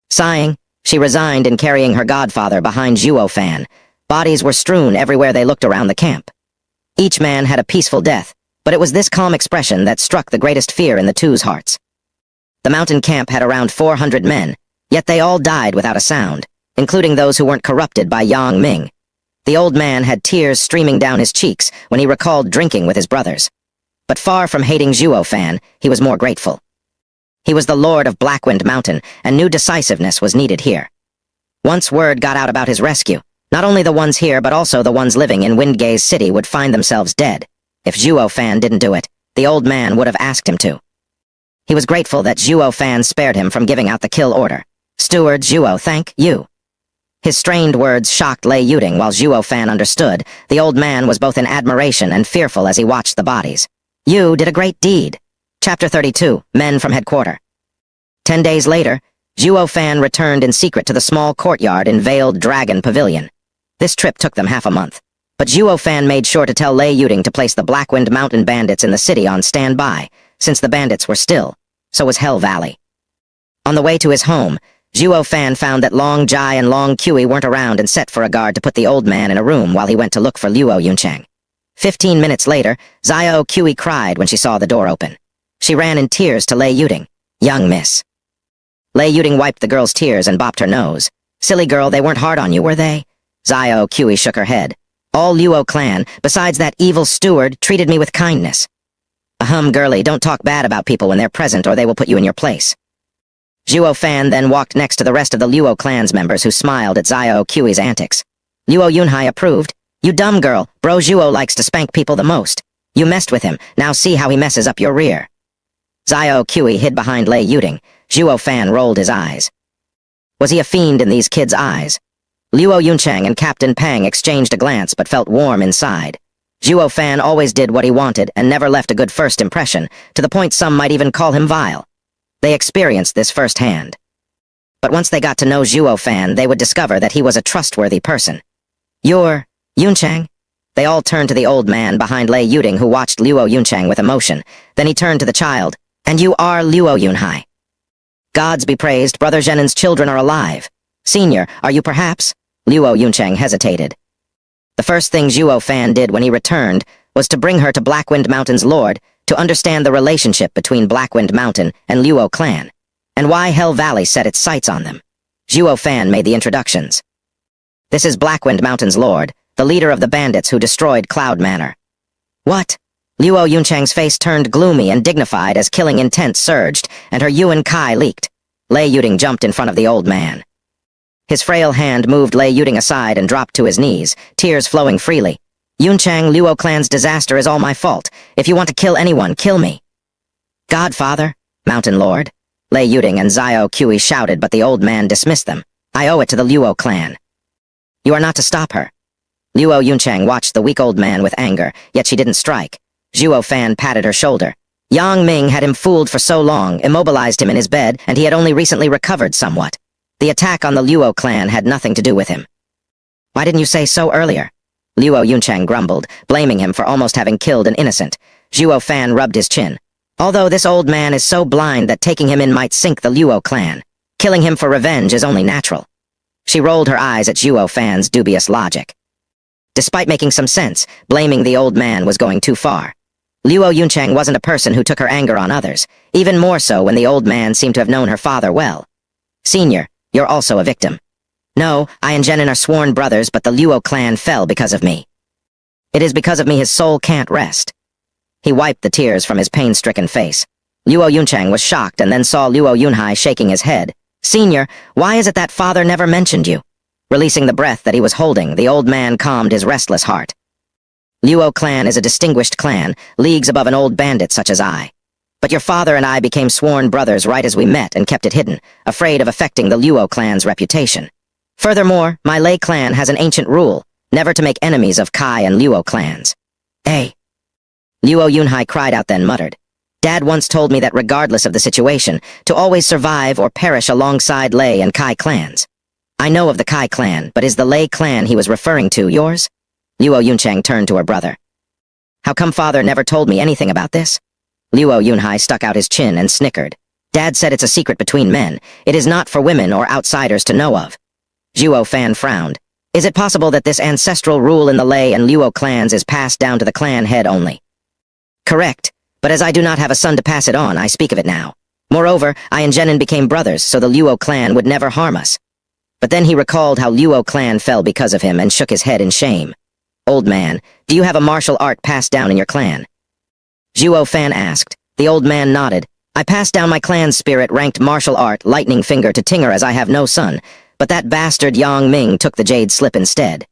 Speaker 1: Sighing, she resigned in carrying her godfather behind Zhuo Fan. Bodies were strewn everywhere they looked around the camp. Each man had a peaceful death, but it was this calm expression that struck the greatest fear in the 2's hearts. The mountain camp had around 400 men, yet they all died without a sound, including those who weren't corrupted by Yang Ming. The old man had tears streaming down his cheeks when he recalled drinking with his brothers. But far from hating Zhuo Fan, he was more grateful. He was the lord of Blackwind Mountain, and new decisiveness was needed here. Once word got out about his rescue, not only the ones here but also the ones living in Windgaze City would find themselves dead. If Zhuo Fan didn't do it, the old man would have asked him to. He was grateful that Zhuo Fan spared him from giving out the kill order. Steward Zhuo, thank you. His strained words shocked Lei Yuding while Zhuo Fan understood. The old man was both in admiration and fearful as he watched the bodies. You did a great deed. Chapter 32, Men from Headquarter. 10 days later, Zhuo Fan returned in secret to the small courtyard in Veiled Dragon Pavilion. This trip took them half a month, but Zhuo Fan made sure to tell Lei Yuding to place the Blackwind Mountain bandits in the city on standby, since the bandits were still, so was Hell Valley. On the way to his home, Zhuo Fan found that Long Jai and Long Kui weren't around and set for a guard to put the old man in a room while he went to look for Luo Yunchang. 15 minutes later, Zhuo Kui cried when she saw the door open. She ran in tears to Lei Yuding. "Young miss." Lei Yuding wiped the girl's tears and bopped her nose. "Silly girl, they weren't hard on you, were they?" Zhuo Kui shook her head. "All Luo Clan, besides that evil steward, treated me with kindness." Girlie, don't talk bad about people when they're present or they will put you in your place." Zhuo Fan then walked next to the rest of the Luo Clan's members who smiled at Zhuo Kui's antics. Luo Yunhai approved. "You dumb girl, bro Zhuo likes to spank people the most. You messed with him, now see how he messes up your rear." Zhuo Kui hid behind Lei Yuding. Zhuo Fan rolled his eyes. Was he a fiend in these kids' eyes? Luo Yunchang and Captain Pang exchanged a glance but felt warm inside. Zhuo Fan always did what he wanted and never left a good first impression, to the point some might even call him vile. They experienced this firsthand. But once they got to know Zhuo Fan, they would discover that he was a trustworthy person. "You're Yunchang?" They all turned to the old man behind Lei Yuding, who watched Luo Yunchang with emotion. Then he turned to the child. "And you are Luo Yunhai?" "Gods be praised, Brother Zhenin's children are alive. Senior, are you perhaps?" Luo Yunchang hesitated. The first thing Zhuo Fan did when he returned was to bring her to Blackwind Mountain's lord to understand the relationship between Blackwind Mountain and Luo Clan, and why Hell Valley set its sights on them. Zhuo Fan made the introductions. "This is Blackwind Mountain's lord, the leader of the bandits who destroyed Cloud Manor." "What?" Luo Yunchang's face turned gloomy and dignified as killing intent surged, and her Yuan Kai leaked. Lei Yuding jumped in front of the old man. His frail hand moved Lei Yuding aside and dropped to his knees, tears flowing freely. "Yunchang, Luo Clan's disaster is all my fault. If you want to kill anyone, kill me." "Godfather, Mountain Lord," Lei Yuding and Zhuo Kui shouted, but the old man dismissed them. "I owe it to the Luo Clan." "You are not to stop her." Luo Yunchang watched the weak old man with anger, yet she didn't strike. Zhuo Fan patted her shoulder. Yang Ming had him fooled for so long, immobilized him in his bed, and he had only recently recovered somewhat. The attack on the Luo Clan had nothing to do with him. "Why didn't you say so earlier?" Luo Yunchang grumbled, blaming him for almost having killed an innocent. Zhuo Fan rubbed his chin. "Although this old man is so blind that taking him in might sink the Luo Clan, killing him for revenge is only natural." She rolled her eyes at Zhuo Fan's dubious logic. Despite making some sense, blaming the old man was going too far. Luo Yunchang wasn't a person who took her anger on others, even more so when the old man seemed to have known her father well. "Senior, you're also a victim." "No, I and Zhenin are sworn brothers, but the Luo Clan fell because of me. It is because of me his soul can't rest." He wiped the tears from his pain-stricken face. Luo Yunchang was shocked and then saw Luo Yunhai shaking his head. "Senior, why is it that father never mentioned you?" Releasing the breath that he was holding, the old man calmed his restless heart. "Luo Clan is a distinguished clan, leagues above an old bandit such as I. But your father and I became sworn brothers right as we met and kept it hidden, afraid of affecting the Luo Clan's reputation. Furthermore, my Lei clan has an ancient rule, never to make enemies of Kai and Luo clans." "Eh?" Luo Yunhai cried out then muttered. "Dad once told me that regardless of the situation, to always survive or perish alongside Lei and Kai clans. I know of the Kai clan, but is the Lei clan he was referring to yours?" Luo Yunchang turned to her brother. "How come father never told me anything about this?" Luo Yunhai stuck out his chin and snickered. "Dad said it's a secret between men. It is not for women or outsiders to know of." Zhuo Fan frowned. "Is it possible that this ancestral rule in the Lei and Luo clans is passed down to the clan head only?" "Correct, but as I do not have a son to pass it on, I speak of it now. Moreover, I and Zhenin became brothers, so the Luo clan would never harm us." But then he recalled how Luo clan fell because of him and shook his head in shame. "Old man, do you have a martial art passed down in your clan?" Zhuo Fan asked. The old man nodded. "I passed down my clan's spirit-ranked martial art, lightning finger, to Tinger as I have no son, but that bastard Yang Ming took the jade slip instead."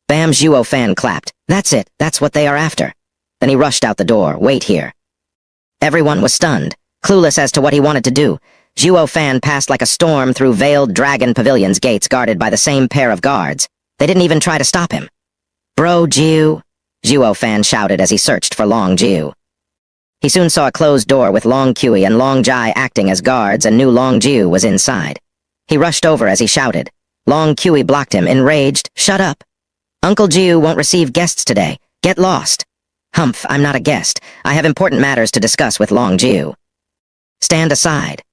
Speaker 1: Bam! Zhuo Fan clapped. "That's it, that's what they are after." Then he rushed out the door. "Wait here." Everyone was stunned, clueless as to what he wanted to do. Zhuo Fan passed like a storm through Veiled Dragon Pavilion's gates guarded by the same pair of guards. They didn't even try to stop him. "Bro, Zhuo Fan shouted as he searched for Long Jiu. He soon saw a closed door with Long Kui and Long Jai acting as guards and knew Long Jiu was inside. He rushed over as he shouted. Long Kui blocked him, enraged. "Shut up. Uncle Jiu won't receive guests today. Get lost." "Humph, I'm not a guest. I have important matters to discuss with Long Jiu." "Stand aside."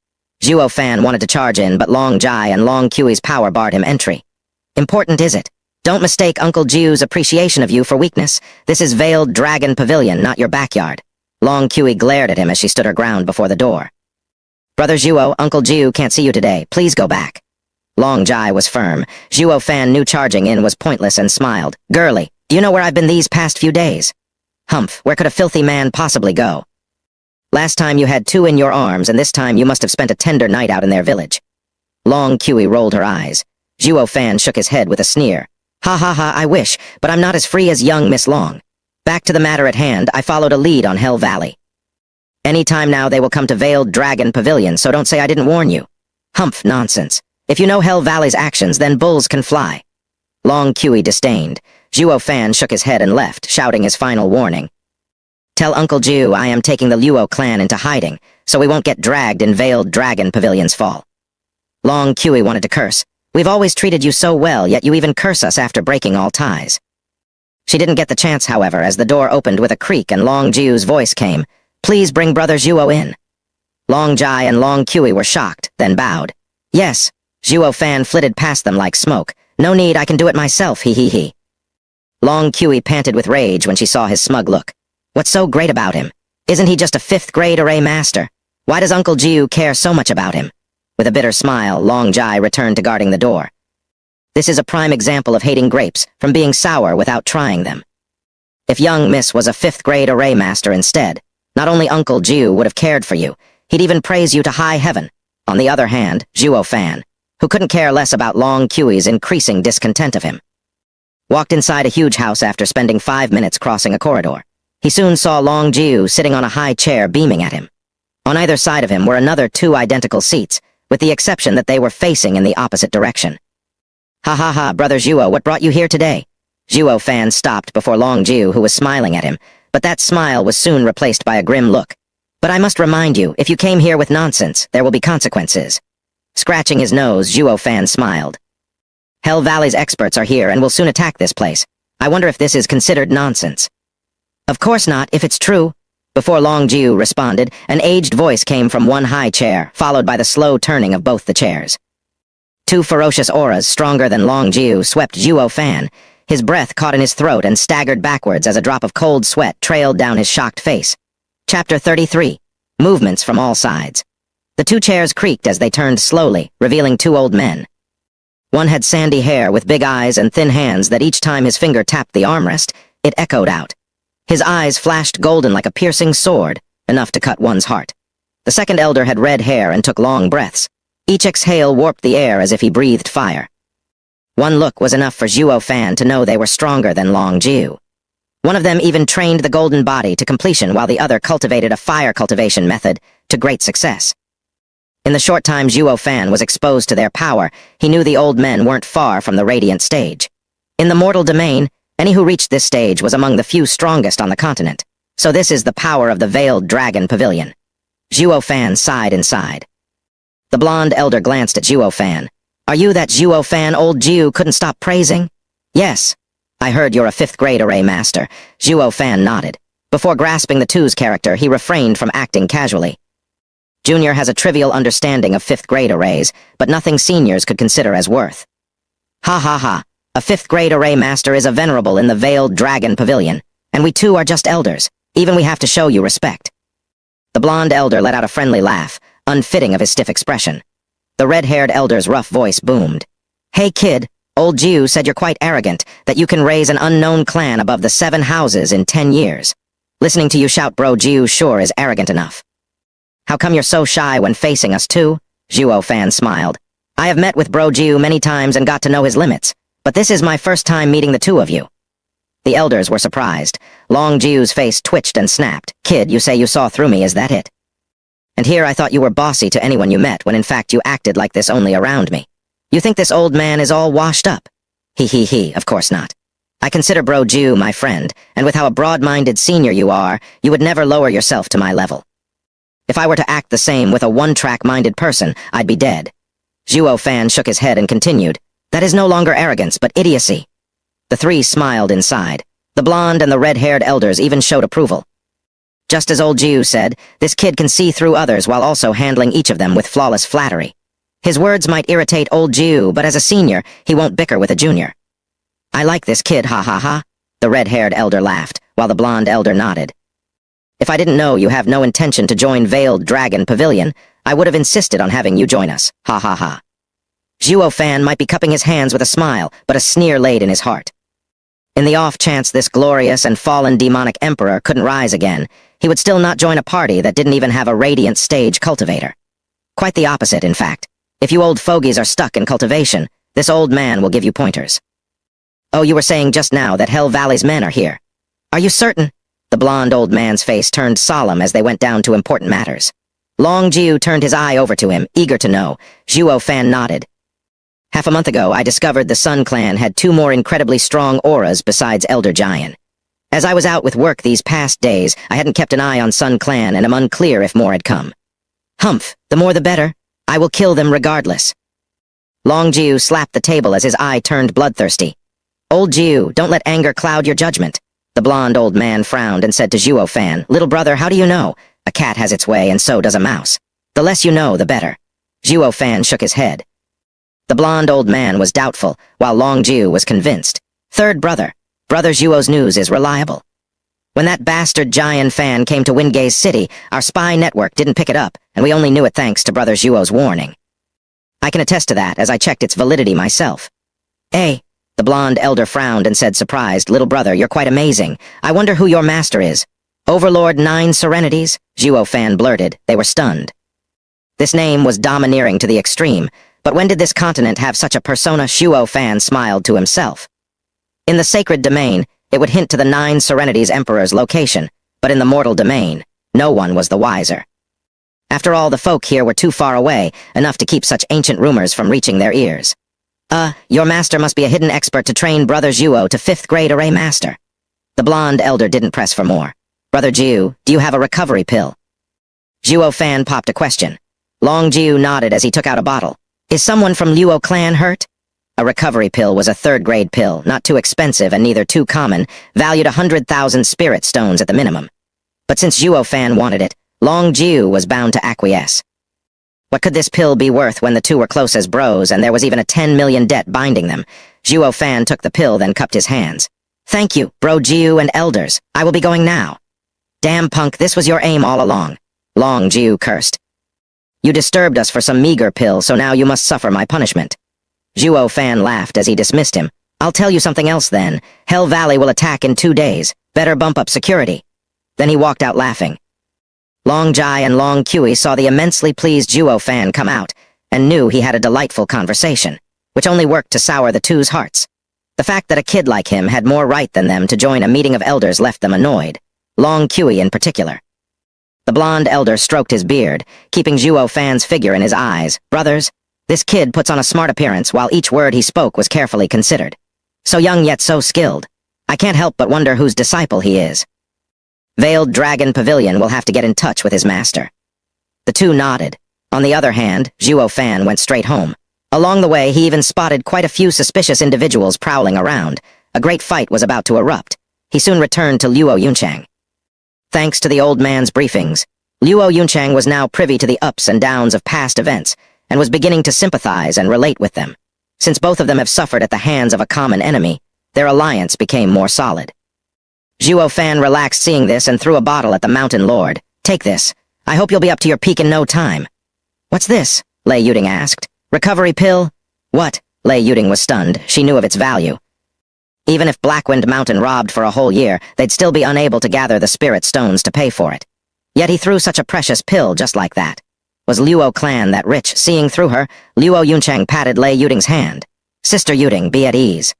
Speaker 1: Zhuo Fan wanted to charge in, but Long Jai and Long Q's power barred him entry. Important is it? Don't mistake Uncle Zhu's appreciation of you for weakness. This is Veiled Dragon Pavilion, not your backyard. Long Qi glared at him as she stood her ground before the door. Brother Zhuo, Uncle Zhu can't see you today. Please go back. Long Jai was firm. Zhuo Fan knew charging in was pointless and smiled. Girly, do you know where I've been these past few days? Humph, where could a filthy man possibly go? Last time you had two in your arms, and this time you must have spent a tender night out in their village. Long Qi rolled her eyes. Zhuo Fan shook his head with a sneer. Ha ha ha, I wish, but I'm not as free as young Miss Long. Back to the matter at hand, I followed a lead on Hell Valley. Any time now they will come to Veiled Dragon Pavilion, so don't say I didn't warn you. Humph, nonsense. If you know Hell Valley's actions, then bulls can fly. Long Qi disdained. Zhuo Fan shook his head and left, shouting his final warning. Tell Uncle Zhu I am taking the Luo Clan into hiding, so we won't get dragged in Veiled Dragon Pavilion's fall. Long Qi wanted to curse. We've always treated you so well, yet you even curse us after breaking all ties. She didn't get the chance, however, as the door opened with a creak and Long Zhu's voice came. Please bring Brother Zhuo in. Long Jai and Long Qi were shocked, then bowed. Yes. Zhuo Fan flitted past them like smoke. No need, I can do it myself, he. Long Qi panted with rage when she saw his smug look. What's so great about him? Isn't he just a 5th grade array master? Why does Uncle Zhu care so much about him? With a bitter smile, Long Jai returned to guarding the door. This is a prime example of hating grapes, from being sour without trying them. If young Miss was a 5th grade array master instead, not only Uncle Zhu would have cared for you, he'd even praise you to high heaven. On the other hand, Zhuo Fan, who couldn't care less about Long Qi's increasing discontent of him, walked inside a huge house after spending 5 minutes crossing a corridor. He soon saw Long Zhu sitting on a high chair beaming at him. On either side of him were another 2 identical seats, with the exception that they were facing in the opposite direction. Ha ha ha, Brother Zhuo, what brought you here today? Zhuo Fan stopped before Long Zhu, who was smiling at him, but that smile was soon replaced by a grim look. But I must remind you, if you came here with nonsense, there will be consequences. Scratching his nose, Zhuo Fan smiled. Hell Valley's experts are here and will soon attack this place. I wonder if this is considered nonsense. Of course not, if it's true. Before Long Zhu responded, an aged voice came from one high chair, followed by the slow turning of both the chairs. 2 ferocious auras stronger than Long Zhu swept Zhuo Fan. His breath caught in his throat and staggered backwards as a drop of cold sweat trailed down his shocked face. Chapter 33. Movements from all sides. The 2 chairs creaked as they turned slowly, revealing 2 old men. One had sandy hair with big eyes and thin hands that each time his finger tapped the armrest, it echoed out. His eyes flashed golden like a piercing sword, enough to cut one's heart. The second elder had red hair and took long breaths. Each exhale warped the air as if he breathed fire. One look was enough for Zhuo Fan to know they were stronger than Long Zhu. One of them even trained the golden body to completion while the other cultivated a fire cultivation method to great success. In the short time Zhuo Fan was exposed to their power, he knew the old men weren't far from the radiant stage. In the mortal domain, any who reached this stage was among the few strongest on the continent. So this is the power of the Veiled Dragon Pavilion. Zhuo Fan sighed inside. The blonde elder glanced at Zhuo Fan. Are you that Zhuo Fan old Zhu couldn't stop praising? Yes. I heard you're a 5th grade array master. Zhuo Fan nodded. Before grasping the 2's character, he refrained from acting casually. Junior has a trivial understanding of 5th grade arrays, but nothing seniors could consider as worth. Ha ha ha. A 5th grade array master is a venerable in the Veiled Dragon Pavilion, and we 2 are just elders. Even we have to show you respect. The blonde elder let out a friendly laugh, unfitting of his stiff expression. The red-haired elder's rough voice boomed. Hey kid, old Zhu said you're quite arrogant, that you can raise an unknown clan above the 7 houses in 10 years. Listening to you shout bro Zhu sure is arrogant enough. How come you're so shy when facing us too? Zhuo Fan smiled. I have met with bro Zhu many times and got to know his limits, but this is my first time meeting the 2 of you. The elders were surprised. Long Zhu's face twitched and snapped. Kid, you say you saw through me, is that it? And here I thought you were bossy to anyone you met, when in fact you acted like this only around me. You think this old man is all washed up? He, of course not. I consider bro Zhu my friend, and with how a broad-minded senior you are, you would never lower yourself to my level. If I were to act the same with a one-track-minded person, I'd be dead. Zhuo Fan shook his head and continued. That is no longer arrogance, but idiocy. The 3 smiled inside. The blonde and the red-haired elders even showed approval. Just as old Zhu said, this kid can see through others while also handling each of them with flawless flattery. His words might irritate old Zhu, but as a senior, he won't bicker with a junior. I like this kid, ha ha ha. The red-haired elder laughed, while the blonde elder nodded. If I didn't know you have no intention to join Veiled Dragon Pavilion, I would have insisted on having you join us, ha ha ha. Zhuo Fan might be cupping his hands with a smile, but a sneer laid in his heart. In the off chance this glorious and fallen demonic emperor couldn't rise again, he would still not join a party that didn't even have a radiant stage cultivator. Quite the opposite, in fact. If you old fogies are stuck in cultivation, this old man will give you pointers. Oh, you were saying just now that Hell Valley's men are here. Are you certain? The blonde old man's face turned solemn as they went down to important matters. Long Jiu turned his eye over to him, eager to know. Zhuo Fan nodded. Half a month ago, I discovered the Sun Clan had 2 more incredibly strong auras besides Elder Giant. As I was out with work these past days, I hadn't kept an eye on Sun Clan and am unclear if more had come. Humph, the more the better. I will kill them regardless. Long Jiu slapped the table as his eye turned bloodthirsty. Old Jiu, don't let anger cloud your judgment. The blonde old man frowned and said to Zhuo Fan, Little brother, how do you know? A cat has its way and so does a mouse. The less you know, the better. Zhuo Fan shook his head. The blonde old man was doubtful, while Long Jiu was convinced. Third brother. Brother Zhuo's news is reliable. When that bastard Giant Fan came to Wingay's city, our spy network didn't pick it up, and we only knew it thanks to Brother Zhuo's warning. I can attest to that, as I checked its validity myself. Eh? The blonde elder frowned and said surprised, Little brother, you're quite amazing. I wonder who your master is. Overlord Nine Serenities? Zhuo Fan blurted. They were stunned. This name was domineering to the extreme, but when did this continent have such a persona? Zhuo Fan smiled to himself. In the sacred domain, it would hint to the Nine Serenities Emperor's location, but in the mortal domain, no one was the wiser. After all, the folk here were too far away, enough to keep such ancient rumors from reaching their ears. Your master must be a hidden expert to train Brother Zhuo to 5th grade array master. The blonde elder didn't press for more. Brother Zhu, do you have a recovery pill? Zhuo Fan popped a question. Long Jiu nodded as he took out a bottle. Is someone from Luo Clan hurt? A recovery pill was a 3rd grade pill, not too expensive and neither too common, valued 100,000 spirit stones at the minimum. But since Zhuo Fan wanted it, Long Jiu was bound to acquiesce. What could this pill be worth when the two were close as bros and there was even a 10 million debt binding them? Zhuo Fan took the pill, then cupped his hands. Thank you, Bro Jiu and elders. I will be going now. Damn punk, this was your aim all along. Long Jiu cursed. You disturbed us for some meager pill, so now you must suffer my punishment. Zhuo Fan laughed as he dismissed him. I'll tell you something else then. Hell Valley will attack in 2 days. Better bump up security. Then he walked out laughing. Long Jai and Long Kui saw the immensely pleased Zhuo Fan come out, and knew he had a delightful conversation, which only worked to sour the two's hearts. The fact that a kid like him had more right than them to join a meeting of elders left them annoyed, Long Kui in particular. The blonde elder stroked his beard, keeping Zhuo Fan's figure in his eyes. Brothers, this kid puts on a smart appearance while each word he spoke was carefully considered. So young yet so skilled. I can't help but wonder whose disciple he is. Veiled Dragon Pavilion will have to get in touch with his master. The two nodded. On the other hand, Zhuo Fan went straight home. Along the way, he even spotted quite a few suspicious individuals prowling around. A great fight was about to erupt. He soon returned to Luo Yunchang. Thanks to the old man's briefings, Luo Yunchang was now privy to the ups and downs of past events, and was beginning to sympathize and relate with them. Since both of them have suffered at the hands of a common enemy, their alliance became more solid. Zhuo Fan relaxed seeing this and threw a bottle at the mountain lord. Take this. I hope you'll be up to your peak in no time. What's this? Lei Yuding asked. Recovery pill? What? Lei Yuding was stunned. She knew of its value. Even if Blackwind Mountain robbed for a whole year, they'd still be unable to gather the spirit stones to pay for it. Yet he threw such a precious pill just like that. Was Luo Clan that rich? Seeing through her, Luo Yunchang patted Lei Yuding's hand. Sister Yuding, be at ease.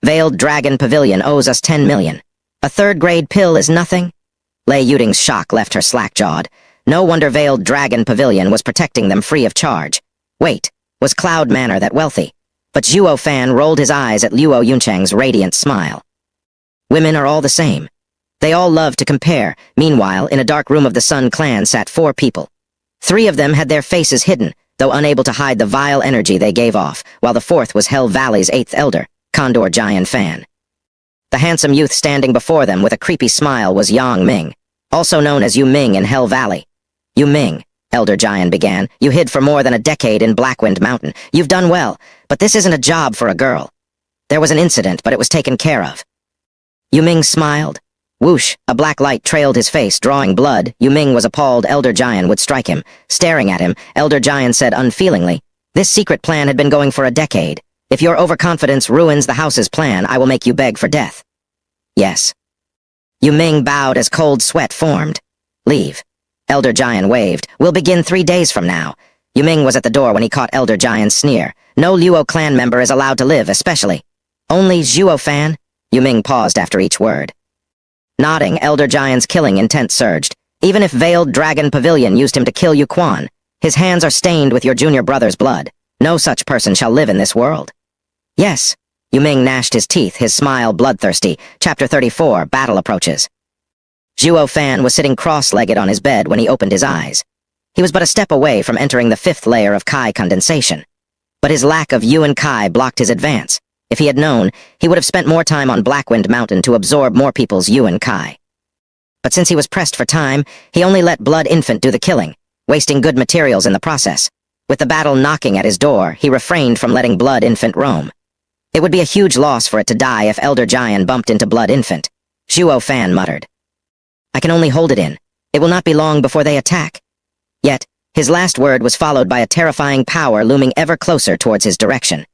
Speaker 1: Veiled Dragon Pavilion owes us 10 million. A 3rd grade pill is nothing? Lei Yuding's shock left her slack-jawed. No wonder Veiled Dragon Pavilion was protecting them free of charge. Wait, was Cloud Manor that wealthy? But Zhuo Fan rolled his eyes at Luo Yunchang's radiant smile. Women are all the same. They all love to compare. Meanwhile, in a dark room of the Sun Clan sat 4 people. 3 of them had their faces hidden, though unable to hide the vile energy they gave off, while the 4th was Hell Valley's 8th elder, Condor Giant Fan. The handsome youth standing before them with a creepy smile was Yang Ming. also known as Yu Ming in Hell Valley. Yu Ming, Elder Giant began, you hid for more than a decade in Blackwind Mountain. You've done well, but this isn't a job for a girl. There was an incident, but it was taken care of. Yu Ming smiled. Whoosh, a black light trailed his face, drawing blood. Yu Ming was appalled Elder Giant would strike him. Staring at him, Elder Giant said unfeelingly, "This secret plan had been going for a decade. If your overconfidence ruins the house's plan, I will make you beg for death." Yes. Yu Ming bowed as cold sweat formed. "Leave." Elder Giant waved. "We'll begin 3 days from now." Yu Ming was at the door when he caught Elder Giant's sneer. "No Luo Clan member is allowed to live, especially." "Only Zhuo Fan?" Yu Ming paused after each word. Nodding, Elder Giant's killing intent surged. "Even if Veiled Dragon Pavilion used him to kill Yu Quan, his hands are stained with your junior brother's blood. No such person shall live in this world." "Yes." Yu Ming gnashed his teeth, his smile bloodthirsty. Chapter 34, Battle Approaches. Zhuo Fan was sitting cross-legged on his bed when he opened his eyes. He was but a step away from entering the 5th layer of Kai condensation. But his lack of Yuan Kai blocked his advance. If he had known, he would have spent more time on Blackwind Mountain to absorb more people's Yuan Kai. But since he was pressed for time, he only let Blood Infant do the killing, wasting good materials in the process. With the battle knocking at his door, he refrained from letting Blood Infant roam. It would be a huge loss for it to die if Elder Giant bumped into Blood Infant. Zhuo Fan muttered. "I can only hold it in. It will not be long before they attack." Yet, his last word was followed by a terrifying power looming ever closer towards his direction.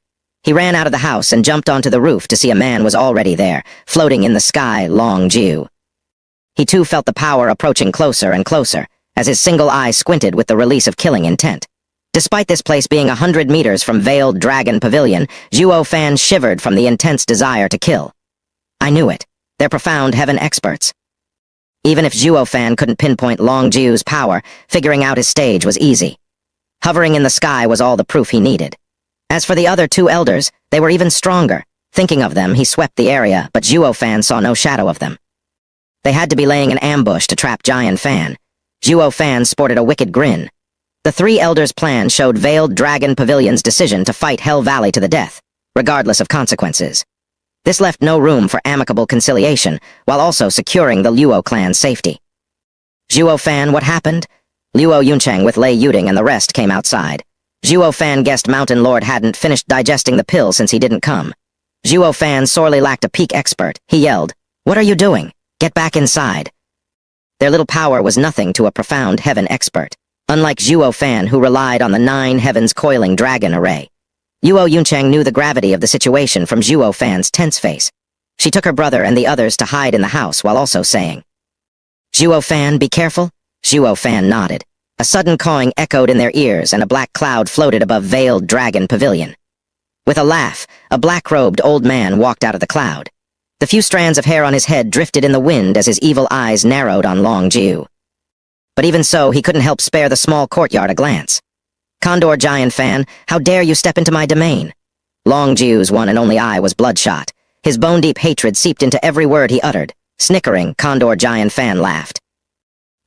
Speaker 1: He ran out of the house and jumped onto the roof to see a man was already there, floating in the sky, Long Jiu. He too felt the power approaching closer and closer, as his single eye squinted with the release of killing intent. Despite this place being 100 meters from Veiled Dragon Pavilion, Zhuo Fan shivered from the intense desire to kill. I knew it. They're profound heaven experts. Even if Zhuo Fan couldn't pinpoint Long Jiu's power, figuring out his stage was easy. Hovering in the sky was all the proof he needed. As for the other 2 elders, they were even stronger. Thinking of them, he swept the area, but Zhuo Fan saw no shadow of them. They had to be laying an ambush to trap Giant Fan. Zhuo Fan sported a wicked grin. The 3 elders' plan showed Veiled Dragon Pavilion's decision to fight Hell Valley to the death, regardless of consequences. This left no room for amicable conciliation, while also securing the Luo Clan's safety. "Zhuo Fan, what happened?" Luo Yuncheng with Lei Yuding and the rest came outside. Zhuo Fan guessed Mountain Lord hadn't finished digesting the pill since he didn't come. Zhuo Fan sorely lacked a peak expert. He yelled, "What are you doing? Get back inside." Their little power was nothing to a profound heaven expert, unlike Zhuo Fan, who relied on the 9 heavens coiling dragon array. Luo Yuncheng knew the gravity of the situation from Zhuo Fan's tense face. She took her brother and the others to hide in the house while also saying, "Zhuo Fan, be careful." Zhuo Fan nodded. A sudden cawing echoed in their ears and a black cloud floated above Veiled Dragon Pavilion. With a laugh, a black-robed old man walked out of the cloud. The few strands of hair on his head drifted in the wind as his evil eyes narrowed on Long Jiu. But even so, he couldn't help spare the small courtyard a glance. "Condor Giant Fan, how dare you step into my domain?" Long Jiu's one and only eye was bloodshot. His bone-deep hatred seeped into every word he uttered. Snickering, Condor Giant Fan laughed.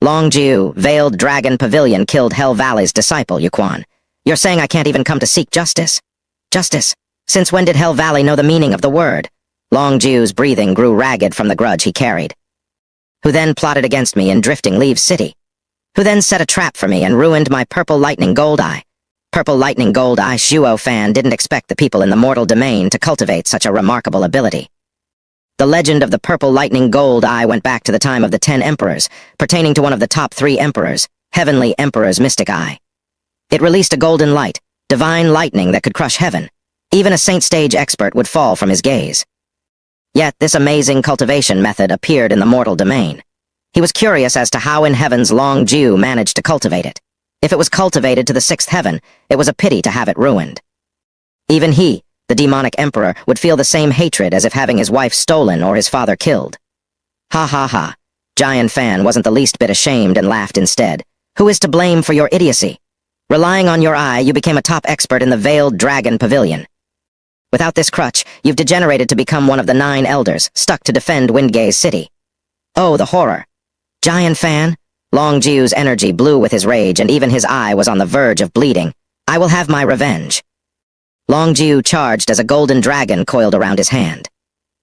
Speaker 1: "Long Jiu, Veiled Dragon Pavilion killed Hell Valley's disciple, Yu Quan. You're saying I can't even come to seek justice?" "Justice? Since when did Hell Valley know the meaning of the word?" Long Jiu's breathing grew ragged from the grudge he carried. "Who then plotted against me in Drifting Leaves City? Who then set a trap for me and ruined my Purple Lightning Gold Eye? Purple Lightning Gold Eye Zhuo Fan didn't expect the people in the mortal domain to cultivate such a remarkable ability. The legend of the Purple Lightning Gold Eye went back to the time of the 10 Emperors, pertaining to one of the top 3 Emperors, Heavenly Emperor's Mystic Eye. It released a golden light, divine lightning that could crush heaven. Even a saint stage expert would fall from his gaze. Yet this amazing cultivation method appeared in the mortal domain. He was curious as to how in heaven's Long Jiu managed to cultivate it. If it was cultivated to the 6th heaven, it was a pity to have it ruined. Even he, the demonic emperor, would feel the same hatred as if having his wife stolen or his father killed. Ha ha ha. Giant Fan wasn't the least bit ashamed and laughed instead. "Who is to blame for your idiocy? Relying on your eye, you became a top expert in the Veiled Dragon Pavilion. Without this crutch, you've degenerated to become one of the 9 elders, stuck to defend Windgaze City. Oh, the horror. Giant Fan?" Long Jiu's energy blew with his rage, and even his eye was on the verge of bleeding. "I will have my revenge." Long Jiu charged as a golden dragon coiled around his hand.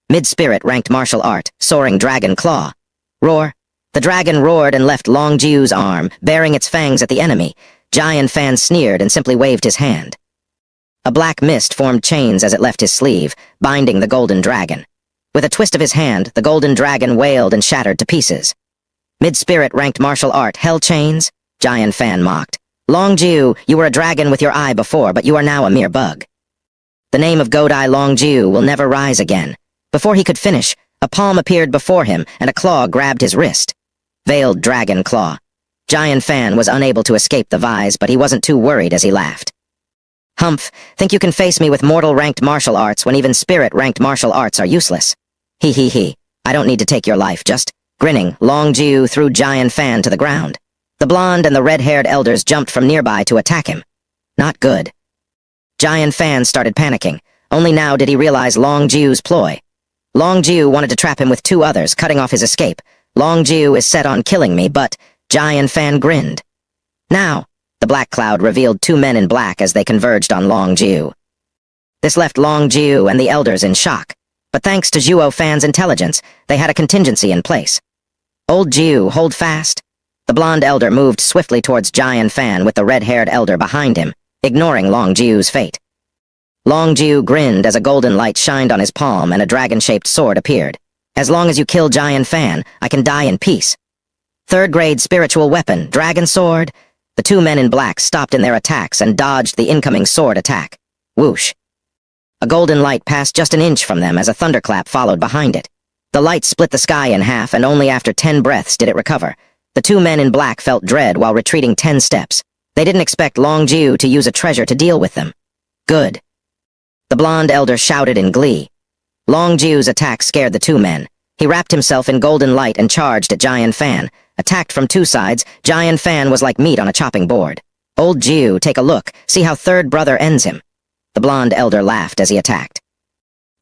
Speaker 1: Mid-spirit ranked martial art, soaring dragon claw. Roar. The dragon roared and left Long Jiu's arm, baring its fangs at the enemy. Zhuo Fan sneered and simply waved his hand. A black mist formed chains as it left his sleeve, binding the golden dragon. With a twist of his hand, the golden dragon wailed and shattered to pieces. Mid-spirit ranked martial art, hell chains? Zhuo Fan mocked. Long Jiu, you were a dragon with your eye before, but you are now a mere bug. The name of Godai Long Jiu will never rise again. Before he could finish, a palm appeared before him and a claw grabbed his wrist. Veiled dragon claw. Zhuo Fan was unable to escape the vise, but he wasn't too worried as he laughed. Humph, think you can face me with mortal-ranked martial arts when even spirit-ranked martial arts are useless? He. I don't need to take your life, just... Grinning, Long Jiu threw Zhuo Fan to the ground. The blonde and the red-haired elders jumped from nearby to attack him. Not good. Zhuo Fan started panicking. Only now did he realize Long Jiu's ploy. Long Jiu wanted to trap him with two others, cutting off his escape. Long Jiu is set on killing me, but... Zhuo Fan grinned. Now, the black cloud revealed two men in black as they converged on Long Jiu. This left Long Jiu and the elders in shock. But thanks to Zhuo Fan's intelligence, they had a contingency in place. Old Jiu, hold fast. The blonde elder moved swiftly towards Zhuo Fan with the red-haired elder behind him, ignoring Long Jiu's fate. Long Jiu grinned as a golden light shined on his palm and a dragon-shaped sword appeared. As long as you kill Zhuo Fan, I can die in peace. Third-grade spiritual weapon, dragon sword. The two men in black stopped in their attacks and dodged the incoming sword attack. Whoosh. A golden light passed just an inch from them as a thunderclap followed behind it. The light split the sky in half, and only after 10 breaths did it recover. The two men in black felt dread while retreating 10 steps. They didn't expect Long Jiu to use a treasure to deal with them. Good. The blonde elder shouted in glee. Long Jiu's attack scared the two men. He wrapped himself in golden light and charged at Zhuo Fan. Attacked from two sides, Zhuo Fan was like meat on a chopping board. Old Jiu, take a look. See how third brother ends him. The blonde elder laughed as he attacked.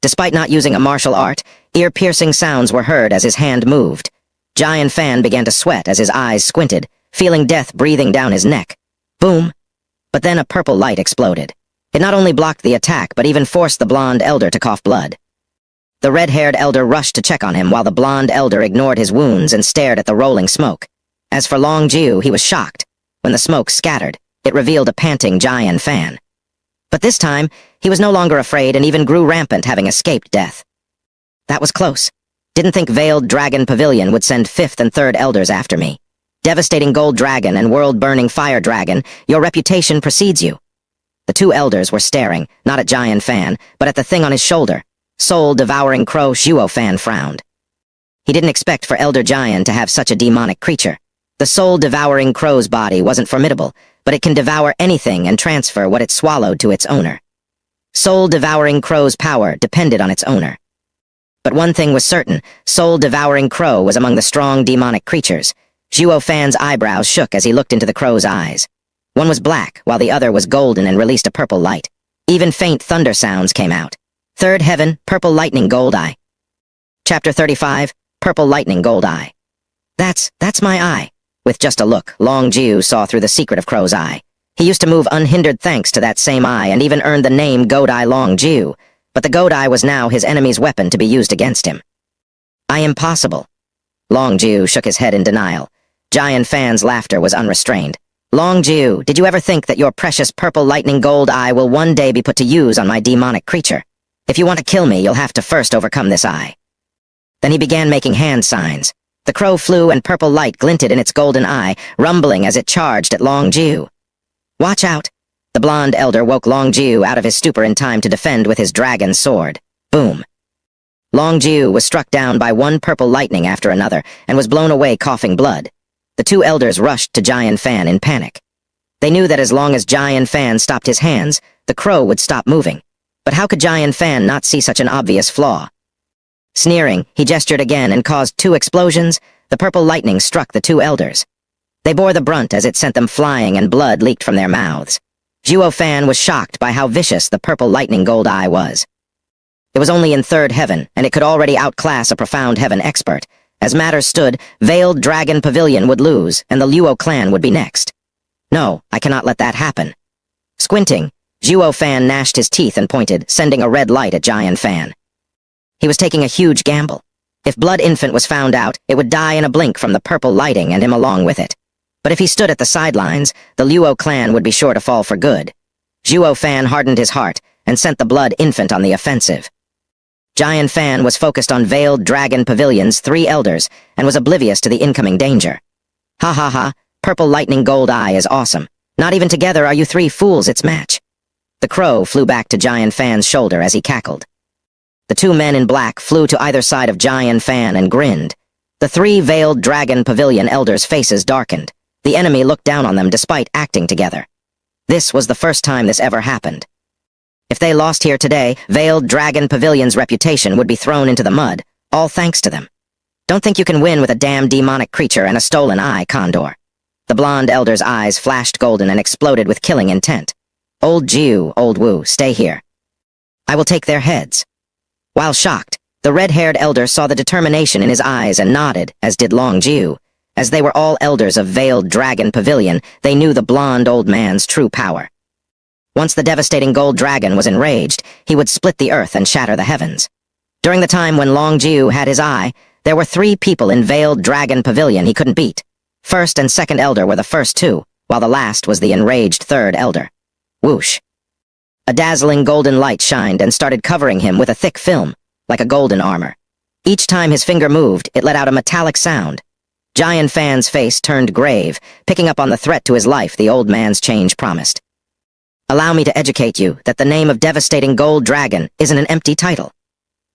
Speaker 1: Despite not using a martial art, ear-piercing sounds were heard as his hand moved. Zhuo Fan began to sweat as his eyes squinted, feeling death breathing down his neck. Boom! But then a purple light exploded. It not only blocked the attack, but even forced the blonde elder to cough blood. The red-haired elder rushed to check on him while the blonde elder ignored his wounds and stared at the rolling smoke. As for Long Jiu, he was shocked. When the smoke scattered, it revealed a panting Zhuo Fan. But this time, he was no longer afraid and even grew rampant, having escaped death. That was close. Didn't think Veiled Dragon Pavilion would send 5th and 3rd elders after me. Devastating Gold Dragon and World-Burning Fire Dragon, your reputation precedes you. The two elders were staring, not at Zhuo Fan, but at the thing on his shoulder. Soul-devouring crow Zhuo Fan frowned. He didn't expect for Elder Giant to have such a demonic creature. The soul-devouring crow's body wasn't formidable, but it can devour anything and transfer what it swallowed to its owner. Soul-devouring crow's power depended on its owner. But one thing was certain, soul-devouring crow was among the strong demonic creatures. Zhuo Fan's eyebrows shook as he looked into the crow's eyes. One was black, while the other was golden and released a purple light. Even faint thunder sounds came out. Third heaven, purple lightning gold eye. Chapter 35, Purple Lightning Gold Eye. That's my eye. With just a look, Long Jiu saw through the secret of Crow's eye. He used to move unhindered thanks to that same eye and even earned the name Godai Long Jiu, but the Godai was now his enemy's weapon to be used against him. Impossible. Long Jiu shook his head in denial. Zhuo Fan's laughter was unrestrained. Long Jiu, did you ever think that your precious purple lightning gold eye will one day be put to use on my demonic creature? If you want to kill me, you'll have to first overcome this eye. Then he began making hand signs. The crow flew and purple light glinted in its golden eye, rumbling as it charged at Long Jiu. Watch out! The blonde elder woke Long Jiu out of his stupor in time to defend with his dragon sword. Boom! Long Jiu was struck down by one purple lightning after another and was blown away coughing blood. The two elders rushed to Zhuo Fan in panic. They knew that as long as Zhuo Fan stopped his hands, the crow would stop moving. But how could Zhuo Fan not see such an obvious flaw? Sneering, he gestured again and caused 2 explosions. The purple lightning struck the two elders. They bore the brunt as it sent them flying and blood leaked from their mouths. Zhuo Fan was shocked by how vicious the purple lightning gold eye was. It was only in 3rd heaven, and it could already outclass a profound heaven expert. As matters stood, Veiled Dragon Pavilion would lose, and the Luo Clan would be next. No, I cannot let that happen. Squinting, Zhuo Fan gnashed his teeth and pointed, sending a red light at Zhuo Fan. He was taking a huge gamble. If Blood Infant was found out, it would die in a blink from the purple lighting and him along with it. But if he stood at the sidelines, the Luo Clan would be sure to fall for good. Zhuo Fan hardened his heart and sent the Blood Infant on the offensive. Zhuo Fan was focused on Veiled Dragon Pavilion's 3 elders and was oblivious to the incoming danger. Ha ha ha, Purple Lightning Gold Eye is awesome. Not even together are you 3 fools its match. The crow flew back to Zhuo Fan's shoulder as he cackled. The 2 men in black flew to either side of Zhuo Fan and grinned. The 3 Veiled Dragon Pavilion elders' faces darkened. The enemy looked down on them despite acting together. This was the first time this ever happened. If they lost here today, Veiled Dragon Pavilion's reputation would be thrown into the mud, all thanks to them. Don't think you can win with a damn demonic creature and a stolen eye, Condor. The blonde elder's eyes flashed golden and exploded with killing intent. Old Jiu, Old Wu, stay here. I will take their heads. While shocked, the red-haired elder saw the determination in his eyes and nodded, as did Long Jiu. As they were all elders of Veiled Dragon Pavilion, they knew the blonde old man's true power. Once the devastating gold dragon was enraged, he would split the earth and shatter the heavens. During the time when Long Jiu had his eye, there were 3 people in Veiled Dragon Pavilion he couldn't beat. First and second elder were the first 2, while the last was the enraged 3rd elder. Whoosh. A dazzling golden light shined and started covering him with a thick film, like a golden armor. Each time his finger moved, it let out a metallic sound. Zhuo Fan's face turned grave, picking up on the threat to his life the old man's change promised. Allow me to educate you that the name of devastating gold dragon isn't an empty title.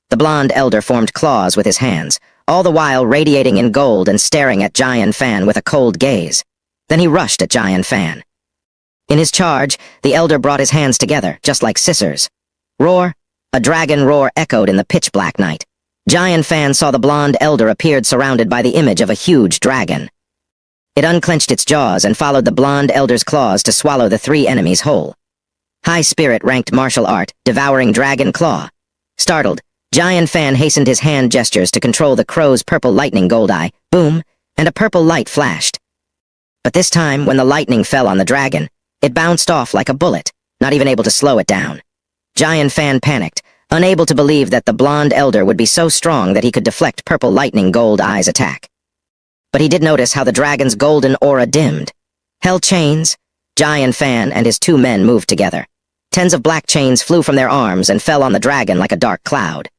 Speaker 1: The blonde elder formed claws with his hands, all the while radiating in gold and staring at Zhuo Fan with a cold gaze. Then he rushed at Zhuo Fan. In his charge, the elder brought his hands together, just like scissors. Roar! A dragon roar echoed in the pitch-black night. Zhuo Fan saw the blonde elder appeared surrounded by the image of a huge dragon. It unclenched its jaws and followed the blonde elder's claws to swallow the 3 enemies whole. High Spirit ranked martial art, devouring dragon claw. Startled, Zhuo Fan hastened his hand gestures to control the crow's purple lightning gold eye, boom, and a purple light flashed. But this time, when the lightning fell on the dragon, it bounced off like a bullet, not even able to slow it down. Zhuo Fan panicked, unable to believe that the blonde elder would be so strong that he could deflect purple lightning gold eye's attack. But he did notice how the dragon's golden aura dimmed. Hell chains? Zhuo Fan and his 2 men moved together. Tens of black chains flew from their arms and fell on the dragon like a dark cloud.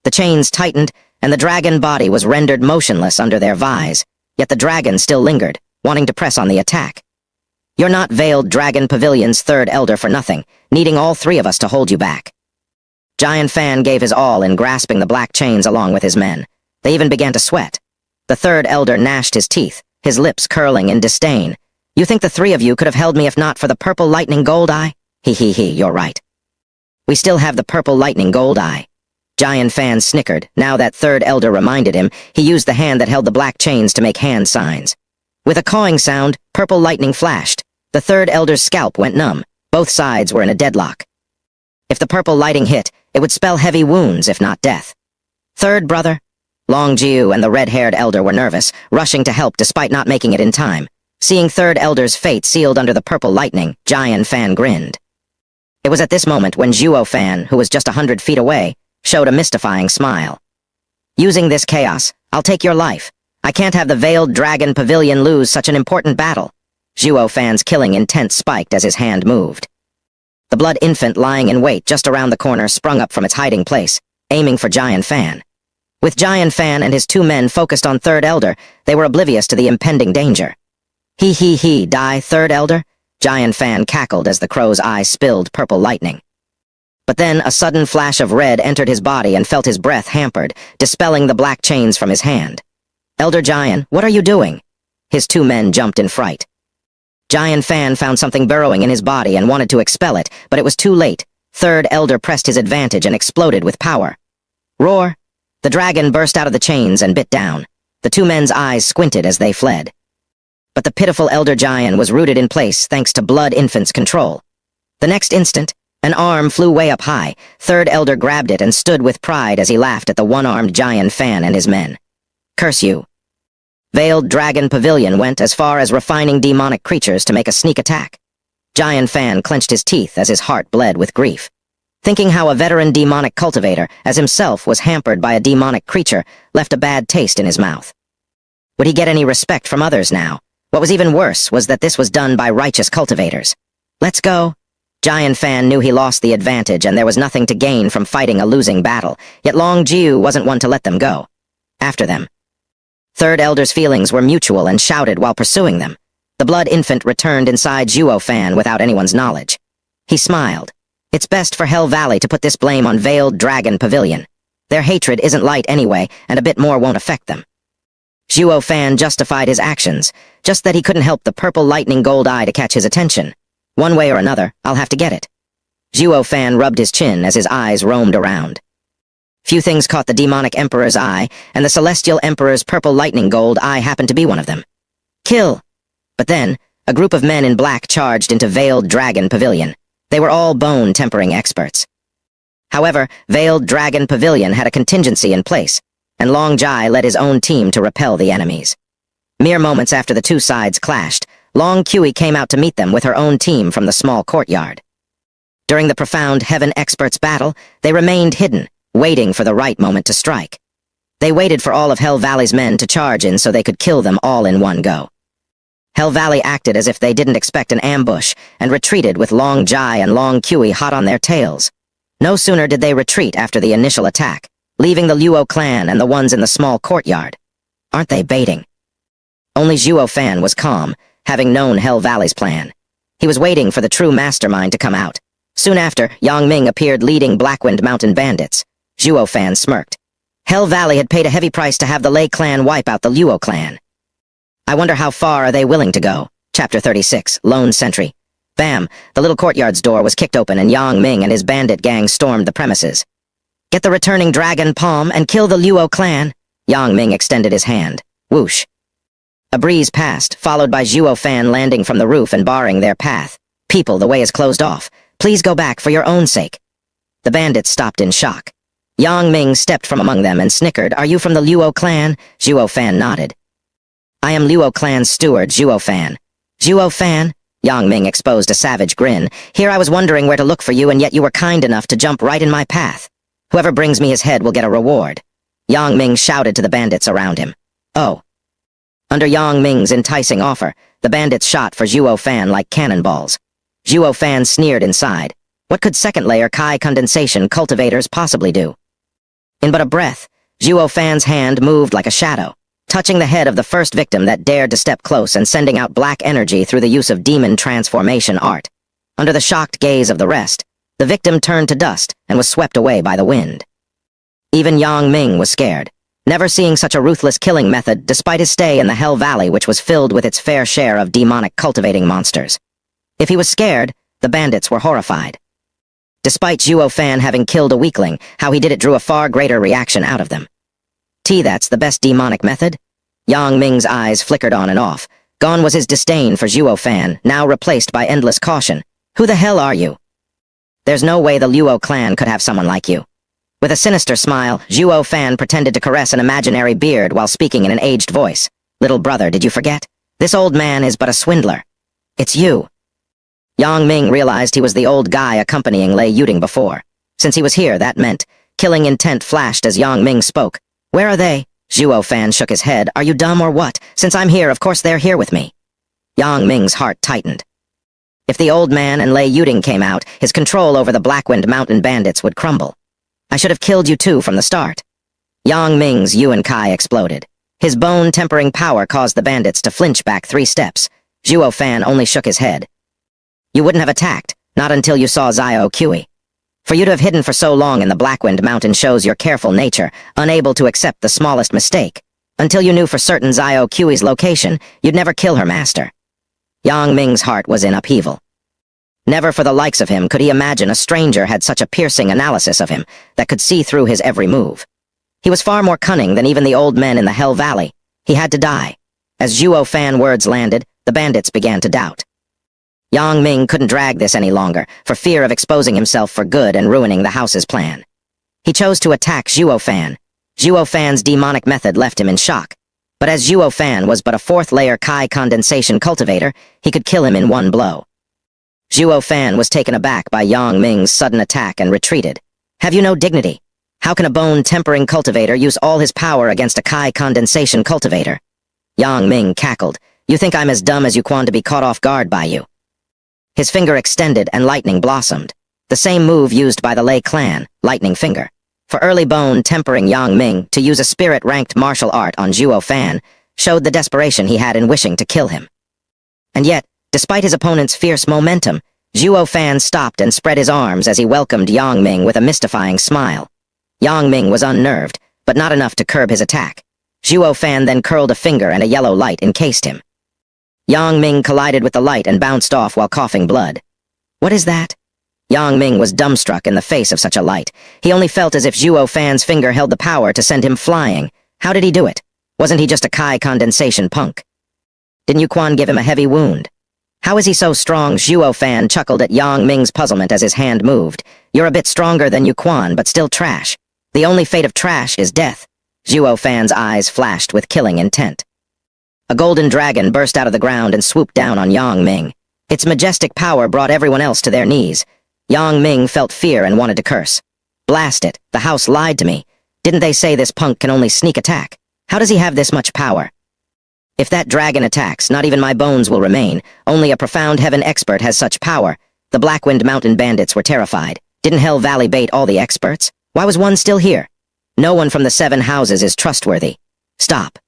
Speaker 1: The chains tightened, and the dragon body was rendered motionless under their vise, yet the dragon still lingered, wanting to press on the attack. You're not Veiled Dragon Pavilion's 3rd elder for nothing, needing all 3 of us to hold you back. Zhuo Fan gave his all in grasping the black chains along with his men. They even began to sweat. The 3rd elder gnashed his teeth, his lips curling in disdain. You think the 3 of you could have held me if not for the purple lightning gold eye? He, you're right. We still have the purple lightning gold eye. Zhuo Fan snickered. Now that 3rd elder reminded him, he used the hand that held the black chains to make hand signs. With a cawing sound, purple lightning flashed. The 3rd elder's scalp went numb. Both sides were in a deadlock. If the purple lighting hit, it would spell heavy wounds, if not death. 3rd brother? Long Jiu and the red-haired elder were nervous, rushing to help despite not making it in time. Seeing 3rd elder's fate sealed under the purple lightning, Zhuo Fan grinned. It was at this moment when Zhuo Fan, who was just 100 feet away, showed a mystifying smile. Using this chaos, I'll take your life. I can't have the Veiled Dragon Pavilion lose such an important battle. Zhuo Fan's killing intent spiked as his hand moved. The blood infant lying in wait just around the corner sprung up from its hiding place, aiming for Zhuo Fan. With Zhuo Fan and his 2 men focused on 3rd elder, they were oblivious to the impending danger. He, die, 3rd elder? Zhuo Fan cackled as the crow's eyes spilled purple lightning. But then a sudden flash of red entered his body and felt his breath hampered, dispelling the black chains from his hand. Elder Zhuo, what are you doing? His 2 men jumped in fright. Zhuo Fan found something burrowing in his body and wanted to expel it, but it was too late. 3rd elder pressed his advantage and exploded with power. Roar! The dragon burst out of the chains and bit down. The 2 men's eyes squinted as they fled. But the pitiful Elder Zhuo was rooted in place thanks to Blood Infant's control. The next instant, an arm flew way up high. 3rd elder grabbed it and stood with pride as he laughed at the one-armed Zhuo Fan and his men. Curse you. Veiled Dragon Pavilion went as far as refining demonic creatures to make a sneak attack. Zhuo Fan clenched his teeth as his heart bled with grief. Thinking how a veteran demonic cultivator, as himself, was hampered by a demonic creature, left a bad taste in his mouth. Would he get any respect from others now? What was even worse was that this was done by righteous cultivators. Let's go. Zhuo Fan knew he lost the advantage and there was nothing to gain from fighting a losing battle, yet Long Jiu wasn't one to let them go. After them. Third Elder's feelings were mutual and shouted while pursuing them. The blood infant returned inside Zhuo Fan without anyone's knowledge. He smiled. It's best for Hell Valley to put this blame on Veiled Dragon Pavilion. Their hatred isn't light anyway, and a bit more won't affect them. Zhuo Fan justified his actions, just that he couldn't help the purple lightning gold eye to catch his attention. One way or another, I'll have to get it. Zhuo Fan rubbed his chin as his eyes roamed around. Few things caught the demonic emperor's eye, and the celestial emperor's purple lightning gold eye happened to be one of them. Kill! But then, a group of men in black charged into Veiled Dragon Pavilion. They were all bone-tempering experts. However, Veiled Dragon Pavilion had a contingency in place, and Long Jai led his own team to repel the enemies. Mere moments after the two sides clashed, Long Kui came out to meet them with her own team from the small courtyard. During the profound Heaven Experts battle, they remained hidden, waiting for the right moment to strike. They waited for all of Hell Valley's men to charge in so they could kill them all in one go. Hell Valley acted as if they didn't expect an ambush, and retreated with Long Jai and Long Kui hot on their tails. No sooner did they retreat after the initial attack, leaving the Luo Clan and the ones in the small courtyard. Aren't they baiting? Only Zhuo Fan was calm, having known Hell Valley's plan. He was waiting for the true mastermind to come out. Soon after, Yang Ming appeared leading Blackwind Mountain bandits. Zhuo Fan smirked. Hell Valley had paid a heavy price to have the Lei Clan wipe out the Luo Clan. I wonder how far are they willing to go? Chapter 36, Lone Sentry. Bam! The little courtyard's door was kicked open and Yang Ming and his bandit gang stormed the premises. Get the returning dragon palm and kill the Luo Clan. Yang Ming extended his hand. Whoosh. A breeze passed, followed by Zhuo Fan landing from the roof and barring their path. People, the way is closed off. Please go back for your own sake. The bandits stopped in shock. Yang Ming stepped from among them and snickered. Are you from the Luo Clan? Zhuo Fan nodded. I am Luo Clan's steward, Zhuo Fan. Zhuo Fan? Yang Ming exposed a savage grin. Here I was wondering where to look for you, and yet you were kind enough to jump right in my path. Whoever brings me his head will get a reward. Yang Ming shouted to the bandits around him. Oh. Under Yang Ming's enticing offer, the bandits shot for Zhuo Fan like cannonballs. Zhuo Fan sneered inside. What could second-layer Kai condensation cultivators possibly do? In but a breath, Zhuo Fan's hand moved like a shadow, touching the head of the first victim that dared to step close and sending out black energy through the use of demon transformation art. Under the shocked gaze of the rest, the victim turned to dust and was swept away by the wind. Even Yang Ming was scared, never seeing such a ruthless killing method despite his stay in the Hell Valley, which was filled with its fair share of demonic cultivating monsters. If he was scared, the bandits were horrified. Despite Zhuo Fan having killed a weakling, how he did it drew a far greater reaction out of them. That's the best demonic method? Yang Ming's eyes flickered on and off. Gone was his disdain for Zhuo Fan, now replaced by endless caution. Who the hell are you? There's no way the Luo Clan could have someone like you. With a sinister smile, Zhuo Fan pretended to caress an imaginary beard while speaking in an aged voice. Little brother, did you forget? This old man is but a swindler. It's you. Yang Ming realized he was the old guy accompanying Lei Yuding before. Since he was here, that meant killing intent flashed as Yang Ming spoke. Where are they? Zhuo Fan shook his head. Are you dumb or what? Since I'm here, of course they're here with me. Yang Ming's heart tightened. If the old man and Lei Yuding came out, his control over the Blackwind Mountain bandits would crumble. I should have killed you too from the start. Yang Ming's Yuan Kai exploded. His bone-tempering power caused the bandits to flinch back 3 steps. Zhuo Fan only shook his head. You wouldn't have attacked, not until you saw Zhuo Kui. For you to have hidden for so long in the Blackwind Mountain shows your careful nature, unable to accept the smallest mistake. Until you knew for certain Zhuo Kui's location, you'd never kill her master. Yang Ming's heart was in upheaval. Never for the likes of him could he imagine a stranger had such a piercing analysis of him that could see through his every move. He was far more cunning than even the old men in the Hell Valley. He had to die. As Zhuo Fan words landed, the bandits began to doubt. Yang Ming couldn't drag this any longer, for fear of exposing himself for good and ruining the house's plan. He chose to attack Zhuo Fan. Zhuo Fan's demonic method left him in shock. But as Zhuo Fan was but a 4th-layer Kai condensation cultivator, he could kill him in one blow. Zhuo Fan was taken aback by Yang Ming's sudden attack and retreated. Have you no dignity? How can a bone-tempering cultivator use all his power against a Kai condensation cultivator? Yang Ming cackled. You think I'm as dumb as Yuquan to be caught off guard by you? His finger extended and lightning blossomed. The same move used by the Luo Clan, lightning finger. For early bone-tempering Yang Ming to use a spirit-ranked martial art on Zhuo Fan showed the desperation he had in wishing to kill him. And yet, despite his opponent's fierce momentum, Zhuo Fan stopped and spread his arms as he welcomed Yang Ming with a mystifying smile. Yang Ming was unnerved, but not enough to curb his attack. Zhuo Fan then curled a finger and a yellow light encased him. Yang Ming collided with the light and bounced off while coughing blood. What is that? Yang Ming was dumbstruck in the face of such a light. He only felt as if Zhuo Fan's finger held the power to send him flying. How did he do it? Wasn't he just a Kai condensation punk? Didn't Yuquan give him a heavy wound? How is he so strong? Zhuo Fan chuckled at Yang Ming's puzzlement as his hand moved. You're a bit stronger than Yuquan, but still trash. The only fate of trash is death. Zhuo Fan's eyes flashed with killing intent. A golden dragon burst out of the ground and swooped down on Yang Ming. Its majestic power brought everyone else to their knees. Yang Ming felt fear and wanted to curse. Blast it, the house lied to me. Didn't they say this punk can only sneak attack? How does he have this much power? If that dragon attacks, not even my bones will remain. Only a profound heaven expert has such power. The Blackwind Mountain bandits were terrified. Didn't Hell Valley bait all the experts? Why was one still here? No one from the 7 houses is trustworthy. Stop.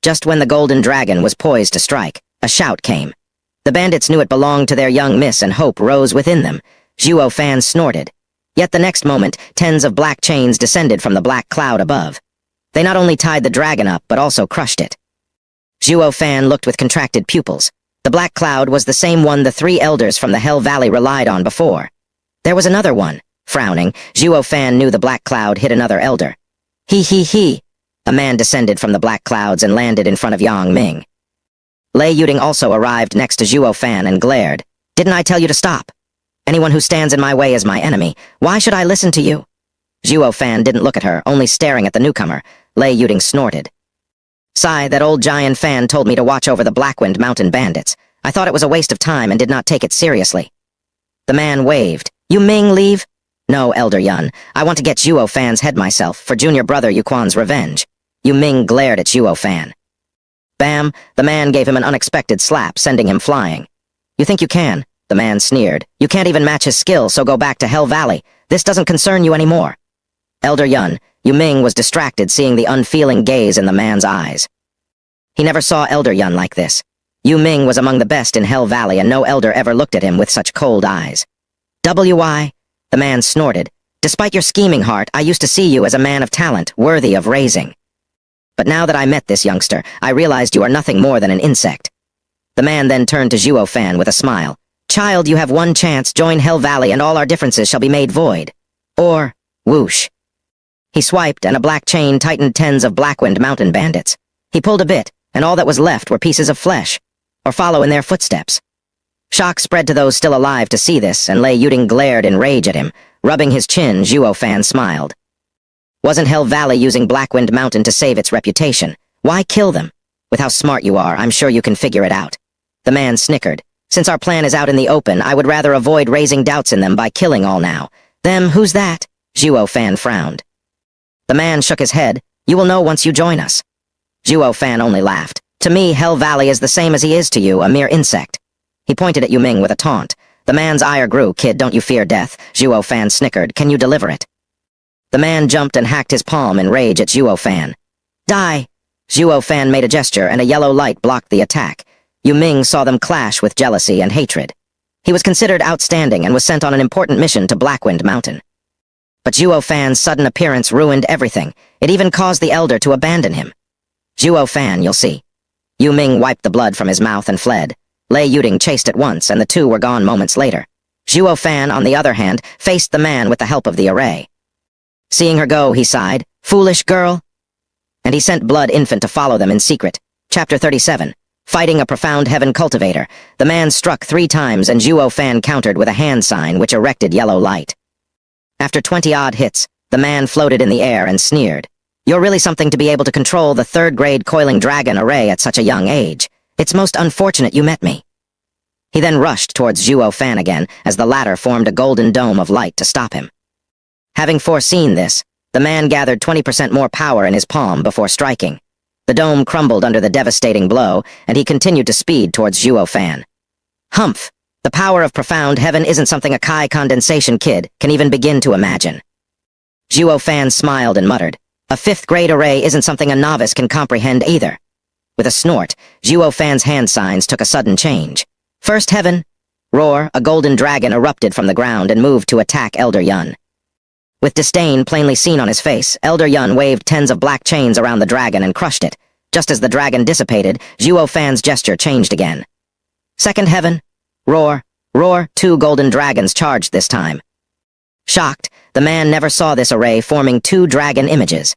Speaker 1: Just when the golden dragon was poised to strike, a shout came. The bandits knew it belonged to their young miss and hope rose within them. Zhuo Fan snorted. Yet the next moment, tens of black chains descended from the black cloud above. They not only tied the dragon up, but also crushed it. Zhuo Fan looked with contracted pupils. The black cloud was the same one the 3 elders from the Hell Valley relied on before. There was another one. Frowning, Zhuo Fan knew the black cloud hit another elder. He. A man descended from the black clouds and landed in front of Yang Ming. Lei Yuding also arrived next to Zhuo Fan and glared. Didn't I tell you to stop? Anyone who stands in my way is my enemy. Why should I listen to you? Zhuo Fan didn't look at her, only staring at the newcomer. Lei Yuding snorted. Sigh, that old giant Fan told me to watch over the Blackwind Mountain bandits. I thought it was a waste of time and did not take it seriously. The man waved. You Ming leave? No, Elder Yun. I want to get Zhuo Fan's head myself, for junior brother Yuquan's revenge. Yu Ming glared at Zhuo Fan. Bam! The man gave him an unexpected slap, sending him flying. You think you can? The man sneered. You can't even match his skill, so go back to Hell Valley. This doesn't concern you anymore. Elder Yun, Yu Ming was distracted seeing the unfeeling gaze in the man's eyes. He never saw Elder Yun like this. Yu Ming was among the best in Hell Valley and no elder ever looked at him with such cold eyes. W.I.? The man snorted. Despite your scheming heart, I used to see you as a man of talent, worthy of raising. But now that I met this youngster, I realized you are nothing more than an insect. The man then turned to Zhuo Fan with a smile. Child, you have one chance, join Hell Valley and all our differences shall be made void. Or, whoosh. He swiped and a black chain tightened tens of Blackwind Mountain bandits. He pulled a bit, and all that was left were pieces of flesh. Or follow in their footsteps. Shock spread to those still alive to see this, and Lei Yuding glared in rage at him. Rubbing his chin, Zhuo Fan smiled. Wasn't Hell Valley using Blackwind Mountain to save its reputation? Why kill them? With how smart you are, I'm sure you can figure it out. The man snickered. Since our plan is out in the open, I would rather avoid raising doubts in them by killing all now. Them, who's that? Zhuo Fan frowned. The man shook his head. You will know once you join us. Zhuo Fan only laughed. To me, Hell Valley is the same as he is to you, a mere insect. He pointed at Yu Ming with a taunt. The man's ire grew. Kid, don't you fear death? Zhuo Fan snickered. Can you deliver it? The man jumped and hacked his palm in rage at Zhuo Fan. Die! Zhuo Fan made a gesture and a yellow light blocked the attack. Yu Ming saw them clash with jealousy and hatred. He was considered outstanding and was sent on an important mission to Blackwind Mountain. But Zhuo Fan's sudden appearance ruined everything. It even caused the elder to abandon him. Zhuo Fan, you'll see. Yu Ming wiped the blood from his mouth and fled. Lei Yuding chased at once, and the two were gone moments later. Zhuo Fan, on the other hand, faced the man with the help of the array. Seeing her go, he sighed, Foolish girl. And he sent Blood Infant to follow them in secret. Chapter 37. Fighting a profound heaven cultivator. The man struck 3 times, and Zhuo Fan countered with a hand sign which erected yellow light. After 20-odd hits, the man floated in the air and sneered. You're really something to be able to control the 3rd-grade coiling dragon array at such a young age. It's most unfortunate you met me. He then rushed towards Zhuo Fan again as the latter formed a golden dome of light to stop him. Having foreseen this, the man gathered 20% more power in his palm before striking. The dome crumbled under the devastating blow, and he continued to speed towards Zhuo Fan. Humph! The power of profound heaven isn't something a Kai condensation kid can even begin to imagine. Zhuo Fan smiled and muttered, "A fifth-grade array isn't something a novice can comprehend either." With a snort, Zhuo Fan's hand signs took a sudden change. First heaven! Roar, a golden dragon erupted from the ground and moved to attack Elder Yun. With disdain plainly seen on his face, Elder Yun waved tens of black chains around the dragon and crushed it. Just as the dragon dissipated, Zhuo Fan's gesture changed again. Second heaven! Roar, roar, 2 golden dragons charged this time. Shocked, the man never saw this array forming 2 dragon images.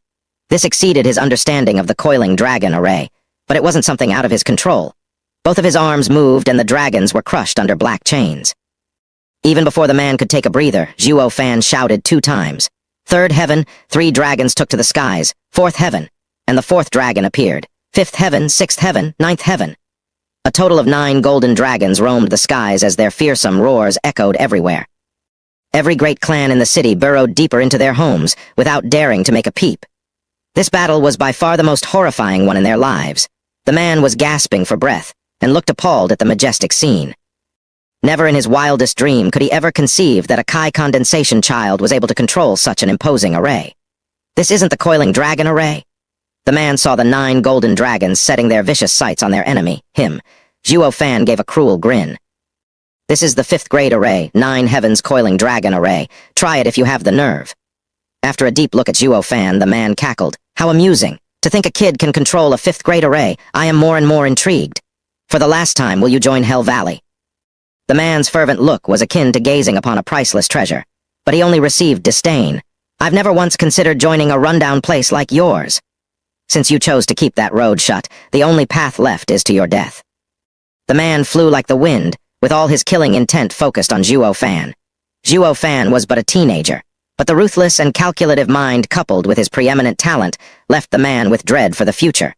Speaker 1: This exceeded his understanding of the coiling dragon array, but it wasn't something out of his control. Both of his arms moved and the dragons were crushed under black chains. Even before the man could take a breather, Zhuo Fan shouted 2 times. Third heaven, 3 dragons took to the skies. Fourth heaven, and the 4th dragon appeared. Fifth heaven, 6th heaven, 9th heaven. A total of 9 golden dragons roamed the skies as their fearsome roars echoed everywhere. Every great clan in the city burrowed deeper into their homes without daring to make a peep. This battle was by far the most horrifying one in their lives. The man was gasping for breath and looked appalled at the majestic scene. Never in his wildest dream could he ever conceive that a Kai condensation child was able to control such an imposing array. This isn't the coiling dragon array? The man saw the 9 golden dragons setting their vicious sights on their enemy, him. Zhuo Fan gave a cruel grin. This is the 5th-grade array, 9 heavens coiling dragon array. Try it if you have the nerve. After a deep look at Zhuo Fan, the man cackled. How amusing. To think a kid can control a 5th-grade array, I am more and more intrigued. For the last time, will you join Hell Valley? The man's fervent look was akin to gazing upon a priceless treasure, but he only received disdain. I've never once considered joining a rundown place like yours. Since you chose to keep that road shut, the only path left is to your death. The man flew like the wind, with all his killing intent focused on Zhuo Fan. Zhuo Fan was but a teenager, but the ruthless and calculative mind coupled with his preeminent talent left the man with dread for the future.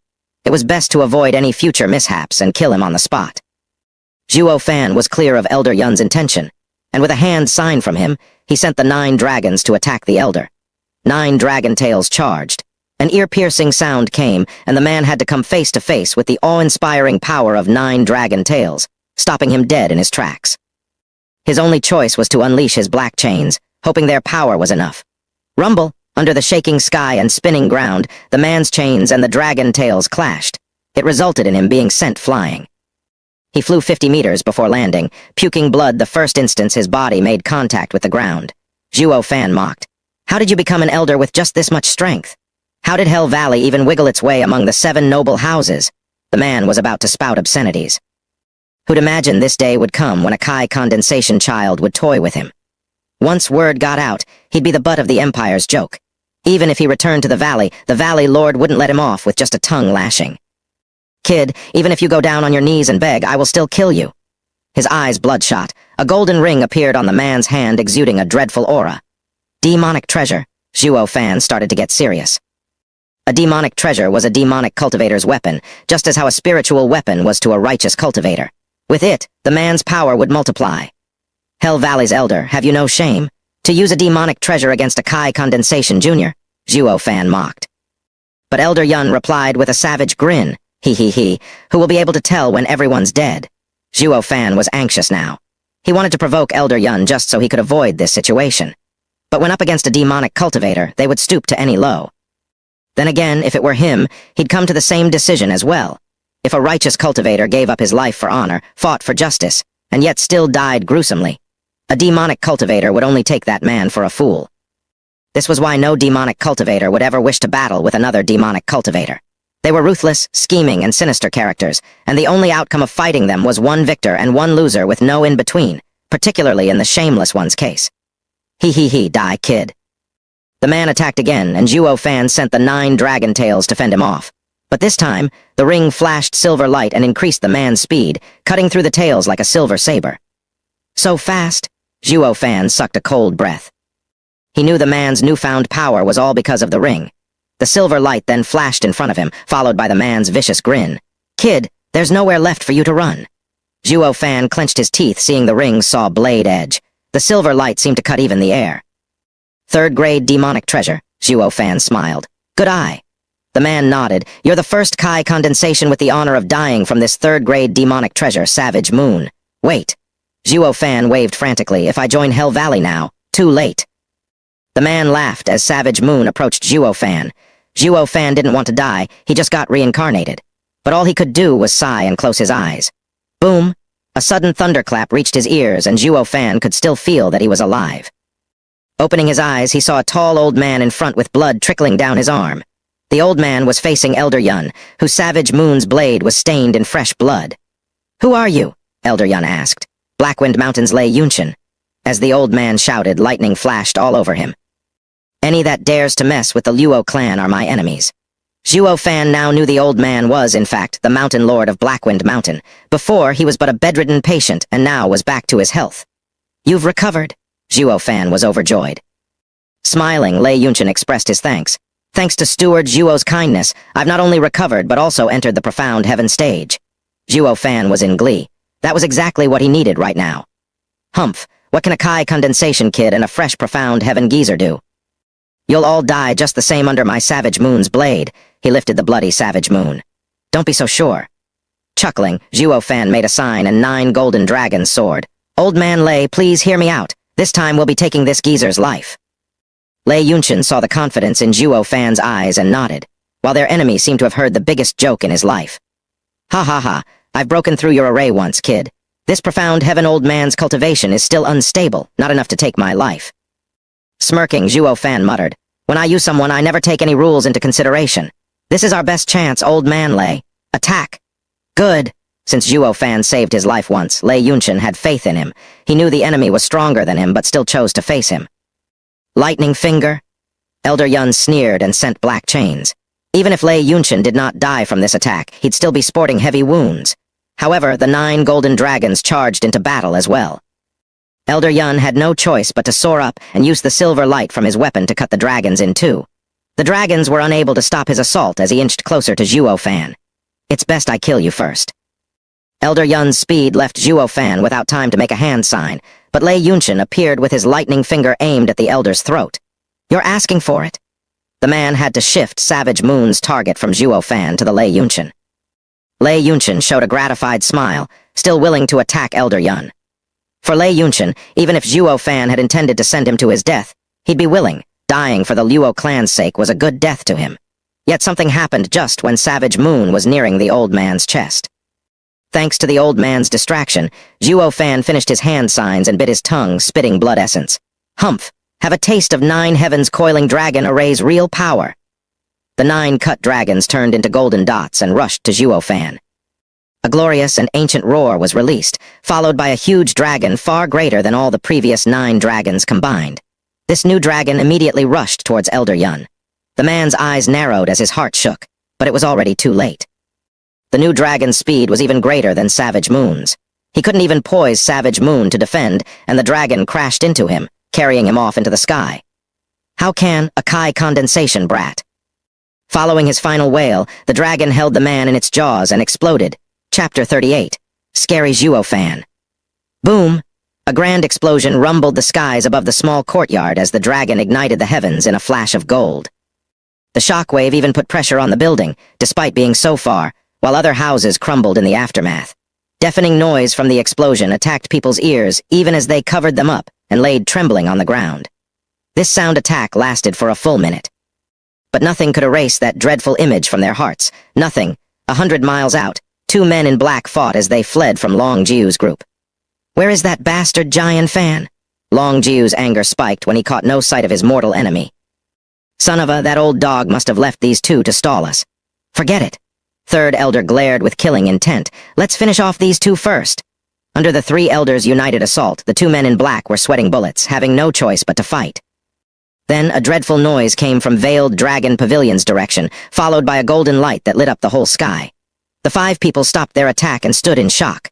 Speaker 1: It was best to avoid any future mishaps and kill him on the spot. Zhuo Fan was clear of Elder Yun's intention, and with a hand sign from him, he sent the 9 dragons to attack the Elder. 9 dragon tails charged. An ear-piercing sound came, and the man had to come face to face with the awe-inspiring power of 9 dragon tails, stopping him dead in his tracks. His only choice was to unleash his black chains, hoping their power was enough. Rumble, under the shaking sky and spinning ground, the man's chains and the dragon tails clashed. It resulted in him being sent flying. He flew 50 meters before landing, puking blood the first instance his body made contact with the ground. Zhuo Fan mocked. How did you become an elder with just this much strength? How did Hell Valley even wiggle its way among the 7 noble houses? The man was about to spout obscenities. Who'd imagine this day would come when a Kai condensation child would toy with him? Once word got out, he'd be the butt of the Empire's joke. Even if he returned to the Valley Lord wouldn't let him off with just a tongue lashing. Kid, even if you go down on your knees and beg, I will still kill you. His eyes bloodshot. A golden ring appeared on the man's hand, exuding a dreadful aura. Demonic treasure. Zhuo Fan started to get serious. A demonic treasure was a demonic cultivator's weapon, just as how a spiritual weapon was to a righteous cultivator. With it, the man's power would multiply. Hell Valley's elder, have you no shame? To use a demonic treasure against a Kai condensation junior? Zhuo Fan mocked. But Elder Yun replied with a savage grin. He, who will be able to tell when everyone's dead? Zhuo Fan was anxious now. He wanted to provoke Elder Yun just so he could avoid this situation. But when up against a demonic cultivator, they would stoop to any low. Then again, if it were him, he'd come to the same decision as well. If a righteous cultivator gave up his life for honor, fought for justice, and yet still died gruesomely, a demonic cultivator would only take that man for a fool. This was why no demonic cultivator would ever wish to battle with another demonic cultivator. They were ruthless, scheming, and sinister characters, and the only outcome of fighting them was one victor and one loser with no in-between, particularly in the shameless one's case. Die, kid. The man attacked again, and Zhuo Fan sent the 9 dragon tails to fend him off. But this time, the ring flashed silver light and increased the man's speed, cutting through the tails like a silver saber. So fast? Zhuo Fan sucked a cold breath. He knew the man's newfound power was all because of the ring. The silver light then flashed in front of him, followed by the man's vicious grin. Kid, there's nowhere left for you to run. Zhuo Fan clenched his teeth, seeing the ring's saw blade edge. The silver light seemed to cut even the air. Third-grade demonic treasure, Zhuo Fan smiled. Good eye. The man nodded. You're the first Kai condensation with the honor of dying from this third-grade demonic treasure, Savage Moon. Wait. Zhuo Fan waved frantically. If I join Hell Valley now, too late. The man laughed as Savage Moon approached Zhuo Fan. Zhuo Fan didn't want to die, he just got reincarnated. But all he could do was sigh and close his eyes. Boom! A sudden thunderclap reached his ears, and Zhuo Fan could still feel that he was alive. Opening his eyes, he saw a tall old man in front with blood trickling down his arm. The old man was facing Elder Yun, whose Savage Moon's blade was stained in fresh blood. Who are you? Elder Yun asked. Blackwind Mountain's Lei Yunshan. As the old man shouted, lightning flashed all over him. Any that dares to mess with the Luo Clan are my enemies. Zhuo Fan now knew the old man was, in fact, the Mountain Lord of Blackwind Mountain. Before, he was but a bedridden patient, and now was back to his health. You've recovered. Zhuo Fan was overjoyed. Smiling, Lei Yunshan expressed his thanks. Thanks to Steward Zhuo's kindness, I've not only recovered but also entered the profound heaven stage. Zhuo Fan was in glee. That was exactly what he needed right now. Humph, what can a Kai condensation kid and a fresh profound heaven geezer do? You'll all die just the same under my Savage Moon's blade. He lifted the bloody Savage Moon. Don't be so sure. Chuckling, Zhuo Fan made a sign and 9 golden dragons soared. Old man Lei, please hear me out. This time we'll be taking this geezer's life. Lei Yunshan saw the confidence in Zhuo Fan's eyes and nodded, while their enemy seemed to have heard the biggest joke in his life. Ha ha ha, I've broken through your array once, kid. This profound heaven old man's cultivation is still unstable, not enough to take my life. Smirking, Zhuo Fan muttered, when I use someone, I never take any rules into consideration. This is our best chance, old man Lei. Attack. Good. Since Zhuo Fan saved his life once, Lei Yunshan had faith in him. He knew the enemy was stronger than him, but still chose to face him. Lightning finger? Elder Yun sneered and sent black chains. Even if Lei Yunshan did not die from this attack, he'd still be sporting heavy wounds. However, the 9 golden dragons charged into battle as well. Elder Yun had no choice but to soar up and use the silver light from his weapon to cut the dragons in two. The dragons were unable to stop his assault as he inched closer to Zhuo Fan. It's best I kill you first. Elder Yun's speed left Zhuo Fan without time to make a hand sign, but Lei Yunshan appeared with his lightning finger aimed at the elder's throat. You're asking for it? The man had to shift Savage Moon's target from Zhuo Fan to the Lei Yunshan. Lei Yunshan showed a gratified smile, still willing to attack Elder Yun. For Lei Yunshan, even if Zhuo Fan had intended to send him to his death, he'd be willing. Dying for the Luo Clan's sake was a good death to him. Yet something happened just when Savage Moon was nearing the old man's chest. Thanks to the old man's distraction, Zhuo Fan finished his hand signs and bit his tongue, spitting blood essence. Humph! Have a taste of 9 heavens coiling dragon array's real power. The 9 cut dragons turned into golden dots and rushed to Zhuo Fan. A glorious and ancient roar was released, followed by a huge dragon far greater than all the previous 9 dragons combined. This new dragon immediately rushed towards Elder Yun. The man's eyes narrowed as his heart shook, but it was already too late. The new dragon's speed was even greater than Savage Moon's. He couldn't even poise Savage Moon to defend, and the dragon crashed into him, carrying him off into the sky. How can a Kai condensation brat? Following his final wail, the dragon held the man in its jaws and exploded. Chapter 38. Scary Zhuo Fan. Boom! A grand explosion rumbled the skies above the small courtyard as the dragon ignited the heavens in a flash of gold. The shockwave even put pressure on the building, despite being so far, while other houses crumbled in the aftermath. Deafening noise from the explosion attacked people's ears even as they covered them up and laid trembling on the ground. This sound attack lasted for a full minute. But nothing could erase that dreadful image from their hearts. Nothing. 100 miles out, 2 men in black fought as they fled from Long Jiu's group. Where is that bastard Jian Fan? Long Jiu's anger spiked when he caught no sight of his mortal enemy. Son of a, that old dog must have left these 2 to stall us. Forget it. Third elder glared with killing intent. Let's finish off these 2 first. Under the 3 elders' united assault, the 2 men in black were sweating bullets, having no choice but to fight. Then a dreadful noise came from Veiled Dragon Pavilion's direction, followed by a golden light that lit up the whole sky. The 5 people stopped their attack and stood in shock.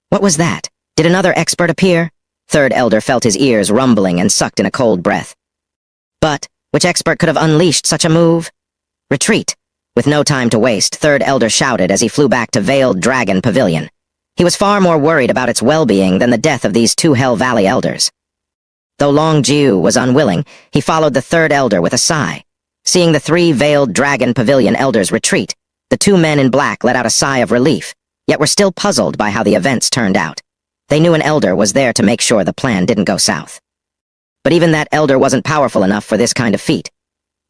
Speaker 1: What was that? Did another expert appear? Third elder felt his ears rumbling and sucked in a cold breath. But, which expert could have unleashed such a move? Retreat. With no time to waste, Third elder shouted as he flew back to Veiled Dragon Pavilion. He was far more worried about its well-being than the death of these two Hell Valley elders. Though Long Jiu was unwilling, he followed the third elder with a sigh. Seeing the three veiled dragon pavilion elders retreat, the two men in black let out a sigh of relief, yet were still puzzled by how the events turned out. They knew an elder was there to make sure the plan didn't go south. But even that elder wasn't powerful enough for this kind of feat.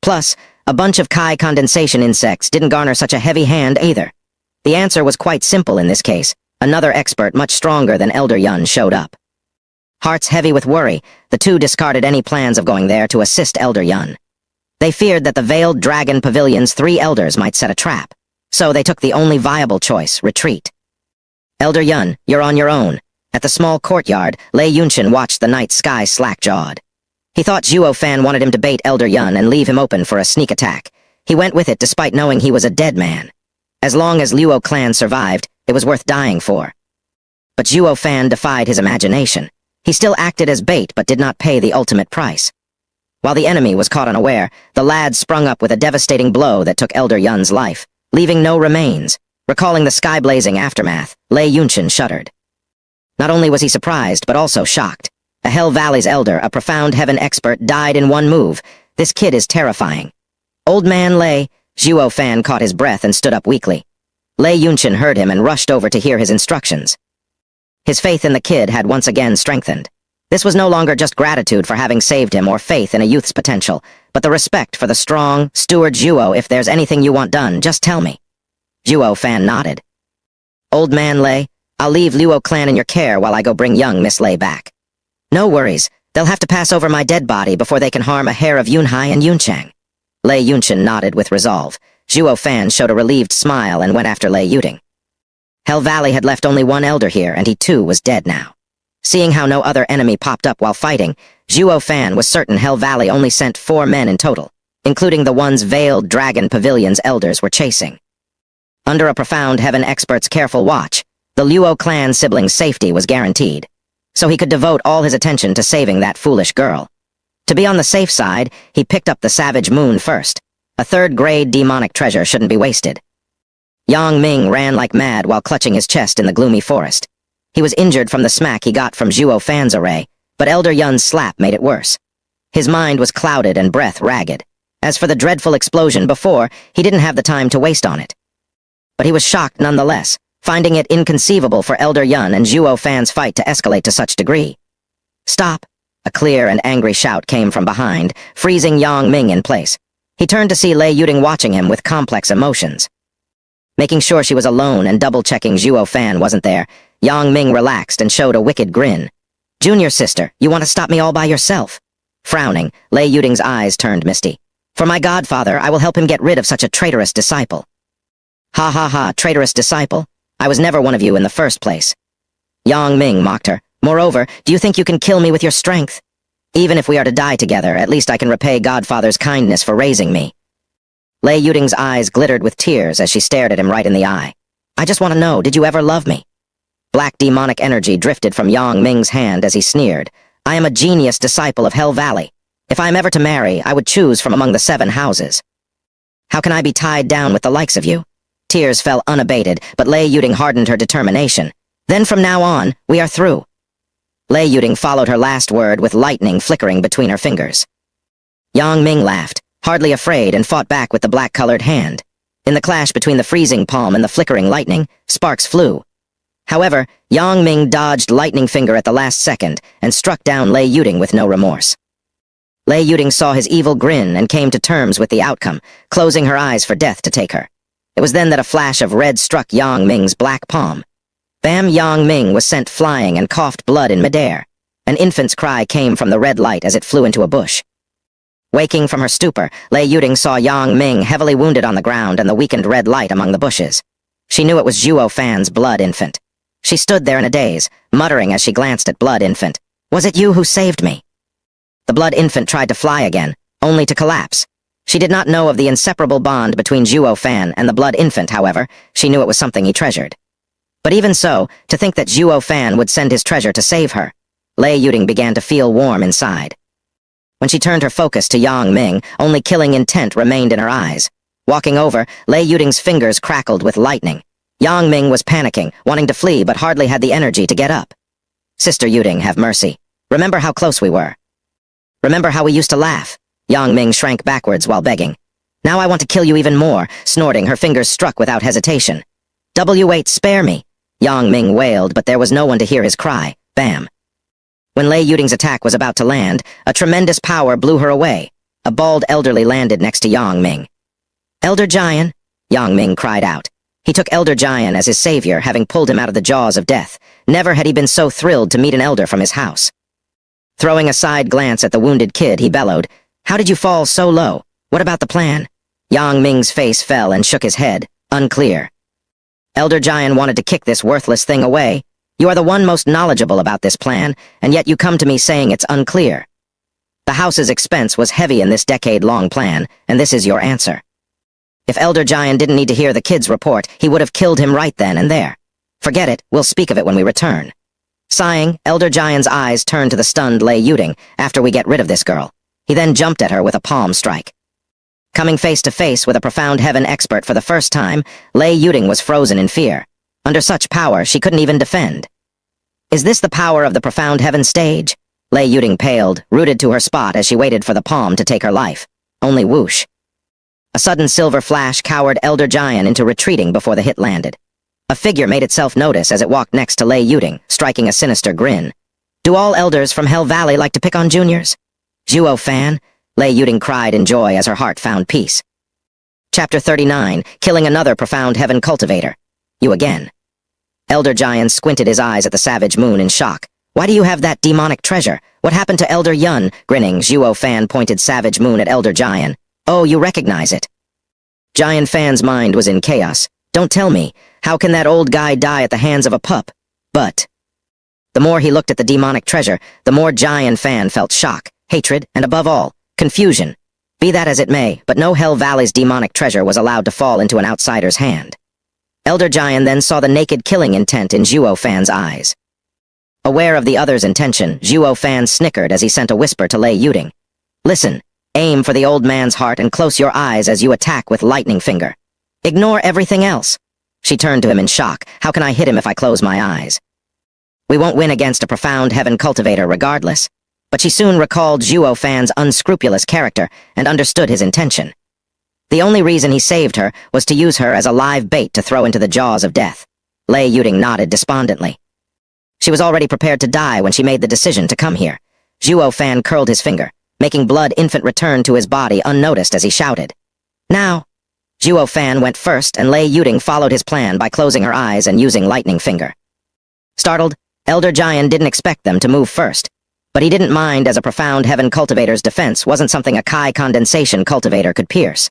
Speaker 1: Plus, a bunch of Kai condensation insects didn't garner such a heavy hand either. The answer was quite simple in this case. Another expert much stronger than Elder Yun showed up. Hearts heavy with worry, the two discarded any plans of going there to assist Elder Yun. They feared that the veiled dragon pavilion's three elders might set a trap, so they took the only viable choice, retreat. Elder Yun, you're on your own. At the small courtyard, Lei Yunshin watched the night sky slack-jawed. He thought Zhuo Fan wanted him to bait Elder Yun and leave him open for a sneak attack. He went with it despite knowing he was a dead man. As long as Luo Clan survived, it was worth dying for. But Zhuo Fan defied his imagination. He still acted as bait but did not pay the ultimate price. While the enemy was caught unaware, the lad sprung up with a devastating blow that took Elder Yun's life, leaving no remains. Recalling the sky-blazing aftermath, Lei Yunshin shuddered. Not only was he surprised, but also shocked. A Hell Valley's elder, a profound heaven expert, died in one move. This kid is terrifying. Old man Lei, Zhuo Fan caught his breath and stood up weakly. Lei Yunshin heard him and rushed over to hear his instructions. His faith in the kid had once again strengthened. This was no longer just gratitude for having saved him or faith in a youth's potential, but the respect for the strong, steward Zhuo. If there's anything you want done, just tell me. Zhuo Fan nodded. Old man Lei, I'll leave Luo Clan in your care while I go bring young Miss Lei back. No worries, they'll have to pass over my dead body before they can harm a hair of Yunhai and Yunchang. Lei Yunshin nodded with resolve. Zhuo Fan showed a relieved smile and went after Lei Yuting. Hell Valley had left only one elder here, and he too was dead now. Seeing how no other enemy popped up while fighting, Zhuo Fan was certain Hell Valley only sent 4 men in total, including the ones veiled dragon pavilion's elders were chasing. Under a profound heaven expert's careful watch, the Luo Clan siblings' safety was guaranteed, so he could devote all his attention to saving that foolish girl. To be on the safe side, he picked up the savage moon first. A third-grade demonic treasure shouldn't be wasted. Yang Ming ran like mad while clutching his chest in the gloomy forest. He was injured from the smack he got from Zhuo Fan's array, but Elder Yun's slap made it worse. His mind was clouded and breath ragged. As for the dreadful explosion before, he didn't have the time to waste on it. But he was shocked nonetheless, finding it inconceivable for Elder Yun and Zhuo Fan's fight to escalate to such degree. Stop! A clear and angry shout came from behind, freezing Yang Ming in place. He turned to see Lei Yuting watching him with complex emotions. Making sure she was alone and double-checking Zhuo Fan wasn't there, Yang Ming relaxed and showed a wicked grin. Junior sister, you want to stop me all by yourself? Frowning, Lei Yuting's eyes turned misty. For my godfather, I will help him get rid of such a traitorous disciple. Ha ha ha, traitorous disciple? I was never one of you in the first place. Yang Ming mocked her. Moreover, do you think you can kill me with your strength? Even if we are to die together, at least I can repay Godfather's kindness for raising me. Lei Yuting's eyes glittered with tears as she stared at him right in the eye. I just want to know, did you ever love me? Black demonic energy drifted from Yang Ming's hand as he sneered. I am a genius disciple of Hell Valley. If I am ever to marry, I would choose from among the 7 houses. How can I be tied down with the likes of you? Tears fell unabated, but Lei Yuting hardened her determination. Then from now on, we are through. Lei Yuting followed her last word with lightning flickering between her fingers. Yang Ming laughed, hardly afraid, and fought back with the black-colored hand. In the clash between the freezing palm and the flickering lightning, sparks flew. However, Yang Ming dodged lightning finger at the last second and struck down Lei Yuting with no remorse. Lei Yuting saw his evil grin and came to terms with the outcome, closing her eyes for death to take her. It was then that a flash of red struck Yang Ming's black palm. Bam! Yang Ming was sent flying and coughed blood in midair. An infant's cry came from the red light as it flew into a bush. Waking from her stupor, Lei Yuting saw Yang Ming heavily wounded on the ground and the weakened red light among the bushes. She knew it was Zhuo Fan's blood infant. She stood there in a daze, muttering as she glanced at blood infant. Was it you who saved me? The blood infant tried to fly again, only to collapse. She did not know of the inseparable bond between Zhuo Fan and the blood infant, however. She knew it was something he treasured. But even so, to think that Zhuo Fan would send his treasure to save her, Lei Yuting began to feel warm inside. When she turned her focus to Yang Ming, only killing intent remained in her eyes. Walking over, Lei Yuting's fingers crackled with lightning. Yang Ming was panicking, wanting to flee but hardly had the energy to get up. Sister Yuding, have mercy. Remember how close we were. Remember how we used to laugh. Yang Ming shrank backwards while begging. Now I want to kill you even more, snorting, her fingers struck without hesitation. W8, spare me. Yang Ming wailed, but there was no one to hear his cry. Bam. When Lei Yuding's attack was about to land, a tremendous power blew her away. A bald elderly landed next to Yang Ming. Elder Jian? Yang Ming cried out. He took Elder Jian as his savior, having pulled him out of the jaws of death. Never had he been so thrilled to meet an elder from his house. Throwing a side glance at the wounded kid, he bellowed, "How did you fall so low? What about the plan?" Yang Ming's face fell and shook his head, unclear. Elder Jian wanted to kick this worthless thing away. You are the one most knowledgeable about this plan, and yet you come to me saying it's unclear. The house's expense was heavy in this decade-long plan, and this is your answer. If Elder Jian didn't need to hear the kid's report, he would have killed him right then and there. Forget it, we'll speak of it when we return. Sighing, Elder Jian's eyes turned to the stunned Lei Yuding after we get rid of this girl. He then jumped at her with a palm strike. Coming face to face with a profound heaven expert for the first time, Lei Yuding was frozen in fear. Under such power, she couldn't even defend. Is this the power of the profound heaven stage? Lei Yuding paled, rooted to her spot as she waited for the palm to take her life. Only whoosh. A sudden silver flash cowered Elder Jian into retreating before the hit landed. A figure made itself notice as it walked next to Lei Yuding, striking a sinister grin. Do all elders from Hell Valley like to pick on juniors? Zhuo Fan? Lei Yuding cried in joy as her heart found peace. Chapter 39, Killing Another Profound Heaven Cultivator. You again. Elder Jian squinted his eyes at the savage moon in shock. Why do you have that demonic treasure? What happened to Elder Yun? Grinning, Zhuo Fan pointed savage moon at Elder Jian. Oh, you recognize it. Jian Fan's mind was in chaos. Don't tell me. How can that old guy die at the hands of a pup? But the more he looked at the demonic treasure, the more Jian Fan felt shock, hatred, and above all, confusion. Be that as it may, but no Hell Valley's demonic treasure was allowed to fall into an outsider's hand. Elder Jian then saw the naked killing intent in Zhuo Fan's eyes. Aware of the other's intention, Zhuo Fan snickered as he sent a whisper to Lei Yuding. Listen. Aim for the old man's heart and close your eyes as you attack with lightning finger. Ignore everything else. She turned to him in shock. How can I hit him if I close my eyes? We won't win against a profound heaven cultivator regardless. But she soon recalled Zhuo Fan's unscrupulous character and understood his intention. The only reason he saved her was to use her as a live bait to throw into the jaws of death. Lei Yuding nodded despondently. She was already prepared to die when she made the decision to come here. Zhuo Fan curled his finger, making blood infant return to his body unnoticed as he shouted. Now! Zhuo Fan went first, and Lei Yuding followed his plan by closing her eyes and using lightning finger. Startled, Elder Jian didn't expect them to move first, but he didn't mind as a profound heaven cultivator's defense wasn't something a Kai condensation cultivator could pierce.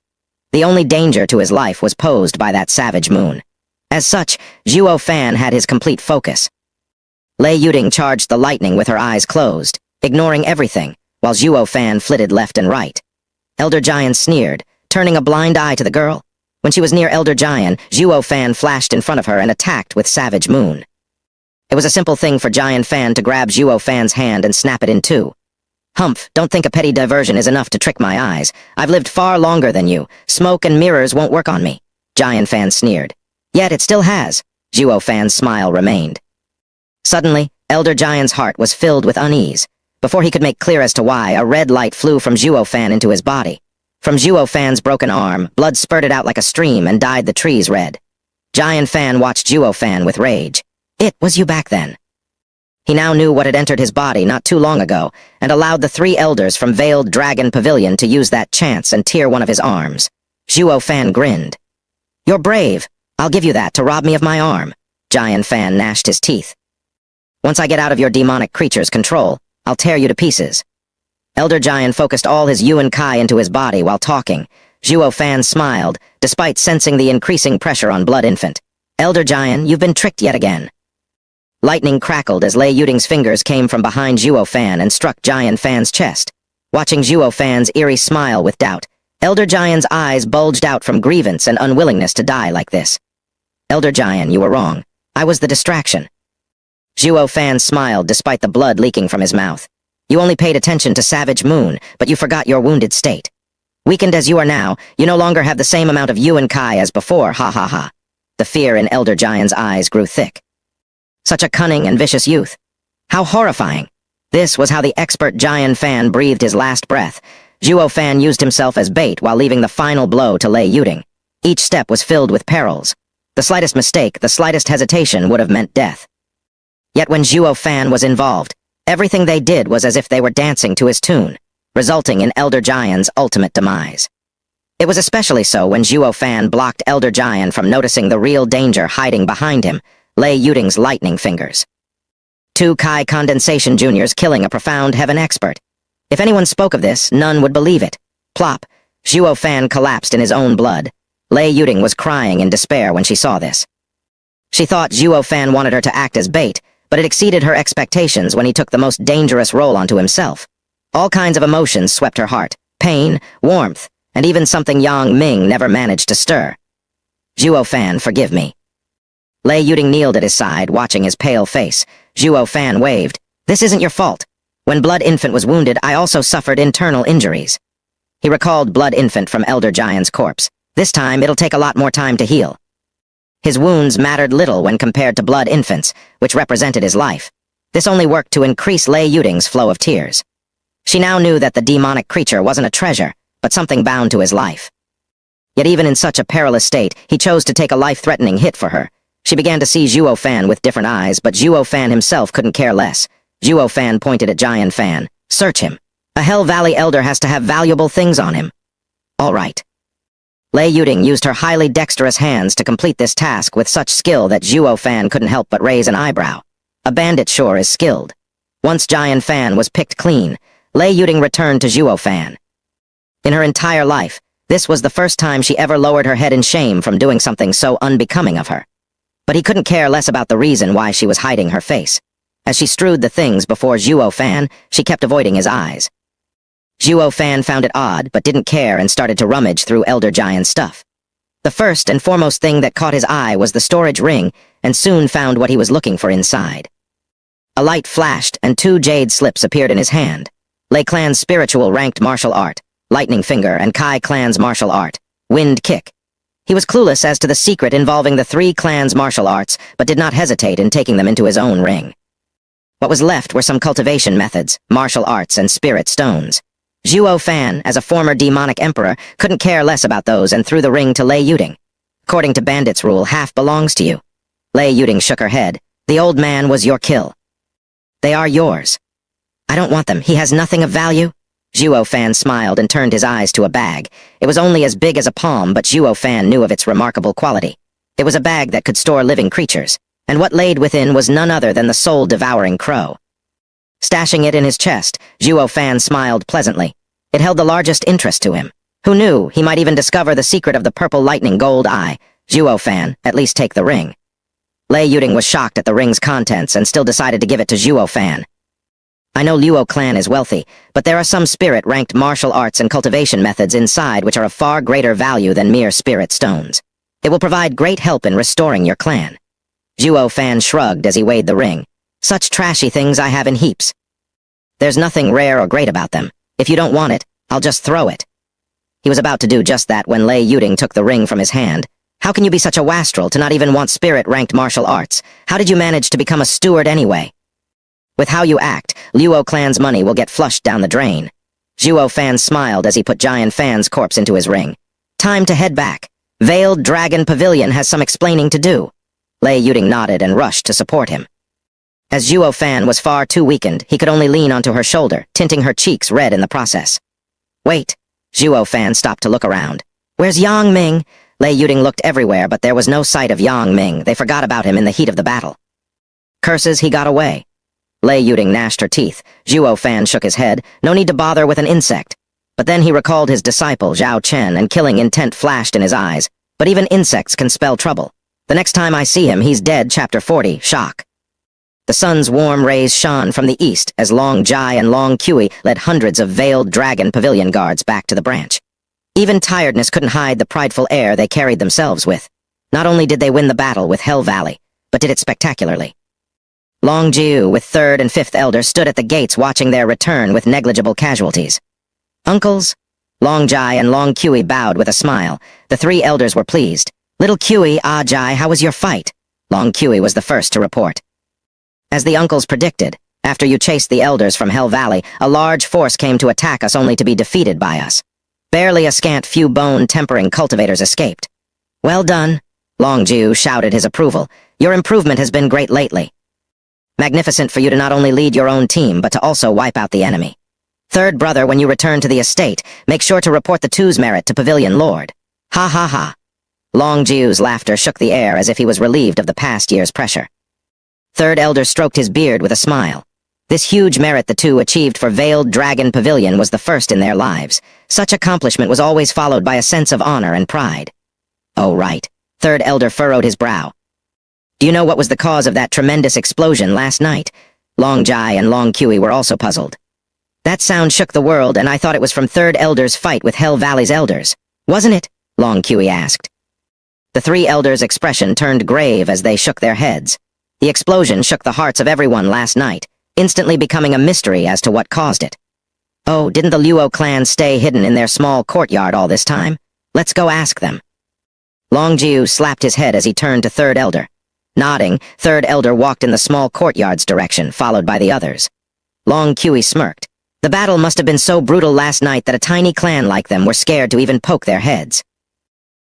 Speaker 1: The only danger to his life was posed by that savage moon. As such, Zhuo Fan had his complete focus. Lei Yuding charged the lightning with her eyes closed, ignoring everything, while Zhuo Fan flitted left and right. Elder Jian sneered, turning a blind eye to the girl. When she was near Elder Jian, Zhuo Fan flashed in front of her and attacked with Savage Moon. It was a simple thing for Jian Fan to grab Zhuo Fan's hand and snap it in two. Humph, don't think a petty diversion is enough to trick my eyes. I've lived far longer than you. Smoke and mirrors won't work on me. Jian Fan sneered. Yet it still has. Zhuo Fan's smile remained. Suddenly, Elder Jian's heart was filled with unease. Before he could make clear as to why, a red light flew from Zhuo Fan into his body. From Zhuo Fan's broken arm, blood spurted out like a stream and dyed the trees red. Jian Fan watched Zhuo Fan with rage. It was you back then. He now knew what had entered his body not too long ago, and allowed the three elders from Veiled Dragon Pavilion to use that chance and tear one of his arms. Zhuo Fan grinned. You're brave. I'll give you that to rob me of my arm. Jian Fan gnashed his teeth. Once I get out of your demonic creature's control, I'll tear you to pieces. Elder Jian focused all his Yuan Kai into his body while talking. Zhuo Fan smiled, despite sensing the increasing pressure on Blood Infant. Elder Jian, you've been tricked yet again. Lightning crackled as Lei Yuding's fingers came from behind Zhuo Fan and struck Jian Fan's chest. Watching Zhuo Fan's eerie smile with doubt, Elder Jian's eyes bulged out from grievance and unwillingness to die like this. Elder Jian, you were wrong. I was the distraction. Zhuo Fan smiled despite the blood leaking from his mouth. You only paid attention to Savage Moon, but you forgot your wounded state. Weakened as you are now, you no longer have the same amount of Yuan Kai as before, ha ha ha. The fear in Elder Giant's eyes grew thick. Such a cunning and vicious youth. How horrifying. This was how the expert Zhuo Fan breathed his last breath. Zhuo Fan used himself as bait while leaving the final blow to Lei Yuding. Each step was filled with perils. The slightest mistake, the slightest hesitation would have meant death. Yet when Zhuo Fan was involved, everything they did was as if they were dancing to his tune, resulting in Elder Giant's ultimate demise. It was especially so when Zhuo Fan blocked Elder Giant from noticing the real danger hiding behind him, Lei Yuding's lightning fingers. Two Kai condensation juniors killing a profound heaven expert. If anyone spoke of this, none would believe it. Plop. Zhuo Fan collapsed in his own blood. Lei Yuding was crying in despair when she saw this. She thought Zhuo Fan wanted her to act as bait, but it exceeded her expectations when he took the most dangerous role onto himself. All kinds of emotions swept her heart. Pain, warmth, and even something Yang Ming never managed to stir. Zhuo Fan, forgive me. Lei Yuding kneeled at his side, watching his pale face. Zhuo Fan waved. This isn't your fault. When Blood Infant was wounded, I also suffered internal injuries. He recalled Blood Infant from Elder Giant's corpse. This time, it'll take a lot more time to heal. His wounds mattered little when compared to Blood Infant's, which represented his life. This only worked to increase Lei Yuding's flow of tears. She now knew that the demonic creature wasn't a treasure, but something bound to his life. Yet even in such a perilous state, he chose to take a life-threatening hit for her. She began to see Zhuo Fan with different eyes, but Zhuo Fan himself couldn't care less. Zhuo Fan pointed at Zhuo Fan. Search him. A Hell Valley elder has to have valuable things on him. All right. Lei Yuding used her highly dexterous hands to complete this task with such skill that Zhuo Fan couldn't help but raise an eyebrow. A bandit sure is skilled. Once Zhuo Fan was picked clean, Lei Yuding returned to Zhuo Fan. In her entire life, this was the first time she ever lowered her head in shame from doing something so unbecoming of her. But he couldn't care less about the reason why she was hiding her face. As she strewed the things before Zhuo Fan, she kept avoiding his eyes. Zhuo Fan found it odd, but didn't care and started to rummage through Elder Giant's stuff. The first and foremost thing that caught his eye was the storage ring, and soon found what he was looking for inside. A light flashed, and 2 jade slips appeared in his hand. Lei Clan's spiritual ranked martial art, Lightning Finger, and Kai Clan's martial art, Wind Kick. He was clueless as to the secret involving the 3 clans' martial arts, but did not hesitate in taking them into his own ring. What was left were some cultivation methods, martial arts, and spirit stones. Zhuo Fan, as a former demonic emperor, couldn't care less about those and threw the ring to Lei Yuding. According to Bandit's rule, half belongs to you. Lei Yuding shook her head. The old man was your kill. They are yours. I don't want them. He has nothing of value. Zhuo Fan smiled and turned his eyes to a bag. It was only as big as a palm, but Zhuo Fan knew of its remarkable quality. It was a bag that could store living creatures, and what laid within was none other than the soul-devouring crow. Stashing it in his chest, Zhuo Fan smiled pleasantly. It held the largest interest to him. Who knew, he might even discover the secret of the purple lightning gold eye. Zhuo Fan, at least take the ring. Lei Yuding was shocked at the ring's contents and still decided to give it to Zhuo Fan. I know Luo Clan is wealthy, but there are some spirit-ranked martial arts and cultivation methods inside which are of far greater value than mere spirit stones. It will provide great help in restoring your clan. Zhuo Fan shrugged as he weighed the ring. Such trashy things I have in heaps. There's nothing rare or great about them. If you don't want it, I'll just throw it. He was about to do just that when Lei Yuding took the ring from his hand. How can you be such a wastrel to not even want spirit-ranked martial arts? How did you manage to become a steward anyway? With how you act, Luo Clan's money will get flushed down the drain. Zhuo Fan smiled as he put Zhuo Fan's corpse into his ring. Time to head back. Veiled Dragon Pavilion has some explaining to do. Lei Yuding nodded and rushed to support him. As Zhuo Fan was far too weakened, he could only lean onto her shoulder, tinting her cheeks red in the process. Wait. Zhuo Fan stopped to look around. Where's Yang Ming? Lei Yuding looked everywhere, but there was no sight of Yang Ming. They forgot about him in the heat of the battle. Curses, he got away. Lei Yuding gnashed her teeth. Zhuo Fan shook his head. No need to bother with an insect. But then he recalled his disciple, Zhao Chen, and killing intent flashed in his eyes. But even insects can spell trouble. The next time I see him, he's dead. Chapter 40, Shock. The sun's warm rays shone from the east as Long Jai and Long Kui led hundreds of veiled dragon pavilion guards back to the branch. Even tiredness couldn't hide the prideful air they carried themselves with. Not only did they win the battle with Hell Valley, but did it spectacularly. Long Jiu, with 3rd and 5th elders, stood at the gates watching their return with negligible casualties. Uncles? Long Jai and Long Kui bowed with a smile. The 3 elders were pleased. Little Cui, Ajai, how was your fight? Long Cui was the first to report. As the uncles predicted, after you chased the elders from Hell Valley, a large force came to attack us only to be defeated by us. Barely a scant few bone-tempering cultivators escaped. Well done, Long Jiu shouted his approval. Your improvement has been great lately. Magnificent for you to not only lead your own team, but to also wipe out the enemy. Third brother, when you return to the estate, make sure to report the two's merit to Pavilion Lord. Ha ha ha. Long Jiu's laughter shook the air as if he was relieved of the past year's pressure. Third elder stroked his beard with a smile. This huge merit the two achieved for Veiled Dragon Pavilion was the first in their lives. Such accomplishment was always followed by a sense of honor and pride. Oh, right. Third elder furrowed his brow. Do you know what was the cause of that tremendous explosion last night? Long Jai and Long Cui were also puzzled. That sound shook the world, and I thought it was from Third Elder's fight with Hell Valley's elders. Wasn't it? Long Cui asked. The three elders' expression turned grave as they shook their heads. The explosion shook the hearts of everyone last night, instantly becoming a mystery as to what caused it. Oh, didn't the Luo Clan stay hidden in their small courtyard all this time? Let's go ask them. Long Jiu slapped his head as he turned to Third Elder. Nodding, Third Elder walked in the small courtyard's direction, followed by the others. Long Cui smirked. The battle must have been so brutal last night that a tiny clan like them were scared to even poke their heads.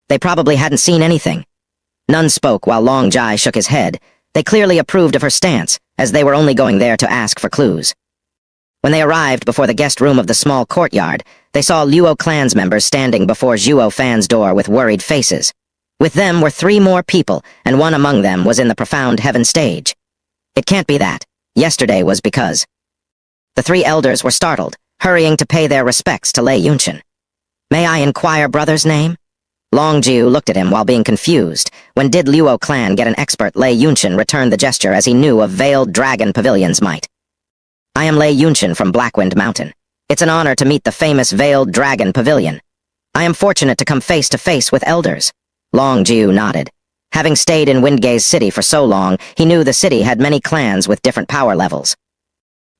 Speaker 1: They probably hadn't seen anything. None spoke while Long Jai shook his head. They clearly approved of her stance, as they were only going there to ask for clues. When they arrived before the guest room of the small courtyard, they saw Luo Clan's members standing before Zhuo Fan's door with worried faces. With them were 3 more people, and one among them was in the profound heaven stage. It can't be that. Yesterday was because. The 3 elders were startled, hurrying to pay their respects to Lei Yunshin. May I inquire brother's name? Long Jiu looked at him while being confused. When did Luo Clan get an expert? Lei Yunshin returned the gesture as he knew of Veiled Dragon Pavilion's might. I am Lei Yunshin from Blackwind Mountain. It's an honor to meet the famous Veiled Dragon Pavilion. I am fortunate to come face to face with elders. Long Jiu nodded. Having stayed in Windgaze City for so long, he knew the city had many clans with different power levels.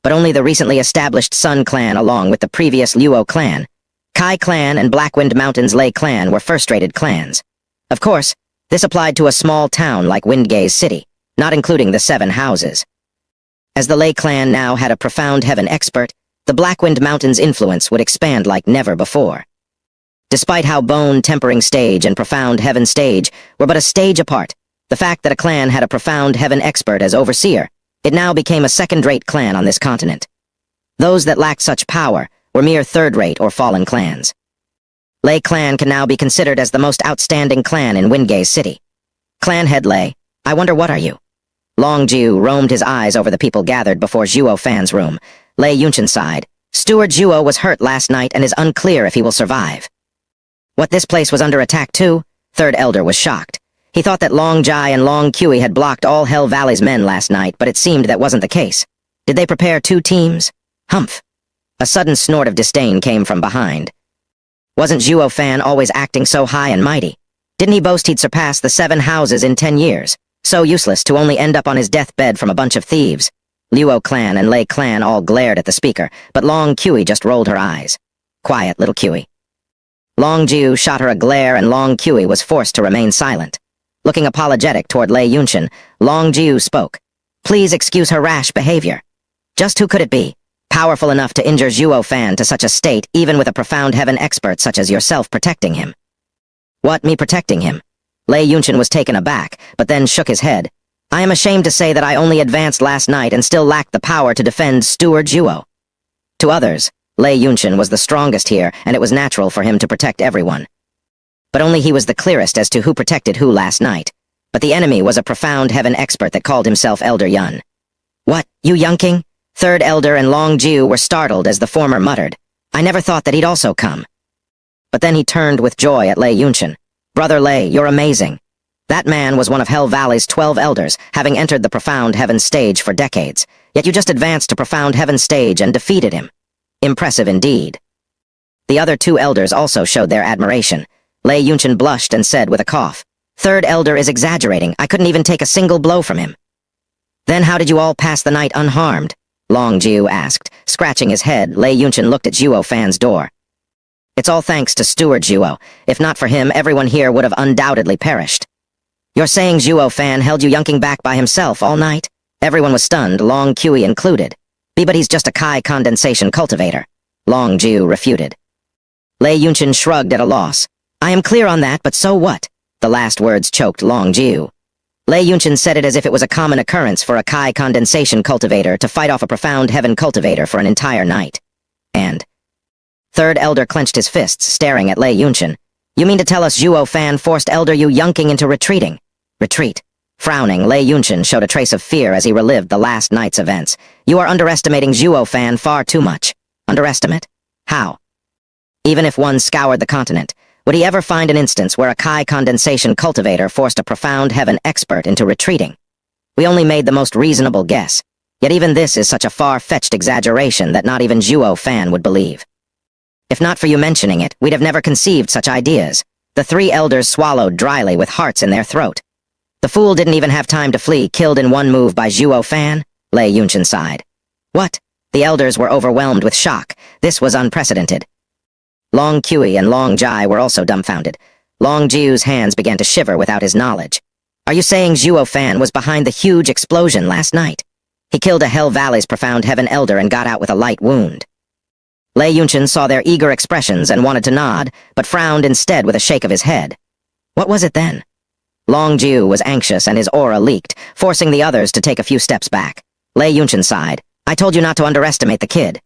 Speaker 1: But only the recently established Sun Clan along with the previous Luo Clan. Kai Clan and Blackwind Mountain's Lei Clan were first-rated clans. Of course, this applied to a small town like Windgaze City, not including the 7 houses. As the Lei Clan now had a profound heaven expert, the Blackwind Mountain's influence would expand like never before. Despite how bone-tempering stage and profound heaven stage were but a stage apart, the fact that a clan had a profound heaven expert as overseer, it now became a second-rate clan on this continent. Those that lacked such power were mere third-rate or fallen clans. Lei Clan can now be considered as the most outstanding clan in Windgaze City. Clan head Lei, I wonder what are you? Long Jiu roamed his eyes over the people gathered before Zhuo Fan's room. Lei Yunshin sighed. Steward Zhuo was hurt last night and is unclear if he will survive. What, this place was under attack too? Third Elder was shocked. He thought that Long Jai and Long Cui had blocked all Hell Valley's men last night, but it seemed that wasn't the case. Did they prepare 2 teams? Humph. A sudden snort of disdain came from behind. Wasn't Zhuo Fan always acting so high and mighty? Didn't he boast he'd surpass the 7 houses in 10 years? So useless to only end up on his deathbed from a bunch of thieves. Luo Clan and Lei Clan all glared at the speaker, but Long Cui just rolled her eyes. Quiet, little Cui. Long Jiu shot her a glare and Long Cui was forced to remain silent. Looking apologetic toward Lei Yunshin, Long Jiu spoke. Please excuse her rash behavior. Just who could it be? Powerful enough to injure Zhuo Fan to such a state, even with a profound heaven expert such as yourself protecting him. What, me protecting him? Lei Yunshin was taken aback, but then shook his head. I am ashamed to say that I only advanced last night and still lacked the power to defend Steward Zhuo. To others, Lei Yunshin was the strongest here, and it was natural for him to protect everyone. But only he was the clearest as to who protected who last night. But the enemy was a profound heaven expert that called himself Elder Yun. What, you Yunking? Third Elder and Long Jiu were startled as the former muttered. I never thought that he'd also come. But then he turned with joy at Lei Yunshin. Brother Lei, you're amazing. That man was one of Hell Valley's 12 elders, having entered the profound heaven stage for decades. Yet you just advanced to profound heaven stage and defeated him. Impressive indeed. The other 2 elders also showed their admiration. Lei Yunshin blushed and said with a cough, Third Elder is exaggerating. I couldn't even take a single blow from him. Then how did you all pass the night unharmed? Long Jiu asked. Scratching his head, Lei Yunshin looked at Zhuo Fan's door. It's all thanks to Steward Zhuo. If not for him, everyone here would have undoubtedly perished. You're saying Zhuo Fan held you yunking back by himself all night? Everyone was stunned, Long Kui included. But he's just a Kai condensation cultivator. Long Jiu refuted. Lei Yunchen shrugged at a loss. I am clear on that, but so what? The last words choked Long Jiu. Lei Yunchen said it as if it was a common occurrence for a Kai condensation cultivator to fight off a profound heaven cultivator for an entire night. And Third Elder clenched his fists, staring at Lei Yunchen. You mean to tell us Zhuo Fan forced Elder Yu yunking into retreating? Retreat. Frowning, Lei Yunchen showed a trace of fear as he relived the last night's events. You are underestimating Zhuo Fan far too much. Underestimate? How? Even if one scoured the continent, would he ever find an instance where a Kai condensation cultivator forced a profound heaven expert into retreating? We only made the most reasonable guess. Yet even this is such a far-fetched exaggeration that not even Zhuo Fan would believe. If not for you mentioning it, we'd have never conceived such ideas. The three elders swallowed dryly with hearts in their throat. The fool didn't even have time to flee, killed in one move by Zhuo Fan? Lei Yunchen sighed. What? The elders were overwhelmed with shock. This was unprecedented. Long Kui and Long Jai were also dumbfounded. Long Jiu's hands began to shiver without his knowledge. Are you saying Zhuo Fan was behind the huge explosion last night? He killed a Hell Valley's profound heaven elder and got out with a light wound. Lei Yunchen saw their eager expressions and wanted to nod, but frowned instead with a shake of his head. What was it then? Long Jiu was anxious and his aura leaked, forcing the others to take a few steps back. Lei Yunchen sighed. I told you not to underestimate the kid.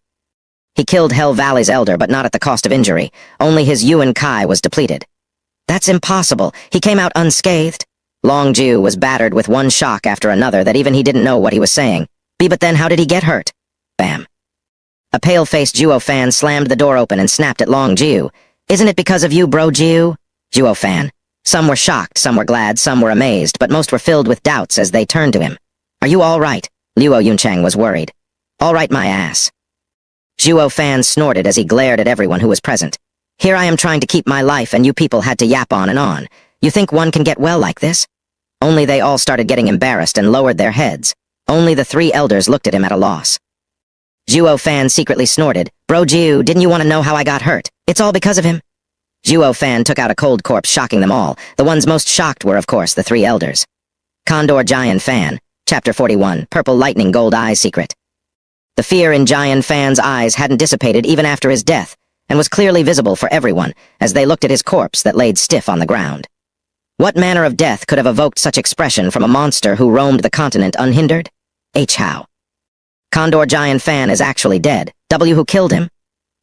Speaker 1: He killed Hell Valley's elder, but not at the cost of injury. Only his Yuan Kai was depleted. That's impossible. He came out unscathed. Long Jiu was battered with one shock after another that even he didn't know what he was saying. But then how did he get hurt? Bam. A pale-faced Zhuo Fan slammed the door open and snapped at Long Jiu. Isn't it because of you, bro Jiu? Zhuo Fan. Some were shocked, some were glad, some were amazed, but most were filled with doubts as they turned to him. Are you all right? Luo Yuncheng was worried. All right, my ass. Zhuo Fan snorted as he glared at everyone who was present. Here I am trying to keep my life and you people had to yap on and on. You think one can get well like this? Only they all started getting embarrassed and lowered their heads. Only the three elders looked at him at a loss. Zhuo Fan secretly snorted. Bro Jiu, didn't you want to know how I got hurt? It's all because of him. Zhuo Fan took out a cold corpse, shocking them all. The ones most shocked were, of course, the three elders. Condor Jian Fan, Chapter 41, Purple Lightning Gold Eye Secret. The fear in Jian Fan's eyes hadn't dissipated even after his death, and was clearly visible for everyone as they looked at his corpse that laid stiff on the ground. What manner of death could have evoked such expression from a monster who roamed the continent unhindered? How? Condor Jian Fan is actually dead. Who killed him?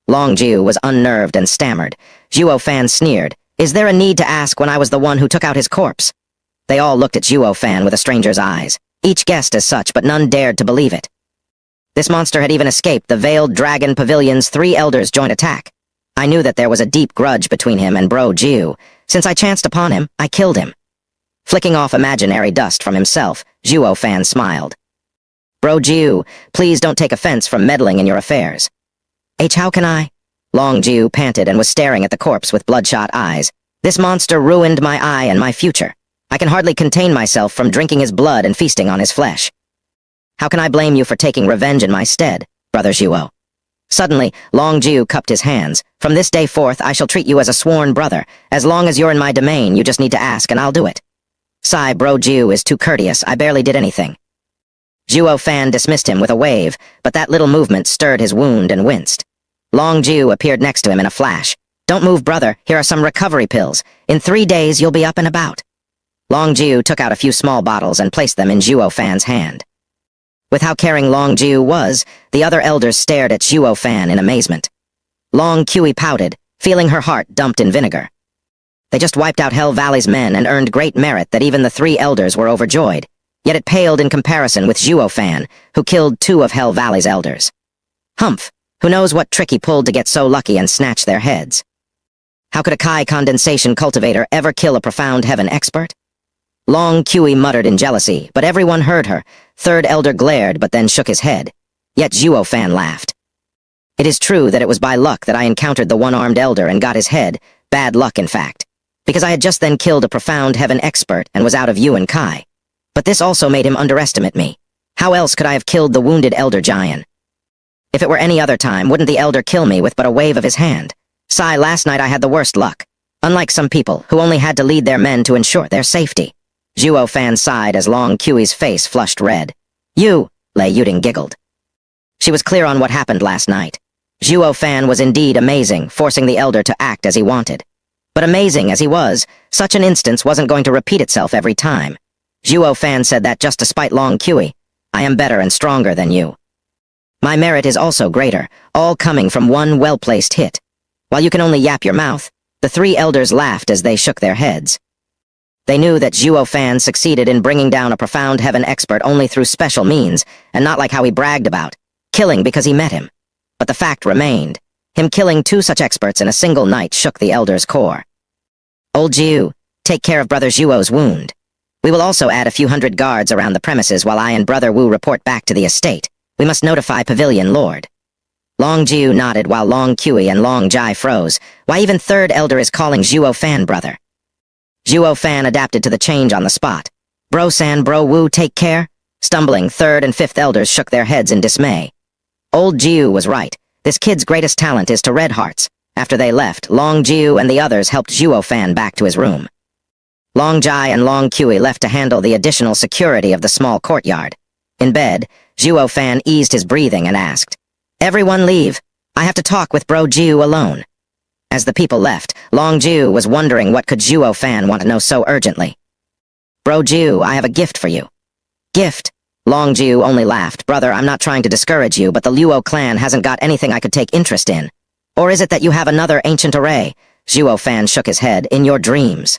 Speaker 1: Long Jiu was unnerved and stammered. Zhuo Fan sneered. Is there a need to ask when I was the one who took out his corpse? They all looked at Zhuo Fan with a stranger's eyes. Each guessed as such, but none dared to believe it. This monster had even escaped the Veiled Dragon Pavilion's three elders' joint attack. I knew that there was a deep grudge between him and Bro Jiu. Since I chanced upon him, I killed him. Flicking off imaginary dust from himself, Zhuo Fan smiled. Bro Jiu, please don't take offense from meddling in your affairs. How can I? Long Jiu panted and was staring at the corpse with bloodshot eyes. This monster ruined my eye and my future. I can hardly contain myself from drinking his blood and feasting on his flesh. How can I blame you for taking revenge in my stead, Brother Zhuo? Suddenly, Long Jiu cupped his hands. From this day forth, I shall treat you as a sworn brother. As long as you're in my domain, you just need to ask and I'll do it. Sigh, Bro Jiu is too courteous. I barely did anything. Zhuo Fan dismissed him with a wave, but that little movement stirred his wound and winced. Long Jiu appeared next to him in a flash. Don't move, brother. Here are some recovery pills. In 3 days, you'll be up and about. Long Jiu took out a few small bottles and placed them in Zhuo Fan's hand. With how caring Long Jiu was, the other elders stared at Zhuo Fan in amazement. Long Kui pouted, feeling her heart dumped in vinegar. They just wiped out Hell Valley's men and earned great merit that even the three elders were overjoyed. Yet it paled in comparison with Zhuo Fan, who killed 2 of Hell Valley's elders. Humph, who knows what trick he pulled to get so lucky and snatch their heads. How could a Kai condensation cultivator ever kill a profound heaven expert? Long Kui muttered in jealousy, but everyone heard her. Third elder glared but then shook his head. Yet Zhuo Fan laughed. It is true that it was by luck that I encountered the one-armed elder and got his head, bad luck in fact, because I had just then killed a profound heaven expert and was out of Yuan Kai. But this also made him underestimate me. How else could I have killed the wounded elder Jian? If it were any other time, wouldn't the elder kill me with but a wave of his hand? Sigh, last night I had the worst luck. Unlike some people, who only had to lead their men to ensure their safety. Zhuo Fan sighed as Long Qiui's face flushed red. You, Lei Yuding giggled. She was clear on what happened last night. Zhuo Fan was indeed amazing, forcing the elder to act as he wanted. But amazing as he was, such an instance wasn't going to repeat itself every time. Zhuo Fan said that just to spite Long Qiui. I am better and stronger than you. My merit is also greater, all coming from one well-placed hit. While you can only yap your mouth, the three elders laughed as they shook their heads. They knew that Zhuo Fan succeeded in bringing down a profound heaven expert only through special means, and not like how he bragged about, killing because he met him. But the fact remained. Him killing two such experts in a single night shook the elders' core. Old Zhu, take care of Brother Zhuo's wound. We will also add a few hundred guards around the premises while I and Brother Wu report back to the estate. We must notify Pavilion Lord. Long Zhu nodded while Long Qiui and Long Jai froze. Why even third elder is calling Zhuo Fan brother? Zhuo Fan adapted to the change on the spot. Bro-san, Bro Wu, take care? Stumbling, third and fifth elders shook their heads in dismay. Old Zhu was right. This kid's greatest talent is to red hearts. After they left, Long Zhu and the others helped Zhuo Fan back to his room. Long Jai and Long Qiui left to handle the additional security of the small courtyard. In bed, Zhuo Fan eased his breathing and asked, Everyone leave. I have to talk with Bro Zhu alone. As the people left, Long Zhu was wondering what could Zhuo Fan want to know so urgently. Bro Zhu, I have a gift for you. Gift? Long Zhu only laughed. Brother, I'm not trying to discourage you, but the Luo Clan hasn't got anything I could take interest in. Or is it that you have another ancient array? Zhuo Fan shook his head. In your dreams.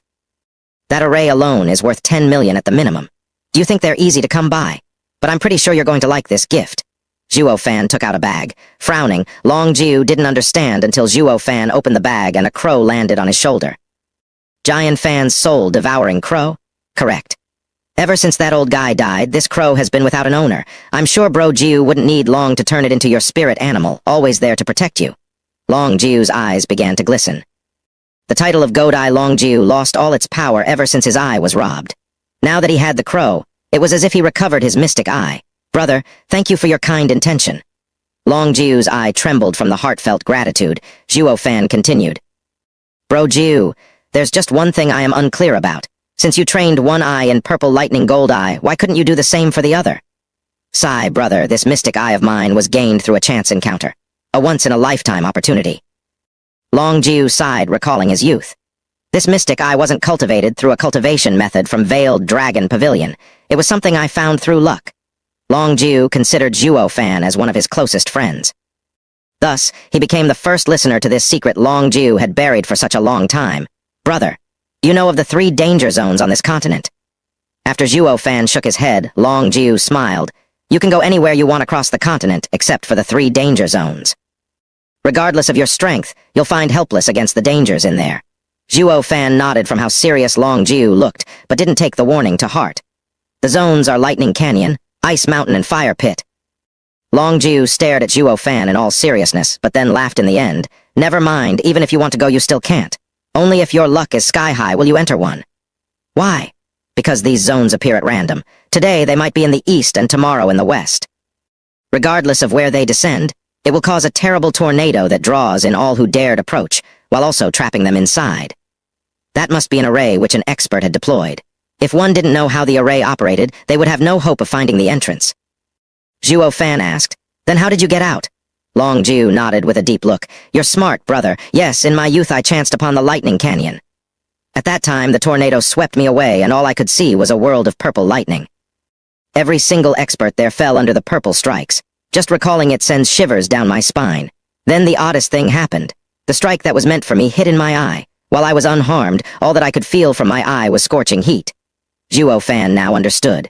Speaker 1: That array alone is worth 10 million at the minimum. Do you think they're easy to come by? But I'm pretty sure you're going to like this gift. Zhuo Fan took out a bag. Frowning, Long Zhu didn't understand until Zhuo Fan opened the bag and a crow landed on his shoulder. Giant Fan's soul-devouring crow? Correct. Ever since that old guy died, this crow has been without an owner. I'm sure Bro Zhu wouldn't need long to turn it into your spirit animal, always there to protect you. Long Zhu's eyes began to glisten. The title of Godai Long Zhu lost all its power ever since his eye was robbed. Now that he had the crow, it was as if he recovered his mystic eye. Brother, thank you for your kind intention. Long Zhu's eye trembled from the heartfelt gratitude. Zhuo Fan continued. Bro Zhu, there's just one thing I am unclear about. Since you trained one eye in purple lightning gold eye, why couldn't you do the same for the other? Sigh, brother, this mystic eye of mine was gained through a chance encounter. A once-in-a-lifetime opportunity. Long Zhu sighed, recalling his youth. This mystic eye wasn't cultivated through a cultivation method from Veiled Dragon Pavilion. It was something I found through luck. Long Zhu considered Zhuo Fan as one of his closest friends. Thus, he became the first listener to this secret Long Zhu had buried for such a long time. Brother, you know of the 3 danger zones on this continent? After Zhuo Fan shook his head, Long Zhu smiled. You can go anywhere you want across the continent, except for the 3 danger zones. Regardless of your strength, you'll find helpless against the dangers in there. Zhuo Fan nodded from how serious Long Zhu looked, but didn't take the warning to heart. The zones are Lightning Canyon, Ice Mountain and Fire Pit. Long Zhu stared at Zhuo Fan in all seriousness, but then laughed in the end. Never mind, even if you want to go you still can't. Only if your luck is sky-high will you enter one. Why? Because these zones appear at random. Today they might be in the east and tomorrow in the west. Regardless of where they descend, it will cause a terrible tornado that draws in all who dared approach, while also trapping them inside. That must be an array which an expert had deployed. If one didn't know how the array operated, they would have no hope of finding the entrance. Zhuo Fan asked, Then how did you get out? Long Zhu nodded with a deep look. You're smart, brother. Yes, in my youth I chanced upon the Lightning Canyon. At that time, the tornado swept me away, and all I could see was a world of purple lightning. Every single expert there fell under the purple strikes. Just recalling it sends shivers down my spine. Then the oddest thing happened. The strike that was meant for me hit in my eye. While I was unharmed, all that I could feel from my eye was scorching heat. Zhuo Fan now understood.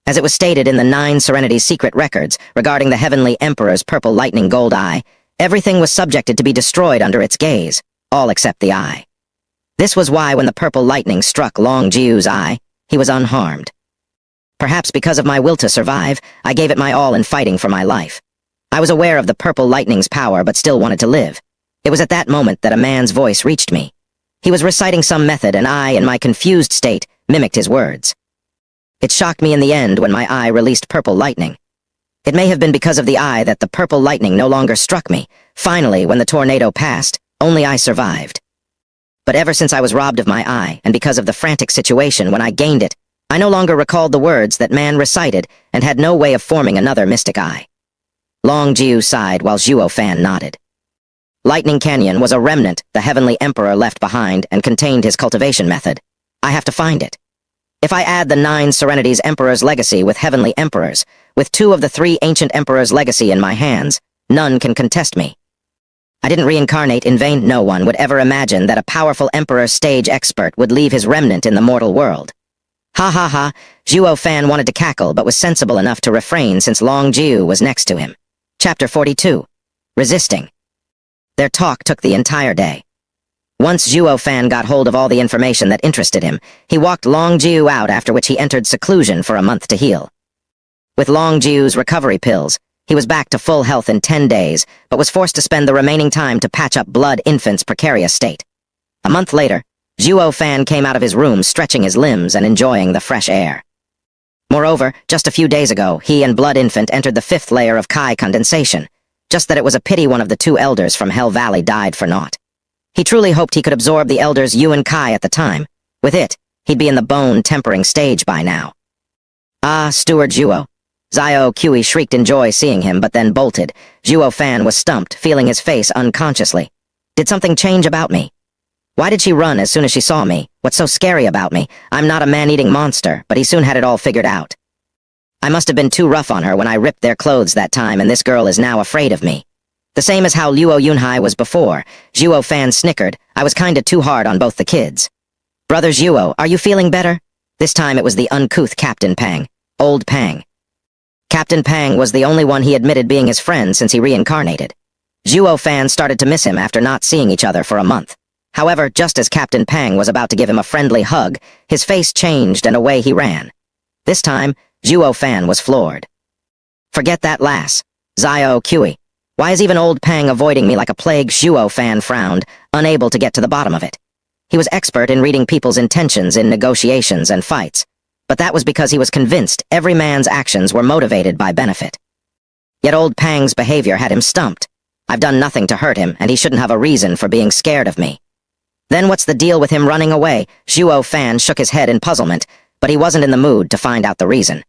Speaker 1: As it was stated in the 9 Serenities Secret Records regarding the Heavenly Emperor's purple lightning gold eye, everything was subjected to be destroyed under its gaze, all except the eye. This was why when the purple lightning struck Long Zhu's eye, he was unharmed. Perhaps because of my will to survive, I gave it my all in fighting for my life. I was aware of the purple lightning's power but still wanted to live. It was at that moment that a man's voice reached me. He was reciting some method and I, in my confused state, mimicked his words. It shocked me in the end when my eye released purple lightning. It may have been because of the eye that the purple lightning no longer struck me. Finally, when the tornado passed, only I survived. But ever since I was robbed of my eye, and because of the frantic situation when I gained it, I no longer recalled the words that man recited and had no way of forming another mystic eye. Long Jiu sighed while Zhuo Fan nodded. Lightning Canyon was a remnant the Heavenly Emperor left behind and contained his cultivation method. I have to find it. If I add the 9 Serenities Emperor's legacy with Heavenly Emperors, with 2 of the 3 Ancient Emperors' legacy in my hands, none can contest me. I didn't reincarnate in vain. No one would ever imagine that a powerful Emperor stage expert would leave his remnant in the mortal world. Ha ha ha, Zhuo Fan wanted to cackle but was sensible enough to refrain since Long Jiu was next to him. Chapter 42. Resisting. Their talk took the entire day. Once Zhuo Fan got hold of all the information that interested him, he walked Long Jiu out, after which he entered seclusion for a month to heal. With Long Jiu's recovery pills, he was back to full health in 10 days, but was forced to spend the remaining time to patch up Blood Infant's precarious state. A month later, Zhuo Fan came out of his room stretching his limbs and enjoying the fresh air. Moreover, just a few days ago, he and Blood Infant entered the 5th layer of Kai condensation, just that it was a pity one of the 2 elders from Hell Valley died for naught. He truly hoped he could absorb the elders Yuan Kai at the time. With it, he'd be in the bone-tempering stage by now. Ah, Steward Zhuo. Zio Kui shrieked in joy seeing him, but then bolted. Zhuo Fan was stumped, feeling his face unconsciously. Did something change about me? Why did she run as soon as she saw me? What's so scary about me? I'm not a man-eating monster, but he soon had it all figured out. I must have been too rough on her when I ripped their clothes that time, and this girl is now afraid of me. The same as how Luo Yunhai was before. Zhuo Fan snickered. I was kinda too hard on both the kids. Brother Zhuo, are you feeling better? This time it was the uncouth Captain Pang. Old Pang. Captain Pang was the only one he admitted being his friend since he reincarnated. Zhuo Fan started to miss him after not seeing each other for a month. However, just as Captain Pang was about to give him a friendly hug, his face changed and away he ran. This time, Zhuo Fan was floored. Forget that lass. Zio Kui. Why is even old Pang avoiding me like a plague? Zhuo Fan frowned, unable to get to the bottom of it. He was expert in reading people's intentions in negotiations and fights, but that was because he was convinced every man's actions were motivated by benefit. Yet old Pang's behavior had him stumped. I've done nothing to hurt him, and he shouldn't have a reason for being scared of me. Then what's the deal with him running away? Zhuo Fan shook his head in puzzlement, but he wasn't in the mood to find out the reason.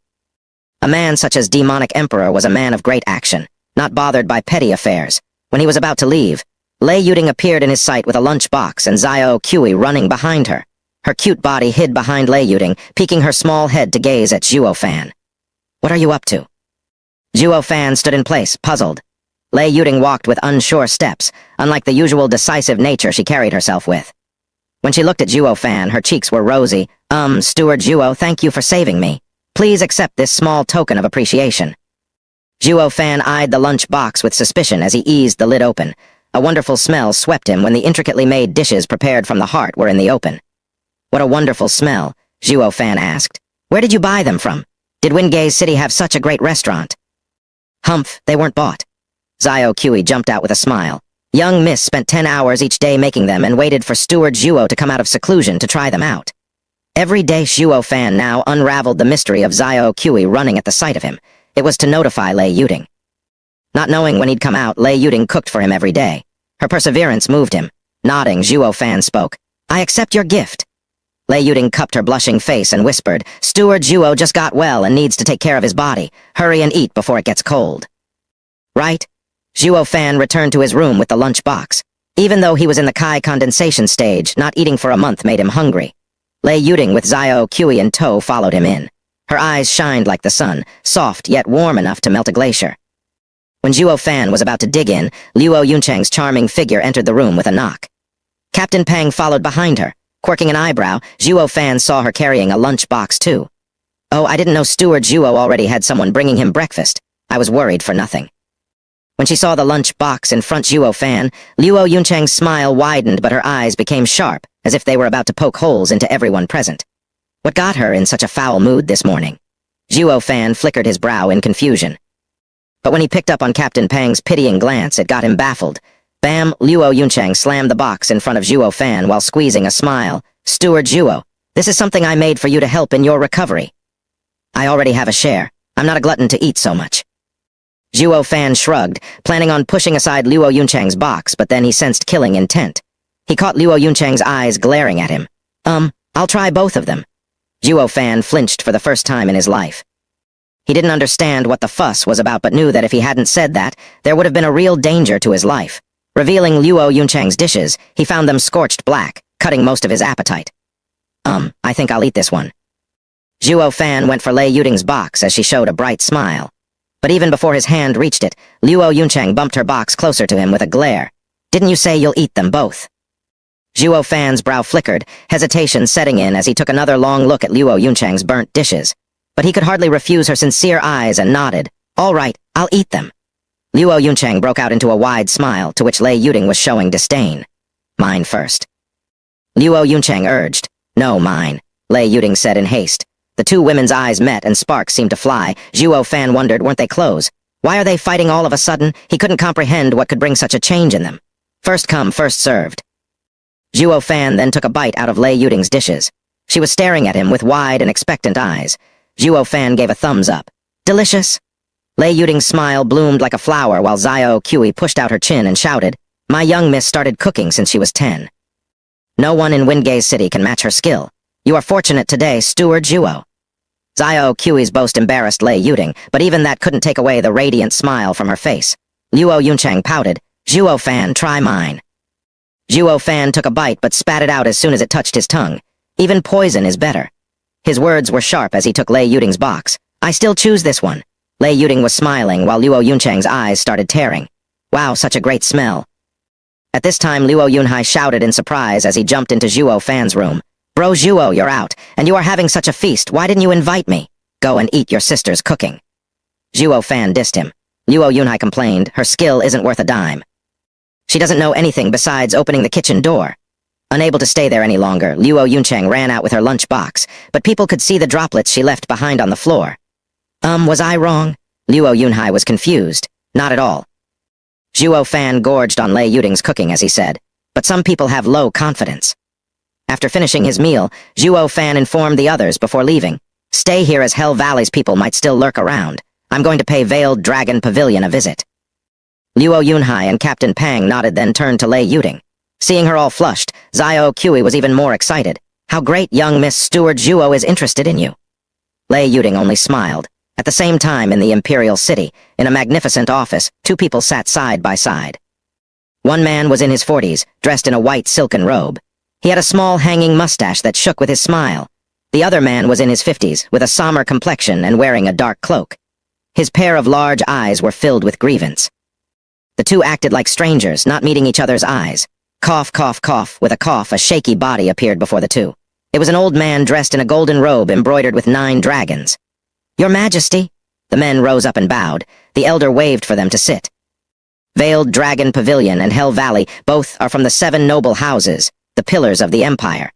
Speaker 1: A man such as Demonic Emperor was a man of great action, not bothered by petty affairs. When he was about to leave, Lei Yuding appeared in his sight with a lunch box and Zio Kui running behind her. Her cute body hid behind Lei Yuding, peeking her small head to gaze at Zhuo Fan. What are you up to? Zhuo Fan stood in place, puzzled. Lei Yuding walked with unsure steps, unlike the usual decisive nature she carried herself with. When she looked at Zhuo Fan, her cheeks were rosy. Steward Zhuo, thank you for saving me. Please accept this small token of appreciation. Zhuo Fan eyed the lunch box with suspicion as he eased the lid open. A wonderful smell swept him when the intricately made dishes prepared from the heart were in the open. What a wonderful smell, Zhuo Fan asked. Where did you buy them from? Did Wingay City have such a great restaurant? Humph, they weren't bought. Zio Kui jumped out with a smile. Young Miss spent 10 hours each day making them and waited for Steward Zhuo to come out of seclusion to try them out. Every day Zhuo Fan now unraveled the mystery of Zio Kui running at the sight of him. It was to notify Lei Yuding. Not knowing when he'd come out, Lei Yuding cooked for him every day. Her perseverance moved him. Nodding, Zhuo Fan spoke. I accept your gift. Lei Yuding cupped her blushing face and whispered, Steward Zhuo just got well and needs to take care of his body. Hurry and eat before it gets cold. Right? Zhuo Fan returned to his room with the lunch box. Even though he was in the Kai condensation stage, not eating for a month made him hungry. Lei Yuding with Zio Kui in tow followed him in. Her eyes shined like the sun, soft yet warm enough to melt a glacier. When Zhuo Fan was about to dig in, Luo Yunchang's charming figure entered the room with a knock. Captain Pang followed behind her. Quirking an eyebrow, Zhuo Fan saw her carrying a lunch box too. Oh, I didn't know Steward Zhuo already had someone bringing him breakfast. I was worried for nothing. When she saw the lunch box in front Zhuo Fan, Luo Yunchang's smile widened but her eyes became sharp, as if they were about to poke holes into everyone present. What got her in such a foul mood this morning? Zhuo Fan flickered his brow in confusion. But when he picked up on Captain Pang's pitying glance, it got him baffled. Bam! Luo Yunchang slammed the box in front of Zhuo Fan while squeezing a smile. Steward Zhuo, this is something I made for you to help in your recovery. I already have a share. I'm not a glutton to eat so much. Zhuo Fan shrugged, planning on pushing aside Luo Yunchang's box, but then he sensed killing intent. He caught Luo Yunchang's eyes glaring at him. I'll try both of them. Zhuo Fan flinched for the first time in his life. He didn't understand what the fuss was about, but knew that if he hadn't said that, there would have been a real danger to his life. Revealing Luo Yunchang's dishes, he found them scorched black, cutting most of his appetite. I think I'll eat this one. Zhuo Fan went for Lei Yuding's box as she showed a bright smile. But even before his hand reached it, Luo Yunchang bumped her box closer to him with a glare. Didn't you say you'll eat them both? Zhuo Fan's brow flickered, hesitation setting in as he took another long look at Luo Yunchang's burnt dishes. But he could hardly refuse her sincere eyes and nodded. All right, I'll eat them. Luo Yunchang broke out into a wide smile, to which Lei Yuding was showing disdain. Mine first. Luo Yunchang urged. No, mine, Lei Yuding said in haste. The two women's eyes met and sparks seemed to fly. Zhuo Fan wondered, weren't they clothes? Why are they fighting all of a sudden? He couldn't comprehend what could bring such a change in them. First come, first served. Zhuo Fan then took a bite out of Lei Yuding's dishes. She was staring at him with wide and expectant eyes. Zhuo Fan gave a thumbs up. Delicious? Lei Yuding's smile bloomed like a flower while Zhuo Kui pushed out her chin and shouted, My young miss started cooking since she was 10. No one in Windgaze City can match her skill. You are fortunate today, Steward Zhuo. Zhuo Kui's boast embarrassed Lei Yuding, but even that couldn't take away the radiant smile from her face. Luo Yunchang pouted, Zhuo Fan, try mine. Zhuo Fan took a bite but spat it out as soon as it touched his tongue. Even poison is better. His words were sharp as he took Lei Yuding's box. I still choose this one. Lei Yuding was smiling while Luo Yunchang's eyes started tearing. Wow, such a great smell. At this time, Luo Yunhai shouted in surprise as he jumped into Zhuo Fan's room. Bro Zhuo, you're out, and you are having such a feast. Why didn't you invite me? Go and eat your sister's cooking. Zhuo Fan dissed him. Luo Yunhai complained, her skill isn't worth a dime. She doesn't know anything besides opening the kitchen door. Unable to stay there any longer, Luo Yunchang ran out with her lunch box, but people could see the droplets she left behind on the floor. Was I wrong? Luo Yunhai was confused. Not at all. Zhuo Fan gorged on Lei Yuding's cooking as he said, but some people have low confidence. After finishing his meal, Zhuo Fan informed the others before leaving. Stay here as Hell Valley's people might still lurk around. I'm going to pay Veiled Dragon Pavilion a visit. Luo Yunhai and Captain Pang nodded, then turned to Lei Yuding. Seeing her all flushed, Zhuo Kui was even more excited. How great young Miss Steward Zhuo is interested in you. Lei Yuding only smiled. At the same time in the Imperial City, in a magnificent office, two people sat side by side. One man was in his 40s, dressed in a white silken robe. He had a small hanging mustache that shook with his smile. The other man was in his 50s, with a somber complexion and wearing a dark cloak. His pair of large eyes were filled with grievance. The two acted like strangers, not meeting each other's eyes. Cough, cough, cough. With a cough, a shaky body appeared before the two. It was an old man dressed in a golden robe embroidered with 9 dragons. Your Majesty? The men rose up and bowed. The elder waved for them to sit. Veiled Dragon Pavilion and Hell Valley both are from the 7 noble houses, the pillars of the Empire.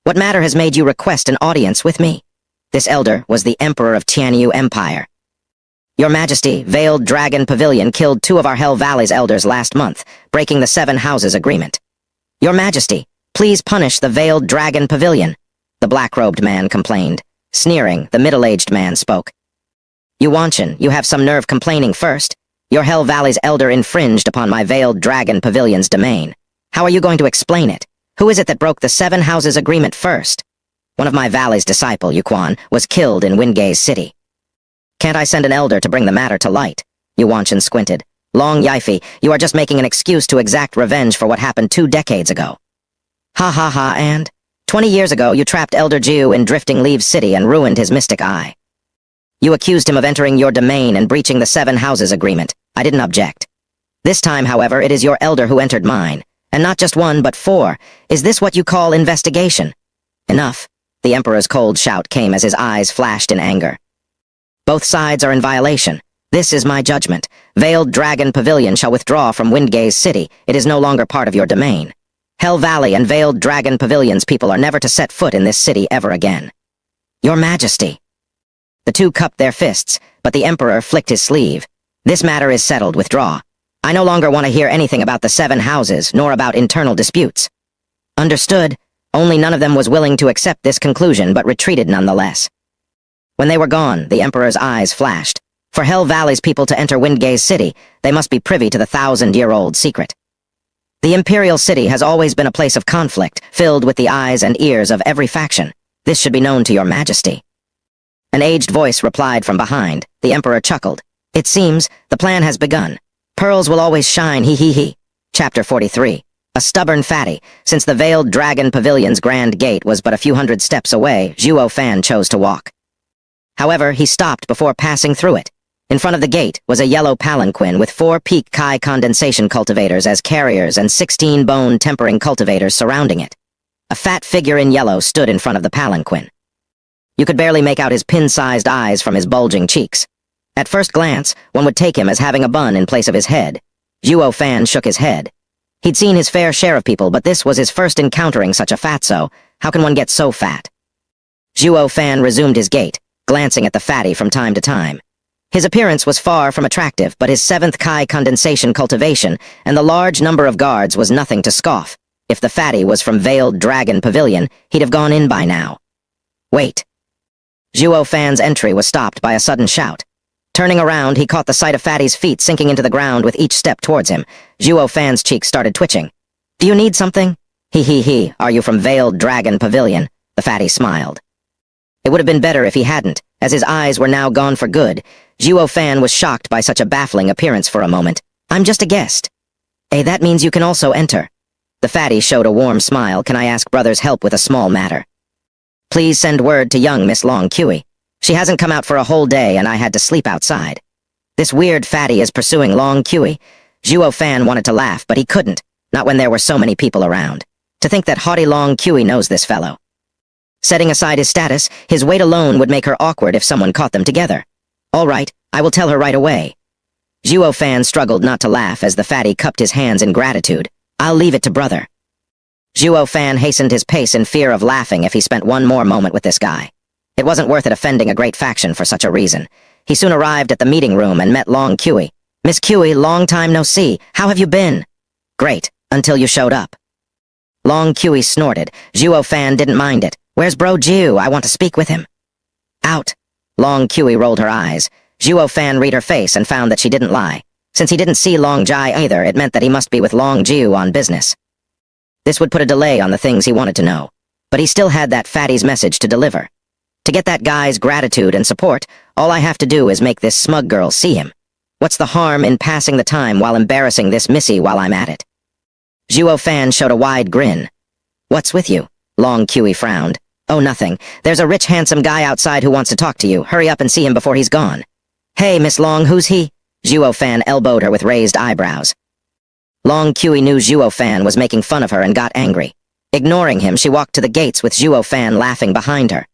Speaker 1: What matter has made you request an audience with me? This elder was the Emperor of Tianyu Empire. Your Majesty, Veiled Dragon Pavilion killed 2 of our Hell Valley's elders last month, breaking the 7 houses agreement. Your Majesty, please punish the Veiled Dragon Pavilion, the black-robed man complained. Sneering, the middle-aged man spoke. You Wanchan, you have some nerve complaining first. Your Hell Valley's elder infringed upon my Veiled Dragon Pavilion's domain. How are you going to explain it? Who is it that broke the 7 houses agreement first? One of my valley's disciple, Yuquan, was killed in Windgaze City. Can't I send an elder to bring the matter to light? Yuanchan squinted. Long Yifi, you are just making an excuse to exact revenge for what happened 2 decades ago. Ha ha ha, and? 20 years ago, you trapped Elder Jiu in Drifting Leaves City and ruined his mystic eye. You accused him of entering your domain and breaching the 7 houses agreement. I didn't object. This time, however, it is your elder who entered mine. And not just 1, but 4. Is this what you call investigation? Enough. The Emperor's cold shout came as his eyes flashed in anger. Both sides are in violation. This is my judgment. Veiled Dragon Pavilion shall withdraw from Windgaze City. It is no longer part of your domain. Hell Valley and Veiled Dragon Pavilion's people are never to set foot in this city ever again. Your Majesty. The two cupped their fists, but the Emperor flicked his sleeve. This matter is settled. Withdraw. I no longer want to hear anything about the 7 houses, nor about internal disputes. Understood. Only none of them was willing to accept this conclusion, but retreated nonetheless. When they were gone, the Emperor's eyes flashed. For Hell Valley's people to enter Windgaze City, they must be privy to the 1,000-year-old secret. The Imperial City has always been a place of conflict, filled with the eyes and ears of every faction. This should be known to your majesty." An aged voice replied from behind. The emperor chuckled. "It seems the plan has begun. Pearls will always shine, he he he." Chapter 43. A stubborn fatty. Since the Veiled Dragon Pavilion's grand gate was but a few hundred steps away, Zhuo Fan chose to walk. However, he stopped before passing through it. In front of the gate was a yellow palanquin with 4 peak Kai condensation cultivators as carriers and 16 bone tempering cultivators surrounding it. A fat figure in yellow stood in front of the palanquin. You could barely make out his pin-sized eyes from his bulging cheeks. At first glance, one would take him as having a bun in place of his head. Zhuo Fan shook his head. He'd seen his fair share of people, but this was his first encountering such a fatso. How can one get so fat? Zhuo Fan resumed his gait, glancing at the fatty from time to time. His appearance was far from attractive, but his 7th Kai condensation cultivation and the large number of guards was nothing to scoff. If the fatty was from Veiled Dragon Pavilion, he'd have gone in by now. Wait. Zhuo Fan's entry was stopped by a sudden shout. Turning around, he caught the sight of Fatty's feet sinking into the ground with each step towards him. Zhuo Fan's cheeks started twitching. "Do you need something?" He, are you from Veiled Dragon Pavilion?" The fatty smiled. It would have been better if he hadn't, as his eyes were now gone for good. Zhuo Fan was shocked by such a baffling appearance for a moment. "I'm just a guest." That means you can also enter." The fatty showed a warm smile. "Can I ask brother's help with a small matter?" "Please send word to young Miss Long Kui. She hasn't come out for a whole day and I had to sleep outside." This weird fatty is pursuing Long Kui. Zhuo Fan wanted to laugh, but he couldn't, not when there were so many people around. To think that haughty Long Kui knows this fellow. Setting aside his status, his weight alone would make her awkward if someone caught them together. "All right, I will tell her right away." Zhuo Fan struggled not to laugh as the fatty cupped his hands in gratitude. "I'll leave it to brother." Zhuo Fan hastened his pace in fear of laughing if he spent one more moment with this guy. It wasn't worth it offending a great faction for such a reason. He soon arrived at the meeting room and met Long Kui. "Miss Kui, long time no see. How have you been?" "Great, until you showed up." Long Kui snorted. Zhuo Fan didn't mind it. "Where's Bro Jiu? I want to speak with him." "Out." Long Kui rolled her eyes. Zhuo Fan read her face and found that she didn't lie. Since he didn't see Long Jai either, it meant that he must be with Long Jiu on business. This would put a delay on the things he wanted to know. But he still had that fatty's message to deliver. To get that guy's gratitude and support, all I have to do is make this smug girl see him. What's the harm in passing the time while embarrassing this missy while I'm at it? Zhuo Fan showed a wide grin. "What's with you?" Long Kui frowned. "Oh, nothing. There's a rich, handsome guy outside who wants to talk to you. Hurry up and see him before he's gone." "Hey, Miss Long, who's he?" Zhuo Fan elbowed her with raised eyebrows. Long Kui knew Zhuo Fan was making fun of her and got angry. Ignoring him, she walked to the gates with Zhuo Fan laughing behind her.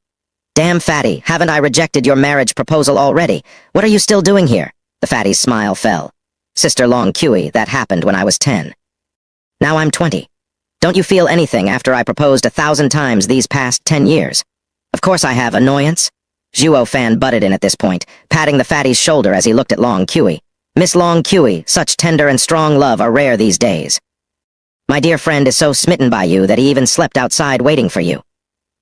Speaker 1: "Damn fatty, haven't I rejected your marriage proposal already? What are you still doing here?" The fatty's smile fell. "Sister Long Kui, that happened when I was 10. Now I'm 20. Don't you feel anything after I proposed 1,000 times these past 10 years? Of course I have, annoyance." Zhuo Fan butted in at this point, patting the fatty's shoulder as he looked at Long Kui. "Miss Long Kui, such tender and strong love are rare these days. My dear friend is so smitten by you that he even slept outside waiting for you."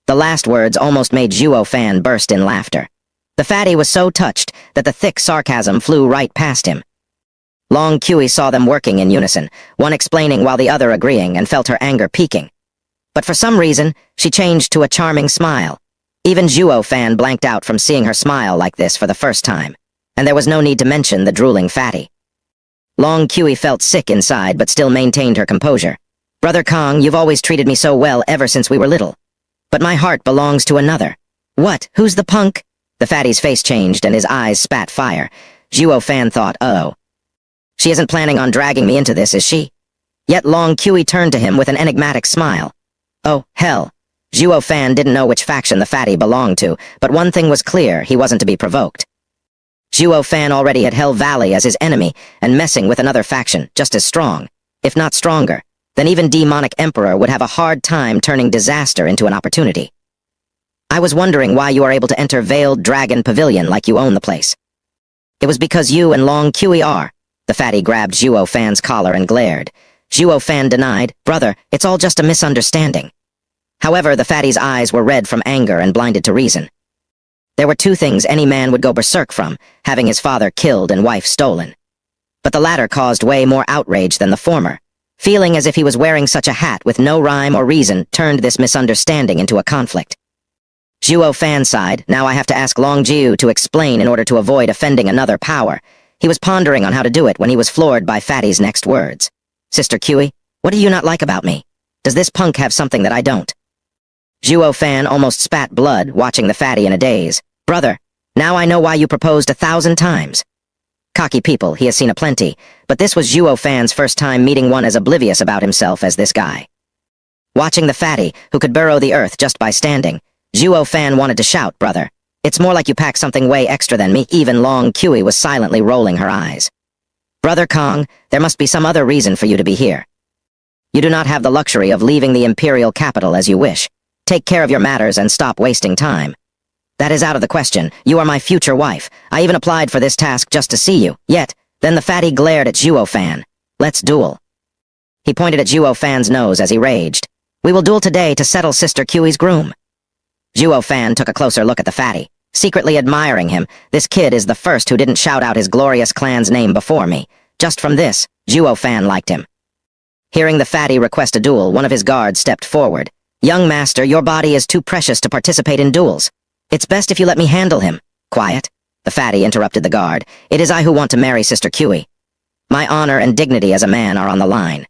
Speaker 1: The last words almost made Zhuo Fan burst in laughter. The fatty was so touched that the thick sarcasm flew right past him. Long Kui saw them working in unison, one explaining while the other agreeing, and felt her anger peaking. But for some reason, she changed to a charming smile. Even Zhuo Fan blanked out from seeing her smile like this for the first time, and there was no need to mention the drooling fatty. Long Kui felt sick inside but still maintained her composure. "Brother Kong, you've always treated me so well ever since we were little. But my heart belongs to another." "What? Who's the punk?" The fatty's face changed and his eyes spat fire. Zhuo Fan thought, "Uh-oh. She isn't planning on dragging me into this, is she?" Yet Long Kui turned to him with an enigmatic smile. Oh, hell. Zhuo Fan didn't know which faction the fatty belonged to, but one thing was clear, he wasn't to be provoked. Zhuo Fan already had Hell Valley as his enemy, and messing with another faction just as strong, if not stronger, then even Demonic Emperor would have a hard time turning disaster into an opportunity. "I was wondering why you are able to enter Veiled Dragon Pavilion like you own the place." "It was because you and Long Kui are." The fatty grabbed Zhuo Fan's collar and glared. Zhuo Fan denied, "Brother, it's all just a misunderstanding." However, the fatty's eyes were red from anger and blinded to reason. There were two things any man would go berserk from, having his father killed and wife stolen. But the latter caused way more outrage than the former. Feeling as if he was wearing such a hat with no rhyme or reason turned this misunderstanding into a conflict. Zhuo Fan sighed. Now I have to ask Long Jiu to explain in order to avoid offending another power. He was pondering on how to do it when he was floored by Fatty's next words. Sister Cui, what do you not like about me? Does this punk have something that I don't? Zhuo Fan almost spat blood, watching the Fatty in a daze. Brother, now I know why you proposed 1,000 times. Cocky people, he has seen aplenty, but this was Zhuo Fan's first time meeting one as oblivious about himself as this guy. Watching the Fatty, who could burrow the earth just by standing, Zhuo Fan wanted to shout, brother. It's more like you pack something way extra than me. Even Long Cui was silently rolling her eyes. Brother Kong, there must be some other reason for you to be here. You do not have the luxury of leaving the imperial capital as you wish. Take care of your matters and stop wasting time. That is out of the question. You are my future wife. I even applied for this task just to see you. Yet, then the Fatty glared at Zhuo Fan. Let's duel. He pointed at Zhuo Fan's nose as he raged. We will duel today to settle Sister Cui's groom. Zhuo Fan took a closer look at the Fatty, secretly admiring him. This kid is the first who didn't shout out his glorious clan's name before me. Just from this, Zhuo Fan liked him. Hearing the Fatty request a duel, one of his guards stepped forward. Young master, your body is too precious to participate in duels. It's best if you let me handle him. Quiet. The Fatty interrupted the guard. It is I who want to marry Sister Cui. My honor and dignity as a man are on the line.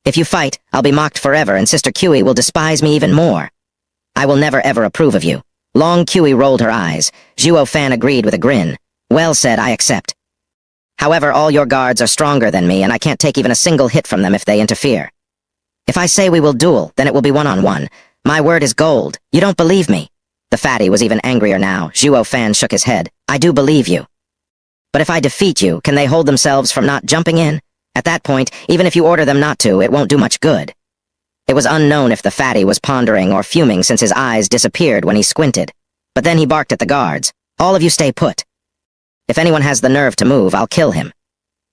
Speaker 1: If you fight, I'll be mocked forever and Sister Cui will despise me even more. I will never ever approve of you. Long Cui rolled her eyes. Zhuo Fan agreed with a grin. Well said, I accept. However, all your guards are stronger than me and I can't take even a single hit from them if they interfere. If I say we will duel, then it will be one-on-one. My word is gold. You don't believe me. The Fatty was even angrier now. Zhuo Fan shook his head. I do believe you. But if I defeat you, can they hold themselves from not jumping in? At that point, even if you order them not to, it won't do much good. It was unknown if the Fatty was pondering or fuming since his eyes disappeared when he squinted. But then he barked at the guards. All of you stay put. If anyone has the nerve to move, I'll kill him.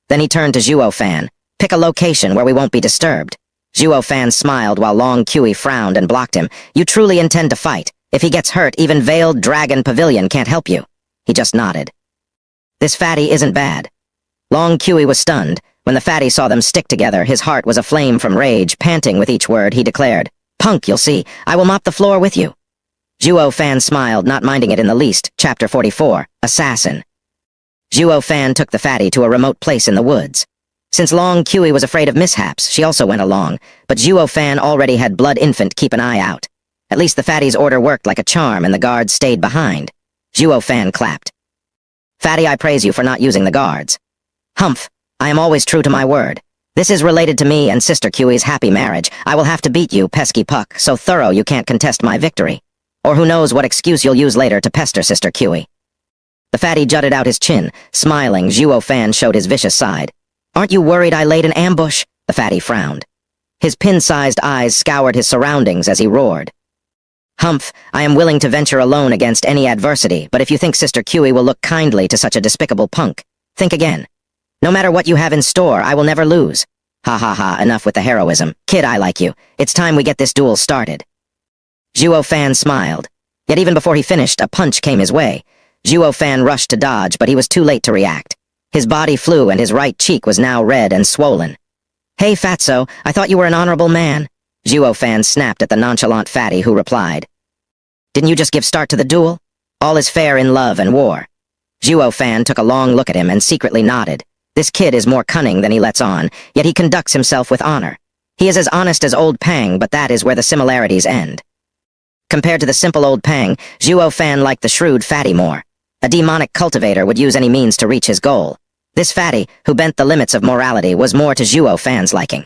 Speaker 1: Then he turned to Zhuo Fan. Pick a location where we won't be disturbed. Zhuo Fan smiled while Long Cui frowned and blocked him. You truly intend to fight. If he gets hurt, even Veiled Dragon Pavilion can't help you. He just nodded. This Fatty isn't bad. Long Cui was stunned. When the Fatty saw them stick together, his heart was aflame from rage. Panting with each word, he declared, Punk, you'll see. I will mop the floor with you. Zhuo Fan smiled, not minding it in the least. Chapter 44, Assassin. Zhuo Fan took the Fatty to a remote place in the woods. Since Long Cui was afraid of mishaps, she also went along, but Zhuo Fan already had Blood Infant keep an eye out. At least the Fatty's order worked like a charm and the guards stayed behind. Zhuo Fan clapped. Fatty, I praise you for not using the guards. Humph, I am always true to my word. This is related to me and Sister Cui's happy marriage. I will have to beat you, pesky puck, so thorough you can't contest my victory. Or who knows what excuse you'll use later to pester Sister Cui. The Fatty jutted out his chin. Smiling, Zhuo Fan showed his vicious side. Aren't you worried I laid an ambush? The Fatty frowned. His pin-sized eyes scoured his surroundings as he roared. Humph, I am willing to venture alone against any adversity, but if you think Sister Cui will look kindly to such a despicable punk, think again. No matter what you have in store, I will never lose. Ha ha ha, enough with the heroism. Kid, I like you. It's time we get this duel started. Zhuo Fan smiled. Yet even before he finished, a punch came his way. Zhuo Fan rushed to dodge, but he was too late to react. His body flew and his right cheek was now red and swollen. Hey, Fatso, I thought you were an honorable man. Zhuo Fan snapped at the nonchalant Fatty, who replied. Didn't you just give start to the duel? All is fair in love and war. Zhuo Fan took a long look at him and secretly nodded. This kid is more cunning than he lets on, yet he conducts himself with honor. He is as honest as old Pang, but that is where the similarities end. Compared to the simple old Pang, Zhuo Fan liked the shrewd Fatty more. A demonic cultivator would use any means to reach his goal. This Fatty, who bent the limits of morality, was more to Zhuo Fan's liking.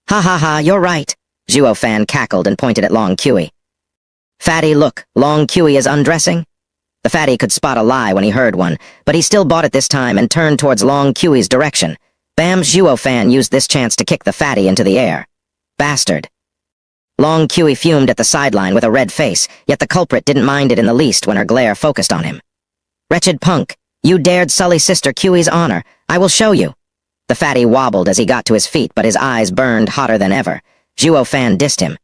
Speaker 1: Ha ha ha, you're right. Zhuo Fan cackled and pointed at Long Cui. Fatty, look, Long Cui is undressing. The Fatty could spot a lie when he heard one, but he still bought it this time and turned towards Long Cui's direction. Bam! Zhuo Fan used this chance to kick the Fatty into the air. Bastard. Long Cui fumed at the sideline with a red face, yet the culprit didn't mind it in the least when her glare focused on him. Wretched punk, you dared sully Sister Cui's honor. I will show you. The Fatty wobbled as he got to his feet, but his eyes burned hotter than ever. Zhuo Fan dissed him.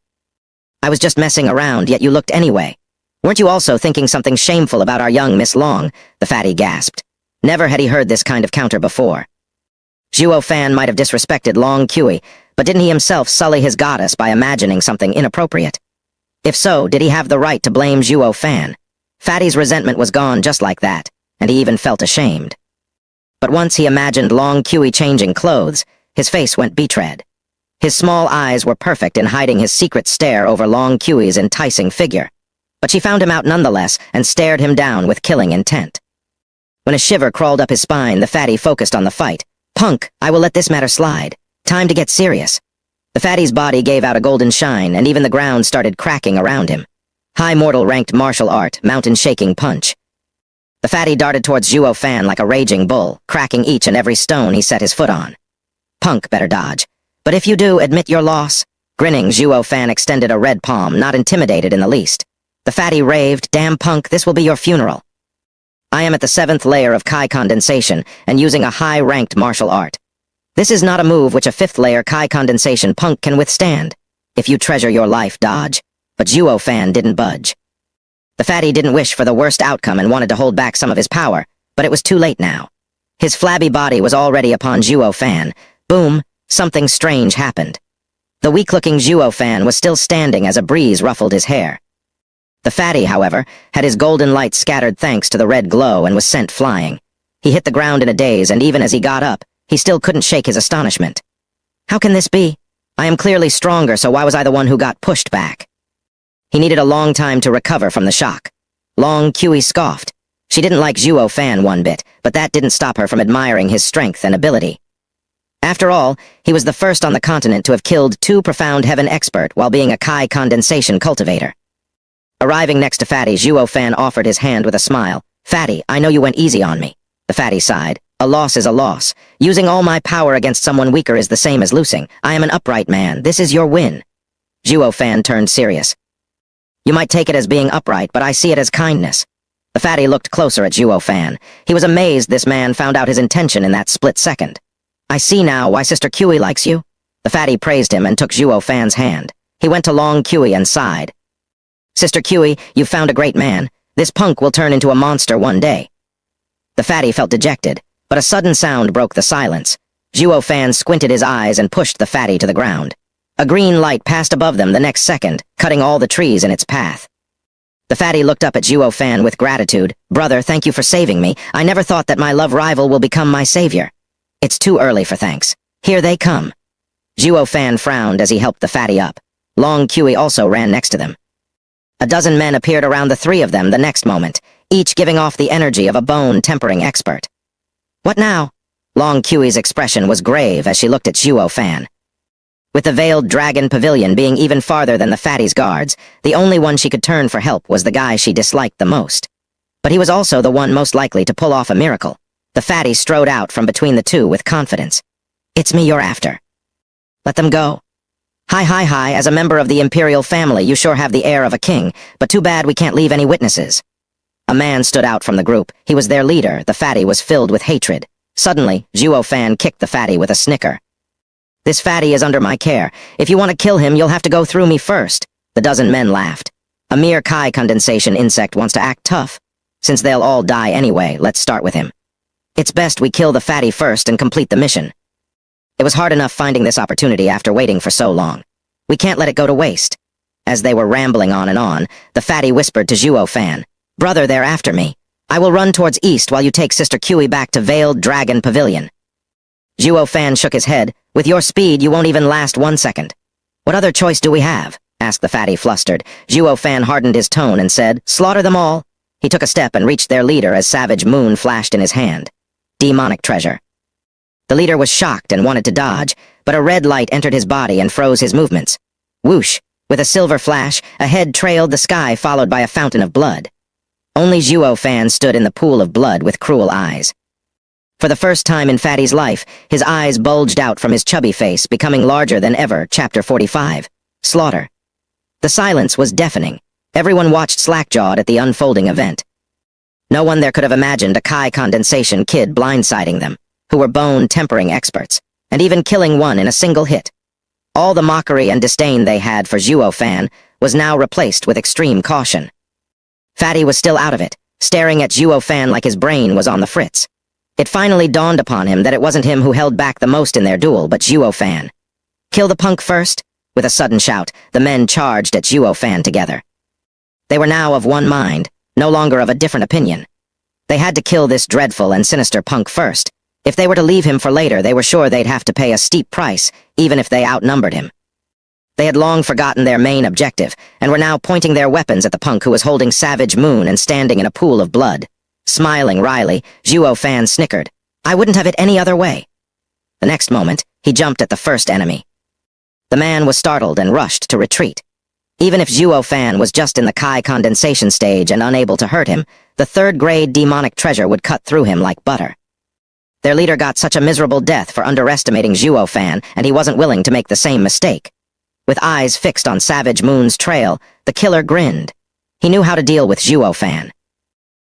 Speaker 1: I was just messing around, yet you looked anyway. Weren't you also thinking something shameful about our young Miss Long? The Fatty gasped. Never had he heard this kind of counter before. Zhuo Fan might have disrespected Long Cui, but didn't he himself sully his goddess by imagining something inappropriate? If so, did he have the right to blame Zhuo Fan? Fatty's resentment was gone just like that, and he even felt ashamed. But once he imagined Long Kui changing clothes, his face went betrayed. His small eyes were perfect in hiding his secret stare over Long Kui's enticing figure. But she found him out nonetheless and stared him down with killing intent. When a shiver crawled up his spine, the fatty focused on the fight. "Punk, I will let this matter slide. Time to get serious." The fatty's body gave out a golden shine, and even the ground started cracking around him. High mortal ranked martial art, mountain-shaking punch. The fatty darted towards Zhuo Fan like a raging bull, cracking each and every stone he set his foot on. "Punk, better dodge. But if you do, admit your loss." Grinning, Zhuo Fan extended a red palm, not intimidated in the least. The fatty raved, "Damn punk, this will be your funeral. I am at the 7th layer of Kai condensation and using a high-ranked martial art. This is not a move which a 5th layer Kai condensation punk can withstand. If you treasure your life, dodge." But Zhuo Fan didn't budge. The fatty didn't wish for the worst outcome and wanted to hold back some of his power, but it was too late now. His flabby body was already upon Zhuo Fan. Boom, something strange happened. The weak-looking Zhuo Fan was still standing as a breeze ruffled his hair. The fatty, however, had his golden light scattered thanks to the red glow and was sent flying. He hit the ground in a daze, and even as he got up, he still couldn't shake his astonishment. "How can this be? I am clearly stronger, so why was I the one who got pushed back?" He needed a long time to recover from the shock. Long Kui scoffed. She didn't like Zhuo Fan one bit, but that didn't stop her from admiring his strength and ability. After all, he was the first on the continent to have killed 2 profound heaven expert while being a Kai condensation cultivator. Arriving next to Fatty, Zhuo Fan offered his hand with a smile. "Fatty, I know you went easy on me." The fatty sighed. "A loss is a loss. Using all my power against someone weaker is the same as losing. I am an upright man. This is your win." Zhuo Fan turned serious. "You might take it as being upright, but I see it as kindness." The fatty looked closer at Zhuo Fan. He was amazed this man found out his intention in that split second. "I see now why Sister Kui likes you." The fatty praised him and took Zhuo Fan's hand. He went to Long Kui and sighed. "Sister Kui, you've found a great man. This punk will turn into a monster one day." The fatty felt dejected, but a sudden sound broke the silence. Zhuo Fan squinted his eyes and pushed the fatty to the ground. A green light passed above them the next second, cutting all the trees in its path. The fatty looked up at Zhuo Fan with gratitude. "Brother, thank you for saving me. I never thought that my love rival will become my savior." "It's too early for thanks. Here they come." Zhuo Fan frowned as he helped the fatty up. Long Kui also ran next to them. A dozen men appeared around the 3 of them the next moment, each giving off the energy of a bone-tempering expert. "What now?" Long Kui's expression was grave as she looked at Zhuo Fan. With the veiled dragon pavilion being even farther than the fatty's guards, the only one she could turn for help was the guy she disliked the most. But he was also the one most likely to pull off a miracle. The fatty strode out from between the 2 with confidence. "It's me you're after." "Let them go." Hi, as a member of the imperial family, you sure have the air of a king, but too bad we can't leave any witnesses." A man stood out from the group. He was their leader. The fatty was filled with hatred. Suddenly, Zhuo Fan kicked the fatty with a snicker. "This fatty is under my care. If you want to kill him, you'll have to go through me first." The dozen men laughed. "A mere Kai condensation insect wants to act tough. Since they'll all die anyway, let's start with him. It's best we kill the fatty first and complete the mission." It was hard enough finding this opportunity after waiting for so long. "We can't let it go to waste." As they were rambling on and on, the fatty whispered to Zhuo Fan, "Brother, they're after me. I will run towards east while you take Sister Kui back to Veiled Dragon Pavilion." Zhuo Fan shook his head. "With your speed, you won't even last 1 second. "What other choice do we have?" asked the fatty, flustered. Zhuo Fan hardened his tone and said, "Slaughter them all." He took a step and reached their leader as Savage Moon flashed in his hand. Demonic treasure. The leader was shocked and wanted to dodge, but a red light entered his body and froze his movements. Whoosh! With a silver flash, a head trailed the sky followed by a fountain of blood. Only Zhuo Fan stood in the pool of blood with cruel eyes. For the first time in Fatty's life, his eyes bulged out from his chubby face, becoming larger than ever. Chapter 45. Slaughter. The silence was deafening. Everyone watched slack-jawed at the unfolding event. No one there could have imagined a Kai condensation kid blindsiding them, who were bone-tempering experts, and even killing one in a single hit. All the mockery and disdain they had for Zhuo Fan was now replaced with extreme caution. Fatty was still out of it, staring at Zhuo Fan like his brain was on the fritz. It finally dawned upon him that it wasn't him who held back the most in their duel, but Zhuo Fan. Kill the punk first? With a sudden shout, the men charged at Zhuo Fan together. They were now of one mind, no longer of a different opinion. They had to kill this dreadful and sinister punk first. If they were to leave him for later, they were sure they'd have to pay a steep price, even if they outnumbered him. They had long forgotten their main objective, and were now pointing their weapons at the punk who was holding Savage Moon and standing in a pool of blood. Smiling wryly, Zhuo Fan snickered. "I wouldn't have it any other way." The next moment, he jumped at the first enemy. The man was startled and rushed to retreat. Even if Zhuo Fan was just in the Kai condensation stage and unable to hurt him, the third-grade demonic treasure would cut through him like butter. Their leader got such a miserable death for underestimating Zhuo Fan, and he wasn't willing to make the same mistake. With eyes fixed on Savage Moon's trail, the killer grinned. He knew how to deal with Zhuo Fan.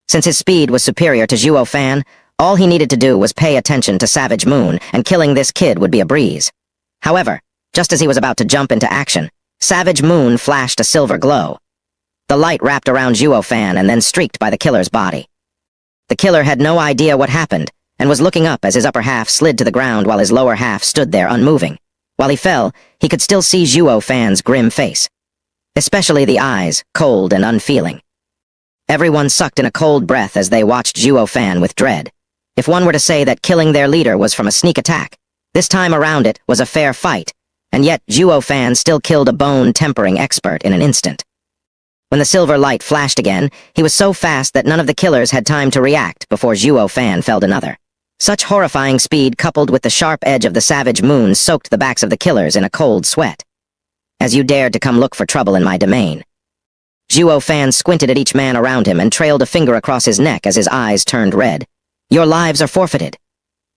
Speaker 1: Since his speed was superior to Zhuo Fan, all he needed to do was pay attention to Savage Moon, and killing this kid would be a breeze. However, just as he was about to jump into action, Savage Moon flashed a silver glow. The light wrapped around Zhuo Fan and then streaked by the killer's body. The killer had no idea what happened, and was looking up as his upper half slid to the ground while his lower half stood there unmoving. While he fell, he could still see Zhuo Fan's grim face. Especially the eyes, cold and unfeeling. Everyone sucked in a cold breath as they watched Zhuo Fan with dread. If one were to say that killing their leader was from a sneak attack, this time around it was a fair fight, and yet Zhuo Fan still killed a bone-tempering expert in an instant. When the silver light flashed again, he was so fast that none of the killers had time to react before Zhuo Fan felled another. Such horrifying speed coupled with the sharp edge of the Savage Moon soaked the backs of the killers in a cold sweat. "As you dared to come look for trouble in my domain." Zhuo Fan squinted at each man around him and trailed a finger across his neck as his eyes turned red. "Your lives are forfeited."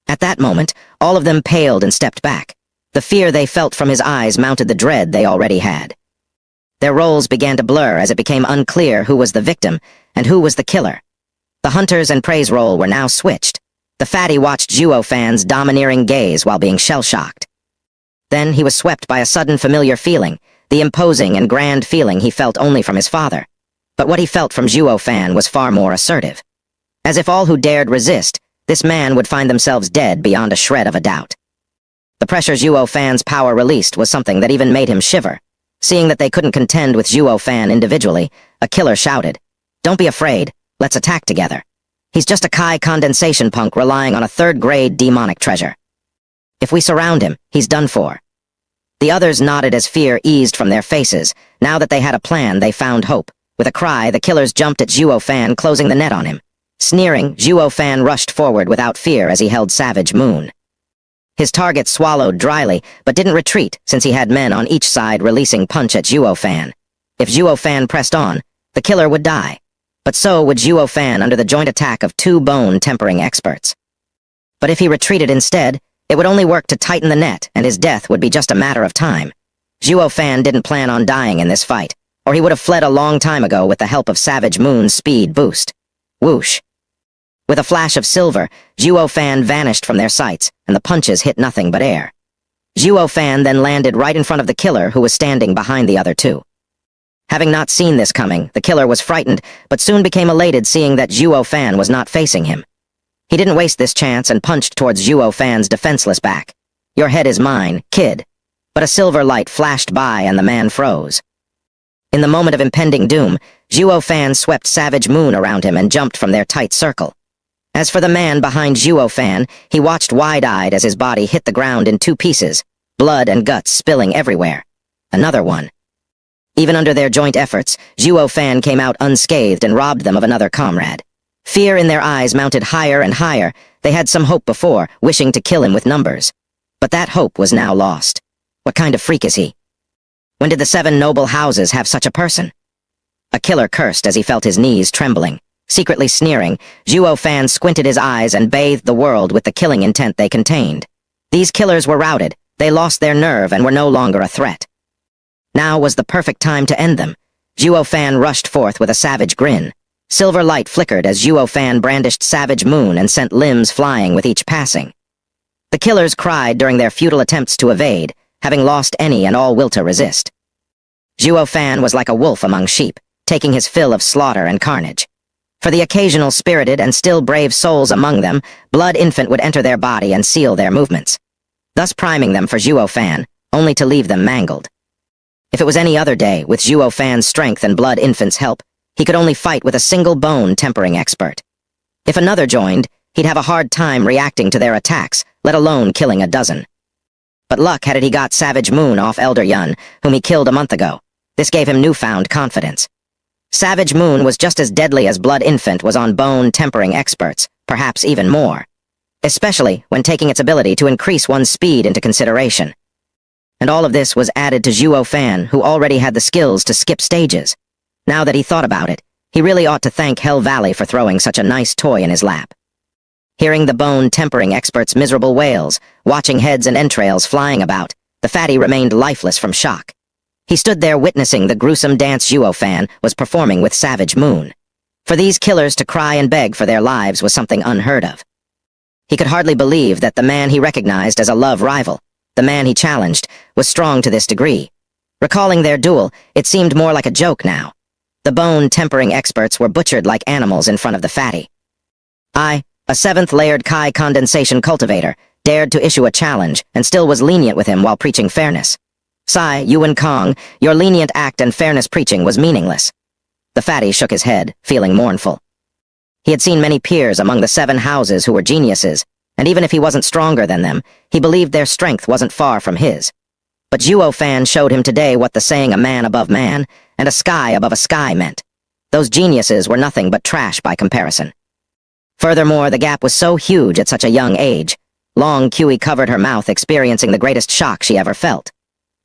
Speaker 1: At that moment, all of them paled and stepped back. The fear they felt from his eyes mounted the dread they already had. Their roles began to blur as it became unclear who was the victim and who was the killer. The hunter's and prey's role were now switched. The fatty watched Zhuo Fan's domineering gaze while being shell-shocked. Then he was swept by a sudden familiar feeling, the imposing and grand feeling he felt only from his father. But what he felt from Zhuo Fan was far more assertive. As if all who dared resist, this man would find themselves dead beyond a shred of a doubt. The pressure Zhuo Fan's power released was something that even made him shiver. Seeing that they couldn't contend with Zhuo Fan individually, a killer shouted, "Don't be afraid, let's attack together. He's just a Kai condensation punk relying on a third-grade demonic treasure. If we surround him, he's done for." The others nodded as fear eased from their faces. Now that they had a plan, they found hope. With a cry, the killers jumped at Zhuo Fan, closing the net on him. Sneering, Zhuo Fan rushed forward without fear as he held Savage Moon. His target swallowed dryly, but didn't retreat since he had men on each side releasing punch at Zhuo Fan. If Zhuo Fan pressed on, the killer would die. But so would Zhuo Fan under the joint attack of two bone-tempering experts. But if he retreated instead, it would only work to tighten the net, and his death would be just a matter of time. Zhuo Fan didn't plan on dying in this fight, or he would have fled a long time ago with the help of Savage Moon's speed boost. Whoosh. With a flash of silver, Zhuo Fan vanished from their sights, and the punches hit nothing but air. Zhuo Fan then landed right in front of the killer who was standing behind the other two. Having not seen this coming, the killer was frightened, but soon became elated seeing that Zhuo Fan was not facing him. He didn't waste this chance and punched towards Zhuo Fan's defenseless back. "Your head is mine, kid." But a silver light flashed by and the man froze. In the moment of impending doom, Zhuo Fan swept Savage Moon around him and jumped from their tight circle. As for the man behind Zhuo Fan, he watched wide-eyed as his body hit the ground in two pieces, blood and guts spilling everywhere. Another one. Even under their joint efforts, Zhuo Fan came out unscathed and robbed them of another comrade. Fear in their eyes mounted higher and higher. They had some hope before, wishing to kill him with numbers. But that hope was now lost. What kind of freak is he? When did the 7 noble houses have such a person? A killer cursed as he felt his knees trembling. Secretly sneering, Zhuo Fan squinted his eyes and bathed the world with the killing intent they contained. These killers were routed, they lost their nerve and were no longer a threat. Now was the perfect time to end them. Zhuo Fan rushed forth with a savage grin. Silver light flickered as Zhuo Fan brandished Savage Moon and sent limbs flying with each passing. The killers cried during their futile attempts to evade, having lost any and all will to resist. Zhuo Fan was like a wolf among sheep, taking his fill of slaughter and carnage. For the occasional spirited and still brave souls among them, Blood Infant would enter their body and seal their movements, thus priming them for Zhuo Fan, only to leave them mangled. If it was any other day, with Zhuo Fan's strength and blood infant's help, he could only fight with a single bone tempering expert. If another joined, he'd have a hard time reacting to their attacks, let alone killing a dozen. But luck had it he got Savage Moon off Elder Yun, whom he killed a month ago. This gave him newfound confidence. Savage Moon was just as deadly as Blood Infant was on bone tempering experts, perhaps even more. Especially when taking its ability to increase one's speed into consideration. And all of this was added to Zhuo Fan, who already had the skills to skip stages. Now that he thought about it, he really ought to thank Hell Valley for throwing such a nice toy in his lap. Hearing the bone tempering expert's miserable wails, watching heads and entrails flying about, the fatty remained lifeless from shock. He stood there witnessing the gruesome dance Zhuo Fan was performing with Savage Moon. For these killers to cry and beg for their lives was something unheard of. He could hardly believe that the man he recognized as a love rival, the man he challenged, was strong to this degree. Recalling their duel, it seemed more like a joke now. The bone-tempering experts were butchered like animals in front of the fatty. I, a seventh-layered Kai condensation cultivator, dared to issue a challenge and still was lenient with him while preaching fairness. Sai, Yuan Kong, your lenient act and fairness preaching was meaningless. The fatty shook his head, feeling mournful. He had seen many peers among the 7 houses who were geniuses, and even if he wasn't stronger than them, he believed their strength wasn't far from his. But Zhuo Fan showed him today what the saying a man above man and a sky above a sky meant. Those geniuses were nothing but trash by comparison. Furthermore, the gap was so huge at such a young age. Long Kui covered her mouth, experiencing the greatest shock she ever felt.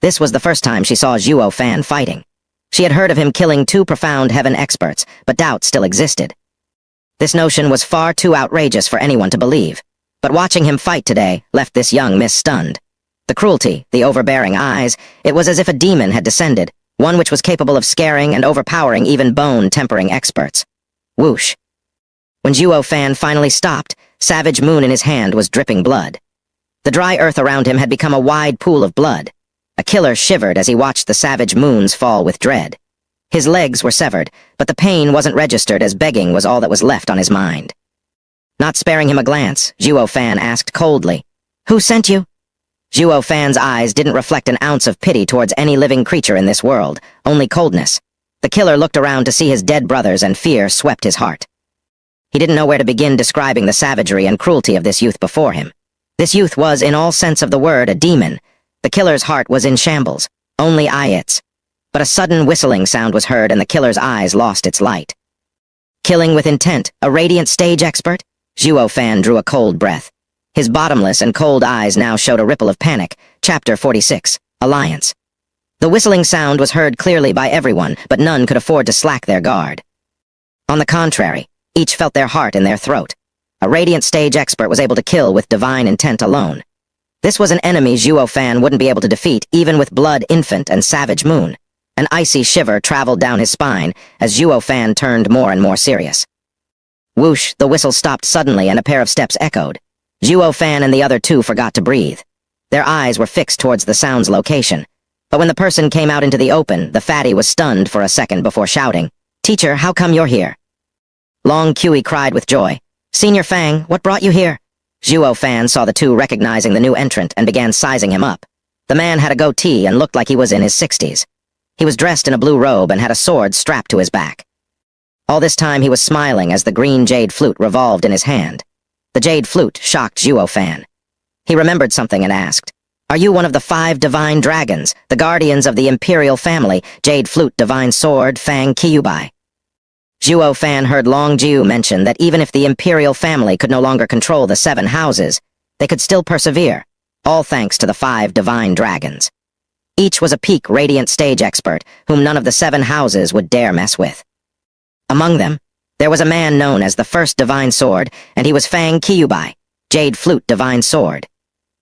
Speaker 1: This was the first time she saw Zhuo Fan fighting. She had heard of him killing 2 profound heaven experts, but doubt still existed. This notion was far too outrageous for anyone to believe, but watching him fight today left this young miss stunned. The cruelty, the overbearing eyes, it was as if a demon had descended, one which was capable of scaring and overpowering even bone-tempering experts. Whoosh. When Zhuo Fan finally stopped, Savage Moon in his hand was dripping blood. The dry earth around him had become a wide pool of blood. A killer shivered as he watched the Savage Moons fall with dread. His legs were severed, but the pain wasn't registered as begging was all that was left on his mind. Not sparing him a glance, Zhuo Fan asked coldly, "Who sent you?" Zhuo Fan's eyes didn't reflect an ounce of pity towards any living creature in this world, only coldness. The killer looked around to see his dead brothers and fear swept his heart. He didn't know where to begin describing the savagery and cruelty of this youth before him. This youth was, in all sense of the word, a demon. The killer's heart was in shambles, only ayats. But a sudden whistling sound was heard and the killer's eyes lost its light. Killing with intent, a radiant stage expert? Zhuo Fan drew a cold breath. His bottomless and cold eyes now showed a ripple of panic. Chapter 46, Alliance. The whistling sound was heard clearly by everyone, but none could afford to slack their guard. On the contrary, each felt their heart in their throat. A radiant stage expert was able to kill with divine intent alone. This was an enemy Zhuo Fan wouldn't be able to defeat even with Blood Infant and Savage Moon. An icy shiver traveled down his spine as Zhuo Fan turned more and more serious. Whoosh, the whistle stopped suddenly and a pair of steps echoed. Zhuo Fan and the other 2 forgot to breathe. Their eyes were fixed towards the sound's location. But when the person came out into the open, the fatty was stunned for a second before shouting, "Teacher, how come you're here?" Long Kui cried with joy, "Senior Fang, what brought you here?" Zhuo Fan saw the 2 recognizing the new entrant and began sizing him up. The man had a goatee and looked like he was in his 60s. He was dressed in a blue robe and had a sword strapped to his back. All this time he was smiling as the green jade flute revolved in his hand. The jade flute shocked Zhuo Fan. He remembered something and asked, "Are you one of the 5 divine dragons, the guardians of the imperial family, jade flute, divine sword, Fang Kyubai?" Zhuo Fan heard Long Jiu mention that even if the imperial family could no longer control the 7 houses, they could still persevere, all thanks to the 5 divine dragons. Each was a peak radiant stage expert whom none of the 7 houses would dare mess with. Among them, there was a man known as the First Divine Sword, and he was Fang Kyubai, Jade Flute Divine Sword.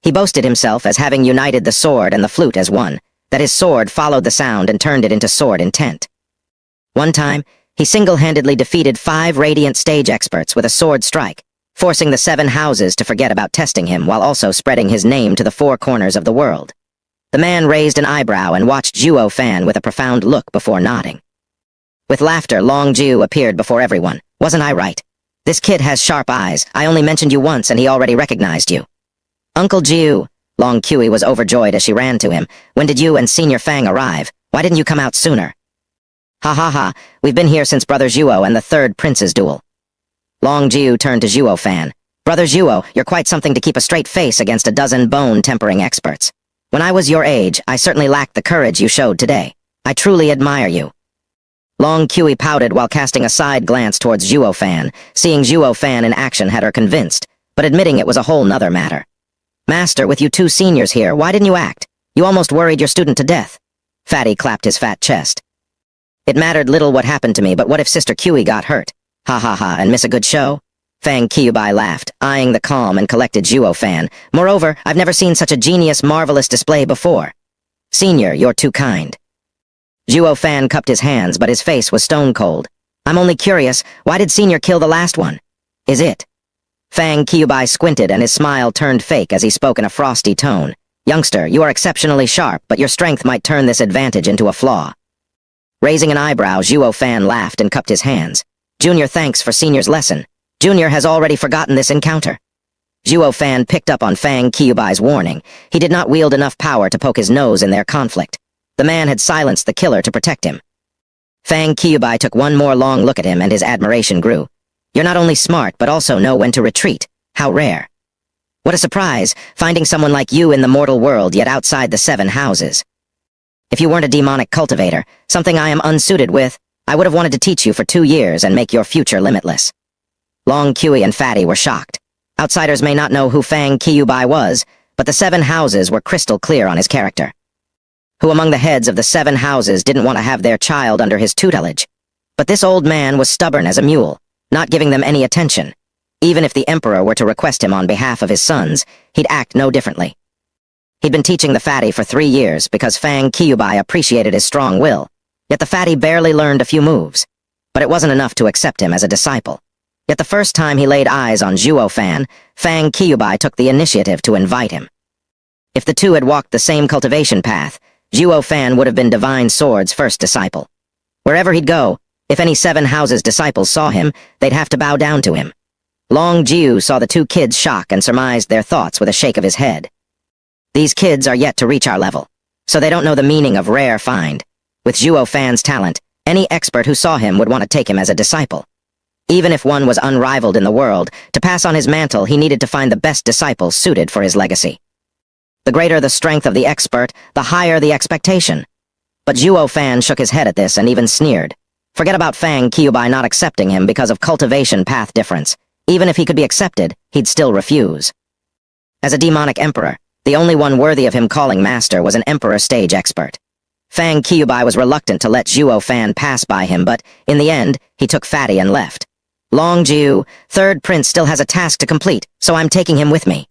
Speaker 1: He boasted himself as having united the sword and the flute as one, that his sword followed the sound and turned it into sword intent. One time, he single-handedly defeated 5 radiant stage experts with a sword strike, forcing the 7 houses to forget about testing him while also spreading his name to the 4 corners of the world. The man raised an eyebrow and watched Zhuo Fan with a profound look before nodding. With laughter, Long Jiu appeared before everyone. "Wasn't I right? This kid has sharp eyes. I only mentioned you once and he already recognized you." "Uncle Jiu," Long Kui was overjoyed as she ran to him. "When did you and Senior Fang arrive? Why didn't you come out sooner? Ha ha ha, we've been here since Brother Zhuo and the third prince's duel. Long Jiu turned to Zhuo Fan. Brother Zhuo, you're quite something to keep a straight face against a dozen bone-tempering experts. When I was your age, I certainly lacked the courage you showed today. I truly admire you. Long Kui pouted while casting a side glance towards Zhuo Fan. Seeing Zhuo Fan in action had her convinced, but admitting it was a whole nother matter. Master, with you two seniors here, why didn't you act? You almost worried your student to death. Fatty clapped his fat chest. It mattered little what happened to me, but what if Sister Kui got hurt? Ha ha ha, and miss a good show? Fang Qiubai laughed, eyeing the calm and collected Zhuo Fan. Moreover, I've never seen such a genius, marvelous display before. Senior, you're too kind. Zhuo Fan cupped his hands, but his face was stone cold. I'm only curious, why did Senior kill the last one? Is it? Fang Qiubai squinted and his smile turned fake as he spoke in a frosty tone. Youngster, you are exceptionally sharp, but your strength might turn this advantage into a flaw. Raising an eyebrow, Zhuo Fan laughed and cupped his hands. Junior thanks for Senior's lesson. Junior has already forgotten this encounter. Zhuo Fan picked up on Fang Qiubai's warning. He did not wield enough power to poke his nose in their conflict. The man had silenced the killer to protect him. Fang Qiubai took one more long look at him and his admiration grew. You're not only smart, but also know when to retreat. How rare. What a surprise, finding someone like you in the mortal world yet outside the 7 houses. If you weren't a demonic cultivator, something I am unsuited with, I would have wanted to teach you for 2 years and make your future limitless. Long Kui and Fatty were shocked. Outsiders may not know who Fang Qiubai was, but the 7 houses were crystal clear on his character. Who among the heads of the 7 houses didn't want to have their child under his tutelage? But this old man was stubborn as a mule, not giving them any attention. Even if the emperor were to request him on behalf of his sons, he'd act no differently. He'd been teaching the fatty for 3 years because Fang Qiubai appreciated his strong will, yet the fatty barely learned a few moves. But it wasn't enough to accept him as a disciple. Yet the first time he laid eyes on Zhuo Fan, Fang Qiubai took the initiative to invite him. If the two had walked the same cultivation path, Zhuo Fan would have been Divine Sword's first disciple. Wherever he'd go, if any 7 houses' disciples saw him, they'd have to bow down to him. Long Jiu saw the 2 kids' shock and surmised their thoughts with a shake of his head. These kids are yet to reach our level, so they don't know the meaning of rare find. With Zhuo Fan's talent, any expert who saw him would want to take him as a disciple. Even if one was unrivaled in the world, to pass on his mantle he needed to find the best disciple suited for his legacy. The greater the strength of the expert, the higher the expectation. But Zhuo Fan shook his head at this and even sneered. Forget about Fang Qiubai not accepting him because of cultivation path difference. Even if he could be accepted, he'd still refuse. As a demonic emperor, the only one worthy of him calling master was an emperor stage expert. Fang Qiubai was reluctant to let Zhuo Fan pass by him, but in the end, he took Fatty and left. Long Jiu, third prince still has a task to complete, so I'm taking him with me.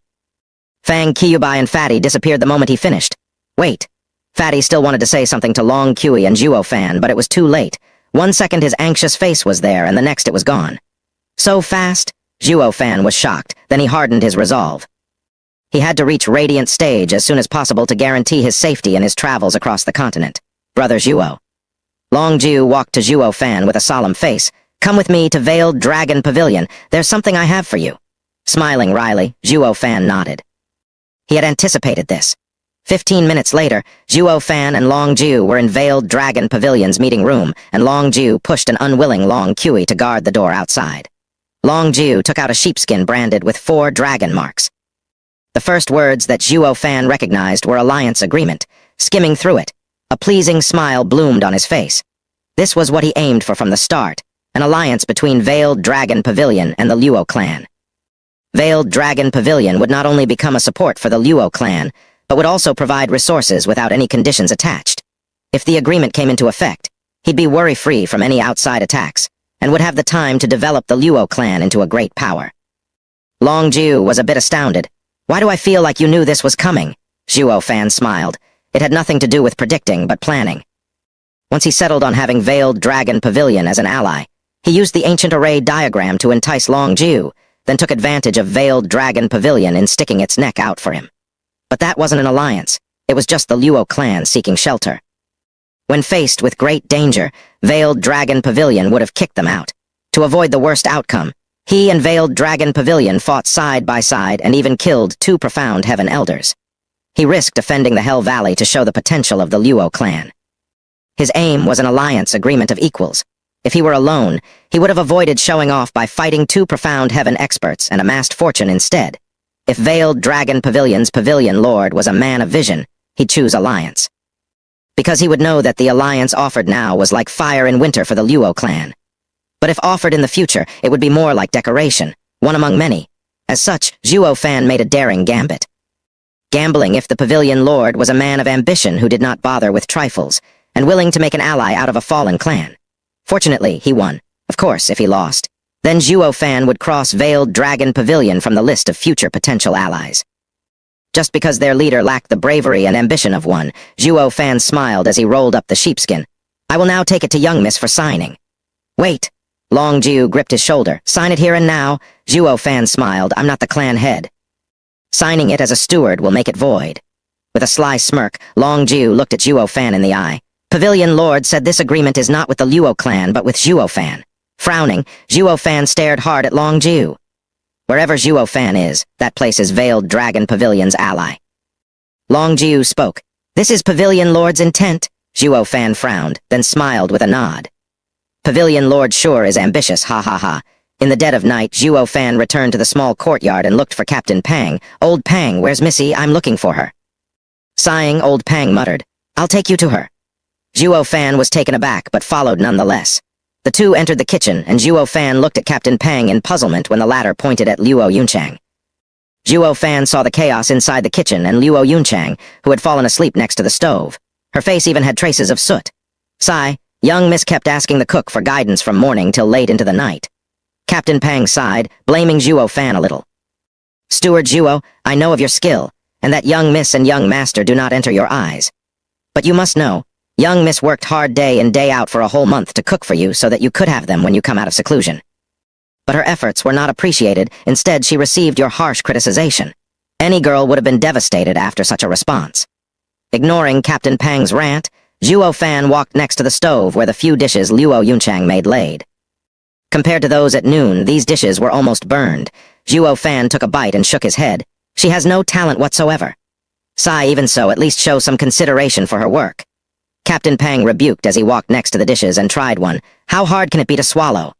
Speaker 1: Fang Qiubai and Fatty disappeared the moment he finished. Wait. Fatty still wanted to say something to Long Kui and Zhuo Fan, but it was too late. 1 second his anxious face was there, and the next it was gone. So fast? Zhuo Fan was shocked, then he hardened his resolve. He had to reach Radiant Stage as soon as possible to guarantee his safety in his travels across the continent. Brother Zhuo. Long Jiu walked to Zhuo Fan with a solemn face. Come with me to Veiled Dragon Pavilion. There's something I have for you. Smiling wryly, Zhuo Fan nodded. He had anticipated this. 15 minutes later, Zhuo Fan and Long Jiu were in Veiled Dragon Pavilion's meeting room, and Long Jiu pushed an unwilling Long Kui to guard the door outside. Long Jiu took out a sheepskin branded with 4 dragon marks. The first words that Zhuo Fan recognized were Alliance Agreement. Skimming through it, a pleasing smile bloomed on his face. This was what he aimed for from the start, an alliance between Veiled Dragon Pavilion and the Luo Clan. Veiled Dragon Pavilion would not only become a support for the Luo Clan, but would also provide resources without any conditions attached. If the agreement came into effect, he'd be worry-free from any outside attacks, and would have the time to develop the Luo Clan into a great power. Long Jiu was a bit astounded. Why do I feel like you knew this was coming? Zhuo Fan smiled. It had nothing to do with predicting, but planning. Once he settled on having Veiled Dragon Pavilion as an ally, he used the ancient array diagram to entice Long Jiu, then took advantage of Veiled Dragon Pavilion in sticking its neck out for him. But that wasn't an alliance. It was just the Luo Clan seeking shelter. When faced with great danger, Veiled Dragon Pavilion would have kicked them out. To avoid the worst outcome, he and Veiled Dragon Pavilion fought side by side and even killed 2 profound Heaven Elders. He risked defending the Hell Valley to show the potential of the Luo Clan. His aim was an alliance agreement of equals. If he were alone, he would have avoided showing off by fighting two profound heaven experts and amassed fortune instead. If Veiled Dragon Pavilion's Pavilion Lord was a man of vision, he'd choose alliance. Because he would know that the alliance offered now was like fire in winter for the Luo Clan. But if offered in the future, it would be more like decoration, one among many. As such, Zhuo Fan made a daring gambit. Gambling if the Pavilion Lord was a man of ambition who did not bother with trifles, and willing to make an ally out of a fallen clan. Fortunately, he won. Of course, if he lost, then Zhuo Fan would cross Veiled Dragon Pavilion from the list of future potential allies. Just because their leader lacked the bravery and ambition of one, Zhuo Fan smiled as he rolled up the sheepskin. I will now take it to young miss for signing. Wait. Long Jiu gripped his shoulder. Sign it here and now. Zhuo Fan smiled. I'm not the clan head. Signing it as a steward will make it void. With a sly smirk, Long Jiu looked at Zhuo Fan in the eye. Pavilion Lord said this agreement is not with the Luo Clan but with Zhuo Fan. Frowning, Zhuo Fan stared hard at Long Jiu. Wherever Zhuo Fan is, that place is Veiled Dragon Pavilion's ally. Long Jiu spoke. This is Pavilion Lord's intent. Zhuo Fan frowned, then smiled with a nod. Pavilion Lord sure is ambitious, ha ha ha. In the dead of night, Zhuo Fan returned to the small courtyard and looked for Captain Pang. Old Pang, where's Missy? I'm looking for her. Sighing, Old Pang muttered, I'll take you to her. Zhuo Fan was taken aback, but followed nonetheless. The two entered the kitchen, and Zhuo Fan looked at Captain Pang in puzzlement when the latter pointed at Luo Yunchang. Zhuo Fan saw the chaos inside the kitchen and Luo Yunchang, who had fallen asleep next to the stove. Her face even had traces of soot. Sigh, young miss kept asking the cook for guidance from morning till late into the night. Captain Pang sighed, blaming Zhuo Fan a little. Steward Zhuo, I know of your skill, and that young miss and young master do not enter your eyes. But you must know, young miss worked hard day in day out for a whole month to cook for you so that you could have them when you come out of seclusion. But her efforts were not appreciated. Instead, she received your harsh criticization. Any girl would have been devastated after such a response. Ignoring Captain Pang's rant, Zhuo Fan walked next to the stove where the few dishes Luo Yunchang made laid. Compared to those at noon, these dishes were almost burned. Zhuo Fan took a bite and shook his head. She has no talent whatsoever. Sigh, even so, at least show some consideration for her work. Captain Pang rebuked as he walked next to the dishes and tried one. How hard can it be to swallow?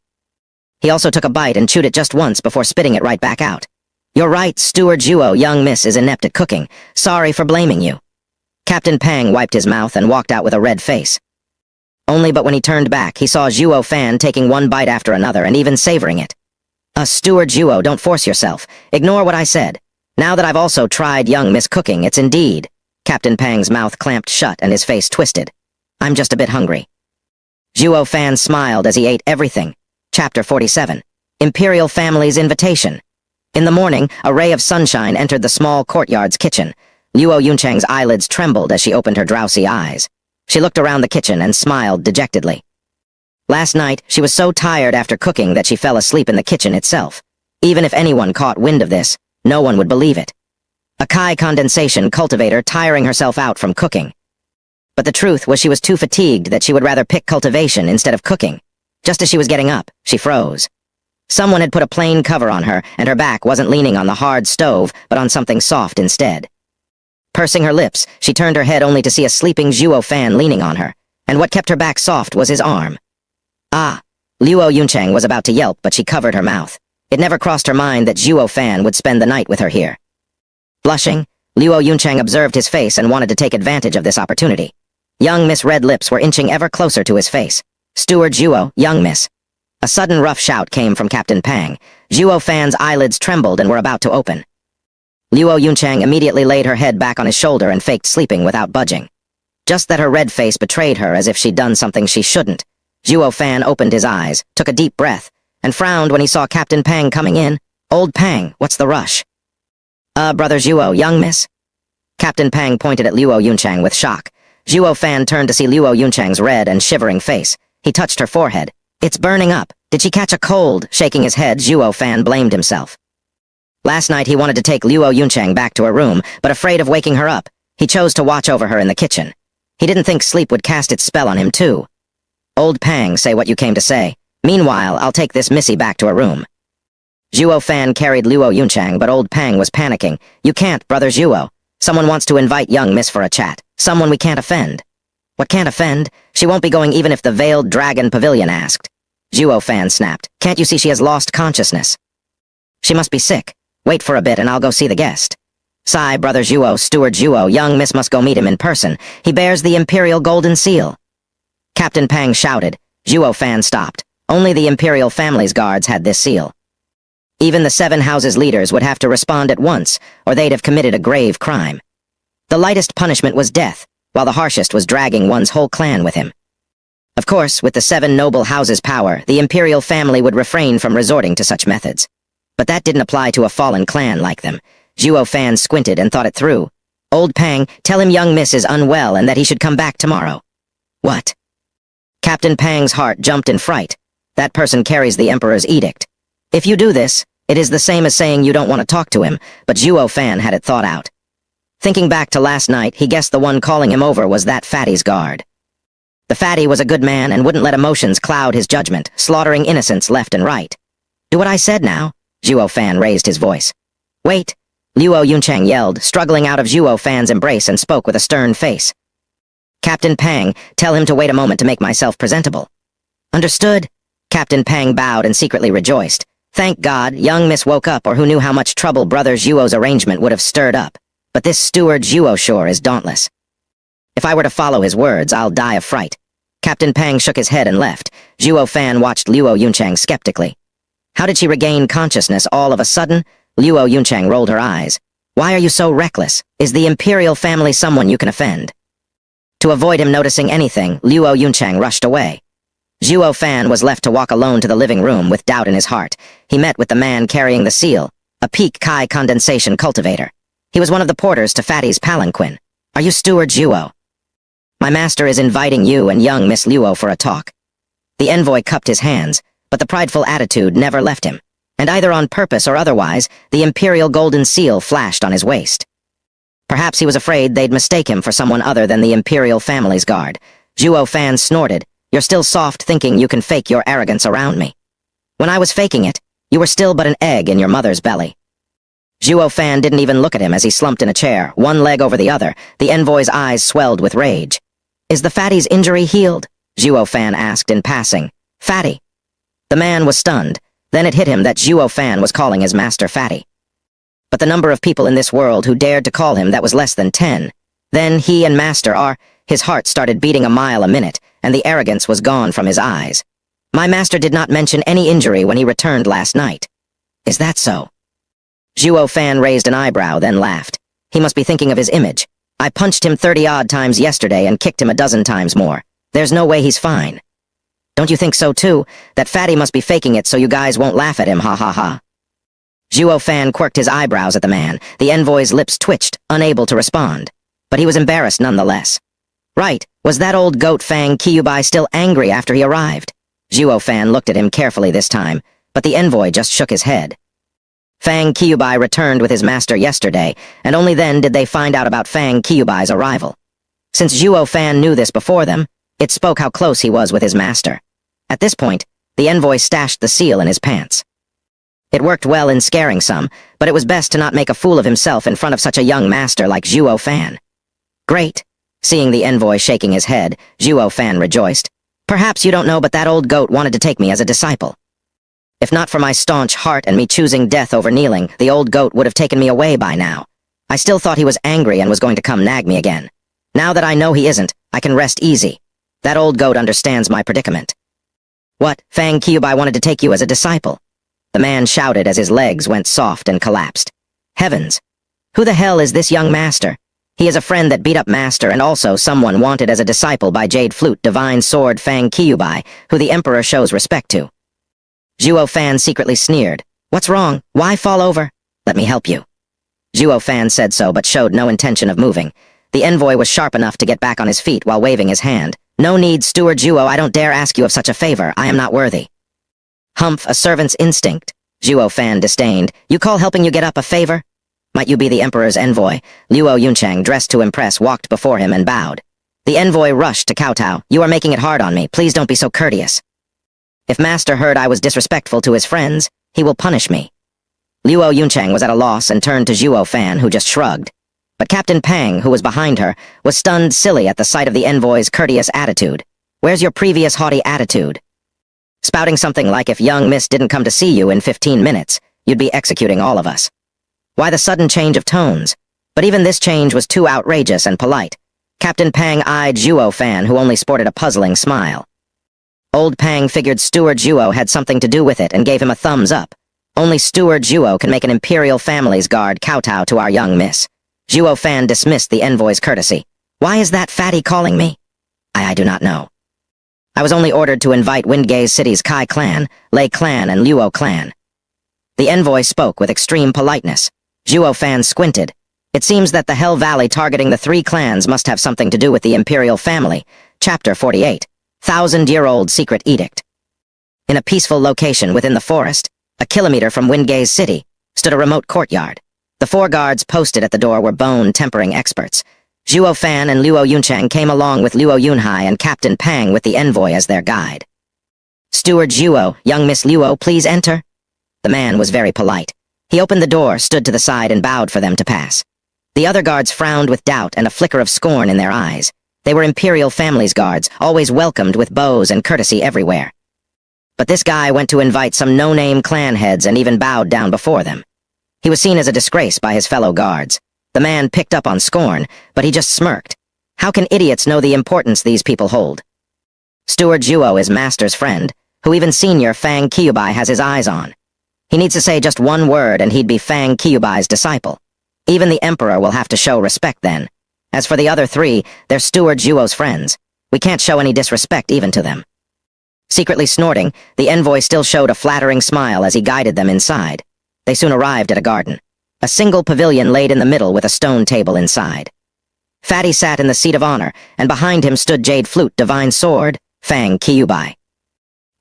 Speaker 1: He also took a bite and chewed it just once before spitting it right back out. You're right, Steward Zhuo, young miss is inept at cooking. Sorry for blaming you. Captain Pang wiped his mouth and walked out with a red face. Only but when he turned back, he saw Zhuo Fan taking one bite after another and even savoring it. Steward Zhuo, don't force yourself. Ignore what I said. Now that I've also tried young miss cooking, it's indeed. Captain Pang's mouth clamped shut and his face twisted. I'm just a bit hungry. Zhuo Fan smiled as he ate everything. Chapter 47. Imperial Family's Invitation. In the morning, a ray of sunshine entered the small courtyard's kitchen. Luo Yunchang's eyelids trembled as she opened her drowsy eyes. She looked around the kitchen and smiled dejectedly. Last night, she was so tired after cooking that she fell asleep in the kitchen itself. Even if anyone caught wind of this, no one would believe it. A Kai condensation cultivator tiring herself out from cooking. But the truth was she was too fatigued that she would rather pick cultivation instead of cooking. Just as she was getting up, she froze. Someone had put a plain cover on her, and her back wasn't leaning on the hard stove, but on something soft instead. Pursing her lips, she turned her head only to see a sleeping Zhuo Fan leaning on her, and what kept her back soft was his arm. Ah! Luo Yunchang was about to yelp, but she covered her mouth. It never crossed her mind that Zhuo Fan would spend the night with her here. Blushing, Luo Yunchang observed his face and wanted to take advantage of this opportunity. Young Miss Red Lips were inching ever closer to his face. Steward Zhuo, young miss. A sudden rough shout came from Captain Pang. Zhuo Fan's eyelids trembled and were about to open. Luo Yunchang immediately laid her head back on his shoulder and faked sleeping without budging. Just that her red face betrayed her as if she'd done something she shouldn't. Zhuo Fan opened his eyes, took a deep breath, and frowned when he saw Captain Pang coming in. Old Pang, what's the rush? Brother Zhuo, young miss? Captain Pang pointed at Luo Yunchang with shock. Zhuo Fan turned to see Luo Yunchang's red and shivering face. He touched her forehead. It's burning up. Did she catch a cold? Shaking his head, Zhuo Fan blamed himself. Last night he wanted to take Luo Yunchang back to her room, but afraid of waking her up, he chose to watch over her in the kitchen. He didn't think sleep would cast its spell on him too. Old Pang, say what you came to say. Meanwhile, I'll take this missy back to her room. Zhuo Fan carried Luo Yunchang, but Old Pang was panicking. You can't, Brother Zhuo. Someone wants to invite young miss for a chat. Someone we can't offend. What can't offend? She won't be going even if the Veiled Dragon Pavilion asked. Zhuo Fan snapped. Can't you see she has lost consciousness? She must be sick. Wait for a bit and I'll go see the guest. Sigh, Brother Zhuo, Steward Zhuo, young miss must go meet him in person. He bears the Imperial Golden Seal. Captain Pang shouted. Zhuo Fan stopped. Only the Imperial family's guards had this seal. Even the 7 houses' leaders would have to respond at once, or they'd have committed a grave crime. The lightest punishment was death, while the harshest was dragging one's whole clan with him. Of course, with the 7 noble houses' power, the Imperial family would refrain from resorting to such methods. But that didn't apply to a fallen clan like them. Zhuo Fan squinted and thought it through. Old Pang, tell him young miss is unwell and that he should come back tomorrow. What? Captain Pang's heart jumped in fright. That person carries the Emperor's edict. If you do this, it is the same as saying you don't want to talk to him, but Zhuo Fan had it thought out. Thinking back to last night, he guessed the one calling him over was that fatty's guard. The fatty was a good man and wouldn't let emotions cloud his judgment, slaughtering innocents left and right. Do what I said now? Zhuo Fan raised his voice. Wait, Luo Yunchang yelled, struggling out of Zhuo Fan's embrace and spoke with a stern face. Captain Pang, tell him to wait a moment to make myself presentable. Understood? Captain Pang bowed and secretly rejoiced. Thank God, young miss woke up or who knew how much trouble Brother Zhuo's arrangement would have stirred up. But this steward Zhuo sure is dauntless. If I were to follow his words, I'll die of fright. Captain Pang shook his head and left. Zhuo Fan watched Luo Yunchang skeptically. How did she regain consciousness all of a sudden? Luo Yunchang rolled her eyes. Why are you so reckless? Is the Imperial family someone you can offend? To avoid him noticing anything, Luo Yunchang rushed away. Zhuo Fan was left to walk alone to the living room with doubt in his heart. He met with the man carrying the seal, a peak Kai condensation cultivator. He was one of the porters to Fatty's palanquin. Are you Steward Zhuo? My master is inviting you and young Miss Luo for a talk. The envoy cupped his hands, but the prideful attitude never left him, and either on purpose or otherwise, the Imperial Golden Seal flashed on his waist. Perhaps he was afraid they'd mistake him for someone other than the Imperial family's guard. Zhuo Fan snorted. You're still soft thinking you can fake your arrogance around me. When I was faking it, you were still but an egg in your mother's belly. Zhuo Fan didn't even look at him as he slumped in a chair, one leg over the other. The envoy's eyes swelled with rage. Is the fatty's injury healed? Zhuo Fan asked in passing. Fatty. The man was stunned. Then it hit him that Zhuo Fan was calling his master fatty. But the number of people in this world who dared to call him that was less than 10. Then he and master are... His heart started beating a mile a minute, and the arrogance was gone from his eyes. My master did not mention any injury when he returned last night. Is that so? Zhuo Fan raised an eyebrow, then laughed. He must be thinking of his image. I punched him 30-odd times yesterday and kicked him a dozen times more. There's no way he's fine. Don't you think so too? That fatty must be faking it so you guys won't laugh at him, ha ha ha. Zhuo Fan quirked his eyebrows at the man. The envoy's lips twitched, unable to respond. But he was embarrassed nonetheless. Right, was that old goat Fang Kyubai still angry after he arrived? Zhuo Fan looked at him carefully this time, but the envoy just shook his head. Fang Kyubai returned with his master yesterday, and only then did they find out about Fang Kyubai's arrival. Since Zhuo Fan knew this before them, it spoke how close he was with his master. At this point, the envoy stashed the seal in his pants. It worked well in scaring some, but it was best to not make a fool of himself in front of such a young master like Zhuo Fan. Great. Seeing the envoy shaking his head, Zhuo Fan rejoiced. Perhaps you don't know, but that old goat wanted to take me as a disciple. If not for my staunch heart and me choosing death over kneeling, the old goat would have taken me away by now. I still thought he was angry and was going to come nag me again. Now that I know he isn't, I can rest easy. That old goat understands my predicament. What, Fang Kyubai wanted to take you as a disciple? The man shouted as his legs went soft and collapsed. Heavens! Who the hell is this young master? He is a friend that beat up master and also someone wanted as a disciple by Jade Flute Divine Sword Fang Kyubai, who the Emperor shows respect to. Zhuo Fan secretly sneered. What's wrong? Why fall over? Let me help you. Zhuo Fan said so but showed no intention of moving. The envoy was sharp enough to get back on his feet while waving his hand. No need, Steward Zhuo, I don't dare ask you of such a favor. I am not worthy. Humph, a servant's instinct. Zhuo Fan disdained. You call helping you get up a favor? Might you be the Emperor's envoy? Luo Yunchang, dressed to impress, walked before him and bowed. The envoy rushed to kowtow. You are making it hard on me. Please don't be so courteous. If master heard I was disrespectful to his friends, he will punish me. Luo Yunchang was at a loss and turned to Zhuo Fan, who just shrugged. But Captain Pang, who was behind her, was stunned silly at the sight of the envoy's courteous attitude. "Where's your previous haughty attitude?" "Spouting something like if young miss didn't come to see you in 15 minutes, you'd be executing all of us." Why the sudden change of tones? But even this change was too outrageous and polite. Captain Pang eyed Zhuo Fan, who only sported a puzzling smile. Old Pang figured Steward Zhuo had something to do with it and gave him a thumbs up. Only Steward Zhuo can make an imperial family's guard kowtow to our young miss. Zhuo Fan dismissed the envoy's courtesy. "Why is that fatty calling me?" I do not know. I was only ordered to invite Windgaze City's Kai Clan, Lei Clan, and Luo Clan." The envoy spoke with extreme politeness. Zhuo Fan squinted. It seems that the Hell Valley targeting the 3 clans must have something to do with the imperial family. Chapter 48. 1,000-year-old Secret Edict. In a peaceful location within the forest, a kilometer from Windgaze City, stood a remote courtyard. The 4 guards posted at the door were bone-tempering experts. Zhuo Fan and Luo Yunchang came along with Luo Yunhai and Captain Pang with the envoy as their guide. "Steward Zhuo, young Miss Luo, please enter." The man was very polite. He opened the door, stood to the side, and bowed for them to pass. The other guards frowned with doubt and a flicker of scorn in their eyes. They were imperial family's guards, always welcomed with bows and courtesy everywhere. But this guy went to invite some no-name clan heads and even bowed down before them. He was seen as a disgrace by his fellow guards. The man picked up on scorn, but he just smirked. How can idiots know the importance these people hold? Steward Zhuo is Master's friend, who even Senior Fang Kyubai has his eyes on. He needs to say just one word and he'd be Fang Kyubai's disciple. Even the Emperor will have to show respect then. As for the other 3, they're Steward Zhuo's friends. We can't show any disrespect even to them. Secretly snorting, the envoy still showed a flattering smile as he guided them inside. They soon arrived at a garden. A single pavilion laid in the middle with a stone table inside. Fatty sat in the seat of honor, and behind him stood Jade Flute, Divine Sword, Fang Kyubai.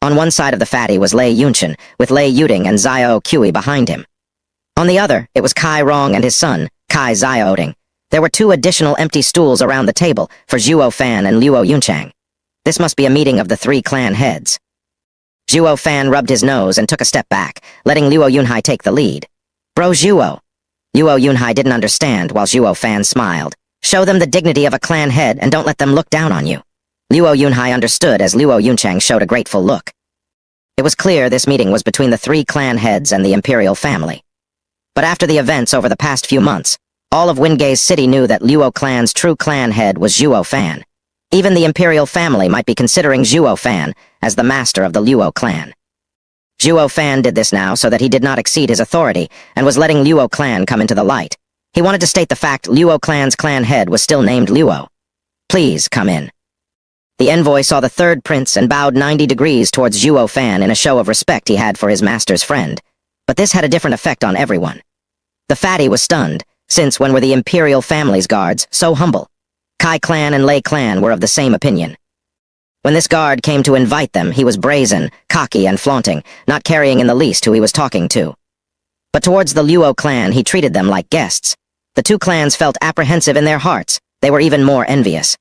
Speaker 1: On one side of the Fatty was Lei Yunchen, with Lei Yuding and Xiao Kui behind him. On the other, it was Kai Rong and his son, Kai Xiaoding. There were 2 additional empty stools around the table for Zhuo Fan and Luo Yunchang. This must be a meeting of the 3 clan heads. Zhuo Fan rubbed his nose and took a step back, letting Luo Yunhai take the lead. "Bro Zhuo." Luo Yunhai didn't understand while Zhuo Fan smiled. "Show them the dignity of a clan head and don't let them look down on you." Luo Yunhai understood as Luo Yunchang showed a grateful look. It was clear this meeting was between the 3 clan heads and the imperial family. But after the events over the past few months, all of Windgaze City knew that Luo Clan's true clan head was Zhuo Fan. Even the imperial family might be considering Zhuo Fan as the master of the Luo Clan. Zhuo Fan did this now so that he did not exceed his authority and was letting Luo Clan come into the light. He wanted to state the fact Luo Clan's clan head was still named Luo. "Please come in." The envoy saw the 3rd prince and bowed 90 degrees towards Zhuo Fan in a show of respect he had for his master's friend. But this had a different effect on everyone. The fatty was stunned, since when were the imperial family's guards so humble? Kai Clan and Lei Clan were of the same opinion. When this guard came to invite them, he was brazen, cocky, and flaunting, not caring in the least who he was talking to. But towards the Luo Clan, he treated them like guests. The 2 clans felt apprehensive in their hearts. They were even more envious.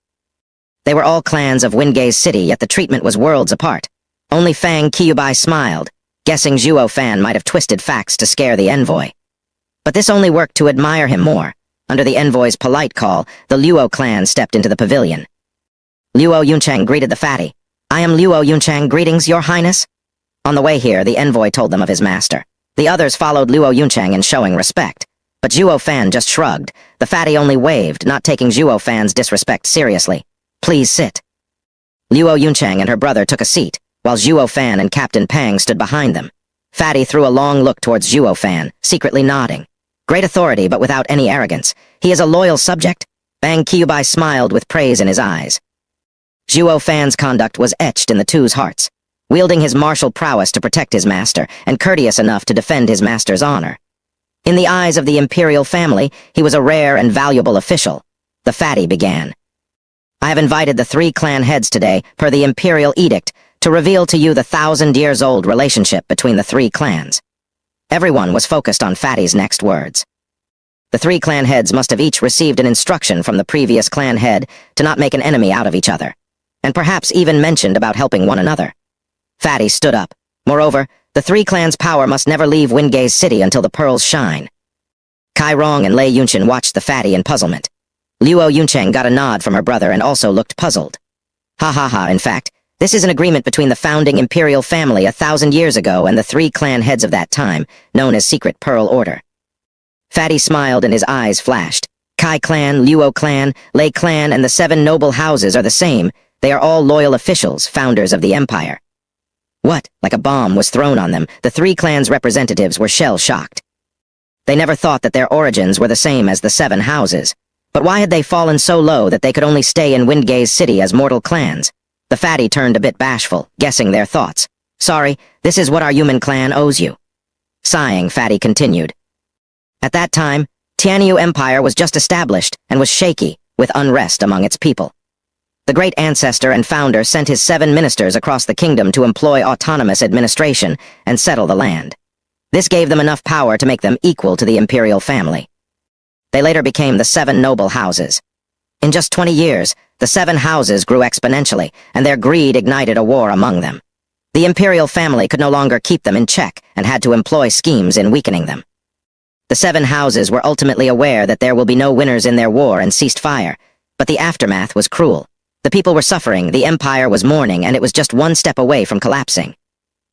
Speaker 1: They were all clans of Windgaze City, yet the treatment was worlds apart. Only Fang Kyubai smiled, guessing Zhuo Fan might have twisted facts to scare the envoy. But this only worked to admire him more. Under the envoy's polite call, the Luo Clan stepped into the pavilion. Luo Yunchang greeted the fatty. "I am Luo Yunchang, greetings, your highness." On the way here, the envoy told them of his master. The others followed Luo Yunchang in showing respect. But Zhuo Fan just shrugged. The fatty only waved, not taking Zhuo Fan's disrespect seriously. "Please sit." Luo Yunchang and her brother took a seat, while Zhuo Fan and Captain Pang stood behind them. Fatty threw a long look towards Zhuo Fan, secretly nodding. Great authority, but without any arrogance. He is a loyal subject. Fang Kyubai smiled with praise in his eyes. Zhuo Fan's conduct was etched in the two's hearts, wielding his martial prowess to protect his master, and courteous enough to defend his master's honor. In the eyes of the imperial family, he was a rare and valuable official. The fatty began. "I have invited the 3 clan heads today, per the imperial edict, to reveal to you the 1,000-years-old relationship between the 3 clans." Everyone was focused on Fatty's next words. The 3 clan heads must have each received an instruction from the previous clan head to not make an enemy out of each other, and perhaps even mentioned about helping one another. Fatty stood up. Moreover, the 3 clans' power must never leave Windgaze City until the pearls shine. Kai Rong and Lei Yunchen watched the fatty in puzzlement. Luo Yuncheng got a nod from her brother and also looked puzzled. Ha ha ha, in fact, this is an agreement between the founding imperial family 1,000 years ago and the 3 clan heads of that time, known as Secret Pearl Order. Fatty smiled and his eyes flashed. Kai Clan, Luo Clan, Lei Clan, and the 7 noble houses are the same. They are all loyal officials, founders of the empire. What? Like a bomb was thrown on them, the 3 clans' representatives were shell-shocked. They never thought that their origins were the same as the 7 houses. But why had they fallen so low that they could only stay in Windgaze City as mortal clans? The fatty turned a bit bashful, guessing their thoughts. Sorry, this is what our human clan owes you. Sighing, Fatty continued. At that time, Tianyu Empire was just established and was shaky, with unrest among its people. The great ancestor and founder sent his 7 ministers across the kingdom to employ autonomous administration and settle the land. This gave them enough power to make them equal to the imperial family. They later became the 7 noble houses. In just 20 years, the 7 houses grew exponentially, and their greed ignited a war among them. The imperial family could no longer keep them in check and had to employ schemes in weakening them. The 7 houses were ultimately aware that there will be no winners in their war and ceased fire, but the aftermath was cruel. The people were suffering, the empire was mourning, and it was just one step away from collapsing.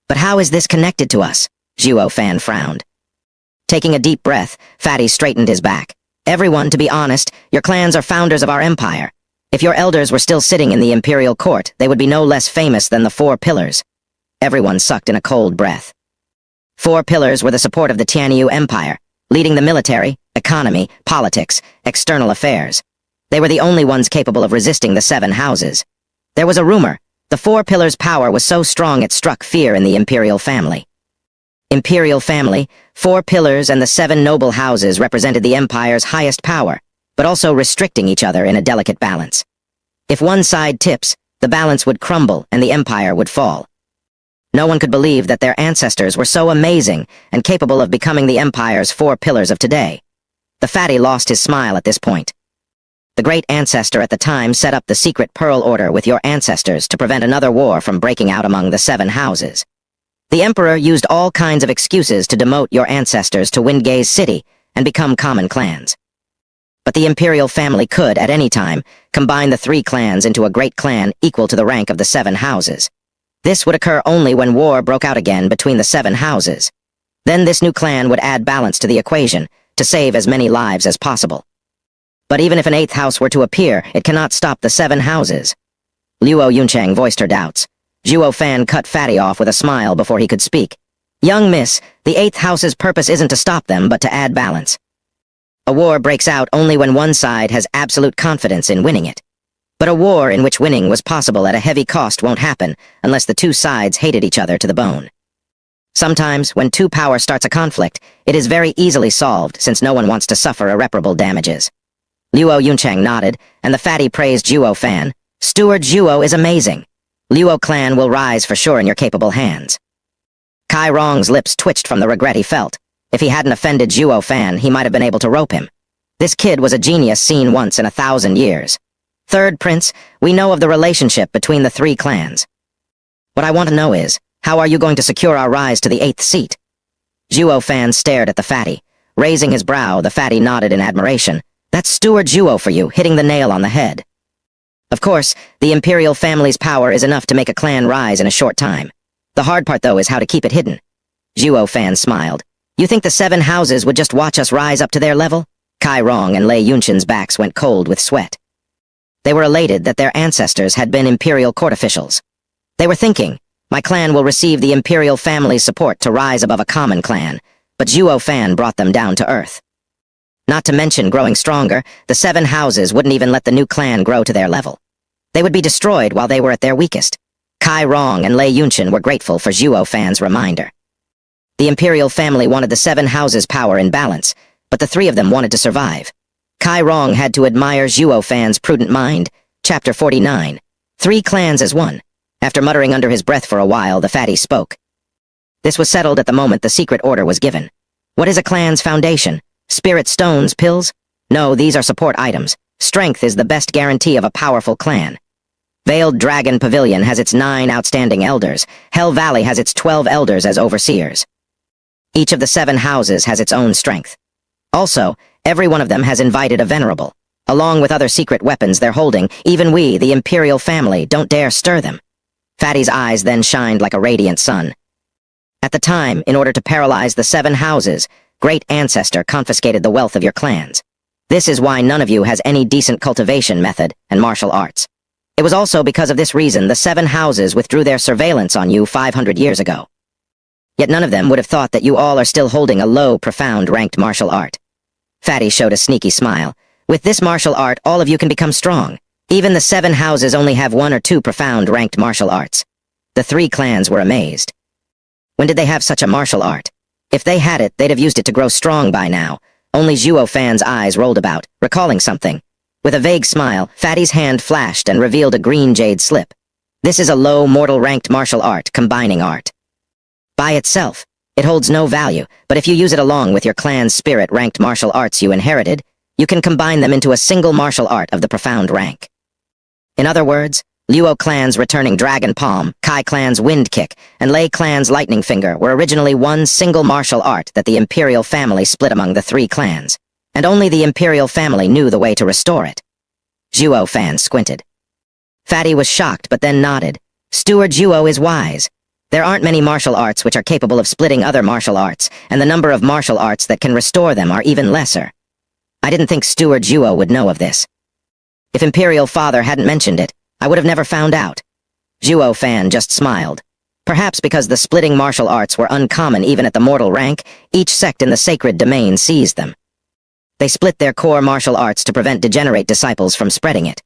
Speaker 1: But how is this connected to us? Zhuo Fan frowned. Taking a deep breath, Fatty straightened his back. Everyone, to be honest, your clans are founders of our empire. If your elders were still sitting in the imperial court, they would be no less famous than the 4 pillars. Everyone sucked in a cold breath. 4 pillars were the support of the Tianyu Empire, leading the military, economy, politics, external affairs. They were the only ones capable of resisting the 7 houses. There was a rumor. The 4 pillars' power was so strong it struck fear in the imperial family. Imperial family, 4 pillars, and the 7 noble houses represented the empire's highest power, but also restricting each other in a delicate balance. If one side tips, the balance would crumble and the empire would fall. No one could believe that their ancestors were so amazing and capable of becoming the empire's 4 pillars of today. The fatty lost his smile at this point. The great ancestor at the time set up the Secret Pearl Order with your ancestors to prevent another war from breaking out among the 7 houses. The emperor used all kinds of excuses to demote your ancestors to Windgaze City and become common clans. But the imperial family could, at any time, combine the 3 clans into a great clan equal to the rank of the 7 houses. This would occur only when war broke out again between the 7 houses. Then this new clan would add balance to the equation, to save as many lives as possible. But even if an 8th house were to appear, it cannot stop the 7 houses. Luo Yuncheng voiced her doubts. Zhuo Fan cut Fatty off with a smile before he could speak. Young miss, the 8th house's purpose isn't to stop them, but to add balance. A war breaks out only when one side has absolute confidence in winning it. But a war in which winning was possible at a heavy cost won't happen unless the 2 sides hated each other to the bone. Sometimes, when 2 power starts a conflict, it is very easily solved since no one wants to suffer irreparable damages. Luo Yuncheng nodded, and the fatty praised Zhuo Fan. Steward Zhuo is amazing. Luo Clan will rise for sure in your capable hands. Kai Rong's lips twitched from the regret he felt. If he hadn't offended Zhuo Fan, he might have been able to rope him. This kid was a genius seen once in 1,000 years. Third Prince, we know of the relationship between the 3 clans. What I want to know is, how are you going to secure our rise to the 8th seat? Zhuo Fan stared at the fatty. Raising his brow, the fatty nodded in admiration. That's Steward Zhuo for you, hitting the nail on the head. Of course, the imperial family's power is enough to make a clan rise in a short time. The hard part, though, is how to keep it hidden. Zhuo Fan smiled. You think the 7 houses would just watch us rise up to their level? Kai Rong and Lei Yunchen's backs went cold with sweat. They were elated that their ancestors had been imperial court officials. They were thinking, my clan will receive the imperial family's support to rise above a common clan, but Zhuo Fan brought them down to earth. Not to mention growing stronger, the 7 houses wouldn't even let the new clan grow to their level. They would be destroyed while they were at their weakest. Kai Rong and Lei Yunchen were grateful for Zhuo Fan's reminder. The imperial family wanted the 7 houses' power in balance, but the 3 of them wanted to survive. Kai Rong had to admire Zhuo Fan's prudent mind. Chapter 49. 3 clans as one. After muttering under his breath for a while, the fatty spoke. This was settled at the moment the secret order was given. What is a clan's foundation? Spirit stones, pills? No, these are support items. Strength is the best guarantee of a powerful clan. Veiled Dragon Pavilion has its 9 outstanding elders. Hell Valley has its 12 elders as overseers. Each of the 7 houses has its own strength. Also, every one of them has invited a venerable. Along with other secret weapons they're holding, even we, the imperial family, don't dare stir them. Fatty's eyes then shined like a radiant sun. At the time, in order to paralyze the 7 houses, Great Ancestor confiscated the wealth of your clans. This is why none of you has any decent cultivation method and martial arts. It was also because of this reason the 7 houses withdrew their surveillance on you 500 years ago. Yet none of them would have thought that you all are still holding a low, profound ranked martial art. Fatty showed a sneaky smile. With this martial art, all of you can become strong. Even the 7 houses only have 1 or 2 profound ranked martial arts. The 3 clans were amazed. When did they have such a martial art? If they had it, they'd have used it to grow strong by now. Only Zhuo Fan's eyes rolled about, recalling something. With a vague smile, Fatty's hand flashed and revealed a green jade slip. This is a low, mortal ranked martial art, combining art. By itself, it holds no value, but if you use it along with your clan's spirit ranked martial arts you inherited, you can combine them into a single martial art of the profound rank. In other words, Luo Clan's returning Dragon Palm, Kai Clan's Wind Kick, and Lei Clan's Lightning Finger were originally one single martial art that the Imperial family split among the 3 clans, and only the Imperial family knew the way to restore it. Zhuo Fan squinted. Fatty was shocked but then nodded. Steward Zhuo is wise. There aren't many martial arts which are capable of splitting other martial arts, and the number of martial arts that can restore them are even lesser. I didn't think Steward Zhuo would know of this. If Imperial Father hadn't mentioned it, I would have never found out. Zhuo Fan just smiled. Perhaps because the splitting martial arts were uncommon even at the mortal rank, each sect in the sacred domain seized them. They split their core martial arts to prevent degenerate disciples from spreading it.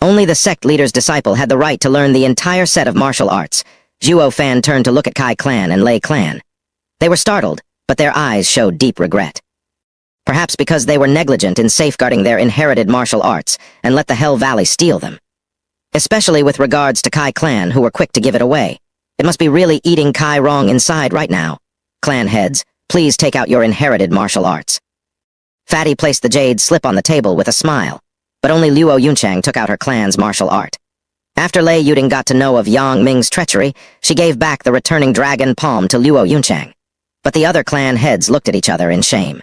Speaker 1: Only the sect leader's disciple had the right to learn the entire set of martial arts. Zhuo Fan turned to look at Kai Clan and Lei Clan. They were startled, but their eyes showed deep regret. Perhaps because they were negligent in safeguarding their inherited martial arts and let the Hell Valley steal them. Especially with regards to Kai Clan, who were quick to give it away. It must be really eating Kai wrong inside right now. Clan heads, please take out your inherited martial arts. Fatty placed the jade slip on the table with a smile, but only Luo Yunchang took out her clan's martial art. After Lei Yuding got to know of Yang Ming's treachery, she gave back the returning dragon palm to Luo Yunchang. But the other clan heads looked at each other in shame.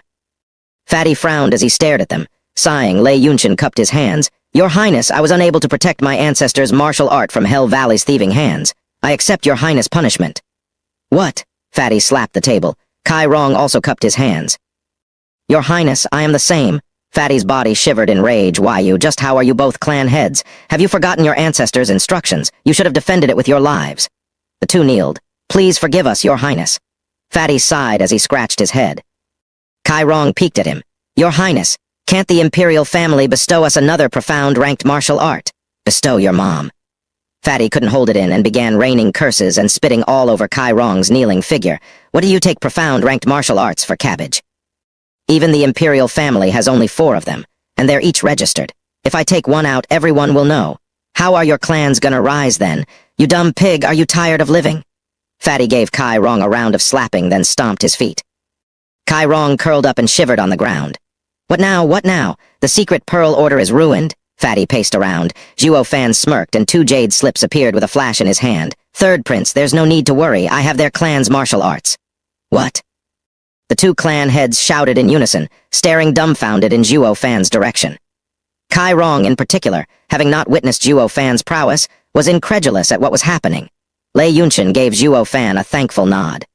Speaker 1: Fatty frowned as he stared at them. Sighing, Lei Yunchen cupped his hands. Your Highness, I was unable to protect my ancestors' martial art from Hell Valley's thieving hands. I accept your Highness' punishment. What? Fatty slapped the table. Kai Rong also cupped his hands. Your Highness, I am the same. Fatty's body shivered in rage. Why you? Just how are you both clan heads? Have you forgotten your ancestors' instructions? You should have defended it with your lives. The 2 kneeled. Please forgive us, Your Highness. Fatty sighed as he scratched his head. Kai Rong peeked at him. Your Highness, can't the Imperial family bestow us another profound ranked martial art? Bestow your mom. Fatty couldn't hold it in and began raining curses and spitting all over Kai Rong's kneeling figure. What do you take profound ranked martial arts for, cabbage? Even the Imperial family has only 4 of them, and they're each registered. If I take one out, everyone will know. How are your clans gonna rise then? You dumb pig, are you tired of living? Fatty gave Kai Rong a round of slapping, then stomped his feet. Kai Rong curled up and shivered on the ground. What now, what now? The secret pearl order is ruined? Fatty paced around. Zhuo Fan smirked and 2 jade slips appeared with a flash in his hand. Third Prince, there's no need to worry, I have their clan's martial arts. What? The 2 clan heads shouted in unison, staring dumbfounded in Zhuo Fan's direction. Kai Rong, in particular, having not witnessed Zhuo Fan's prowess, was incredulous at what was happening. Lei Yunchen gave Zhuo Fan a thankful nod.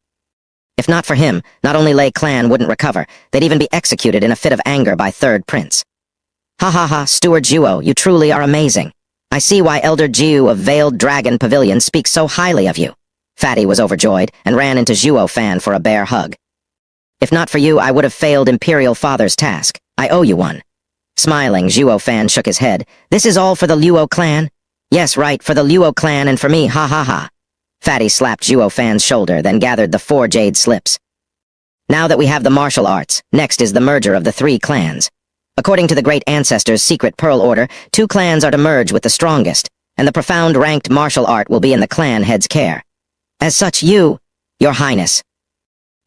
Speaker 1: If not for him, not only Lei Clan wouldn't recover, they'd even be executed in a fit of anger by Third Prince. Ha ha ha, Steward Zhuo, you truly are amazing. I see why Elder Jiu of Veiled Dragon Pavilion speaks so highly of you. Fatty was overjoyed and ran into Zhuo Fan for a bear hug. If not for you, I would have failed Imperial Father's task. I owe you one. Smiling, Zhuo Fan shook his head. This is all for the Luo Clan? Yes, right, for the Luo Clan and for me, ha ha ha. Fatty slapped Zhuo Fan's shoulder, then gathered the 4 jade slips. Now that we have the martial arts, next is the merger of the 3 clans. According to the Great Ancestor's secret pearl order, 2 clans are to merge with the strongest, and the profound ranked martial art will be in the clan head's care. As such, Your Highness.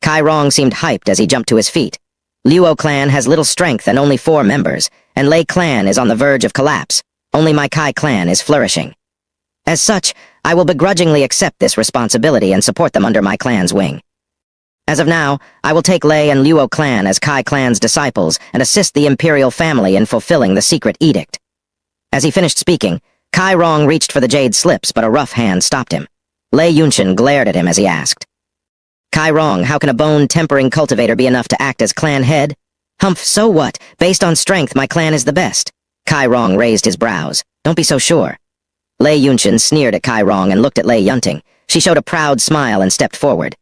Speaker 1: Kai Rong seemed hyped as he jumped to his feet. Luo Clan has little strength and only 4 members, and Lei Clan is on the verge of collapse. Only my Kai Clan is flourishing. As such, I will begrudgingly accept this responsibility and support them under my clan's wing. As of now, I will take Lei and Luo Clan as Kai Clan's disciples and assist the imperial family in fulfilling the secret edict." As he finished speaking, Kai Rong reached for the jade slips, but a rough hand stopped him. Lei Yunchen glared at him as he asked, "Kai Rong, how can a bone-tempering cultivator be enough to act as clan head?" "Humph, so what? Based on strength, my clan is the best." Kai Rong raised his brows. "Don't be so sure." Lei Yunchen sneered at Kai Rong and looked at Lei Yunting. She showed a proud smile and stepped forward.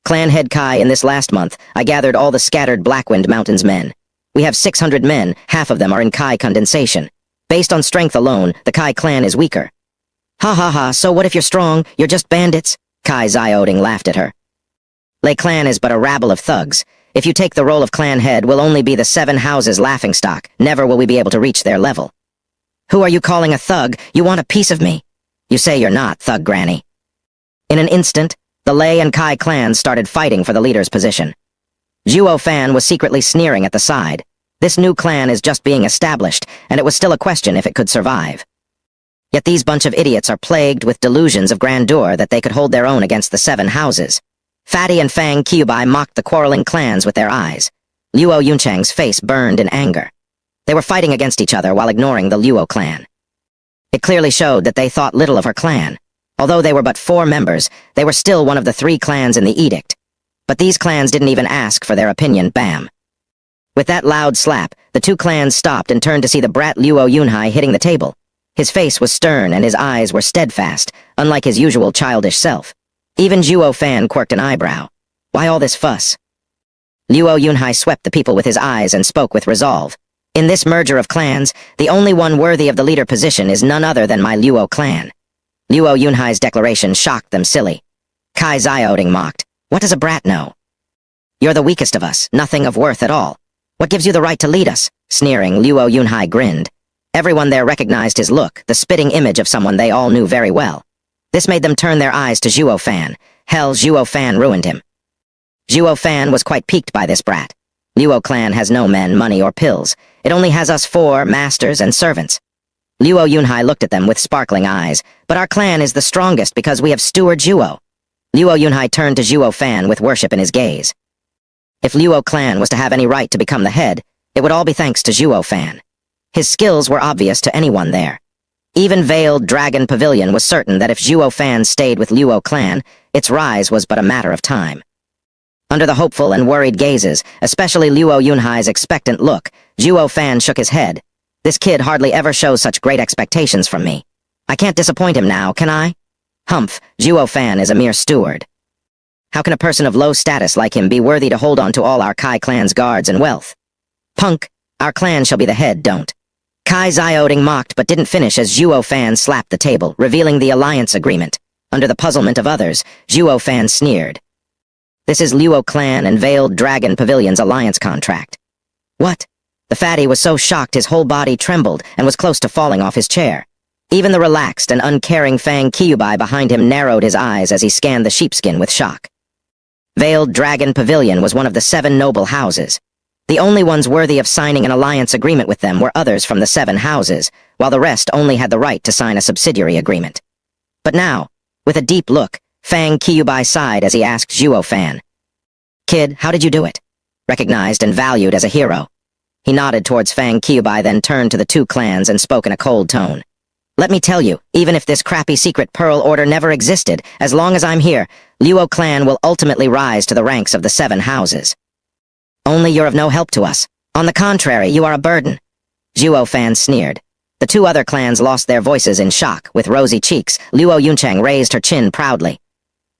Speaker 1: "Clan head Kai, in this last month, I gathered all the scattered Blackwind Mountains men. We have 600 men, half of them are in Kai condensation. Based on strength alone, the Kai clan is weaker." "Ha ha ha, so what if you're strong? You're just bandits?" Kai Xiaoding laughed at her. "Lei Clan is but a rabble of thugs. If you take the role of clan head, we'll only be the 7 houses' laughingstock. Never will we be able to reach their level." "Who are you calling a thug? You want a piece of me?" "You say you're not, thug granny." In an instant, the Lei and Kai clans started fighting for the leader's position. Zhuo Fan was secretly sneering at the side. This new clan is just being established, and it was still a question if it could survive. Yet these bunch of idiots are plagued with delusions of grandeur that they could hold their own against the 7 houses. Fatty and Fang Qiubai mocked the quarreling clans with their eyes. Luo Yunchang's face burned in anger. They were fighting against each other while ignoring the Luo clan. It clearly showed that they thought little of her clan. Although they were but 4 members, they were still one of the 3 clans in the edict. But these clans didn't even ask for their opinion, bam. With that loud slap, the 2 clans stopped and turned to see the brat Luo Yunhai hitting the table. His face was stern and his eyes were steadfast, unlike his usual childish self. Even Zhuo Fan quirked an eyebrow. Why all this fuss? Luo Yunhai swept the people with his eyes and spoke with resolve. "In this merger of clans, the only one worthy of the leader position is none other than my Luo clan." Luo Yunhai's declaration shocked them silly. Kai Xiaoding mocked. "What does a brat know?" "You're the weakest of us, nothing of worth at all. What gives you the right to lead us?" Sneering, Luo Yunhai grinned. Everyone there recognized his look, the spitting image of someone they all knew very well. This made them turn their eyes to Zhuo Fan. Hell, Zhuo Fan ruined him. Zhuo Fan was quite piqued by this brat. Luo clan has no men, money, or pills. It only has us 4 masters and servants. Luo Yunhai looked at them with sparkling eyes. "But our clan is the strongest because we have Steward Zhuo." Luo Yunhai turned to Zhuo Fan with worship in his gaze. If Luo clan was to have any right to become the head, it would all be thanks to Zhuo Fan. His skills were obvious to anyone there. Even Veiled Dragon Pavilion was certain that if Zhuo Fan stayed with Luo clan, its rise was but a matter of time. Under the hopeful and worried gazes, especially Luo Yunhai's expectant look, Zhuo Fan shook his head. "This kid hardly ever shows such great expectations from me. I can't disappoint him now, can I?" Humph, Zhuo Fan is a mere steward. How can a person of low status like him be worthy to hold on to all our Kai clan's guards and wealth? "Punk, our clan shall be the head, don't." Kai Xiaoding mocked but didn't finish as Zhuo Fan slapped the table, revealing the alliance agreement. Under the puzzlement of others, Zhuo Fan sneered. "This is Luo Clan and Veiled Dragon Pavilion's alliance contract." "What?" The fatty was so shocked his whole body trembled and was close to falling off his chair. Even the relaxed and uncaring Fang Qiubai behind him narrowed his eyes as he scanned the sheepskin with shock. Veiled Dragon Pavilion was one of the 7 noble houses. The only ones worthy of signing an alliance agreement with them were others from the 7 houses, while the rest only had the right to sign a subsidiary agreement. But now, with a deep look, Fang Qiubai sighed as he asked Zhuo Fan, "Kid, how did you do it?" Recognized and valued as a hero. He nodded towards Fang Qiubai, then turned to the 2 clans and spoke in a cold tone. "Let me tell you, even if this crappy secret pearl order never existed, as long as I'm here, Luo Clan will ultimately rise to the ranks of the 7 houses. Only you're of no help to us. On the contrary, you are a burden." Zhuo Fan sneered. The 2 other clans lost their voices in shock. With rosy cheeks, Luo Yunchang raised her chin proudly.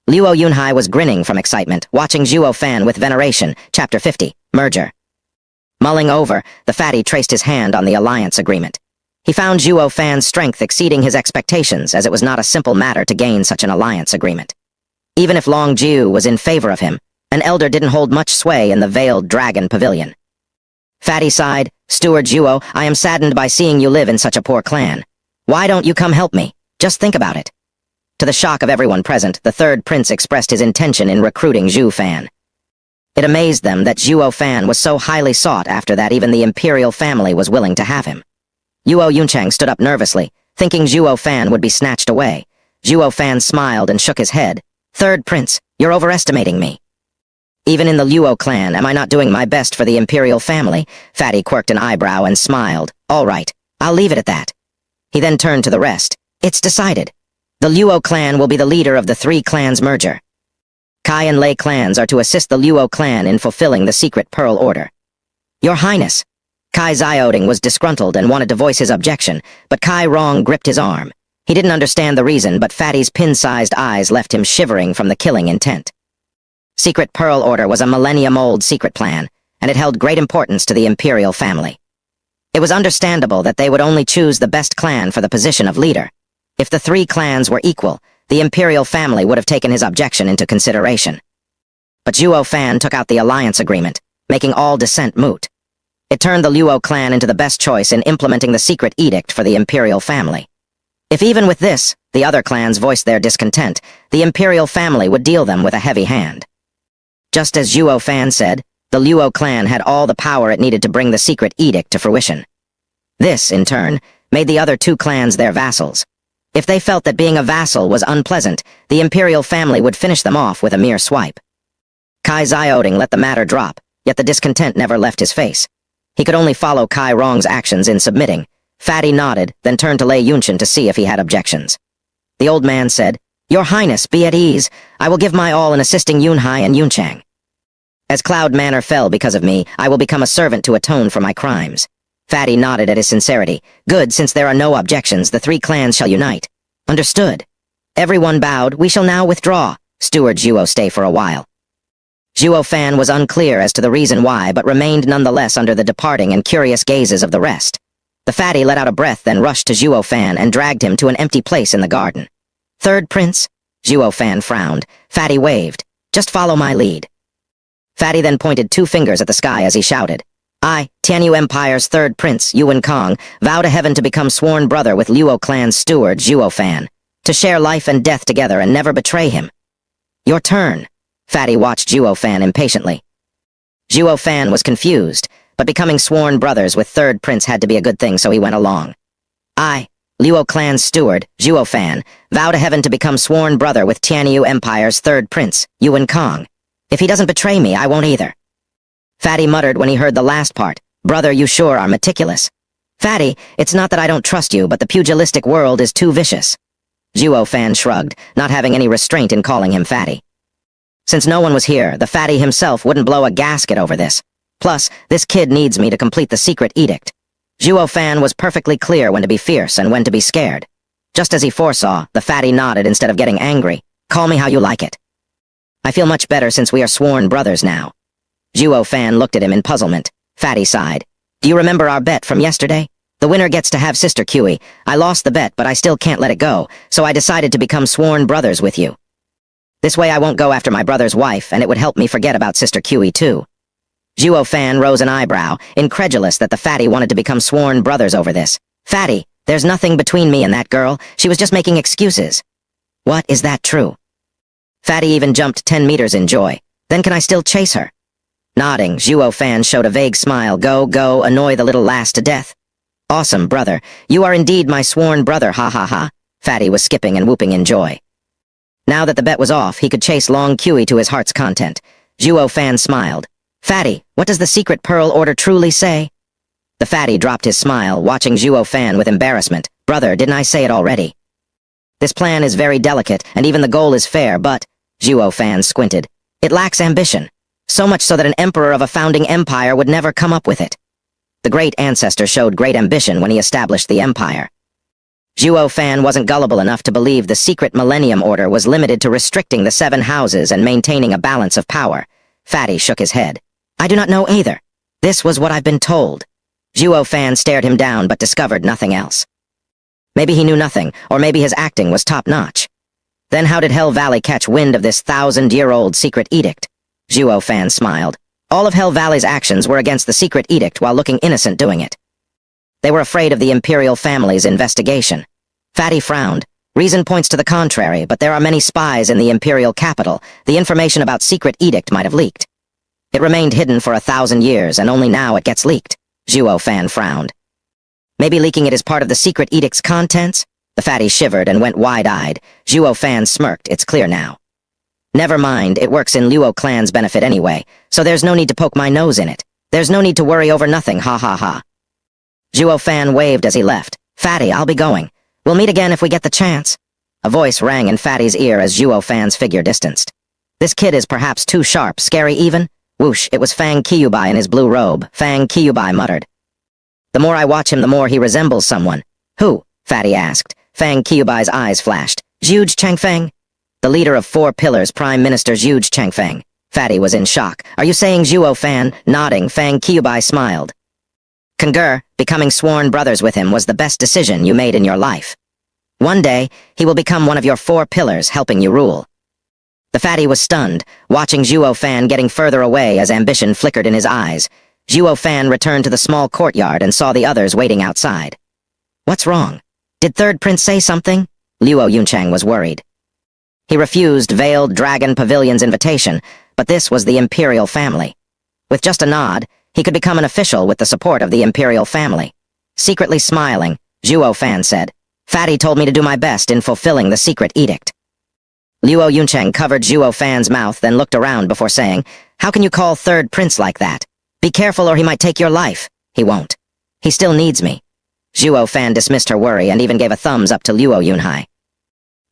Speaker 1: Luo Yunhai was grinning from excitement, watching Zhuo Fan with veneration. Chapter 50, Merger. Mulling over, the fatty traced his hand on the alliance agreement. He found Zhuo Fan's strength exceeding his expectations, as it was not a simple matter to gain such an alliance agreement. Even if Long Jiu was in favor of him, an elder didn't hold much sway in the Veiled Dragon Pavilion. Fatty sighed, "Steward Zhuo, I am saddened by seeing you live in such a poor clan. Why don't you come help me? Just think about it." To the shock of everyone present, the 3rd prince expressed his intention in recruiting Zhu Fan. It amazed them that Zhuo Fan was so highly sought after that even the imperial family was willing to have him. Luo Yunchang stood up nervously, thinking Zhuo Fan would be snatched away. Zhuo Fan smiled and shook his head. "3rd prince, you're overestimating me." Even in the Luo Clan, am I not doing my best for the imperial family? Fatty quirked an eyebrow and smiled. All right, I'll leave it at that. He then turned to the rest. It's decided. The Luo Clan will be the leader of the three clans merger. Kai and Lei clans are to assist the Luo Clan in fulfilling the secret Pearl Order. Your Highness. Kai Xiaoding was disgruntled and wanted to voice his objection, but Kai Rong gripped his arm. He didn't understand the reason, but Fatty's pin-sized eyes left him shivering from the killing intent. Secret Pearl Order was a millennium-old secret plan, and it held great importance to the imperial family. It was understandable that they would only choose the best clan for the position of leader. If the three clans were equal, the imperial family would have taken his objection into consideration. But Zhuo Fan took out the alliance agreement, making all dissent moot. It turned the Luo Clan into the best choice in implementing the secret edict for the imperial family. If even with this, the other clans voiced their discontent, the imperial family would deal them with a heavy hand. Just as Zhuo Fan said, the Luo Clan had all the power it needed to bring the secret edict to fruition. This, in turn, made the other two clans their vassals. If they felt that being a vassal was unpleasant, the imperial family would finish them off with a mere swipe. Kai Xiaoding let the matter drop, yet the discontent never left his face. He could only follow Kai Rong's actions in submitting. Fatty nodded, then turned to Lei Yunchen to see if he had objections. The old man said, Your Highness, be at ease. I will give my all in assisting Yunhai and Yunchang. As Cloud Manor fell because of me, I will become a servant to atone for my crimes. Fatty nodded at his sincerity. Good, since there are no objections, the three clans shall unite. Understood. Everyone bowed. We shall now withdraw. Steward Zhuo stay for a while. Zhuo Fan was unclear as to the reason why, but remained nonetheless under the departing and curious gazes of the rest. The fatty let out a breath, then rushed to Zhuo Fan and dragged him to an empty place in the garden. Third prince? Zhuo Fan frowned. Fatty waved. Just follow my lead. Fatty then pointed two fingers at the sky as he shouted. I, Tianyu Empire's third prince, Yuan Kong, vow to heaven to become sworn brother with Luo Clan's steward, Zhuo Fan, to share life and death together and never betray him. Your turn. Fatty watched Zhuo Fan impatiently. Zhuo Fan was confused, but becoming sworn brothers with third prince had to be a good thing, so he went along. I, Luo Clan's steward, Zhuo Fan, vow to heaven to become sworn brother with Tianyu Empire's third prince, Yuan Kong. If he doesn't betray me, I won't either. Fatty muttered when he heard the last part. Brother, you sure are meticulous. Fatty, it's not that I don't trust you, but the pugilistic world is too vicious. Zhuo Fan shrugged, not having any restraint in calling him Fatty. Since no one was here, the Fatty himself wouldn't blow a gasket over this. Plus, this kid needs me to complete the secret edict. Zhuo Fan was perfectly clear when to be fierce and when to be scared. Just as he foresaw, the Fatty nodded instead of getting angry. Call me how you like it. I feel much better since we are sworn brothers now. Zhuo Fan looked at him in puzzlement. Fatty sighed. Do you remember our bet from yesterday? The winner gets to have Sister Kiwi. I lost the bet, but I still can't let it go, so I decided to become sworn brothers with you. This way I won't go after my brother's wife, and it would help me forget about Sister Kiwi too. Zhuo Fan rose an eyebrow, incredulous that the Fatty wanted to become sworn brothers over this. Fatty, there's nothing between me and that girl. She was just making excuses. What, is that true? Fatty even jumped 10 meters in joy. Then can I still chase her? Nodding, Zhuo Fan showed a vague smile. Go, annoy the little lass to death. Awesome, brother. You are indeed my sworn brother, ha ha ha. Fatty was skipping and whooping in joy. Now that the bet was off, he could chase Long Kiwi to his heart's content. Zhuo Fan smiled. Fatty, what does the secret Pearl Order truly say? The Fatty dropped his smile, watching Zhuo Fan with embarrassment. Brother, didn't I say it already? This plan is very delicate, and even the goal is fair, but... Zhuo Fan squinted. It lacks ambition. So much so that an emperor of a founding empire would never come up with it. The great ancestor showed great ambition when he established the empire. Zhuo Fan wasn't gullible enough to believe the secret Millennium Order was limited to restricting the 7 houses and maintaining a balance of power. Fatty shook his head. I do not know either. This was what I've been told. Zhuo Fan stared him down but discovered nothing else. Maybe he knew nothing, or maybe his acting was top-notch. Then how did Hell Valley catch wind of this 1,000-year-old secret edict? Zhuo Fan smiled. All of Hell Valley's actions were against the secret edict while looking innocent doing it. They were afraid of the imperial family's investigation. Fatty frowned. Reason points to the contrary, but there are many spies in the imperial capital. The information about secret edict might have leaked. It remained hidden for 1,000 years, and only now it gets leaked. Zhuo Fan frowned. Maybe leaking it is part of the secret edict's contents? The Fatty shivered and went wide-eyed. Zhuo Fan smirked. It's clear now. Never mind, it works in Luo Clan's benefit anyway, so there's no need to poke my nose in it. There's no need to worry over nothing, ha ha ha. Zhuo Fan waved as he left. Fatty, I'll be going. We'll meet again if we get the chance. A voice rang in Fatty's ear as Zhuo Fan's figure distanced. This kid is perhaps too sharp, scary even. Whoosh, it was Fang Qiubai in his blue robe. Fang Qiubai muttered. The more I watch him, the more he resembles someone. Who? Fatty asked. Fang Qiubai's eyes flashed. Zhuge Changfeng? The leader of 4 Pillars, Prime Minister Zhuge Changfeng. Fatty was in shock. Are you saying Zhuo Fan? Nodding, Fang Qiubai smiled. Congur, becoming sworn brothers with him was the best decision you made in your life. One day, he will become one of your 4 pillars, helping you rule. The fatty was stunned, watching Zhuo Fan getting further away as ambition flickered in his eyes. Zhuo Fan returned to the small courtyard and saw the others waiting outside. What's wrong? Did Third Prince say something? Luo Yunchang was worried. He refused Veiled Dragon Pavilion's invitation, but this was the Imperial family. With just a nod, he could become an official with the support of the Imperial family. Secretly smiling, Zhuo Fan said, Fatty told me to do my best in fulfilling the secret edict. Luo Yuncheng covered Zhuo Fan's mouth, then looked around before saying, How can you call Third Prince like that? Be careful or he might take your life. He won't. He still needs me. Zhuo Fan dismissed her worry and even gave a thumbs up to Luo Yunhai.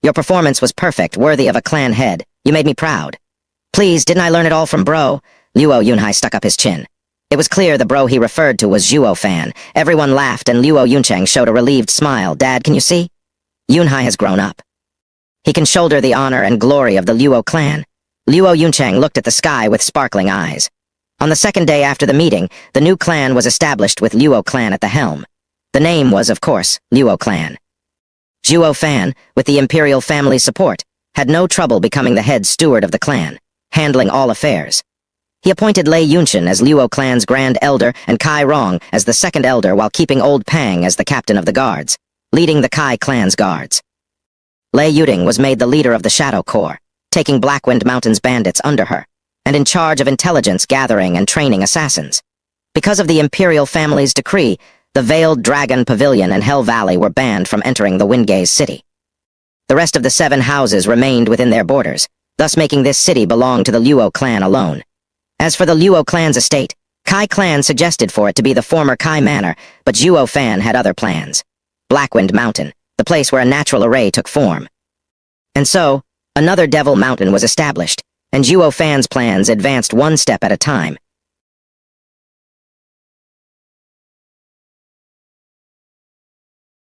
Speaker 1: Your performance was perfect, worthy of a clan head. You made me proud. Please, didn't I learn it all from bro? Luo Yunhai stuck up his chin. It was clear the bro he referred to was Zhuo Fan. Everyone laughed and Luo Yuncheng showed a relieved smile. Dad, can you see? Yunhai has grown up. He can shoulder the honor and glory of the Luo Clan. Luo Yuncheng looked at the sky with sparkling eyes. On the second day after the meeting, the new clan was established with Luo Clan at the helm. The name was, of course, Luo Clan. Zhuo Fan, with the Imperial family's support, had no trouble becoming the head steward of the clan, handling all affairs. He appointed Lei Yunchen as Luo Clan's Grand Elder and Kai Rong as the Second Elder while keeping Old Pang as the captain of the guards, leading the Kai clan's guards. Lei Yuding was made the leader of the Shadow Corps, taking Blackwind Mountain's bandits under her, and in charge of intelligence gathering and training assassins. Because of the Imperial family's decree, the Veiled Dragon Pavilion and Hell Valley were banned from entering the Windgaze city. The rest of the 7 houses remained within their borders, thus making this city belong to the Luo Clan alone. As for the Luo Clan's estate, Kai Clan suggested for it to be the former Kai Manor, but Zhuo Fan had other plans. Blackwind Mountain, the place where a natural array took form. And so, another Devil Mountain was established, and Zhuo Fan's plans advanced one step at a time.